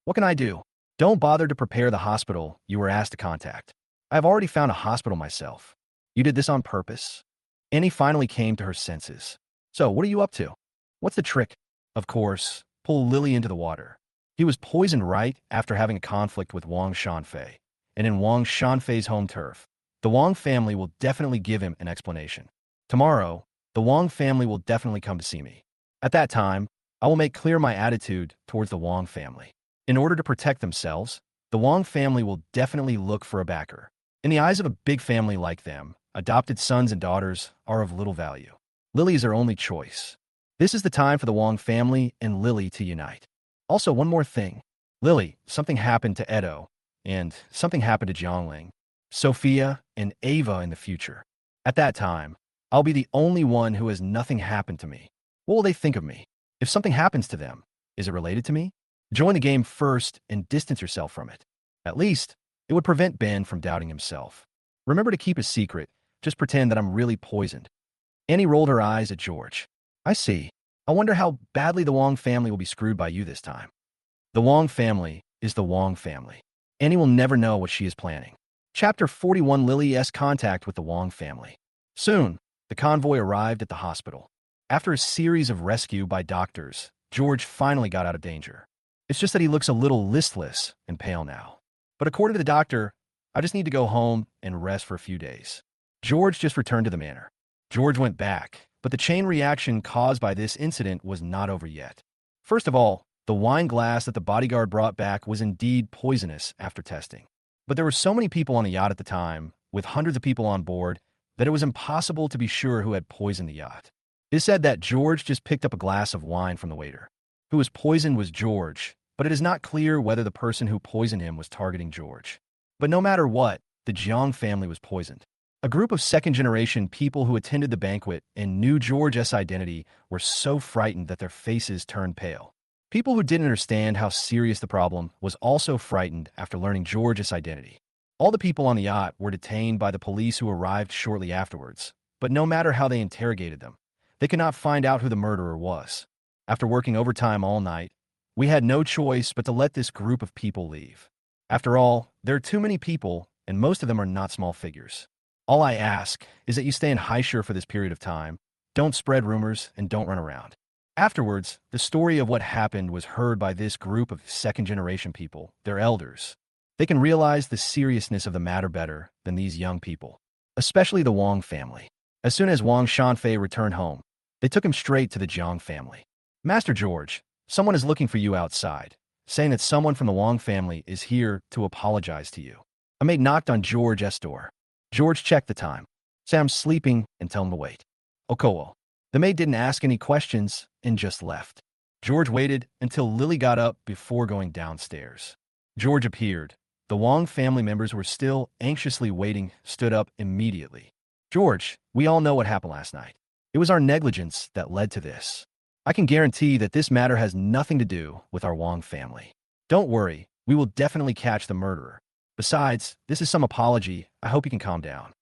What can I do? Don't bother to prepare the hospital you were asked to contact. I've already found a hospital myself. You did this on purpose? Annie finally came to her senses. So, what are you up to? What's the trick? Of course, pull Lily into the water. He was poisoned right after having a conflict with Wang Shanfei, and in Wang Shanfei's home turf. The Wang family will definitely give him an explanation. Tomorrow, the Wang family will definitely come to see me. At that time, I will make clear my attitude towards the Wang family. In order to protect themselves, the Wang family will definitely look for a backer. In the eyes of a big family like them, adopted sons and daughters are of little value. Lily is their only choice. This is the time for the Wang family and Lily to unite. Also, one more thing. Lily, something happened to Edeto, and something happened to Jiangling, Sophia, and Ava in the future. At that time, I'll be the only one who has nothing happened to me. What will they think of me? If something happens to them, is it related to me? Join the game first and distance yourself from it. At least, it would prevent Ben from doubting himself. Remember to keep a secret. Just pretend that I'm really poisoned. Annie rolled her eyes at George. I see. I wonder how badly the Wang family will be screwed by you this time. The Wang family is the Wang family. Annie will never know what she is planning. Chapter 41. Lily's contact with the Wang family. Soon, the convoy arrived at the hospital. After a series of rescue by doctors, George finally got out of danger. It's just that he looks a little listless and pale now. But according to the doctor, I just need to go home and rest for a few days. George just returned to the manor. George went back, but the chain reaction caused by this incident was not over yet. First of all, the wine glass that the bodyguard brought back was indeed poisonous after testing. But there were so many people on the yacht at the time, with hundreds of people on board, that it was impossible to be sure who had poisoned the yacht. It is said that George just picked up a glass of wine from the waiter. Who was poisoned was George, but it is not clear whether the person who poisoned him was targeting George. But no matter what, the Jang family was poisoned. A group of second-generation people who attended the banquet and knew George's identity were so frightened that their faces turned pale. People who didn't understand how serious the problem was also frightened after learning George's identity. All the people on the yacht were detained by the police who arrived shortly afterwards, but no matter how they interrogated them, they could not find out who the murderer was. After working overtime all night, we had no choice but to let this group of people leave. After all, there are too many people, and most of them are not small figures. All I ask is that you stay in Haishur for this period of time, don't spread rumors, and don't run around. Afterwards, the story of what happened was heard by this group of second-generation people, their elders. They can realize the seriousness of the matter better than these young people, especially the Wang family. As soon as Wang Shanfei returned home, they took him straight to the Jiang family. Master George, someone is looking for you outside, saying that someone from the Wang family is here to apologize to you. A maid knocked on George's door. George checked the time. Sam's sleeping and tell him to wait. Okowo. The maid didn't ask any questions and just left. George waited until Lily got up before going downstairs. George appeared. The Wang family members were still anxiously waiting, stood up immediately. George, we all know what happened last night. It was our negligence that led to this. I can guarantee that this matter has nothing to do with our Wang family. Don't worry, we will definitely catch the murderer. Besides, this is some apology. I hope you can calm down.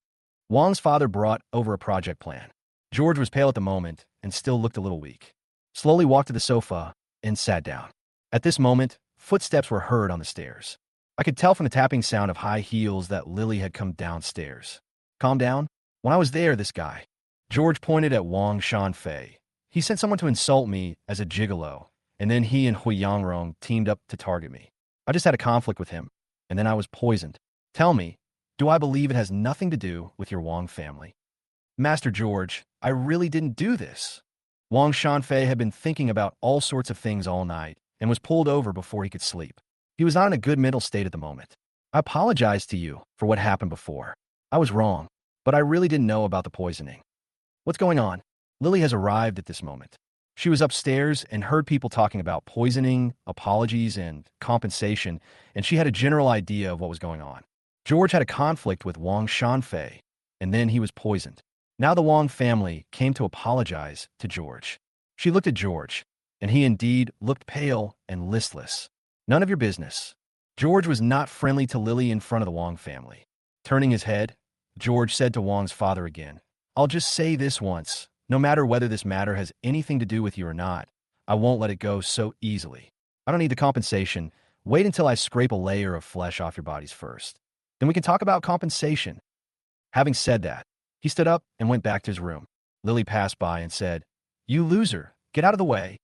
Wang's father brought over a project plan. George was pale at the moment and still looked a little weak. Slowly walked to the sofa and sat down. At this moment, footsteps were heard on the stairs. I could tell from the tapping sound of high heels that Lily had come downstairs. Calm down? When I was there, this guy. George pointed at Wang Shanfei. He sent someone to insult me as a gigolo, and then he and Hui Yangrong teamed up to target me. I just had a conflict with him, and then I was poisoned. Tell me, do I believe it has nothing to do with your Wang family? Master George, I really didn't do this. Wang Shanfei had been thinking about all sorts of things all night and was pulled over before he could sleep. He was not in a good mental state at the moment. I apologize to you for what happened before. I was wrong, but I really didn't know about the poisoning. What's going on? Lily has arrived at this moment. She was upstairs and heard people talking about poisoning, apologies, and compensation, and she had a general idea of what was going on. George had a conflict with Wang Shanfei, and then he was poisoned. Now the Wang family came to apologize to George. She looked at George, and he indeed looked pale and listless. None of your business. George was not friendly to Lily in front of the Wang family. Turning his head, George said to Wang's father again, I'll just say this once. No matter whether this matter has anything to do with you or not, I won't let it go so easily. I don't need the compensation. Wait until I scrape a layer of flesh off your bodies first. Then we can talk about compensation. Having said that, he stood up and went back to his room. Lily passed by and said, You loser, get out of the way.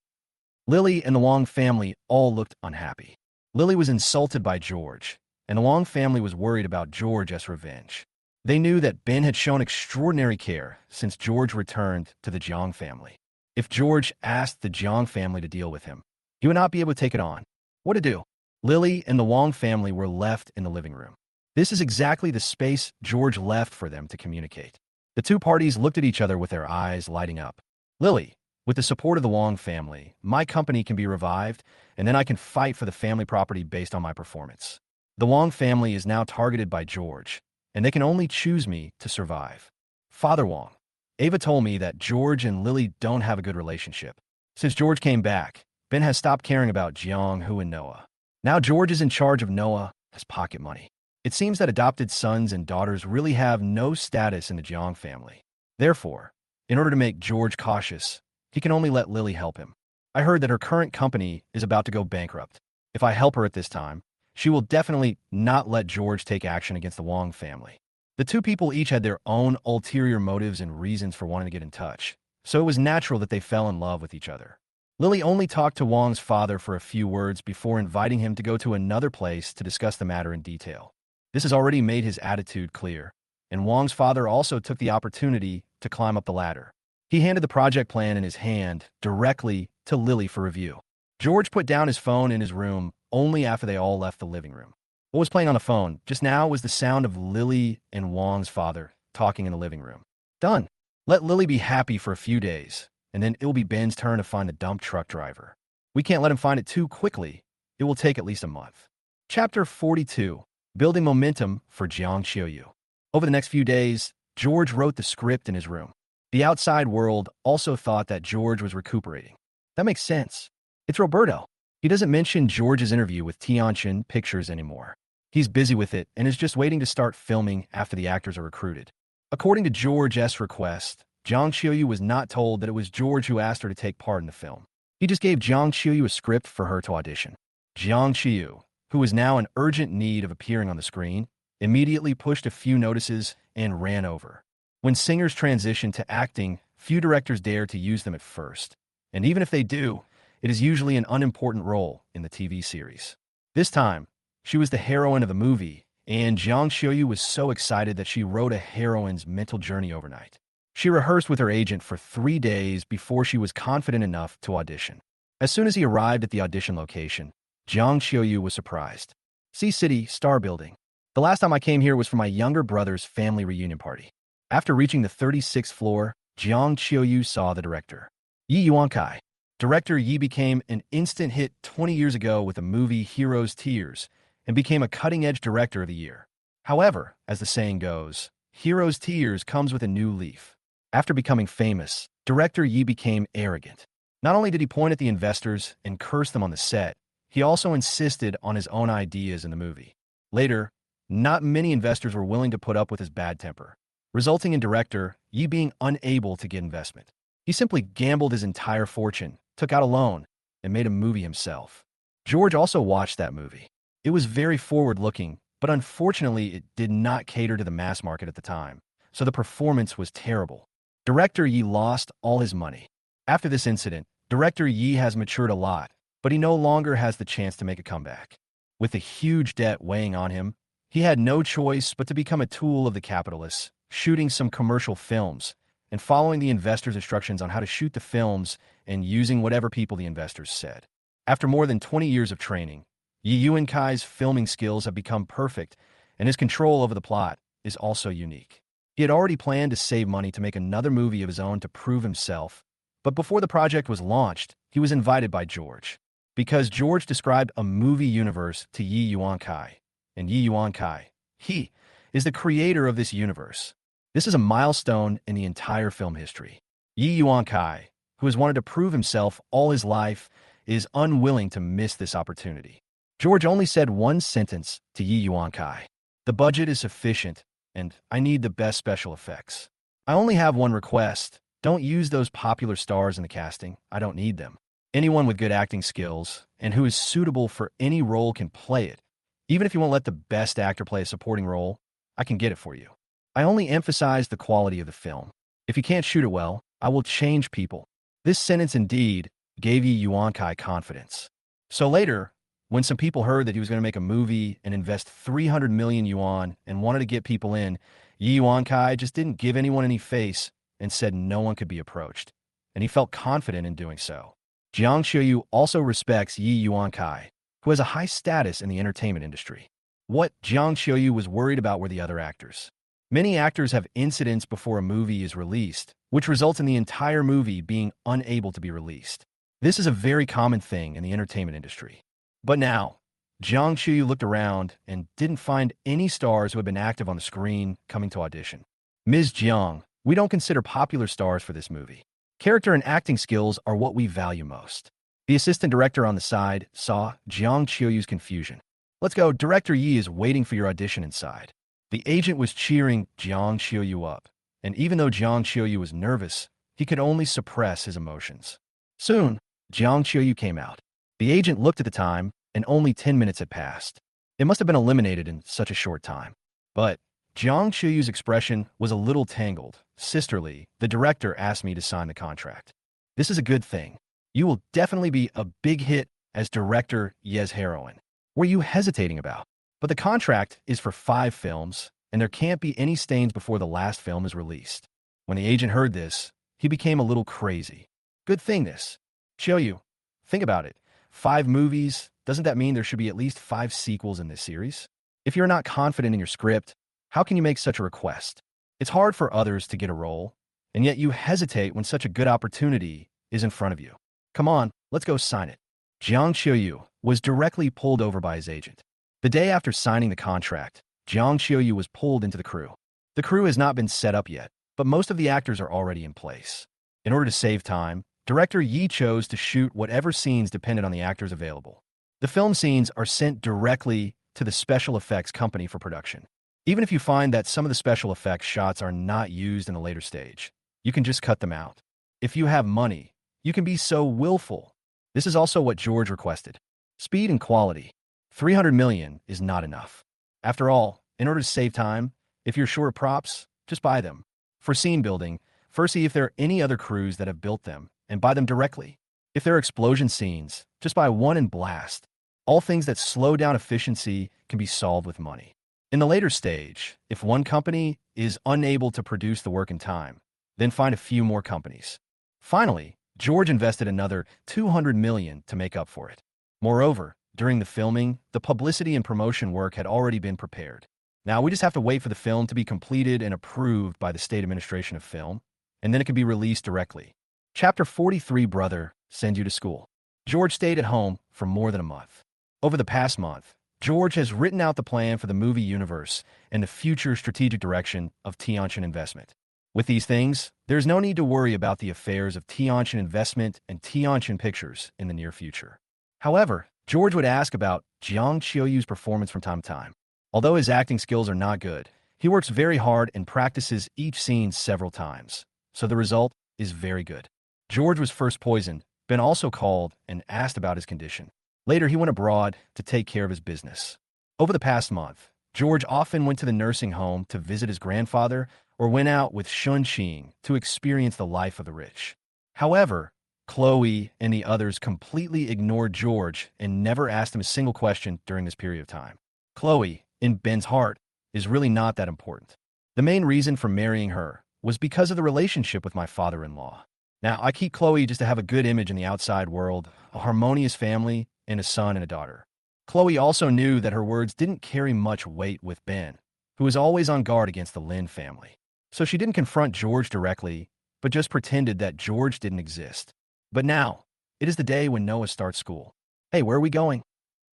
Lily and the Wang family all looked unhappy. Lily was insulted by George, and the Wang family was worried about George's revenge. They knew that Ben had shown extraordinary care since George returned to the Jiang family. If George asked the Jiang family to deal with him, he would not be able to take it on. What to do? Lily and the Wang family were left in the living room. This is exactly the space George left for them to communicate. The two parties looked at each other with their eyes lighting up. Lily, with the support of the Wang family, my company can be revived, and then I can fight for the family property based on my performance. The Wang family is now targeted by George, and they can only choose me to survive. Father Wang, Ava told me that George and Lily don't have a good relationship. Since George came back, Ben has stopped caring about Jiang, Hu, and Noah. Now George is in charge of Noah as pocket money. It seems that adopted sons and daughters really have no status in the Jiang family. Therefore, in order to make George cautious, he can only let Lily help him. I heard that her current company is about to go bankrupt. If I help her at this time, She will definitely not let George take action against the Wong family. The two people each had their own ulterior motives and reasons for wanting to get in touch, so it was natural that they fell in love with each other. Lily only talked to Wong's father for a few words before inviting him to go to another place to discuss the matter in detail. This has already made his attitude clear, and Wong's father also took the opportunity to climb up the ladder. He handed the project plan in his hand directly to Lily for review. George put down his phone in his room only after they all left the living room. What was playing on the phone just now was the sound of Lily and Wong's father talking in the living room. Done. Let Lily be happy for a few days, and then it will be Ben's turn to find the dump truck driver. We can't let him find it too quickly. It will take at least a month. Chapter 42. Building Momentum for Jiang Xiaoyu. Over the next few days, George wrote the script in his room. The outside world also thought that George was recuperating. That makes sense. It's Roberto. He doesn't mention George's interview with Tian Pictures anymore. He's busy with it and is just waiting to start filming after the actors are recruited. According to George's request, Jiang Xiaoyu was not told that it was George who asked her to take part in the film. He just gave Jiang Xiaoyu a script for her to audition. Jiang Xiaoyu, who was now in urgent need of appearing on the screen, immediately pushed a few notices and ran over. When singers transition to acting, few directors dare to use them at first. And even if they do, it is usually an unimportant role in the TV series. This time, she was the heroine of the movie, and Jiang Xiaoyu was so excited that she wrote a heroine's mental journey overnight. She rehearsed with her agent for 3 days before she was confident enough to audition. As soon as he arrived at the audition location, Jiang Xiaoyu was surprised. Sea City, Star Building. The last time I came here was for my younger brother's family reunion party. After reaching the 36th floor, Jiang Xiaoyu saw the director. Yi Yuankai. Director Yi became an instant hit 20 years ago with the movie Hero's Tears and became a cutting-edge director of the year. However, as the saying goes, Hero's Tears comes with a new leaf. After becoming famous, director Yi became arrogant. Not only did he point at the investors and curse them on the set, he also insisted on his own ideas in the movie. Later, not many investors were willing to put up with his bad temper, resulting in director Yi being unable to get investment. He simply gambled his entire fortune, took out a loan, and made a movie himself. George also watched that movie. It was very forward-looking, but unfortunately it did not cater to the mass market at the time, so the performance was terrible. Director Yi lost all his money. After this incident, director Yi has matured a lot, but he no longer has the chance to make a comeback. With a huge debt weighing on him, he had no choice but to become a tool of the capitalists, shooting some commercial films, and following the investors' instructions on how to shoot the films and using whatever people the investors said. After more than 20 years of training, Yi Yuankai's filming skills have become perfect, and his control over the plot is also unique. He had already planned to save money to make another movie of his own to prove himself, but before the project was launched, he was invited by George. Because George described a movie universe to Yi Yuankai, and Yi Yuankai, he, is the creator of this universe. This is a milestone in the entire film history. Yi Yuankai, who has wanted to prove himself all his life, is unwilling to miss this opportunity. George only said one sentence to Yi Yuankai. The budget is sufficient, and I need the best special effects. I only have one request. Don't use those popular stars in the casting. I don't need them. Anyone with good acting skills and who is suitable for any role can play it. Even if you won't let the best actor play a supporting role, I can get it for you. I only emphasize the quality of the film. If you can't shoot it well, I will change people. This sentence indeed gave Yi Yuankai confidence. So later, when some people heard that he was going to make a movie and invest 300 million yuan and wanted to get people in, Yi Yuankai just didn't give anyone any face and said no one could be approached. And he felt confident in doing so. Jiang Xiaoyu also respects Yi Yuankai, who has a high status in the entertainment industry. What Jiang Xiaoyu was worried about were the other actors. Many actors have incidents before a movie is released, which results in the entire movie being unable to be released. This is a very common thing in the entertainment industry. But now, Jiang Xiaoyu looked around and didn't find any stars who had been active on the screen coming to audition. Ms. Jiang, we don't consider popular stars for this movie. Character and acting skills are what we value most. The assistant director on the side saw Jiang Xiaoyu's confusion. Let's go, Director Yi is waiting for your audition inside. The agent was cheering Jiang Xiaoyu up, and even though Jiang Xiaoyu was nervous, he could only suppress his emotions. Soon, Jiang Xiaoyu came out. The agent looked at the time, and only 10 minutes had passed. It must have been eliminated in such a short time. But Jiang Chuyu's expression was a little tangled. Sisterly, the director asked me to sign the contract. This is a good thing. You will definitely be a big hit as director Yes heroine. Were you hesitating about? But the contract is for 5 films, and there can't be any stains before the last film is released. When the agent heard this, he became a little crazy. Good thing this. Xiao, think about it. 5 movies, doesn't that mean there should be at least 5 sequels in this series? If you're not confident in your script, how can you make such a request? It's hard for others to get a role, and yet you hesitate when such a good opportunity is in front of you. Come on, let's go sign it. Jiang Xiaoyu was directly pulled over by his agent. The day after signing the contract, Jiang Xiaoyu was pulled into the crew. The crew has not been set up yet, but most of the actors are already in place. In order to save time, director Yi chose to shoot whatever scenes depended on the actors available. The film scenes are sent directly to the special effects company for production. Even if you find that some of the special effects shots are not used in a later stage, you can just cut them out. If you have money, you can be so willful. This is also what George requested. Speed and quality. 300 million is not enough. After all, in order to save time, if you're short of props, just buy them. For scene building, first see if there are any other crews that have built them, and buy them directly. If there are explosion scenes, just buy one and blast. All things that slow down efficiency can be solved with money. In the later stage, if one company is unable to produce the work in time, then find a few more companies. Finally, George invested another 200 million to make up for it. Moreover, during the filming, the publicity and promotion work had already been prepared. Now we just have to wait for the film to be completed and approved by the State Administration of Film, and then it can be released directly. Chapter 43, Brother, Send You to School. George stayed at home for more than a month. Over the past month, George has written out the plan for the movie universe and the future strategic direction of Tianchen Investment. With these things, there's no need to worry about the affairs of Tianchen Investment and Tianchen Pictures in the near future. However, George would ask about Jiang Qiuyu's performance from time to time. Although his acting skills are not good, he works very hard and practices each scene several times, so the result is very good. George was first poisoned, Ben also called and asked about his condition. Later, he went abroad to take care of his business. Over the past month, George often went to the nursing home to visit his grandfather or went out with Shun to experience the life of the rich. However, Khloe and the others completely ignored George and never asked him a single question during this period of time. Khloe, in Ben's heart, is really not that important. The main reason for marrying her was because of the relationship with my father-in-law. Now, I keep Khloe just to have a good image in the outside world, a harmonious family, and a son and a daughter. Khloe also knew that her words didn't carry much weight with Ben, who was always on guard against the Lin family. So she didn't confront George directly, but just pretended that George didn't exist. But now, it is the day when Noah starts school. Hey, where are we going?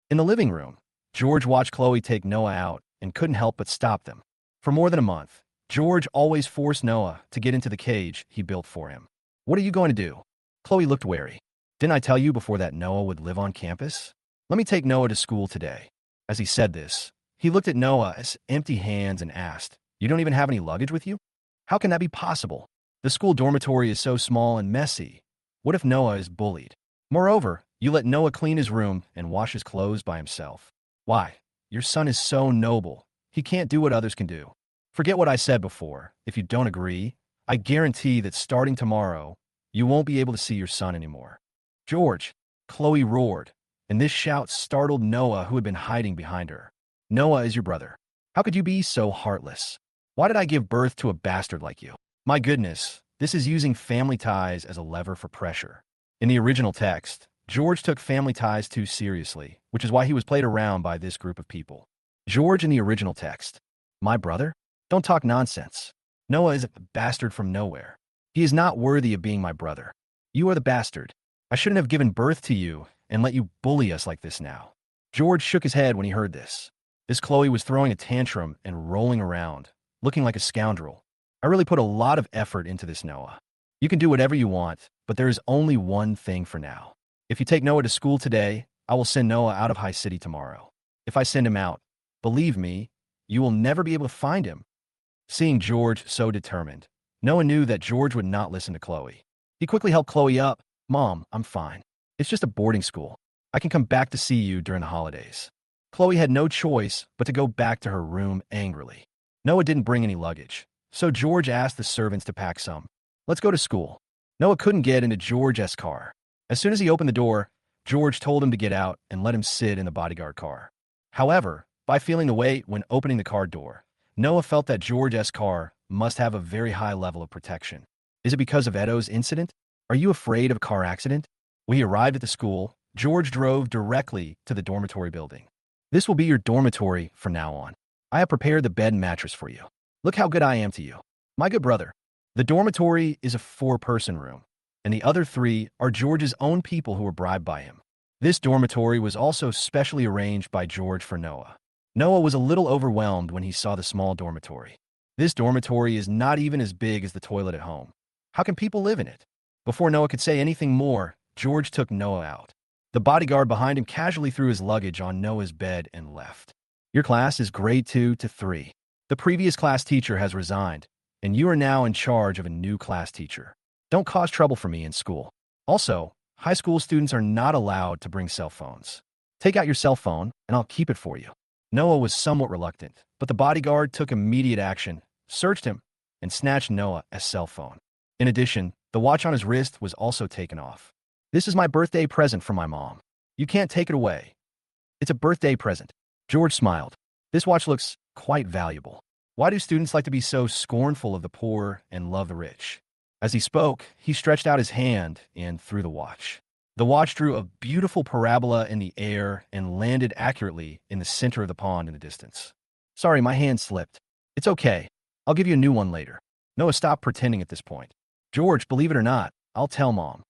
In the living room, George watched Khloe take Noah out and couldn't help but stop them. For more than a month, George always forced Noah to get into the cage he built for him. What are you going to do? Khloe looked wary. Didn't I tell you before that Noah would live on campus? Let me take Noah to school today. As he said this, he looked at Noah's empty hands and asked, You don't even have any luggage with you? How can that be possible? The school dormitory is so small and messy. What if Noah is bullied? Moreover, you let Noah clean his room and wash his clothes by himself. Why? Your son is so noble. He can't do what others can do. Forget what I said before. If you don't agree, I guarantee that starting tomorrow, you won't be able to see your son anymore. George, Khloe roared, and this shout startled Noah, who had been hiding behind her. Noah is your brother. How could you be so heartless? Why did I give birth to a bastard like you? My goodness, this is using family ties as a lever for pressure. In the original text, George took family ties too seriously, which is why he was played around by this group of people. George in the original text, my brother? Don't talk nonsense. Noah is a bastard from nowhere. He is not worthy of being my brother. You are the bastard. I shouldn't have given birth to you and let you bully us like this now. George shook his head when he heard this. This Khloe was throwing a tantrum and rolling around, looking like a scoundrel. I really put a lot of effort into this, Noah. You can do whatever you want, but there is only one thing for now. If you take Noah to school today, I will send Noah out of High City tomorrow. If I send him out, believe me, you will never be able to find him. Seeing George so determined, Noah knew that George would not listen to Khloe. He quickly helped Khloe up. Mom, I'm fine. It's just a boarding school. I can come back to see you during the holidays. Khloe had no choice but to go back to her room angrily. Noah didn't bring any luggage, so George asked the servants to pack some. Let's go to school. Noah couldn't get into George's car. As soon as he opened the door, George told him to get out and let him sit in the bodyguard car. However, by feeling the weight when opening the car door, Noah felt that George's car must have a very high level of protection. Is it because of Edeto's incident? Are you afraid of a car accident? When he arrived at the school, George drove directly to the dormitory building. This will be your dormitory from now on. I have prepared the bed and mattress for you. Look how good I am to you. My good brother. The dormitory is a 4-person room, and the other 3 are George's own people who were bribed by him. This dormitory was also specially arranged by George for Noah. Noah was a little overwhelmed when he saw the small dormitory. This dormitory is not even as big as the toilet at home. How can people live in it? Before Noah could say anything more, George took Noah out. The bodyguard behind him casually threw his luggage on Noah's bed and left. Your class is grade 2 to 3. The previous class teacher has resigned, and you are now in charge of a new class teacher. Don't cause trouble for me in school. Also, high school students are not allowed to bring cell phones. Take out your cell phone, and I'll keep it for you. Noah was somewhat reluctant, but the bodyguard took immediate action, searched him, and snatched Noah's cell phone. In addition, the watch on his wrist was also taken off. This is my birthday present from my mom. You can't take it away. It's a birthday present. George smiled. This watch looks quite valuable. Why do students like to be so scornful of the poor and love the rich? As he spoke, he stretched out his hand and threw the watch. The watch drew a beautiful parabola in the air and landed accurately in the center of the pond in the distance. Sorry, my hand slipped. It's okay. I'll give you a new one later. Noah stopped pretending at this point. George, believe it or not, I'll tell Mom.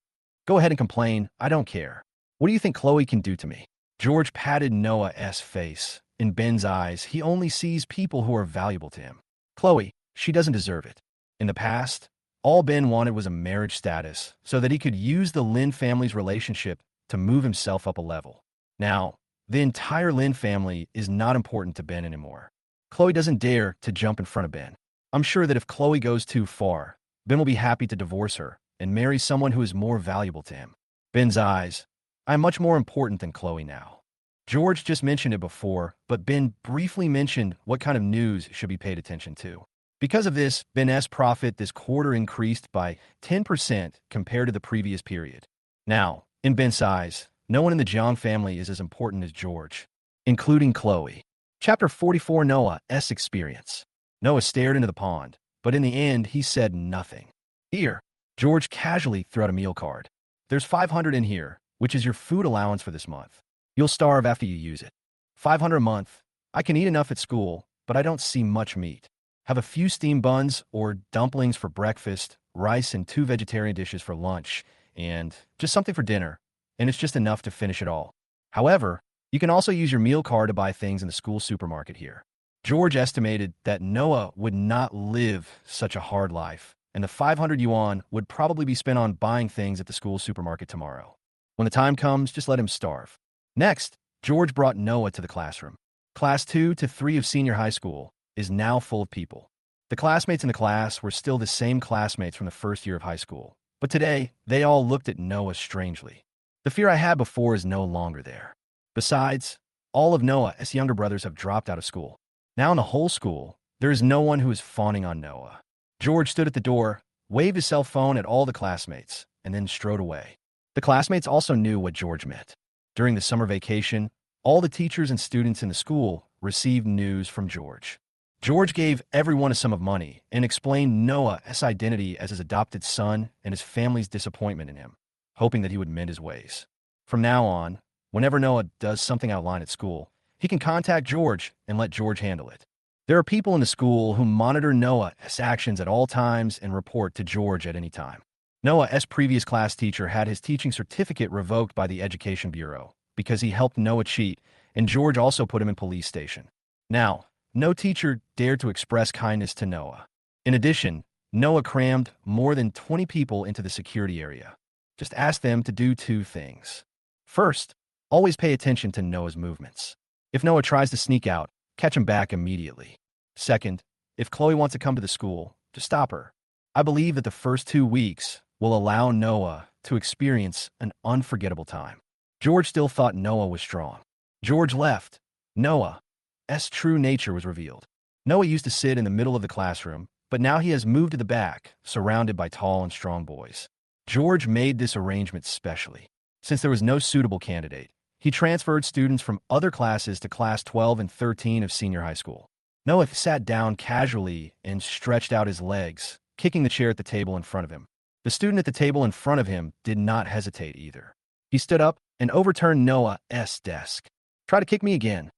Go ahead and complain. I don't care. What do you think Khloe can do to me? George patted Noah's face. In Ben's eyes, he only sees people who are valuable to him. Khloe, she doesn't deserve it. In the past, all Ben wanted was a marriage status so that he could use the Lin family's relationship to move himself up a level. Now, the entire Lin family is not important to Ben anymore. Khloe doesn't dare to jump in front of Ben. I'm sure that if Khloe goes too far, Ben will be happy to divorce her and marry someone who is more valuable to him. Ben's eyes, I'm much more important than Khloe now. George just mentioned it before, but Ben briefly mentioned what kind of news should be paid attention to. Because of this, Ben's profit this quarter increased by 10% compared to the previous period. Now, in Ben's eyes, no one in the Jang family is as important as George, including Khloe. Chapter 44, Noah's experience. Noah stared into the pond, but in the end, he said nothing. Here, George casually threw out a meal card. There's 500 in here, which is your food allowance for this month. You'll starve after you use it. 500 a month. I can eat enough at school, but I don't see much meat. Have a few steamed buns or dumplings for breakfast, rice and 2 vegetarian dishes for lunch, and just something for dinner, and it's just enough to finish it all. However, you can also use your meal card to buy things in the school supermarket here. George estimated that Noah would not live such a hard life, and the 500 yuan would probably be spent on buying things at the school supermarket tomorrow. When the time comes, just let him starve. Next, George brought Noah to the classroom. Class 2 to 3 of senior high school is now full of people. The classmates in the class were still the same classmates from the first year of high school, but today, they all looked at Noah strangely. The fear I had before is no longer there. Besides, all of Noah's younger brothers have dropped out of school. Now in the whole school, there is no one who is fawning on Noah. George stood at the door, waved his cell phone at all the classmates, and then strode away. The classmates also knew what George meant. During the summer vacation, all the teachers and students in the school received news from George. George gave everyone a sum of money and explained Noah's identity as his adopted son and his family's disappointment in him, hoping that he would mend his ways. From now on, whenever Noah does something out of line at school, he can contact George and let George handle it. There are people in the school who monitor Noah's actions at all times and report to George at any time. Noah's previous class teacher had his teaching certificate revoked by the Education Bureau because he helped Noah cheat, and George also put him in police station. Now, no teacher dared to express kindness to Noah. In addition, Noah crammed more than 20 people into the security area. Just ask them to do 2 things. First, always pay attention to Noah's movements. If Noah tries to sneak out, catch him back immediately. Second, if Khloe wants to come to the school, just stop her. I believe that the first 2 weeks will allow Noah to experience an unforgettable time. George still thought Noah was strong. George left, Noah's true nature was revealed. Noah used to sit in the middle of the classroom, but now he has moved to the back, surrounded by tall and strong boys. George made this arrangement specially. Since there was no suitable candidate, he transferred students from other classes to class 12 and 13 of senior high school. Noah sat down casually and stretched out his legs, kicking the chair at the table in front of him. The student at the table in front of him did not hesitate either. He stood up and overturned Noah's desk. "Try to kick me again."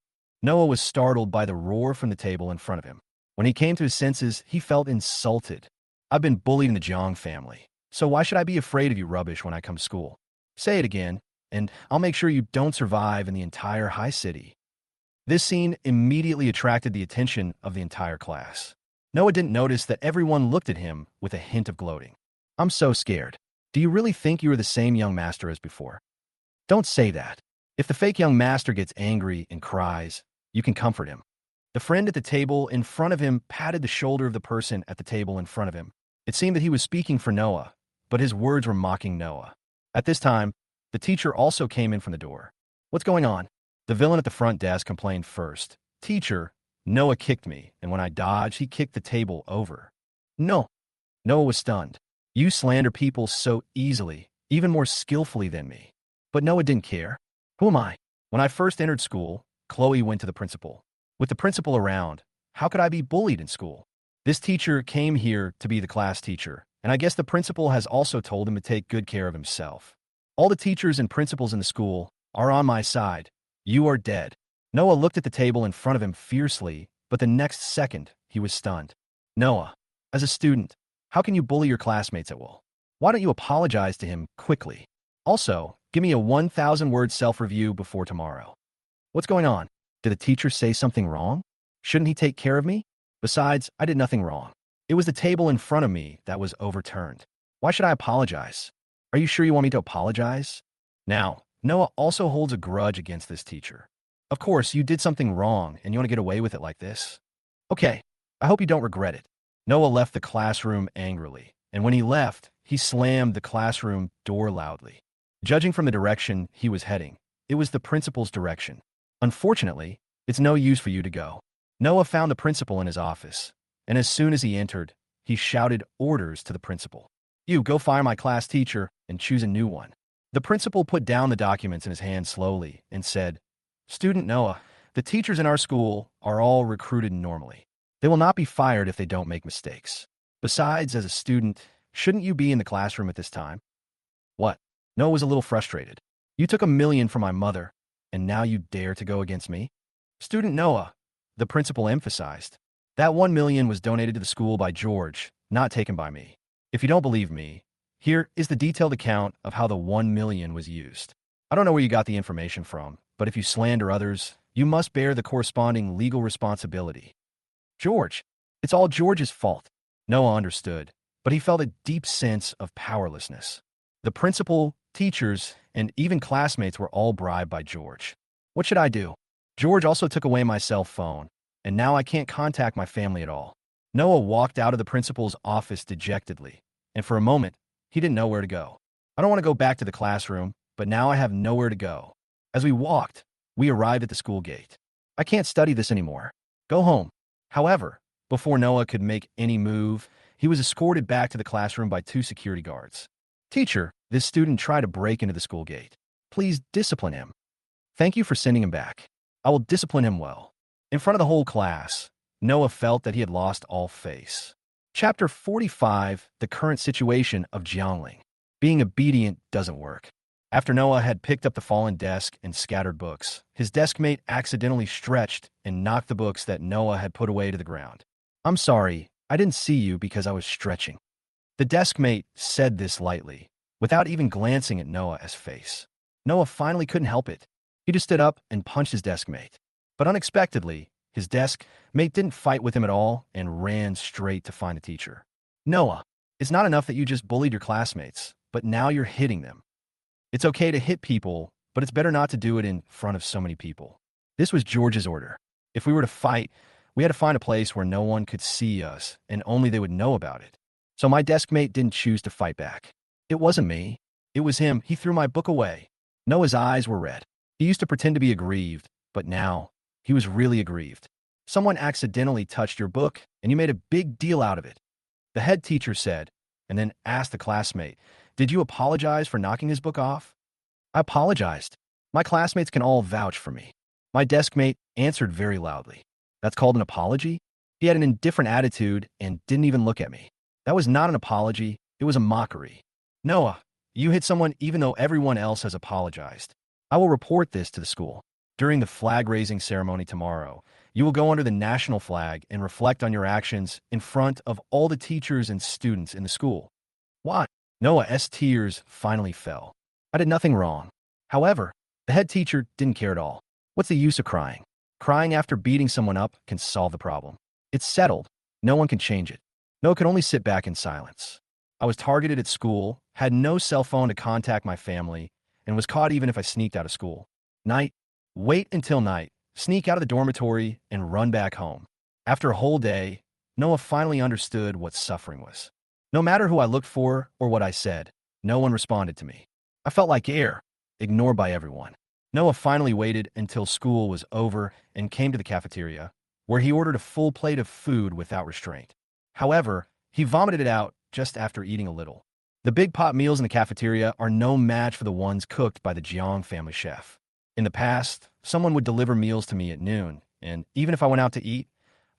Noah was startled by the roar from the table in front of him. When he came to his senses, he felt insulted. "I've been bullied in the Jang family, so why should I be afraid of you rubbish when I come to school? Say it again, and I'll make sure you don't survive in the entire high city." This scene immediately attracted the attention of the entire class. Noah didn't notice that everyone looked at him with a hint of gloating. "I'm so scared. Do you really think you are the same young master as before?" Don't say that. If the fake young master gets angry and cries, you can comfort him. The friend at the table in front of him patted the shoulder of the person at the table in front of him. It seemed that he was speaking for Noah, but his words were mocking Noah. At this time, the teacher also came in from the door. "What's going on?" The villain at the front desk complained first. "Teacher, Noah kicked me, and when I dodged, he kicked the table over." "No." Noah was stunned. "You slander people so easily, even more skillfully than me." But Noah didn't care. "Who am I?" "When I first entered school, Khloe went to the principal. With the principal around, how could I be bullied in school? This teacher came here to be the class teacher, and I guess the principal has also told him to take good care of himself. All the teachers and principals in the school are on my side. You are dead." Noah looked at the table in front of him fiercely, but the next second, he was stunned. "Noah, as a student, how can you bully your classmates at will? Why don't you apologize to him quickly? Also, give me a 1,000-word self-review before tomorrow." "What's going on? Did the teacher say something wrong? Shouldn't he take care of me? Besides, I did nothing wrong. It was the table in front of me that was overturned. Why should I apologize? Are you sure you want me to apologize?" Now, Noah also holds a grudge against this teacher. Of course, you did something wrong and you want to get away with it like this. Okay, I hope you don't regret it. Noah left the classroom angrily, and when he left, he slammed the classroom door loudly. Judging from the direction he was heading, it was the principal's direction. "Unfortunately, it's no use for you to go." Noah found the principal in his office, and as soon as he entered, he shouted orders to the principal. "You go fire my class teacher and choose a new one." The principal put down the documents in his hand slowly and said, "Student Noah, the teachers in our school are all recruited normally. They will not be fired if they don't make mistakes. Besides, as a student, shouldn't you be in the classroom at this time?" "What?" Noah was a little frustrated. "You took $1 million from my mother, and now you dare to go against me?" "Student Noah," the principal emphasized, "that $1 million was donated to the school by George, not taken by me. If you don't believe me, here is the detailed account of how the $1 million was used. I don't know where you got the information from, but if you slander others, you must bear the corresponding legal responsibility." "George, it's all George's fault." Noah understood, but he felt a deep sense of powerlessness. The principal, teachers, and even classmates were all bribed by George. "What should I do? George also took away my cell phone, and now I can't contact my family at all." Noah walked out of the principal's office dejectedly, and for a moment, he didn't know where to go. "I don't want to go back to the classroom, but now I have nowhere to go." As we walked, we arrived at the school gate. "I can't study this anymore. Go home." However, before Noah could make any move, he was escorted back to the classroom by 2 security guards. "Teacher, this student tried to break into the school gate. Please discipline him." "Thank you for sending him back. I will discipline him well." In front of the whole class, Noah felt that he had lost all face. Chapter 45, The Current Situation of Jiangling. Being obedient doesn't work. After Noah had picked up the fallen desk and scattered books, his desk mate accidentally stretched and knocked the books that Noah had put away to the ground. "I'm sorry, I didn't see you because I was stretching." The desk mate said this lightly, without even glancing at Noah's face. Noah finally couldn't help it. He just stood up and punched his desk mate. But unexpectedly, his desk mate didn't fight with him at all and ran straight to find the teacher. "Noah, it's not enough that you just bullied your classmates, but now you're hitting them. It's okay to hit people, but it's better not to do it in front of so many people. This was George's order. If we were to fight, we had to find a place where no one could see us and only they would know about it. So my desk mate didn't choose to fight back. It wasn't me. It was him. He threw my book away." Noah's eyes were red. He used to pretend to be aggrieved, but now He was really aggrieved. Someone accidentally touched your book, and you made a big deal out of it. The head teacher said, and then asked the classmate, "Did you apologize for knocking his book off?" I apologized. My classmates can all vouch for me. My desk mate answered very loudly. That's called an apology? He had an indifferent attitude and didn't even look at me. That was not an apology, it was a mockery. Noah, you hit someone even though everyone else has apologized. I will report this to the school. During the flag-raising ceremony tomorrow, you will go under the national flag and reflect on your actions in front of all the teachers and students in the school. What? Noah's tears finally fell. I did nothing wrong. However, the head teacher didn't care at all. What's the use of crying? Crying after beating someone up can solve the problem. It's settled. No one can change it. Noah could only sit back in silence. I was targeted at school, had no cell phone to contact my family, and was caught even if I sneaked out of school. Night. Wait until night. Sneak out of the dormitory and run back home. After a whole day, Noah finally understood what suffering was. No matter who I looked for or what I said, no one responded to me. I felt like air, ignored by everyone. Noah finally waited until school was over and came to the cafeteria, where he ordered a full plate of food without restraint. However, he vomited it out just after eating a little. The big pot meals in the cafeteria are no match for the ones cooked by the Jang family chef. In the past, someone would deliver meals to me at noon, and even if I went out to eat,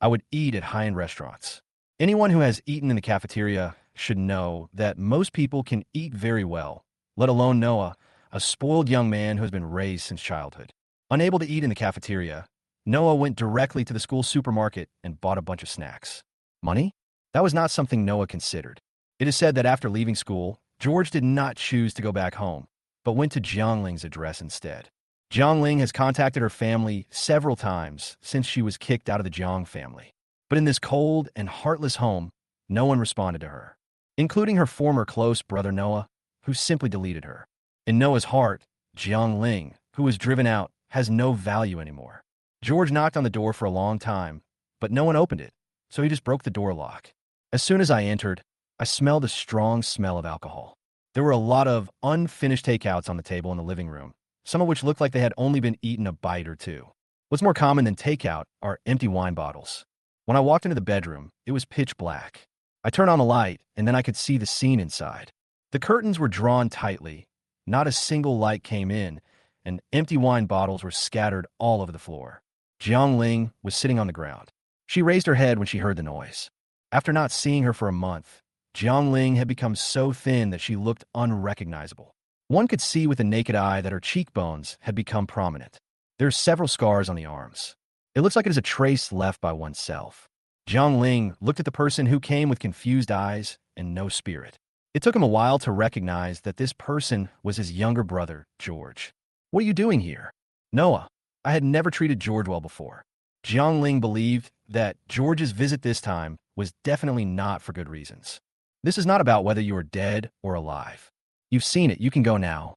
I would eat at high-end restaurants. Anyone who has eaten in the cafeteria should know that most people can eat very well, let alone Noah, a spoiled young man who has been raised since childhood. Unable to eat in the cafeteria, Noah went directly to the school supermarket and bought a bunch of snacks. Money? That was not something Noah considered. It is said that after leaving school, George did not choose to go back home, but went to Jiang Ling's address instead. Jiang Ling has contacted her family several times since she was kicked out of the Jiang family. But in this cold and heartless home, no one responded to her, including her former close brother Noah, who simply deleted her. In Noah's heart, Jiang Ling, who was driven out, has no value anymore. George knocked on the door for a long time, but no one opened it, so he just broke the door lock. As soon as I entered, I smelled a strong smell of alcohol. There were a lot of unfinished takeouts on the table in the living room, some of which looked like they had only been eaten a bite or two. What's more common than takeout are empty wine bottles. When I walked into the bedroom, it was pitch black. I turned on the light, and then I could see the scene inside. The curtains were drawn tightly, not a single light came in, and empty wine bottles were scattered all over the floor. Jiang Ling was sitting on the ground. She raised her head when she heard the noise. After not seeing her for a month, Jiang Ling had become so thin that she looked unrecognizable. One could see with the naked eye that her cheekbones had become prominent. There are several scars on the arms. It looks like it is a trace left by oneself. Jiang Ling looked at the person who came with confused eyes and no spirit. It took him a while to recognize that this person was his younger brother, George. "What are you doing here?" "Noah." I had never treated George well before. Jiang Ling believed that George's visit this time was definitely not for good reasons. "This is not about whether you are dead or alive. You've seen it, you can go now."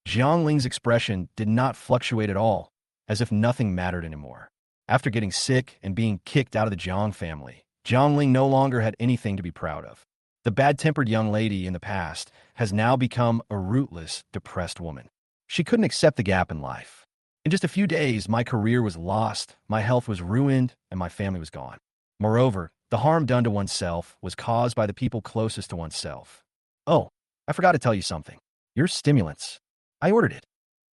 Jiang Ling's expression did not fluctuate at all, as if nothing mattered anymore. After getting sick and being kicked out of the Jiang family, Jiang Ling no longer had anything to be proud of. The bad-tempered young lady in the past has now become a rootless, depressed woman. She couldn't accept the gap in life. In just a few days, my career was lost, my health was ruined, and my family was gone. Moreover, the harm done to oneself was caused by the people closest to oneself. "Oh, I forgot to tell you something. Your stimulants. I ordered it."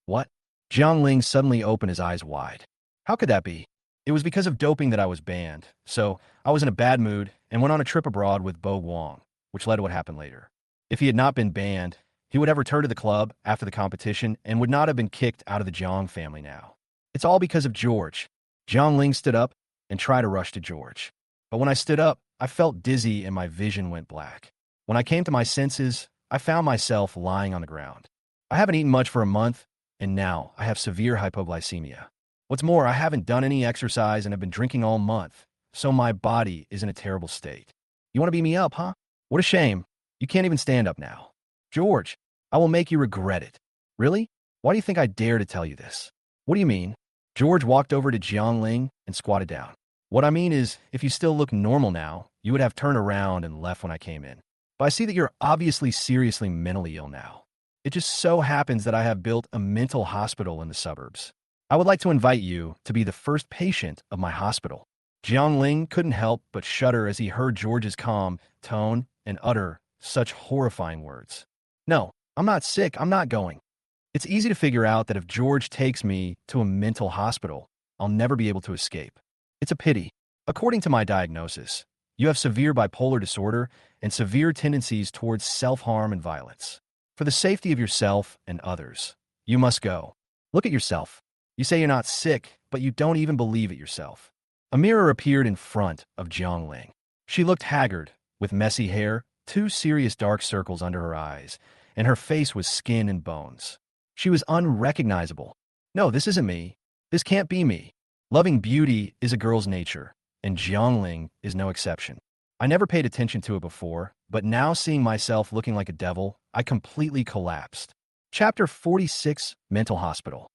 "What?" Jiang Ling suddenly opened his eyes wide. "How could that be?" "It was because of doping that I was banned, so I was in a bad mood and went on a trip abroad with Bo Guang, which led to what happened later. If he had not been banned, he would have returned to the club after the competition and would not have been kicked out of the Jiang family now. It's all because of George." Jiang Ling stood up and tried to rush to George. But when I stood up, I felt dizzy and my vision went black. When I came to my senses, I found myself lying on the ground. I haven't eaten much for a month, and now I have severe hypoglycemia. What's more, I haven't done any exercise and have been drinking all month, so my body is in a terrible state. "You want to beat me up, huh? What a shame. You can't even stand up now." "George, I will make you regret it." "Really? Why do you think I dare to tell you this?" "What do you mean?" George walked over to Jiang Ling and squatted down. "What I mean is, if you still look normal now, you would have turned around and left when I came in. But I see that you're obviously seriously mentally ill now. It just so happens that I have built a mental hospital in the suburbs. I would like to invite you to be the first patient of my hospital. Ling couldn't help but shudder as he heard George's calm tone and utter such horrifying words. No, I'm not sick. I'm not going. It's easy to figure out that if George takes me to a mental hospital, I'll never be able to escape. It's a pity. According to my diagnosis, you have severe bipolar disorder and severe tendencies towards self-harm and violence. For the safety of yourself and others, you must go. Look at yourself. You say you're not sick, but you don't even believe it yourself. A mirror appeared in front of Ling. She looked haggard, with messy hair, 2 serious dark circles under her eyes, and her face was skin and bones. She was unrecognizable. No, this isn't me. This can't be me. Loving beauty is a girl's nature, and Ling is no exception. I never paid attention to it before, but now seeing myself looking like a devil, I completely collapsed. Chapter 46, Mental Hospital.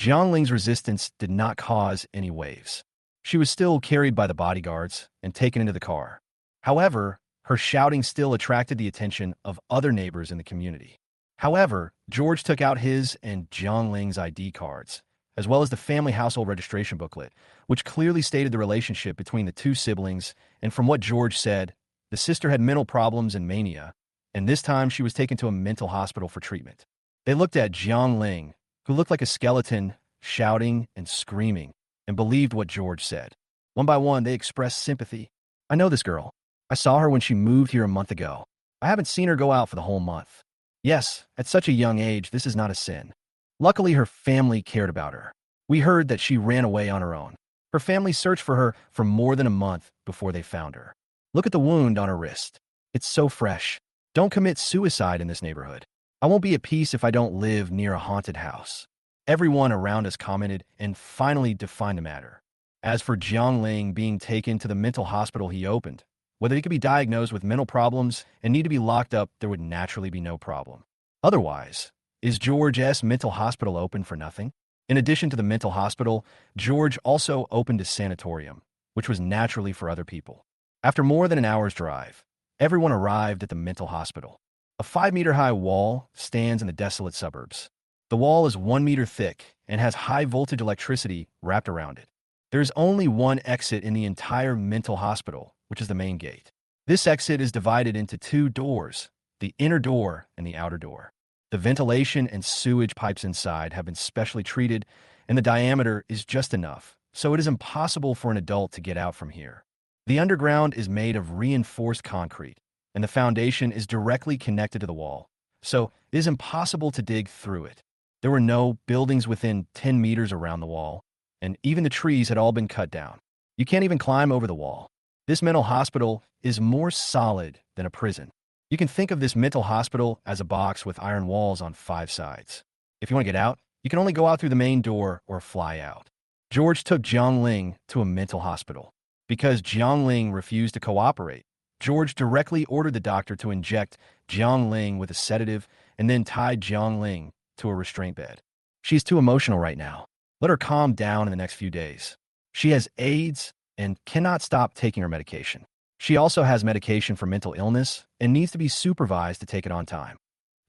Ling's resistance did not cause any waves. She was still carried by the bodyguards and taken into the car. However, her shouting still attracted the attention of other neighbors in the community. However, George took out his and Ling's ID cards, as well as the family household registration booklet, which clearly stated the relationship between the 2 siblings, and from what George said, the sister had mental problems and mania, and this time she was taken to a mental hospital for treatment. They looked at Ling, who looked like a skeleton, shouting and screaming, and believed what George said. One by one, they expressed sympathy. I know this girl. I saw her when she moved here a month ago. I haven't seen her go out for the whole month. Yes, at such a young age, this is not a sin. Luckily, her family cared about her. We heard that she ran away on her own. Her family searched for her for more than a month before they found her. Look at the wound on her wrist. It's so fresh. Don't commit suicide in this neighborhood. I won't be at peace if I don't live near a haunted house. Everyone around us commented and finally defined the matter. As for Ling being taken to the mental hospital he opened, whether he could be diagnosed with mental problems and need to be locked up, there would naturally be no problem. Otherwise, is George's mental hospital open for nothing? In addition to the mental hospital, George also opened a sanatorium, which was naturally for other people. After more than an hour's drive, everyone arrived at the mental hospital. A 5-meter-high wall stands in the desolate suburbs. The wall is 1 meter thick and has high-voltage electricity wrapped around it. There is only one exit in the entire mental hospital, which is the main gate. This exit is divided into 2 doors, the inner door and the outer door. The ventilation and sewage pipes inside have been specially treated, and the diameter is just enough, so it is impossible for an adult to get out from here. The underground is made of reinforced concrete, and the foundation is directly connected to the wall, so it is impossible to dig through it. There were no buildings within 10 meters around the wall, and even the trees had all been cut down. You can't even climb over the wall. This mental hospital is more solid than a prison. You can think of this mental hospital as a box with iron walls on 5 sides. If you want to get out, you can only go out through the main door or fly out. George took Ling to a mental hospital. Because Ling refused to cooperate, George directly ordered the doctor to inject Ling with a sedative and then tied Ling to a restraint bed. She's too emotional right now. Let her calm down in the next few days. She has AIDS and cannot stop taking her medication. She also has medication for mental illness and needs to be supervised to take it on time.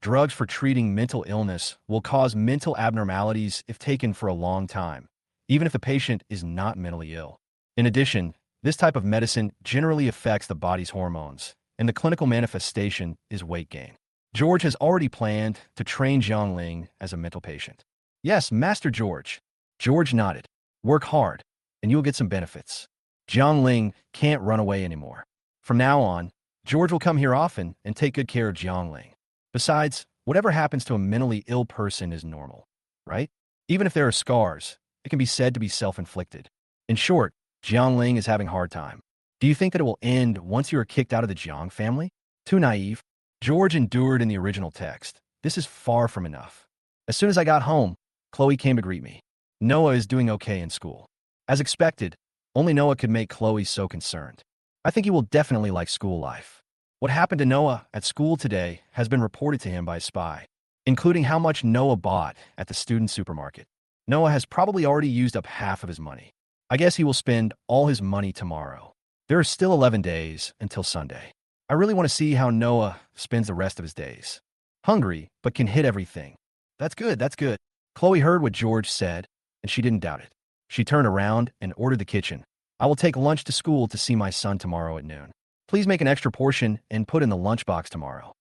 Drugs for treating mental illness will cause mental abnormalities if taken for a long time, even if the patient is not mentally ill. In addition, this type of medicine generally affects the body's hormones, and the clinical manifestation is weight gain. George has already planned to train Ling as a mental patient. Yes, Master George. George nodded. Work hard, and you'll get some benefits. Ling can't run away anymore. From now on, George will come here often and take good care of Ling. Besides, whatever happens to a mentally ill person is normal, right? Even if there are scars, it can be said to be self-inflicted. In short, Ling is having a hard time. Do you think that it will end once you are kicked out of the Jang family? Too naive. George endured in the original text. This is far from enough. As soon as I got home, Khloe came to greet me. Noah is doing okay in school. As expected, only Noah could make Khloe so concerned. I think he will definitely like school life. What happened to Noah at school today has been reported to him by a spy, including how much Noah bought at the student supermarket. Noah has probably already used up half of his money. I guess he will spend all his money tomorrow. There are still 11 days until Sunday. I really want to see how Noah spends the rest of his days. Hungry, but can hit everything. That's good, that's good. Khloe heard what George said, and she didn't doubt it. She turned around and ordered the kitchen. I will take lunch to school to see my son tomorrow at noon. Please make an extra portion and put in the lunchbox tomorrow.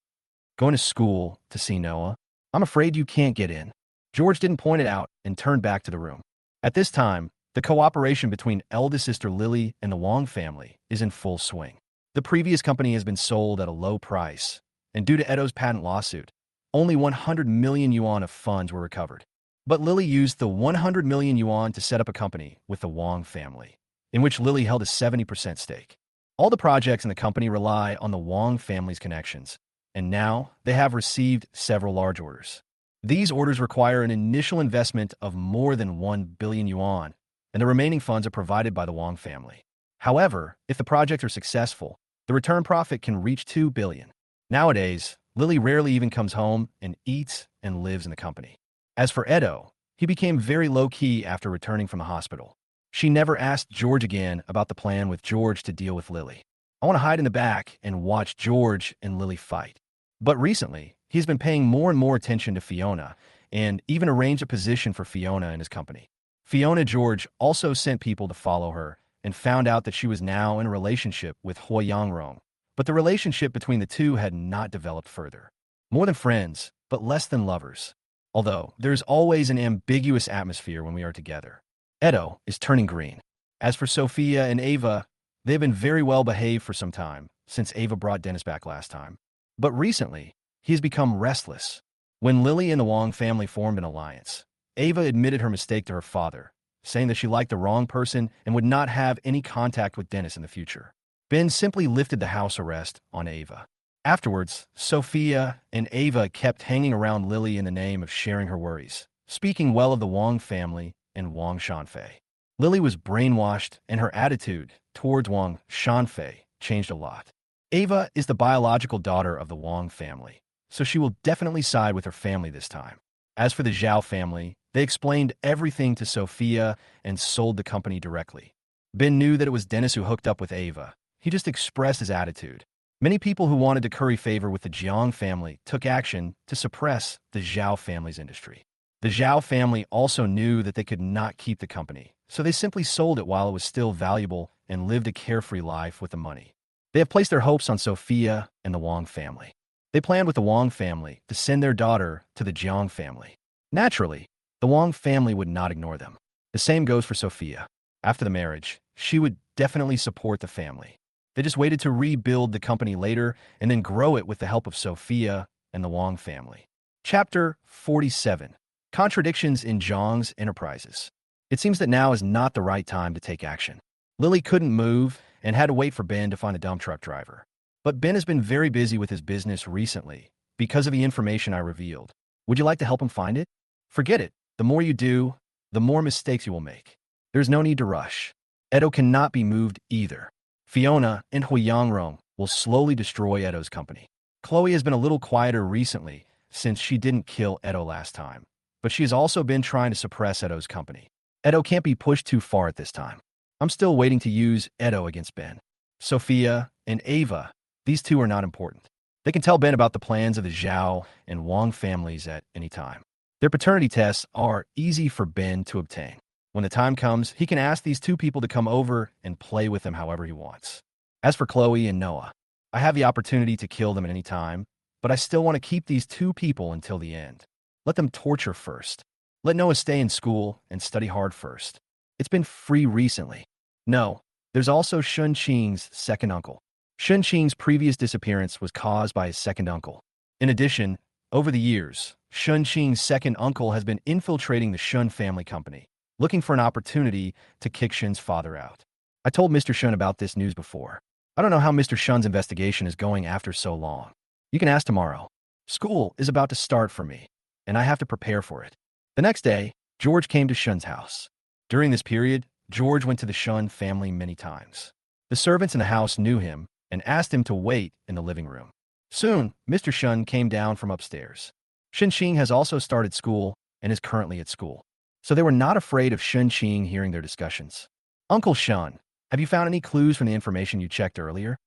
Going to school to see Noah? I'm afraid you can't get in. George didn't point it out and turned back to the room. At this time, the cooperation between eldest sister Lily and the Wang family is in full swing. The previous company has been sold at a low price, and due to Edo's patent lawsuit, only 100 million yuan of funds were recovered. But Lily used the 100 million yuan to set up a company with the Wang family, in which Lily held a 70% stake. All the projects in the company rely on the Wang family's connections, and now they have received several large orders. These orders require an initial investment of more than 1 billion yuan, and the remaining funds are provided by the Wang family. However, if the projects are successful, the return profit can reach 2 billion. Nowadays, Lily rarely even comes home and eats and lives in the company. As for Edo, he became very low-key after returning from the hospital. She never asked George again about the plan with George to deal with Lily. I want to hide in the back and watch George and Lily fight. But recently, he's been paying more and more attention to Fiona and even arranged a position for Fiona in his company. Fiona George also sent people to follow her and found out that she was now in a relationship with Hoi Yangrong. But the relationship between the two had not developed further. More than friends, but less than lovers. Although, there's always an ambiguous atmosphere when we are together. Edo is turning green. As for Sophia and Ava, they've been very well behaved for some time, since Ava brought Dennis back last time. But recently, he has become restless. When Lily and the Wang family formed an alliance, Ava admitted her mistake to her father, saying that she liked the wrong person and would not have any contact with Dennis in the future. Ben simply lifted the house arrest on Ava. Afterwards, Sophia and Ava kept hanging around Lily in the name of sharing her worries, speaking well of the Wang family and Wang Shanfei. Lily was brainwashed, and her attitude towards Wang Shanfei changed a lot. Ava is the biological daughter of the Wang family, so she will definitely side with her family this time. As for the Xiao family, they explained everything to Sophia and sold the company directly. Ben knew that it was Dennis who hooked up with Ava. He just expressed his attitude. Many people who wanted to curry favor with the Jiang family took action to suppress the Xiao family's industry. The Xiao family also knew that they could not keep the company, so they simply sold it while it was still valuable and lived a carefree life with the money. They have placed their hopes on Sophia and the Wang family. They planned with the Wang family to send their daughter to the Jiang family. Naturally, the Wang family would not ignore them. The same goes for Sophia. After the marriage, she would definitely support the family. They just waited to rebuild the company later and then grow it with the help of Sophia and the Wang family. Chapter 47. Contradictions in Zhang's enterprises. It seems that now is not the right time to take action. Lily couldn't move and had to wait for Ben to find a dump truck driver. But Ben has been very busy with his business recently because of the information I revealed. Would you like to help him find it? Forget it. The more you do, the more mistakes you will make. There's no need to rush. Edo cannot be moved either. Fiona and Hoi Yangrong will slowly destroy Edo's company. Khloe has been a little quieter recently since she didn't kill Edo last time, but she has also been trying to suppress Edo's company. Edo can't be pushed too far at this time. I'm still waiting to use Edo against Ben. Sophia and Ava, these two are not important. They can tell Ben about the plans of the Xiao and Wang families at any time. Their paternity tests are easy for Ben to obtain. When the time comes, he can ask these two people to come over and play with him however he wants. As for Khloe and Noah, I have the opportunity to kill them at any time, but I still want to keep these two people until the end. Let them torture first. Let Noah stay in school and study hard first. It's been free recently. No, there's also Shun Qing's second uncle. Shun Qing's previous disappearance was caused by his second uncle. In addition, over the years, Shun Qing's second uncle has been infiltrating the Shun family company, looking for an opportunity to kick Shun's father out. I told Mr. Shun about this news before. I don't know how Mr. Shun's investigation is going after so long. You can ask tomorrow. School is about to start for me, and I have to prepare for it. The next day, George came to Shun's house. During this period, George went to the Shun family many times. The servants in the house knew him and asked him to wait in the living room. Soon, Mr. Shun came down from upstairs. Shun Qing has also started school and is currently at school, so they were not afraid of Shun Qing hearing their discussions. Uncle Shun, have you found any clues from the information you checked earlier?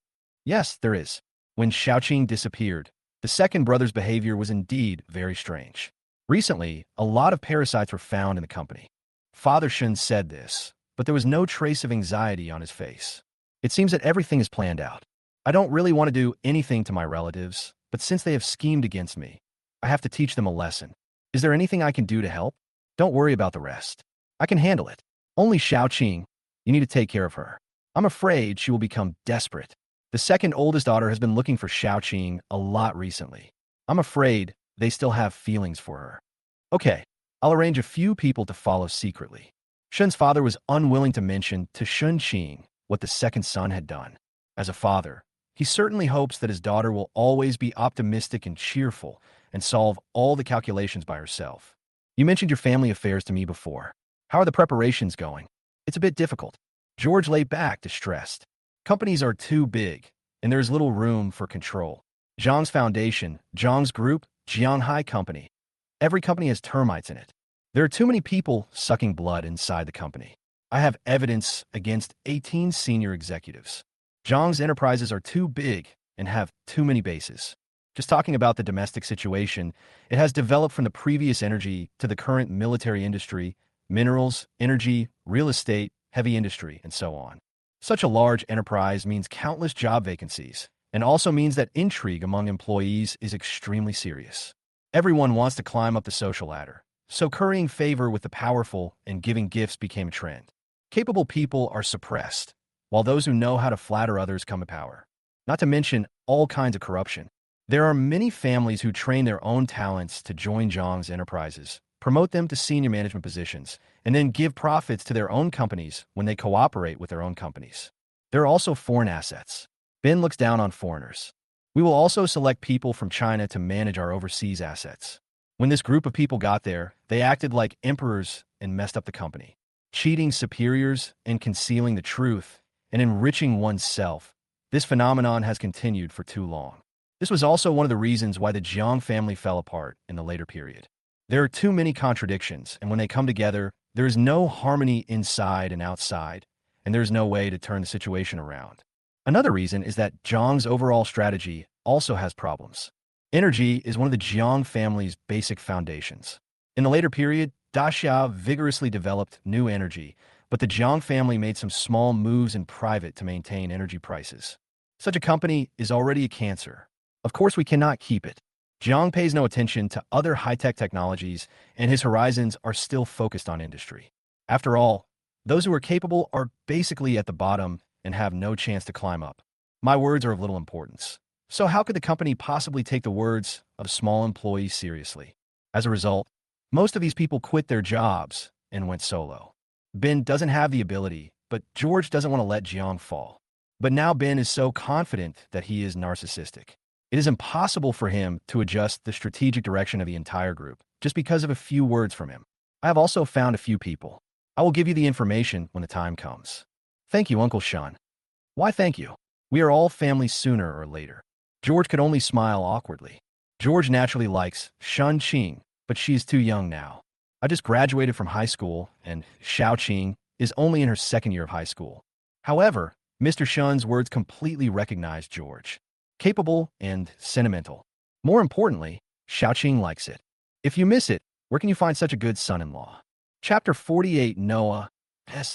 Yes, there is. When Xiaoqing disappeared, the second brother's behavior was indeed very strange. Recently, a lot of parasites were found in the company. Father Shun said this, but there was no trace of anxiety on his face. It seems that everything is planned out. I don't really want to do anything to my relatives, but since they have schemed against me, I have to teach them a lesson. Is there anything I can do to help? Don't worry about the rest. I can handle it. Only Xiao, you need to take care of her. I'm afraid she will become desperate. The second oldest daughter has been looking for Xiao a lot recently. I'm afraid they still have feelings for her. Okay, I'll arrange a few people to follow secretly. Shun's father was unwilling to mention to Shun what the second son had done. As a father, he certainly hopes that his daughter will always be optimistic and cheerful and solve all the calculations by herself. You mentioned your family affairs to me before. How are the preparations going? It's a bit difficult. George lay back, distressed. Companies are too big, and there is little room for control. Zhang's foundation, Zhang's group, Jianghai Company. Every company has termites in it. There are too many people sucking blood inside the company. I have evidence against 18 senior executives. Zhang's enterprises are too big and have too many bases. Just talking about the domestic situation, it has developed from the previous energy to the current military industry, minerals, energy, real estate, heavy industry, and so on. Such a large enterprise means countless job vacancies, and also means that intrigue among employees is extremely serious. Everyone wants to climb up the social ladder, so currying favor with the powerful and giving gifts became a trend. Capable people are suppressed, while those who know how to flatter others come to power. Not to mention all kinds of corruption. There are many families who train their own talents to join Zhang's enterprises, promote them to senior management positions, and then give profits to their own companies when they cooperate with their own companies. There are also foreign assets. Ben looks down on foreigners. We will also select people from China to manage our overseas assets. When this group of people got there, they acted like emperors and messed up the company, cheating superiors and concealing the truth and enriching oneself. This phenomenon has continued for too long. This was also one of the reasons why the Jiang family fell apart in the later period. There are too many contradictions, and when they come together, there is no harmony inside and outside, and there is no way to turn the situation around. Another reason is that Zhang's overall strategy also has problems. Energy is one of the Jiang family's basic foundations. In the later period, Xiao vigorously developed new energy, but the Jiang family made some small moves in private to maintain energy prices. Such a company is already a cancer. Of course, we cannot keep it. Jiang pays no attention to other high-tech technologies, and his horizons are still focused on industry. After all, those who are capable are basically at the bottom and have no chance to climb up. My words are of little importance. So how could the company possibly take the words of small employees seriously? As a result, most of these people quit their jobs and went solo. Ben doesn't have the ability, but George doesn't want to let Jiang fall. But now Ben is so confident that he is narcissistic. It is impossible for him to adjust the strategic direction of the entire group just because of a few words from him. I have also found a few people. I will give you the information when the time comes. Thank you, Uncle Shun. Why thank you? We are all family sooner or later. George could only smile awkwardly. George naturally likes Shun, but she's too young now. I just graduated from high school, and Xiao is only in her second year of high school. However, Mr. Shun's words completely recognized George. Capable and sentimental. More importantly, Xiao likes it. If you miss it, where can you find such a good son-in-law? Chapter 48, Noah,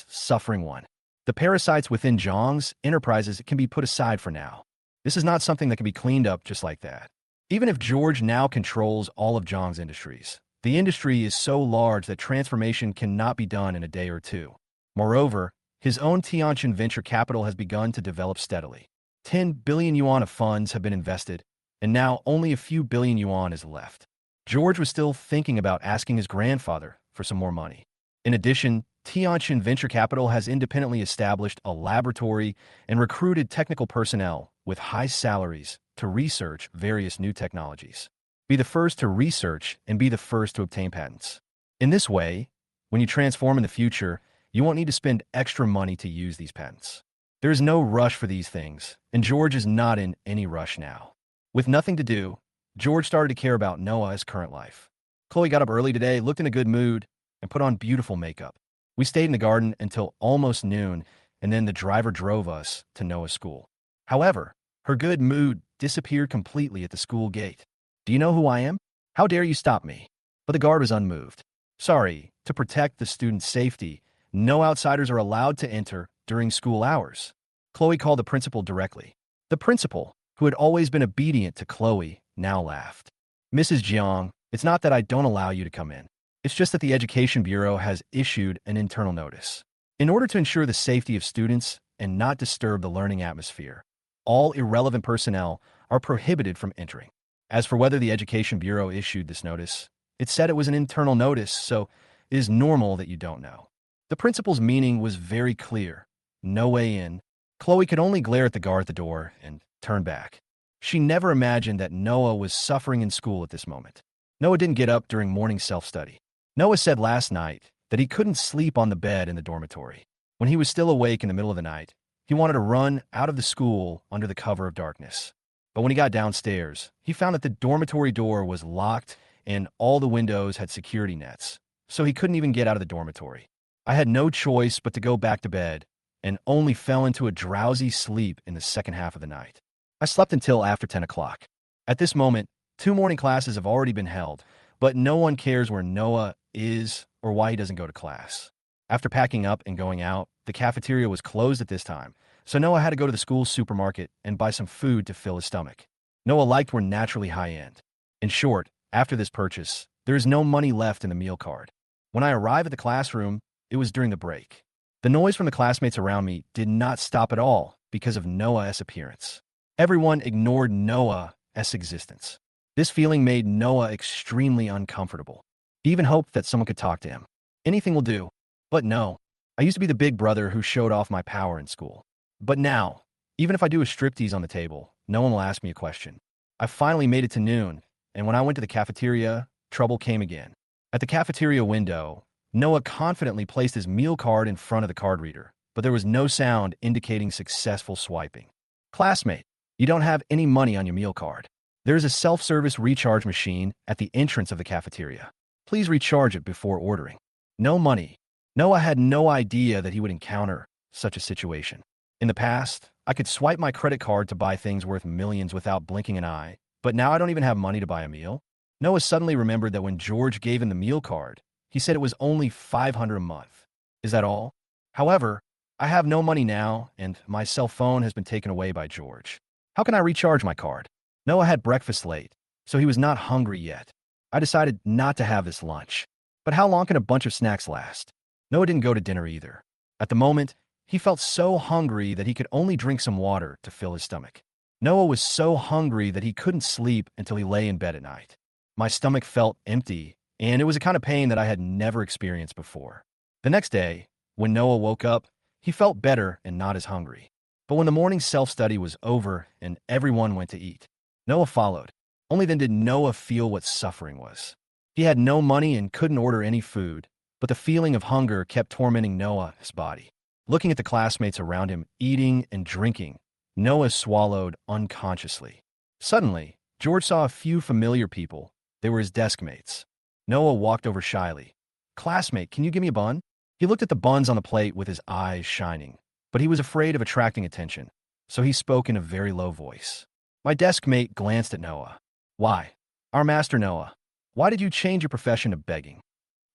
Suffering One. The parasites within Zhang's enterprises can be put aside for now. This is not something that can be cleaned up just like that. Even if George now controls all of Zhang's industries, the industry is so large that transformation cannot be done in a day or two. Moreover, his own Tian venture capital has begun to develop steadily. 10 billion yuan of funds have been invested, and now only a few billion yuan is left. George was still thinking about asking his grandfather for some more money. In addition, Tian Venture Capital has independently established a laboratory and recruited technical personnel with high salaries to research various new technologies. Be the first to research and be the first to obtain patents. In this way, when you transform in the future, you won't need to spend extra money to use these patents. There is no rush for these things, and George is not in any rush now. With nothing to do, George started to care about Noah's current life. Khloe got up early today, looked in a good mood, and put on beautiful makeup. We stayed in the garden until almost noon, and then the driver drove us to Noah's school. However, her good mood disappeared completely at the school gate. Do you know who I am? How dare you stop me? But the guard was unmoved. Sorry, to protect the student's safety, no outsiders are allowed to enter during school hours. Khloe called the principal directly. The principal, who had always been obedient to Khloe, now laughed. Mrs. Jiang, it's not that I don't allow you to come in. It's just that the Education Bureau has issued an internal notice. In order to ensure the safety of students and not disturb the learning atmosphere, all irrelevant personnel are prohibited from entering. As for whether the Education Bureau issued this notice, it said it was an internal notice, so it is normal that you don't know. The principal's meaning was very clear. No way in. Khloe could only glare at the guard at the door and turn back. She never imagined that Noah was suffering in school at this moment. Noah didn't get up during morning self-study. Noah said last night that he couldn't sleep on the bed in the dormitory. When he was still awake in the middle of the night, he wanted to run out of the school under the cover of darkness. But when he got downstairs, he found that the dormitory door was locked and all the windows had security nets, so he couldn't even get out of the dormitory. I had no choice but to go back to bed and only fell into a drowsy sleep in the second half of the night. I slept until after 10 o'clock. At this moment, 2 morning classes have already been held, but no one cares where Noah is or why he doesn't go to class. After packing up and going out, the cafeteria was closed at this time, so Noah had to go to the school supermarket and buy some food to fill his stomach. Noah liked were naturally high-end. In short, after this purchase, there is no money left in the meal card. When I arrived at the classroom, it was during the break. The noise from the classmates around me did not stop at all because of Noah's appearance. Everyone ignored Noah's existence. This feeling made Noah extremely uncomfortable. He even hoped that someone could talk to him. Anything will do. But no, I used to be the big brother who showed off my power in school. But now, even if I do a striptease on the table, no one will ask me a question. I finally made it to noon, and when I went to the cafeteria, trouble came again. At the cafeteria window, Noah confidently placed his meal card in front of the card reader, but there was no sound indicating successful swiping. Classmate, you don't have any money on your meal card. There is a self-service recharge machine at the entrance of the cafeteria. Please recharge it before ordering. No money. Noah had no idea that he would encounter such a situation. In the past, I could swipe my credit card to buy things worth millions without blinking an eye, but now I don't even have money to buy a meal. Noah suddenly remembered that when George gave him the meal card, he said it was only $500 a month. Is that all? However, I have no money now, and my cell phone has been taken away by George. How can I recharge my card? Noah had breakfast late, so he was not hungry yet. I decided not to have this lunch. But how long can a bunch of snacks last? Noah didn't go to dinner either. At the moment, he felt so hungry that he could only drink some water to fill his stomach. Noah was so hungry that he couldn't sleep until he lay in bed at night. My stomach felt empty, and it was a kind of pain that I had never experienced before. The next day, when Noah woke up, he felt better and not as hungry. But when the morning self-study was over and everyone went to eat, Noah followed. Only then did Noah feel what suffering was. He had no money and couldn't order any food, but the feeling of hunger kept tormenting Noah's body. Looking at the classmates around him eating and drinking, Noah swallowed unconsciously. Suddenly, George saw a few familiar people. They were his desk mates. Noah walked over shyly. "Classmate, can you give me a bun?" He looked at the buns on the plate with his eyes shining, but he was afraid of attracting attention, so he spoke in a very low voice. My desk mate glanced at Noah. "Why? Our master Noah, why did you change your profession to begging?"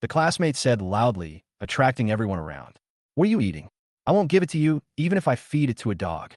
The classmate said loudly, attracting everyone around. "What are you eating? I won't give it to you, even if I feed it to a dog."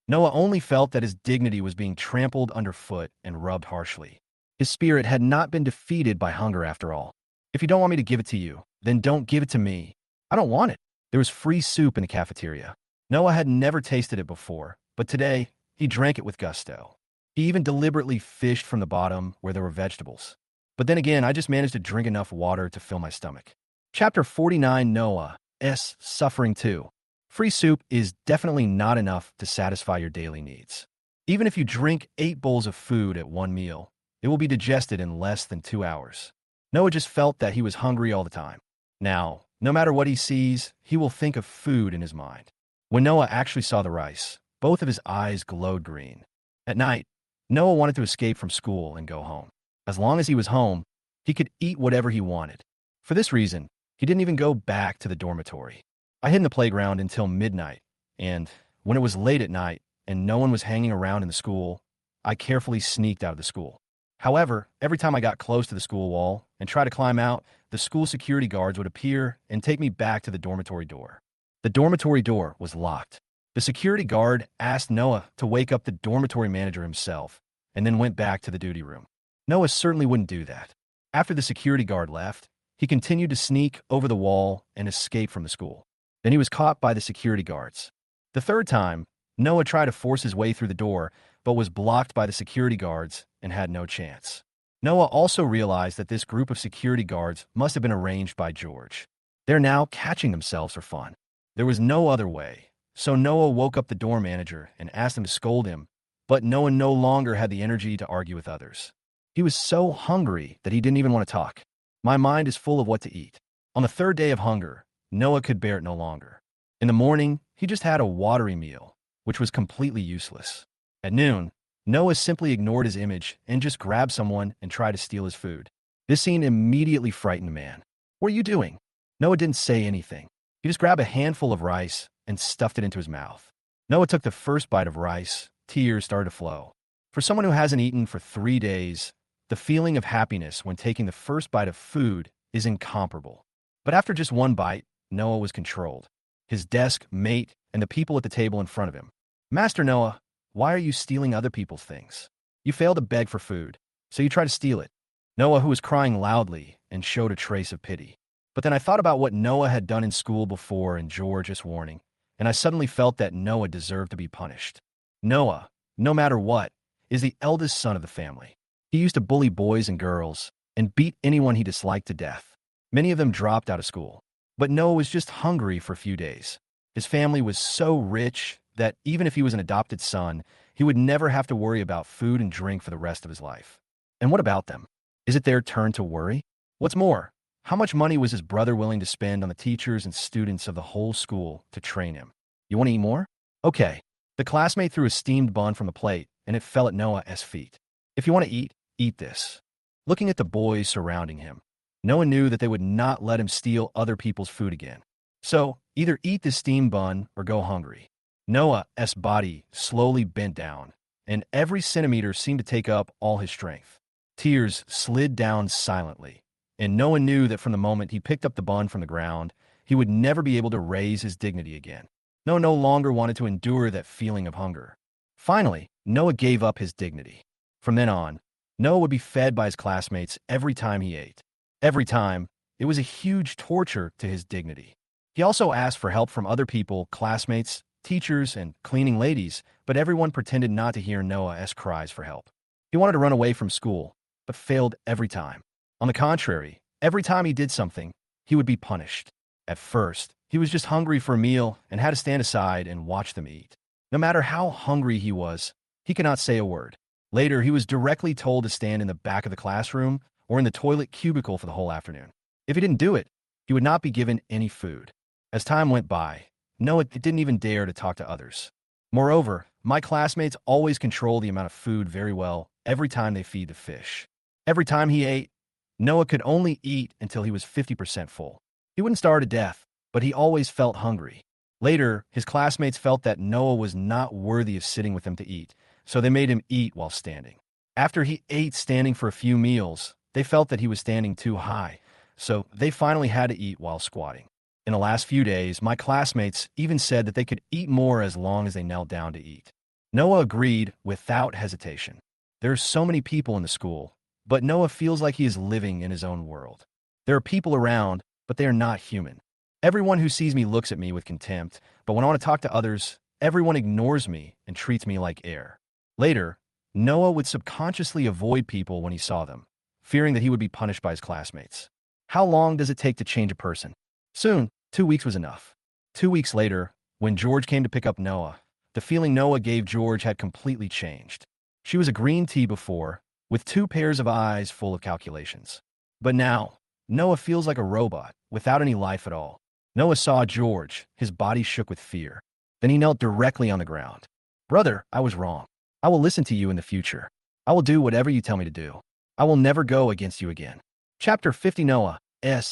Noah only felt that his dignity was being trampled underfoot and rubbed harshly. His spirit had not been defeated by hunger after all. "If you don't want me to give it to you, then don't give it to me. I don't want it." There was free soup in the cafeteria. Noah had never tasted it before, but today, he drank it with gusto. He even deliberately fished from the bottom where there were vegetables. But then again, I just managed to drink enough water to fill my stomach. Chapter 49, Noah's Suffering 2. Free soup is definitely not enough to satisfy your daily needs. Even if you drink 8 bowls of food at one meal, it will be digested in less than 2 hours. Noah just felt that he was hungry all the time. Now, no matter what he sees, he will think of food in his mind. When Noah actually saw the rice, both of his eyes glowed green. At night, Noah wanted to escape from school and go home. As long as he was home, he could eat whatever he wanted. For this reason, he didn't even go back to the dormitory. I hid in the playground until midnight, and when it was late at night and no one was hanging around in the school, I carefully sneaked out of the school. However, every time I got close to the school wall and tried to climb out, the school security guards would appear and take me back to the dormitory door. The dormitory door was locked. The security guard asked Noah to wake up the dormitory manager himself and then went back to the duty room. Noah certainly wouldn't do that. After the security guard left, he continued to sneak over the wall and escape from the school. Then he was caught by the security guards. The third time, Noah tried to force his way through the door, but was blocked by the security guards and had no chance. Noah also realized that this group of security guards must have been arranged by George. They're now catching themselves for fun. There was no other way, so Noah woke up the door manager and asked him to scold him, but Noah no longer had the energy to argue with others. He was so hungry that he didn't even want to talk. My mind is full of what to eat. On the third day of hunger, Noah could bear it no longer. In the morning, he just had a watery meal, which was completely useless. At noon, Noah simply ignored his image and just grabbed someone and tried to steal his food. This scene immediately frightened the man. "What are you doing?" Noah didn't say anything. He just grabbed a handful of rice and stuffed it into his mouth. Noah took the first bite of rice. Tears started to flow. For someone who hasn't eaten for 3 days, the feeling of happiness when taking the first bite of food is incomparable. But after just one bite, Noah was controlled. His desk, mate, and the people at the table in front of him. "Master Noah, why are you stealing other people's things? You failed to beg for food, so you try to steal it." Noah, who was crying loudly and showed a trace of pity. But then I thought about what Noah had done in school before and George's warning, and I suddenly felt that Noah deserved to be punished. Noah, no matter what, is the eldest son of the family. He used to bully boys and girls and beat anyone he disliked to death. Many of them dropped out of school. But Noah was just hungry for a few days. His family was so rich that even if he was an adopted son, he would never have to worry about food and drink for the rest of his life. And what about them? Is it their turn to worry? What's more, how much money was his brother willing to spend on the teachers and students of the whole school to train him? "You want to eat more?" "Okay." The classmate threw a steamed bun from the plate, and it fell at Noah's feet. "If you want to eat, eat this." Looking at the boys surrounding him, Noah knew that they would not let him steal other people's food again. So, either eat this steamed bun or go hungry. Noah's body slowly bent down, and every centimeter seemed to take up all his strength. Tears slid down silently, and Noah knew that from the moment he picked up the bun from the ground, he would never be able to raise his dignity again. Noah no longer wanted to endure that feeling of hunger. Finally, Noah gave up his dignity. From then on, Noah would be fed by his classmates every time he ate. Every time, it was a huge torture to his dignity. He also asked for help from other people, classmates, teachers, and cleaning ladies, but everyone pretended not to hear Noah's cries for help. He wanted to run away from school, but failed every time. On the contrary, every time he did something, he would be punished. At first, he was just hungry for a meal and had to stand aside and watch them eat. No matter how hungry he was, he could not say a word. Later, he was directly told to stand in the back of the classroom or in the toilet cubicle for the whole afternoon. If he didn't do it, he would not be given any food. As time went by, Noah didn't even dare to talk to others. Moreover, my classmates always control the amount of food very well every time they feed the fish. Every time he ate, Noah could only eat until he was 50% full. He wouldn't starve to death, but he always felt hungry. Later, his classmates felt that Noah was not worthy of sitting with them to eat, so they made him eat while standing. After he ate standing for a few meals, they felt that he was standing too high, so they finally had to eat while squatting. In the last few days, my classmates even said that they could eat more as long as they knelt down to eat. Noah agreed without hesitation. There are so many people in the school, but Noah feels like he is living in his own world. There are people around, but they are not human. Everyone who sees me looks at me with contempt, but when I want to talk to others, everyone ignores me and treats me like air. Later, Noah would subconsciously avoid people when he saw them, fearing that he would be punished by his classmates. How long does it take to change a person? Soon, 2 weeks was enough. 2 weeks later, when George came to pick up Noah, the feeling Noah gave George had completely changed. She was a green tea before, with 2 pairs of eyes full of calculations. But now, Noah feels like a robot, without any life at all. Noah saw George, his body shook with fear. Then he knelt directly on the ground. "Brother, I was wrong. I will listen to you in the future. I will do whatever you tell me to do. I will never go against you again." Chapter 50 Noah's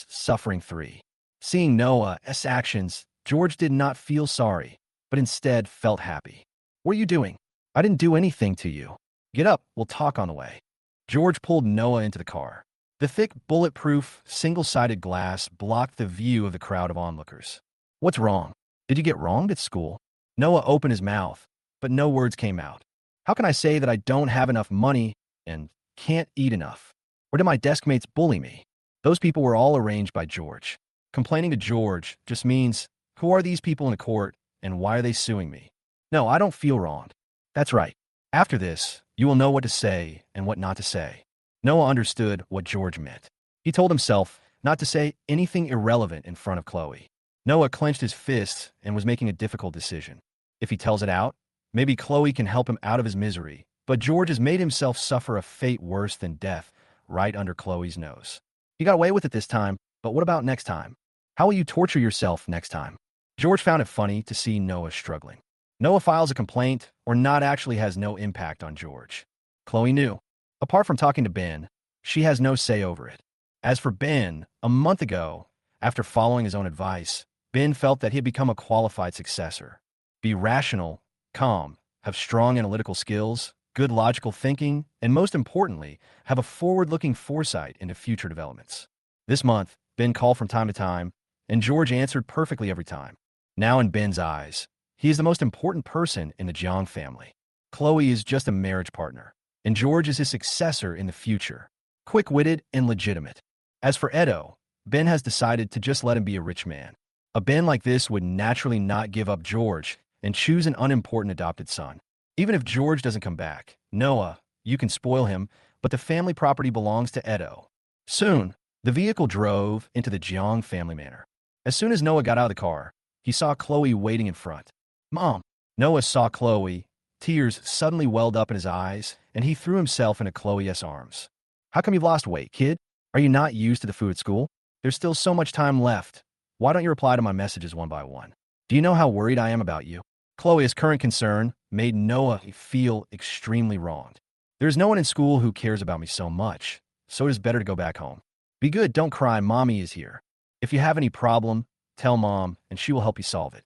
Suffering 3. Seeing Noah's actions, George did not feel sorry, but instead felt happy. "What are you doing? I didn't do anything to you. Get up, we'll talk on the way." George pulled Noah into the car. The thick, bulletproof, single-sided glass blocked the view of the crowd of onlookers. What's wrong? Did you get wronged at school? Noah opened his mouth, but no words came out. How can I say that I don't have enough money and can't eat enough? Or did my desk mates bully me? Those people were all arranged by George. Complaining to George just means, who are these people in the court and why are they suing me? No, I don't feel wronged. That's right. After this, you will know what to say and what not to say. Noah understood what George meant. He told himself not to say anything irrelevant in front of Khloe. Noah clenched his fists and was making a difficult decision. If he tells it out, maybe Khloe can help him out of his misery, but George has made himself suffer a fate worse than death right under Khloe's nose. He got away with it this time, but what about next time? How will you torture yourself next time? George found it funny to see Noah struggling. Noah files a complaint or not actually has no impact on George. Khloe knew. Apart from talking to Ben, she has no say over it. As for Ben, a month ago, after following his own advice, Ben felt that he had become a qualified successor. Be rational, calm, have strong analytical skills, good logical thinking, and most importantly, have a forward-looking foresight into future developments. This month, Ben called from time to time, and George answered perfectly every time. Now in Ben's eyes, he is the most important person in the Jang family. Khloe is just a marriage partner, and George is his successor in the future, quick-witted and legitimate. As for Edeto, Ben has decided to just let him be a rich man. A Ben like this would naturally not give up George and choose an unimportant adopted son. Even if George doesn't come back, Noah, you can spoil him, but the family property belongs to Edeto. Soon, the vehicle drove into the Jang family manor. As soon as Noah got out of the car, he saw Khloe waiting in front. Mom! Noah saw Khloe. Tears suddenly welled up in his eyes, and he threw himself into Khloe's arms. How come you've lost weight, kid? Are you not used to the food at school? There's still so much time left. Why don't you reply to my messages one by one? Do you know how worried I am about you? Khloe's current concern made Noah feel extremely wronged. There's no one in school who cares about me so much, so it is better to go back home. Be good, don't cry, mommy is here. If you have any problem, tell mom, and she will help you solve it.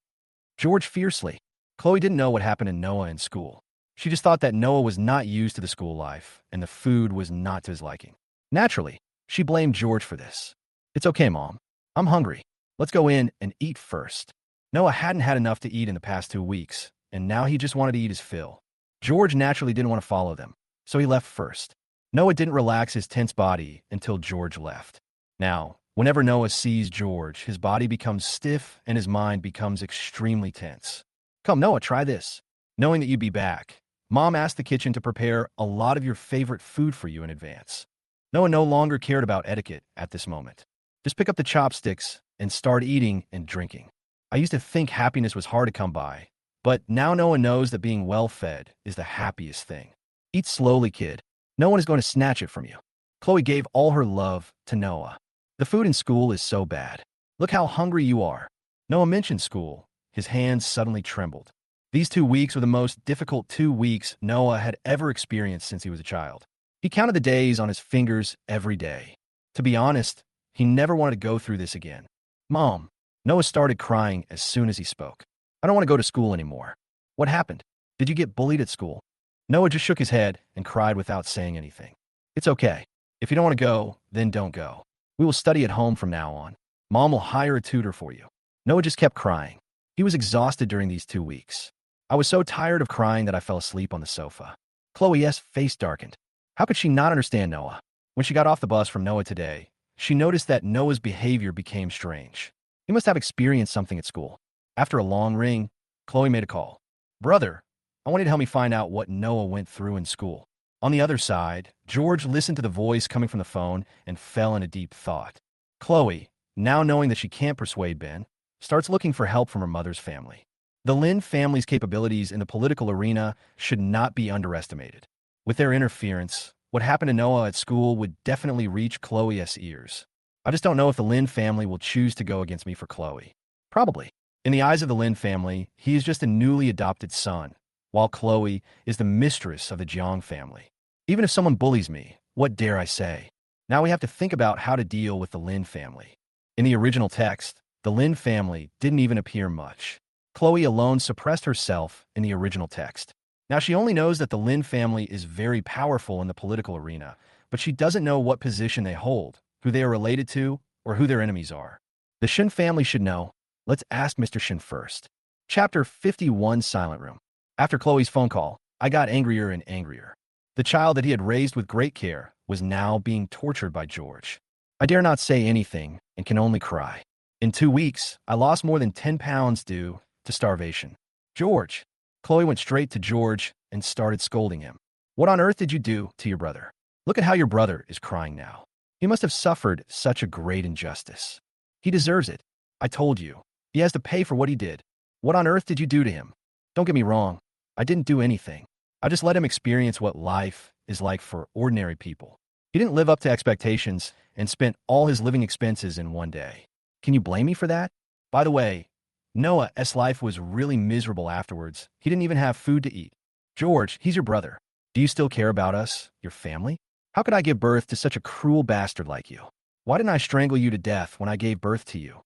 George fiercely. Khloe didn't know what happened to Noah in school. She just thought that Noah was not used to the school life, and the food was not to his liking. Naturally, she blamed George for this. It's okay, Mom. I'm hungry. Let's go in and eat first. Noah hadn't had enough to eat in the past 2 weeks, and now he just wanted to eat his fill. George naturally didn't want to follow them, so he left first. Noah didn't relax his tense body until George left. Now, whenever Noah sees George, his body becomes stiff and his mind becomes extremely tense. Come, Noah, try this. Knowing that you'd be back, Mom asked the kitchen to prepare a lot of your favorite food for you in advance. Noah no longer cared about etiquette at this moment. Just pick up the chopsticks and start eating and drinking. I used to think happiness was hard to come by, but now Noah knows that being well-fed is the happiest thing. Eat slowly, kid. No one is going to snatch it from you. Khloe gave all her love to Noah. The food in school is so bad. Look how hungry you are. Noah mentioned school. His hands suddenly trembled. These 2 weeks were the most difficult 2 weeks Noah had ever experienced since he was a child. He counted the days on his fingers every day. To be honest, he never wanted to go through this again. Mom. Noah started crying as soon as he spoke. I don't want to go to school anymore. What happened? Did you get bullied at school? Noah just shook his head and cried without saying anything. It's okay. If you don't want to go, then don't go. We will study at home from now on. Mom will hire a tutor for you. Noah just kept crying. He was exhausted during these 2 weeks. I was so tired of crying that I fell asleep on the sofa. Khloe's face darkened. How could she not understand Noah? When she got off the bus from Noah today, she noticed that Noah's behavior became strange. He must have experienced something at school. After a long ring, Khloe made a call. Brother, I want you to help me find out what Noah went through in school. On the other side, George listened to the voice coming from the phone and fell into deep thought. Khloe, now knowing that she can't persuade Ben, starts looking for help from her mother's family. The Lin family's capabilities in the political arena should not be underestimated. With their interference, what happened to Noah at school would definitely reach Khloe's ears. I just don't know if the Lin family will choose to go against me for Khloe. Probably. In the eyes of the Lin family, he is just a newly adopted son, while Khloe is the mistress of the Jang family. Even if someone bullies me, what dare I say? Now we have to think about how to deal with the Lin family. In the original text, the Lin family didn't even appear much. Khloe alone suppressed herself in the original text. Now she only knows that the Lin family is very powerful in the political arena, but she doesn't know what position they hold, who they are related to, or who their enemies are. The Shun family should know. Let's ask Mr. Shun first. Chapter 51, Silent Room. After Chloe's phone call, I got angrier and angrier. The child that he had raised with great care was now being tortured by George. I dare not say anything and can only cry. In 2 weeks, I lost more than 10 pounds due to starvation. George. Chloe went straight to George and started scolding him. What on earth did you do to your brother? Look at how your brother is crying now. He must have suffered such a great injustice. He deserves it. I told you. He has to pay for what he did. What on earth did you do to him? Don't get me wrong. I didn't do anything. I just let him experience what life is like for ordinary people. He didn't live up to expectations and spent all his living expenses in one day. Can you blame me for that? By the way, Noah's life was really miserable afterwards. He didn't even have food to eat. George, he's your brother. Do you still care about us, your family? How could I give birth to such a cruel bastard like you? Why didn't I strangle you to death when I gave birth to you?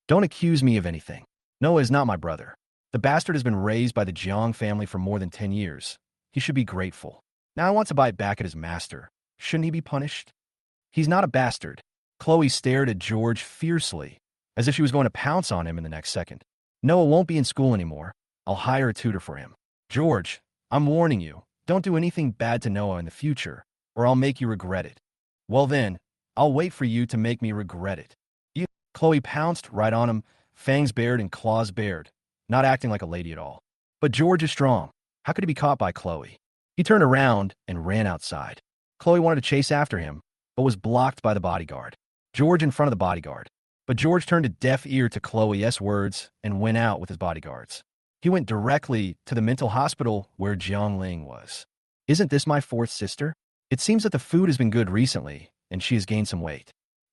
Don't accuse me of anything. Noah is not my brother. The bastard has been raised by the Jang family for more than 10 years. He should be grateful. Now I want to bite back at his master. Shouldn't he be punished? He's not a bastard. Chloe stared at George fiercely, as if she was going to pounce on him in the next second. Noah won't be in school anymore. I'll hire a tutor for him. George, I'm warning you. Don't do anything bad to Noah in the future, or I'll make you regret it. Well then, I'll wait for you to make me regret it. Chloe pounced right on him, fangs bared and claws bared, not acting like a lady at all. But George is strong. How could he be caught by Chloe? He turned around and ran outside. Chloe wanted to chase after him, but was blocked by the bodyguard. George in front of the bodyguard. But George turned a deaf ear to Chloe's words and went out with his bodyguards. He went directly to the mental hospital where Ling was. Isn't this my fourth sister? It seems that the food has been good recently, and she has gained some weight.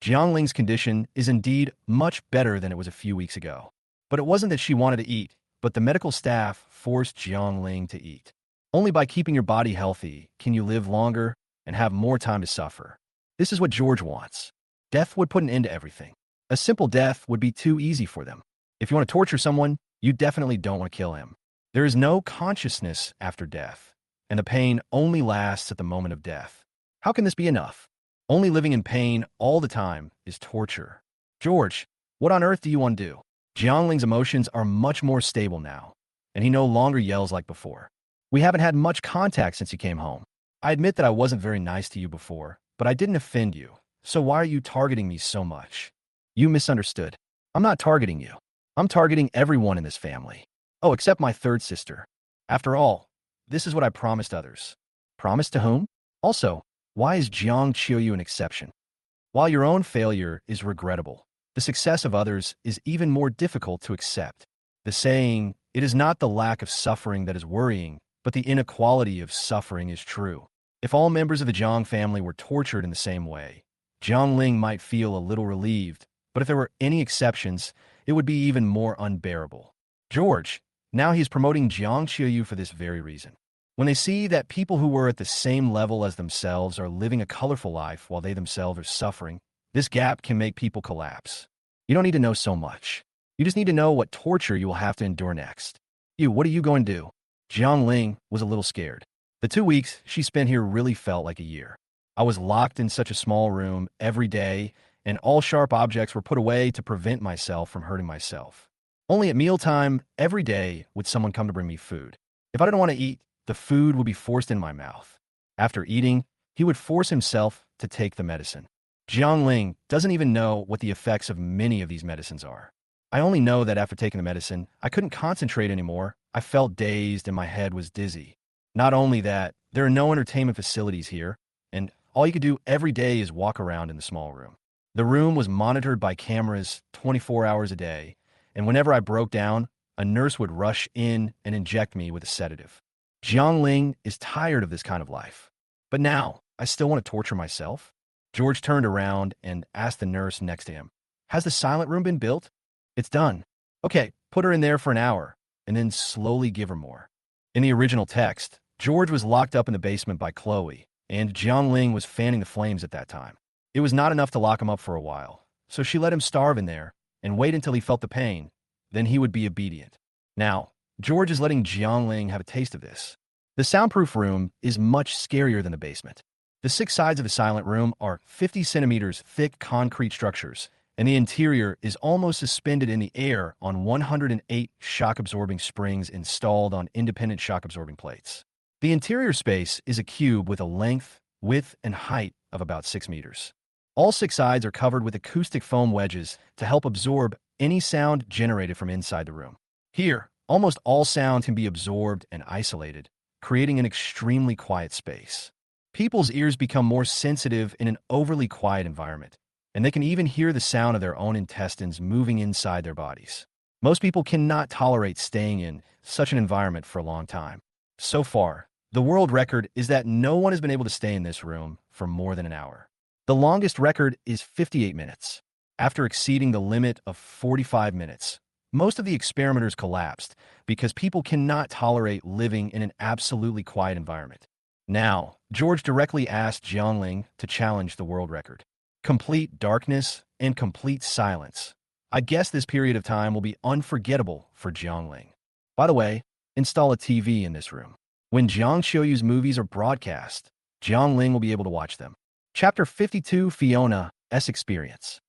Ling's condition is indeed much better than it was a few weeks ago. But it wasn't that she wanted to eat, but the medical staff forced Ling to eat. Only by keeping your body healthy can you live longer and have more time to suffer. This is what George wants. Death would put an end to everything. A simple death would be too easy for them. If you want to torture someone, you definitely don't want to kill him. There is no consciousness after death, and the pain only lasts at the moment of death. How can this be enough? Only living in pain all the time is torture. George, what on earth do you want to do? Ling's emotions are much more stable now, and he no longer yells like before. We haven't had much contact since you came home. I admit that I wasn't very nice to you before, but I didn't offend you. So why are you targeting me so much? You misunderstood. I'm not targeting you. I'm targeting everyone in this family. Oh, except my third sister. After all, this is what I promised others. Promised to whom? Also, why is Jiang Xiaoyu an exception? While your own failure is regrettable, the success of others is even more difficult to accept. The saying, it is not the lack of suffering that is worrying, but the inequality of suffering is true. If all members of the Jiang family were tortured in the same way, Ling might feel a little relieved, but if there were any exceptions, it would be even more unbearable. George, now he is promoting Jiang Xiaoyu for this very reason. When they see that people who were at the same level as themselves are living a colorful life while they themselves are suffering, this gap can make people collapse. You don't need to know so much. You just need to know what torture you will have to endure next. What are you going to do? Ling was a little scared. The 2 weeks she spent here really felt like a year. I was locked in such a small room every day, and all sharp objects were put away to prevent myself from hurting myself. Only at mealtime, every day, would someone come to bring me food. If I didn't want to eat, the food would be forced in my mouth. After eating, he would force himself to take the medicine. Ling doesn't even know what the effects of many of these medicines are. I only know that after taking the medicine, I couldn't concentrate anymore. I felt dazed and my head was dizzy. Not only that, there are no entertainment facilities here, and all you could do every day is walk around in the small room. The room was monitored by cameras 24 hours a day, and whenever I broke down, a nurse would rush in and inject me with a sedative. Ling is tired of this kind of life. But now, I still want to torture myself? George turned around and asked the nurse next to him, has the silent room been built? It's done. Okay, put her in there for an hour, and then slowly give her more. In the original text, George was locked up in the basement by Khloe, and Ling was fanning the flames at that time. It was not enough to lock him up for a while, so she let him starve in there and wait until he felt the pain. Then he would be obedient. Now, George is letting Ling have a taste of this. The soundproof room is much scarier than the basement. The 6 sides of the silent room are 50 centimeters thick concrete structures, and the interior is almost suspended in the air on 108 shock-absorbing springs installed on independent shock-absorbing plates. The interior space is a cube with a length, width, and height of about 6 meters. All 6 sides are covered with acoustic foam wedges to help absorb any sound generated from inside the room. Here, almost all sound can be absorbed and isolated, creating an extremely quiet space. People's ears become more sensitive in an overly quiet environment, and they can even hear the sound of their own intestines moving inside their bodies. Most people cannot tolerate staying in such an environment for a long time. So far, the world record is that no one has been able to stay in this room for more than an hour. The longest record is 58 minutes. After exceeding the limit of 45 minutes, most of the experimenters collapsed because people cannot tolerate living in an absolutely quiet environment. Now, George directly asked Ling to challenge the world record. Complete darkness and complete silence. I guess this period of time will be unforgettable for Ling. By the way, install a TV in this room. When Xiaoyu's movies are broadcast, Ling will be able to watch them. Chapter 52, Fiona's Experience.